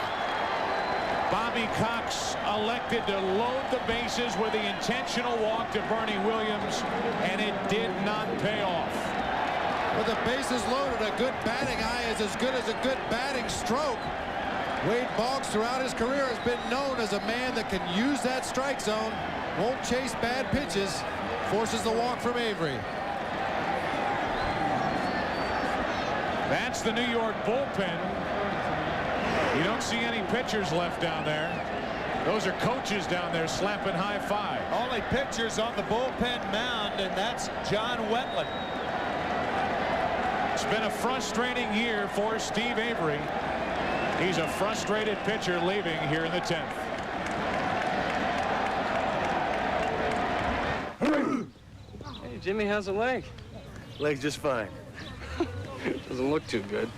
Bobby Cox elected to load the bases with the intentional walk to Bernie Williams, and it did not pay off. With the bases loaded, a good batting eye is as good as a good batting stroke. Wade Boggs throughout his career has been known as a man that can use that strike zone, won't chase bad pitches, forces the walk from Avery. That's the New York bullpen. You don't see any pitchers left down there. Those are coaches down there slapping high five. Only pitchers on the bullpen mound, and that's John Wetland. It's been a frustrating year for Steve Avery. He's a frustrated pitcher leaving here in the 10th. Hey, Jimmy, how's the leg? Leg's just fine. Doesn't look too good.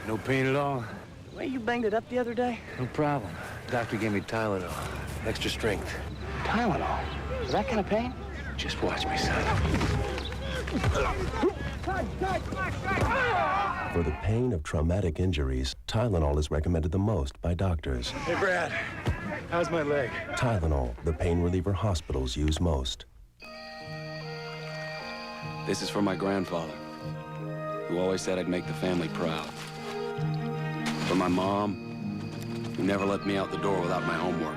No pain at all. The way you banged it up the other day? No problem. Doctor gave me Tylenol. Extra strength. Tylenol? Is that kind of pain? Just watch me, son. For the pain of traumatic injuries, Tylenol is recommended the most by doctors. Hey, Brad. How's my leg? Tylenol, the pain reliever hospitals use most. This is for my grandfather, who always said I'd make the family proud. For my mom, who never let me out the door without my homework.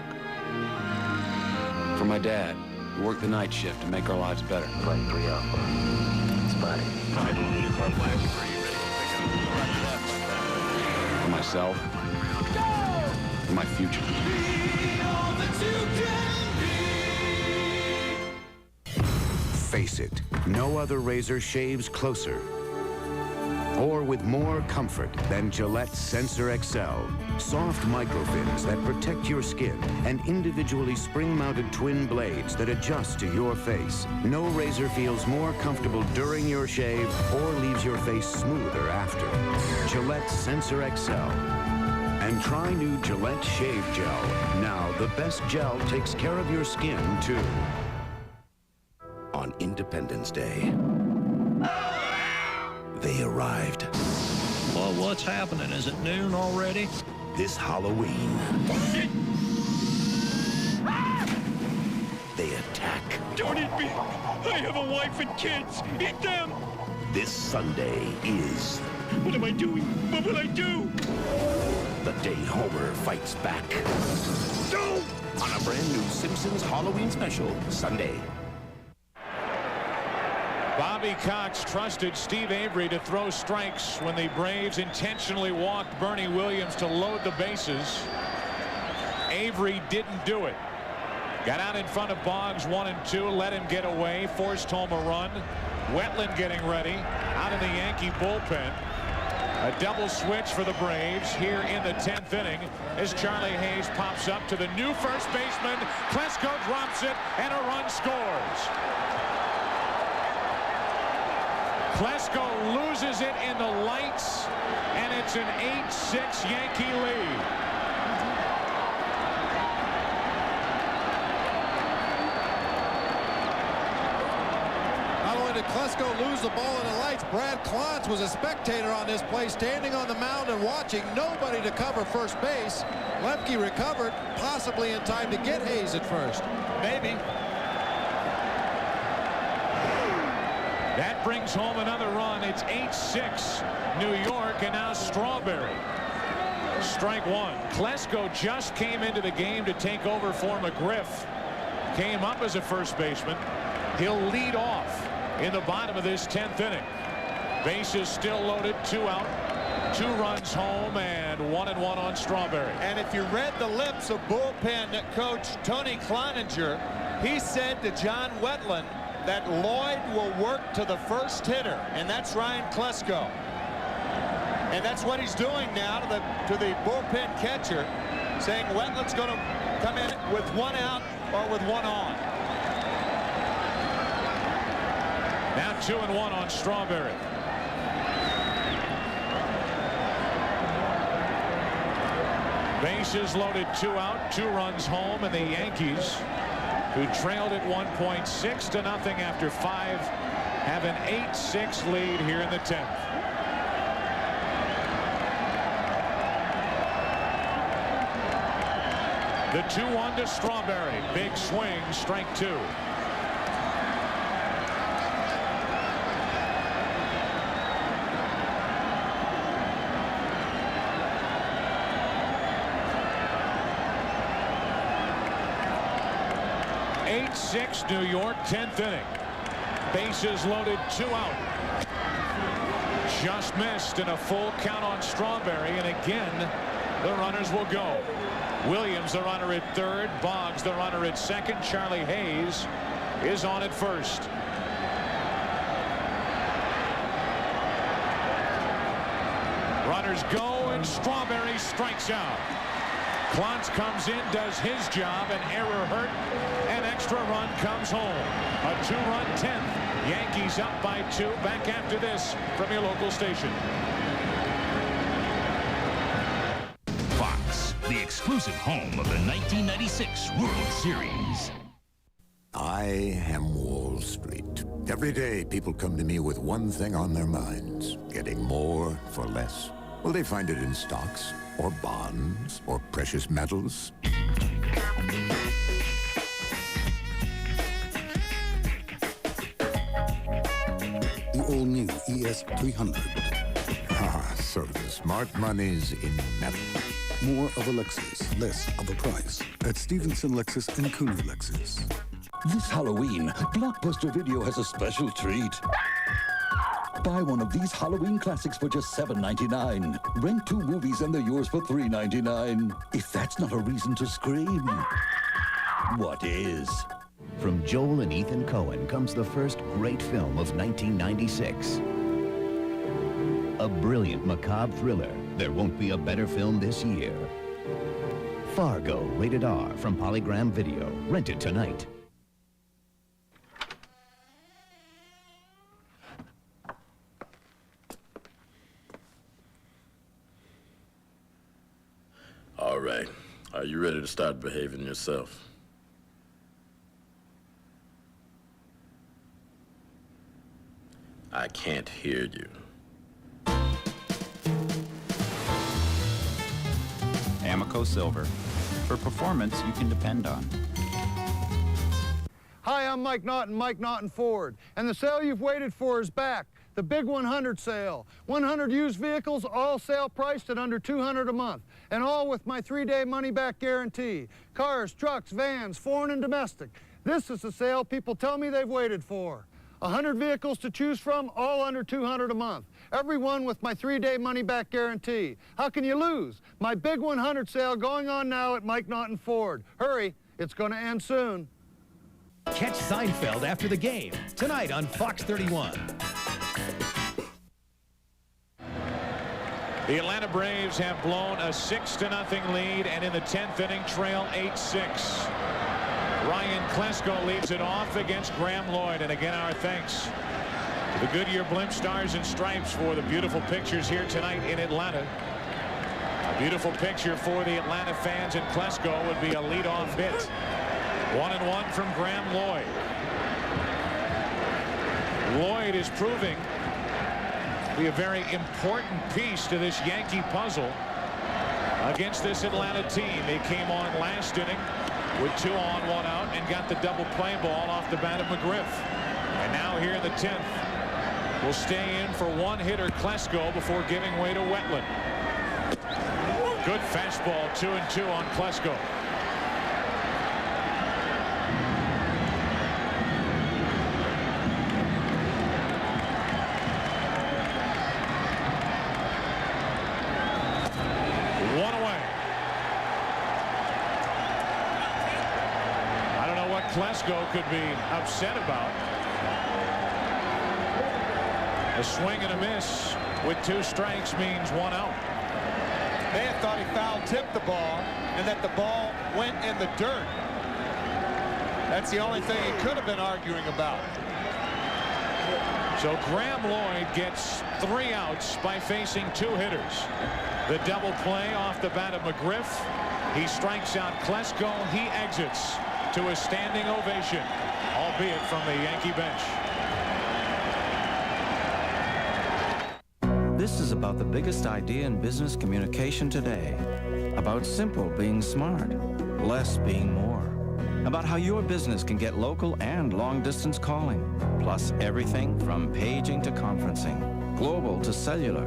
For my dad, who worked the night shift to make our lives better. Play 3 up. Spotty. For myself. For my future. Face it, no other razor shaves closer or with more comfort than Gillette Sensor XL. Soft microfins that protect your skin and individually spring-mounted twin blades that adjust to your face. No razor feels more comfortable during your shave or leaves your face smoother after. Gillette Sensor XL. And try new Gillette Shave Gel. Now, the best gel takes care of your skin, too. On Independence Day, they arrived. Well, what's happening? Is it noon already? This Halloween, they attack. Don't eat me! I have a wife and kids! Eat them! This Sunday is... What am I doing? What will I do? The day Homer fights back. No! On a brand new Simpsons Halloween special, Sunday. Bobby Cox trusted Steve Avery to throw strikes when the Braves intentionally walked Bernie Williams to load the bases. Avery didn't do it. Got out in front of Boggs 1-2, let him get away, forced home a run. Wetland getting ready out of the Yankee bullpen. A double switch for the Braves here in the 10th inning as Charlie Hayes pops up to the new first baseman. Klesko drops it and a run scores. Klesko loses it in the lights, and it's an 8-6 Yankee lead. Not only did Klesko lose the ball in the lights, Brad Klontz was a spectator on this play, standing on the mound and watching. Nobody to cover first base. Lemke recovered, possibly in time to get Hayes at first. Maybe. That brings home another run. It's 8-6 New York, and now Strawberry. Strike one. Klesko just came into the game to take over for McGriff. Came up as a first baseman. He'll lead off in the bottom of this 10th inning. Bases still loaded, 2 out. 2 runs home and 1-1 on Strawberry. And if you read the lips of bullpen coach Tony Cloninger, he said to John Wetland that Lloyd will work to the first hitter, and that's Ryan Klesko. And that's what he's doing now to the bullpen catcher, saying Wetland's going to come in with 1 out or with 1 on. Now 2-1 on Strawberry. Bases loaded, 2 out, 2 runs home, and the Yankees, who trailed at 1.6-0 after 5, have an 8-6 lead here in the 10th. The 2-1 to Strawberry. Big swing, strike 2. New York, 10th inning. Bases loaded, 2 out. Just missed, and a full count on Strawberry, and again the runners will go. Williams, the runner at third. Boggs, the runner at second. Charlie Hayes is on at first. Runners go, and Strawberry strikes out. Klontz comes in, does his job, an error hurt. An extra run comes home. A 2-run 10th. Yankees up by 2. Back after this from your local station. Fox, the exclusive home of the 1996 World Series. I am Wall Street. Every day, people come to me with one thing on their minds: getting more for less. Will they find it in stocks, or bonds, or precious metals? The all-new ES300. Ah, so the smart money's in metal. More of a Lexus, less of a price. At Stevenson Lexus and Cooney Lexus. This Halloween, Blockbuster Video has a special treat. Buy one of these Halloween classics for just $7.99. Rent 2 movies and they're yours for $3.99. If that's not a reason to scream, what is? From Joel and Ethan Coen comes the first great film of 1996. A brilliant macabre thriller. There won't be a better film this year. Fargo, rated R, from Polygram Video. Rent it tonight. All right. Are you ready to start behaving yourself? I can't hear you. Amoco Silver. For performance you can depend on. Hi, I'm Mike Naughton, Mike Naughton Ford, and the sale you've waited for is back. The Big 100 sale. 100 used vehicles, all sale priced at under $200 a month, and all with my 3-day money-back guarantee. Cars, trucks, vans, foreign and domestic. This is the sale people tell me they've waited for. 100 vehicles to choose from, all under $200 a month. Every one with my 3-day money-back guarantee. How can you lose? My Big 100 sale going on now at Mike Naughton Ford. Hurry, it's going to end soon. Catch Seinfeld after the game, tonight on Fox 31. The Atlanta Braves have blown a 6-0 lead, and in the 10th inning trail 8-6. Ryan Klesko leads it off against Graham Lloyd, and again our thanks to the Goodyear Blimp Stars and Stripes for the beautiful pictures here tonight in Atlanta. A beautiful picture for the Atlanta fans, and Klesko would be a leadoff hit. 1-1 from Graham Lloyd. Lloyd is proving to be a very important piece to this Yankee puzzle against this Atlanta team. They came on last inning with 2 on, 1 out, and got the double play ball off the bat of McGriff. And now here in the 10th, will stay in for one-hitter Klesko before giving way to Wetland. Good fastball, 2-2 on Klesko. Klesko could be upset about. A swing and a miss with 2 strikes means 1 out. They had thought he foul-tipped the ball and that the ball went in the dirt. That's the only thing he could have been arguing about. So Graham Lloyd gets 3 outs by facing 2 hitters. The double play off the bat of McGriff. He strikes out Klesko. He exits to a standing ovation, albeit from the Yankee bench. This is about the biggest idea in business communication today. About simple being smart, less being more. About how your business can get local and long-distance calling, plus everything from paging to conferencing, global to cellular,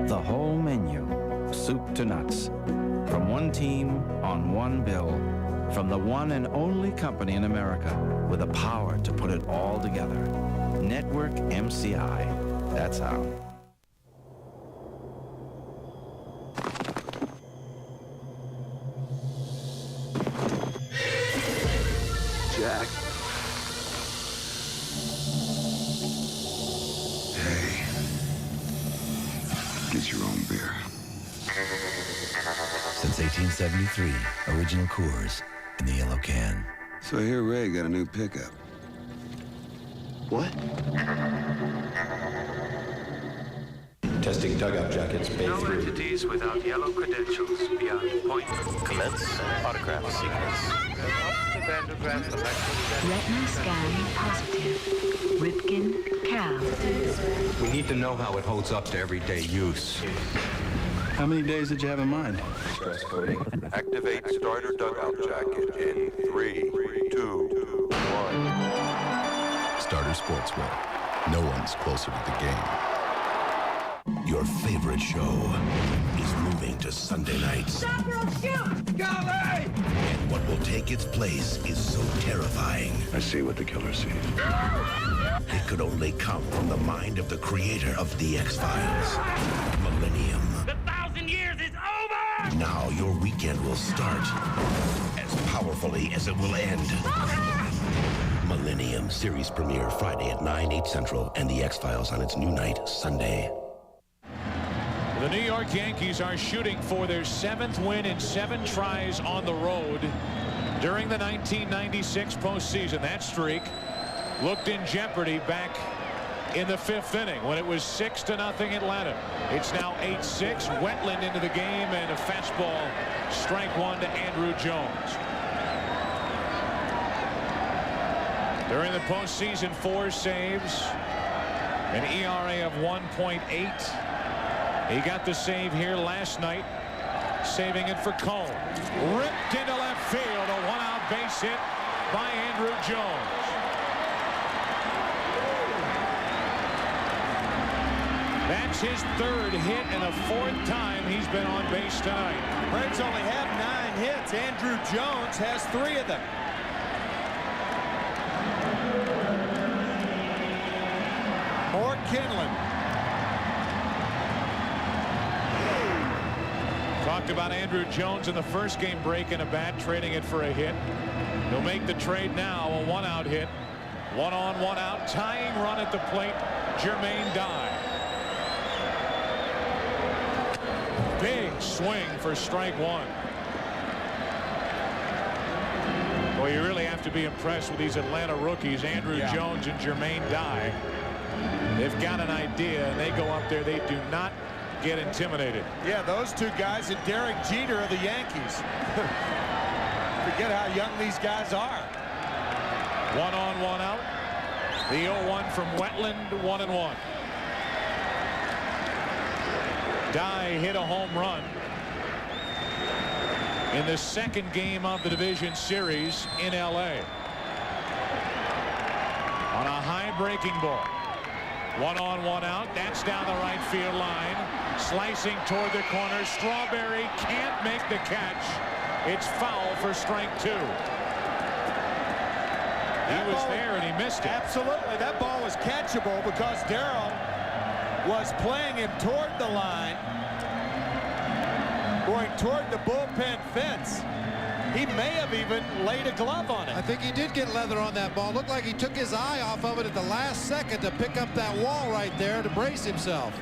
the whole menu, soup to nuts. From one team on one bill, from the one and only company in America with the power to put it all together. Network MCI. That's how. Jack. Hey. Get your own beer. Since 1873, original Coors in the yellow can. So I hear Ray got a new pickup. What? Testing dugout jackets, bay 3. No entities without yellow credentials beyond point. Commence autograph sequence. Retina scan positive. Ripken, Cal. We need to know how it holds up to everyday use. How many days did you have in mind? Activate starter dugout jacket in 3, 2, 1. Starter Sportswear. No one's closer to the game. Your favorite show is moving to Sunday nights. Stop or I'll shoot! Golly! And what will take its place is so terrifying. I see what the killer sees. It could only come from the mind of the creator of The X-Files, Millennium. The 1,000 years is over! Now your weekend will start as powerfully as it will end. Millennium series premiere Friday at 9, 8 Central, and The X-Files on its new night Sunday. The New York Yankees are shooting for their 7th win in 7 tries on the road during the 1996 postseason. That streak looked in jeopardy back in the 5th inning when it was 6-0 Atlanta. It's now 8-6. Wetland into the game and a fastball, strike 1 to Andruw Jones. During the postseason, 4 saves, an ERA of 1.8. He got the save here last night, saving it for Cone. Ripped into left field, a 1-out base hit by Andruw Jones. That's his 3rd hit and a 4th time he's been on base tonight. Reds only have 9 hits. Andruw Jones has 3 of them. More Kinlan. Talked about Andruw Jones in the first game, breaking a bat, trading it for a hit. He'll make the trade now, a 1-out hit. 1 on, 1 out, tying run at the plate, Jermaine Dye. Big swing for strike 1. Well, you really have to be impressed with these Atlanta rookies, Andruw Jones and Jermaine Dye. They've got an idea, and they go up there. They do not get intimidated. Yeah, those 2 guys and Derek Jeter of the Yankees. Forget how young these guys are. 1 on, 1 out. The 0-1 from Wetland, 1-1. Dye hit a home run in the 2nd game of the division series in LA on a high breaking ball. 1 on, 1 out. That's down the right field line. Slicing toward the corner. Strawberry can't make the catch. It's foul for strike 2. He was there and he missed it. Absolutely. That ball was catchable because Darrell was playing him toward the line, going toward the bullpen fence. He may have even laid a glove on it. I think he did get leather on that ball. Looked like he took his eye off of it at the last second to pick up that wall right there to brace himself.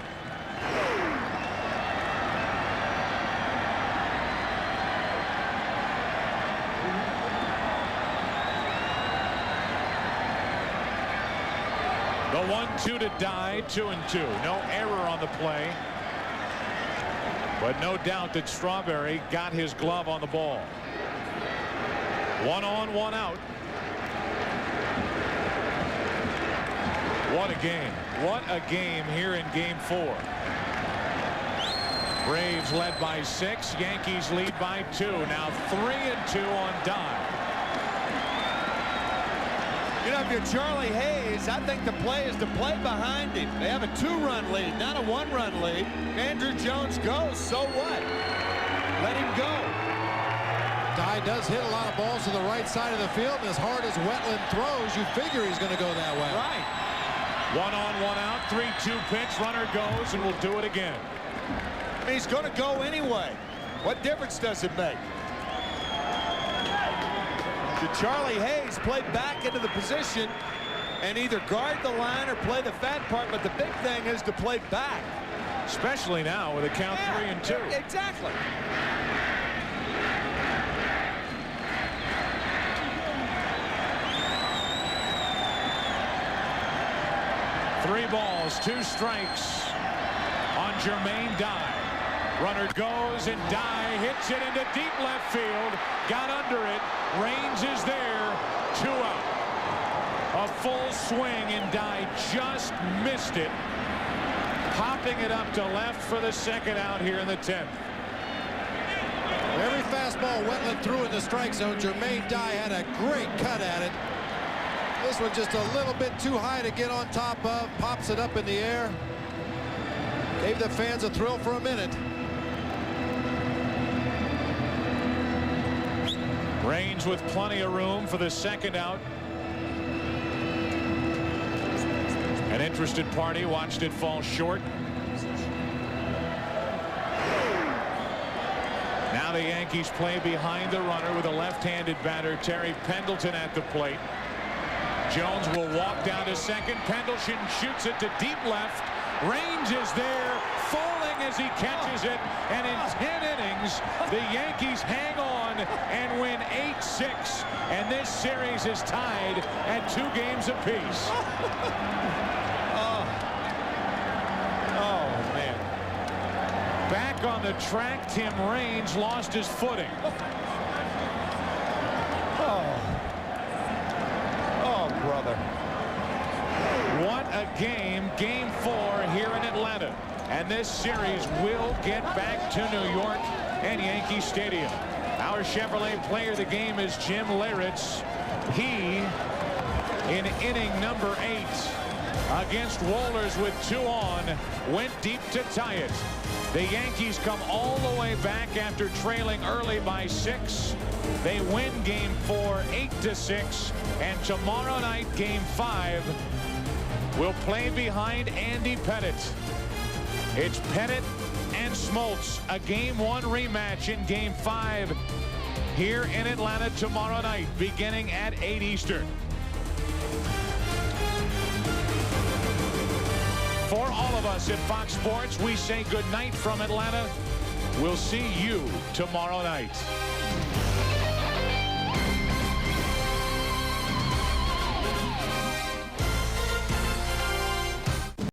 The 1-2 to Die, 2-2. No error on the play. But no doubt that Strawberry got his glove on the ball. 1 on, 1 out. What a game. What a game here in game 4. Braves led by 6. Yankees lead by 2. Now 3-2 on Die. You know, if you're Charlie Hayes, I think the play is to play behind him. They have a 2-run lead, not a 1-run lead. Andrew Jones goes, so what? Let him go. Die does hit a lot of balls to the right side of the field, and as hard as Wetland throws, you figure he's going to go that way. Right. 1 on, 1 out. 3-2 pitch. Runner goes, and we'll do it again. I mean, he's going to go anyway. What difference does it make? Did Charlie Hayes play back into the position and either guard the line or play the fat part? But the big thing is to play back. Especially now with a count 3-2. Exactly. Three balls, 2 strikes on Jermaine Dye. Runner goes, and Dye hits it into deep left field. Got under it. Raines is there. 2 out. A full swing, and Dye just missed it. Popping it up to left for the 2nd out here in the 10th. Every fastball Wetland threw in the strike zone, Jermaine Dye had a great cut at it. This one just a little bit too high to get on top of. Pops it up in the air. Gave the fans a thrill for a minute. Raines with plenty of room for the 2nd out. An interested party watched it fall short. Now the Yankees play behind the runner with a left-handed batter, Terry Pendleton, at the plate. Jones will walk down to second. Pendleton shoots it to deep left. Raines is there, falling as he catches it. And in 10 innings, the Yankees hang on and win 8-6. And this series is tied at 2 games apiece. Oh, man. Back on the track, Tim Raines lost his footing. Brother. What a game, game 4 here in Atlanta. And this series will get back to New York and Yankee Stadium. Our Chevrolet player of the game is Jim Leyritz. He, in inning number 8 against Wohlers with 2 on, went deep to tie it. The Yankees come all the way back after trailing early by 6. They win game 4, 8-6. And tomorrow night, game 5, will play behind Andy Pettit. It's Pettit and Smoltz, a game 1 rematch in game 5 here in Atlanta tomorrow night, beginning at 8 Eastern. For all of us at Fox Sports, we say good night from Atlanta. We'll see you tomorrow night.